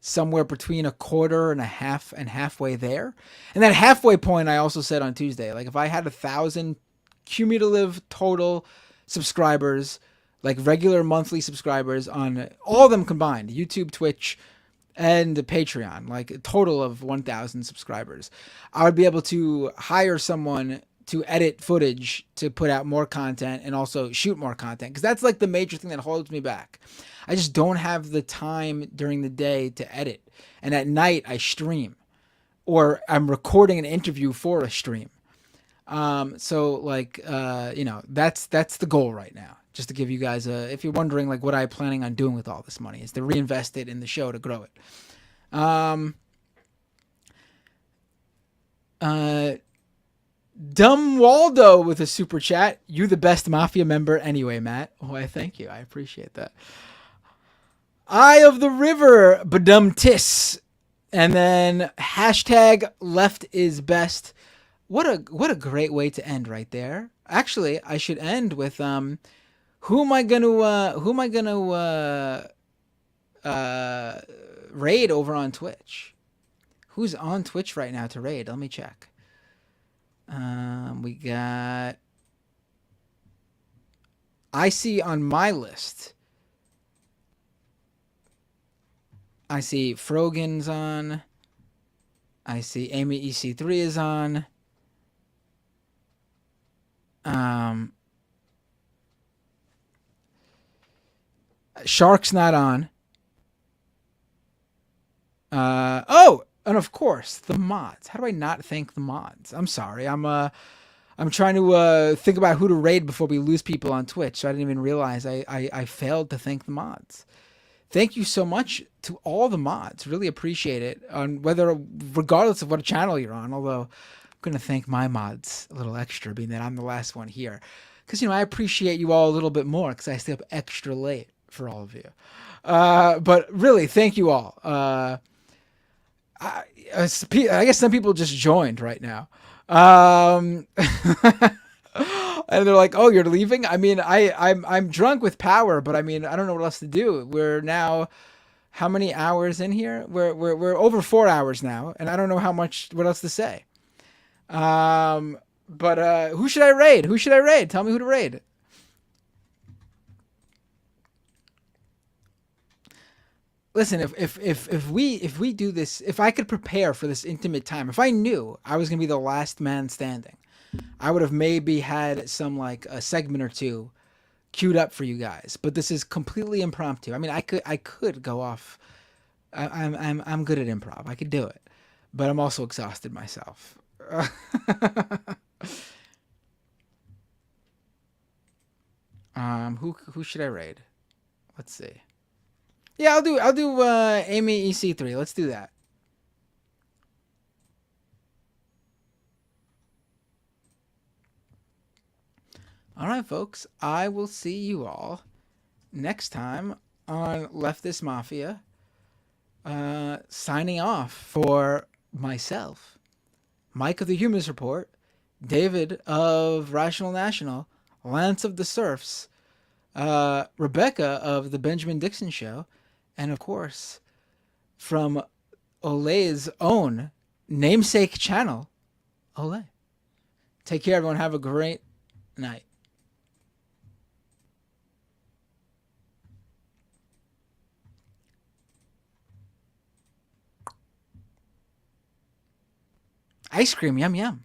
somewhere between a quarter and a half and halfway there. And that halfway point, I also said on Tuesday, like if I had 1,000 cumulative total subscribers, like regular monthly subscribers on all of them combined, YouTube, Twitch, and Patreon, like a total of 1,000 subscribers, I would be able to hire someone to edit footage to put out more content and also shoot more content. Because that's like the major thing that holds me back. I just don't have the time during the day to edit. And at night I stream, or I'm recording an interview for a stream. So like, that's the goal right now. Just to give you guys if you're wondering like what I'm planning on doing with all this money, is to reinvest it in the show to grow it. Dumb Waldo with a super chat. You the best Mafia member anyway, Matt. Oh, I thank you. I appreciate that. Eye of the River, badum tis. And then hashtag left is best. What a great way to end right there. Actually, I should end with who am I gonna raid over on Twitch? Who's on Twitch right now to raid? Let me check. We got, I see on my list, I see Frogan's on. I see Amy EC3 is on. Shark's not on. And of course, the mods. How do I not thank the mods? I'm sorry. I'm trying to think about who to raid before we lose people on Twitch, so I didn't even realize I failed to thank the mods. Thank you so much to all the mods. Really appreciate it. Regardless of what channel you're on, although I'm going to thank my mods a little extra, being that I'm the last one here. Because, I appreciate you all a little bit more because I stay up extra late for all of you. But really, thank you all. I guess some people just joined right now. And they're like, oh, you're leaving? I mean, I'm drunk with power, but I mean, I don't know what else to do. We're now, how many hours in here? We're over 4 hours now, and I don't know what else to say. But who should I raid? Tell me who to raid. Listen, if we do this, if I could prepare for this intimate time, if I knew I was gonna be the last man standing, I would have maybe had some like a segment or two queued up for you guys. But this is completely impromptu. I mean, I could go off. I'm good at improv. I could do it, but I'm also exhausted myself. Who should I raid? Let's see. Yeah, I'll do Amy EC3. Let's do that. All right, folks. I will see you all next time on Leftist Mafia. Signing off for myself, Mike of the Humanist Report, David of Rational National, Lance of the Serfs, Rebecca of the Benjamin Dixon Show, and of course, from Olay's own namesake channel, Olay. Take care, everyone. Have a great night. Ice cream, yum, yum.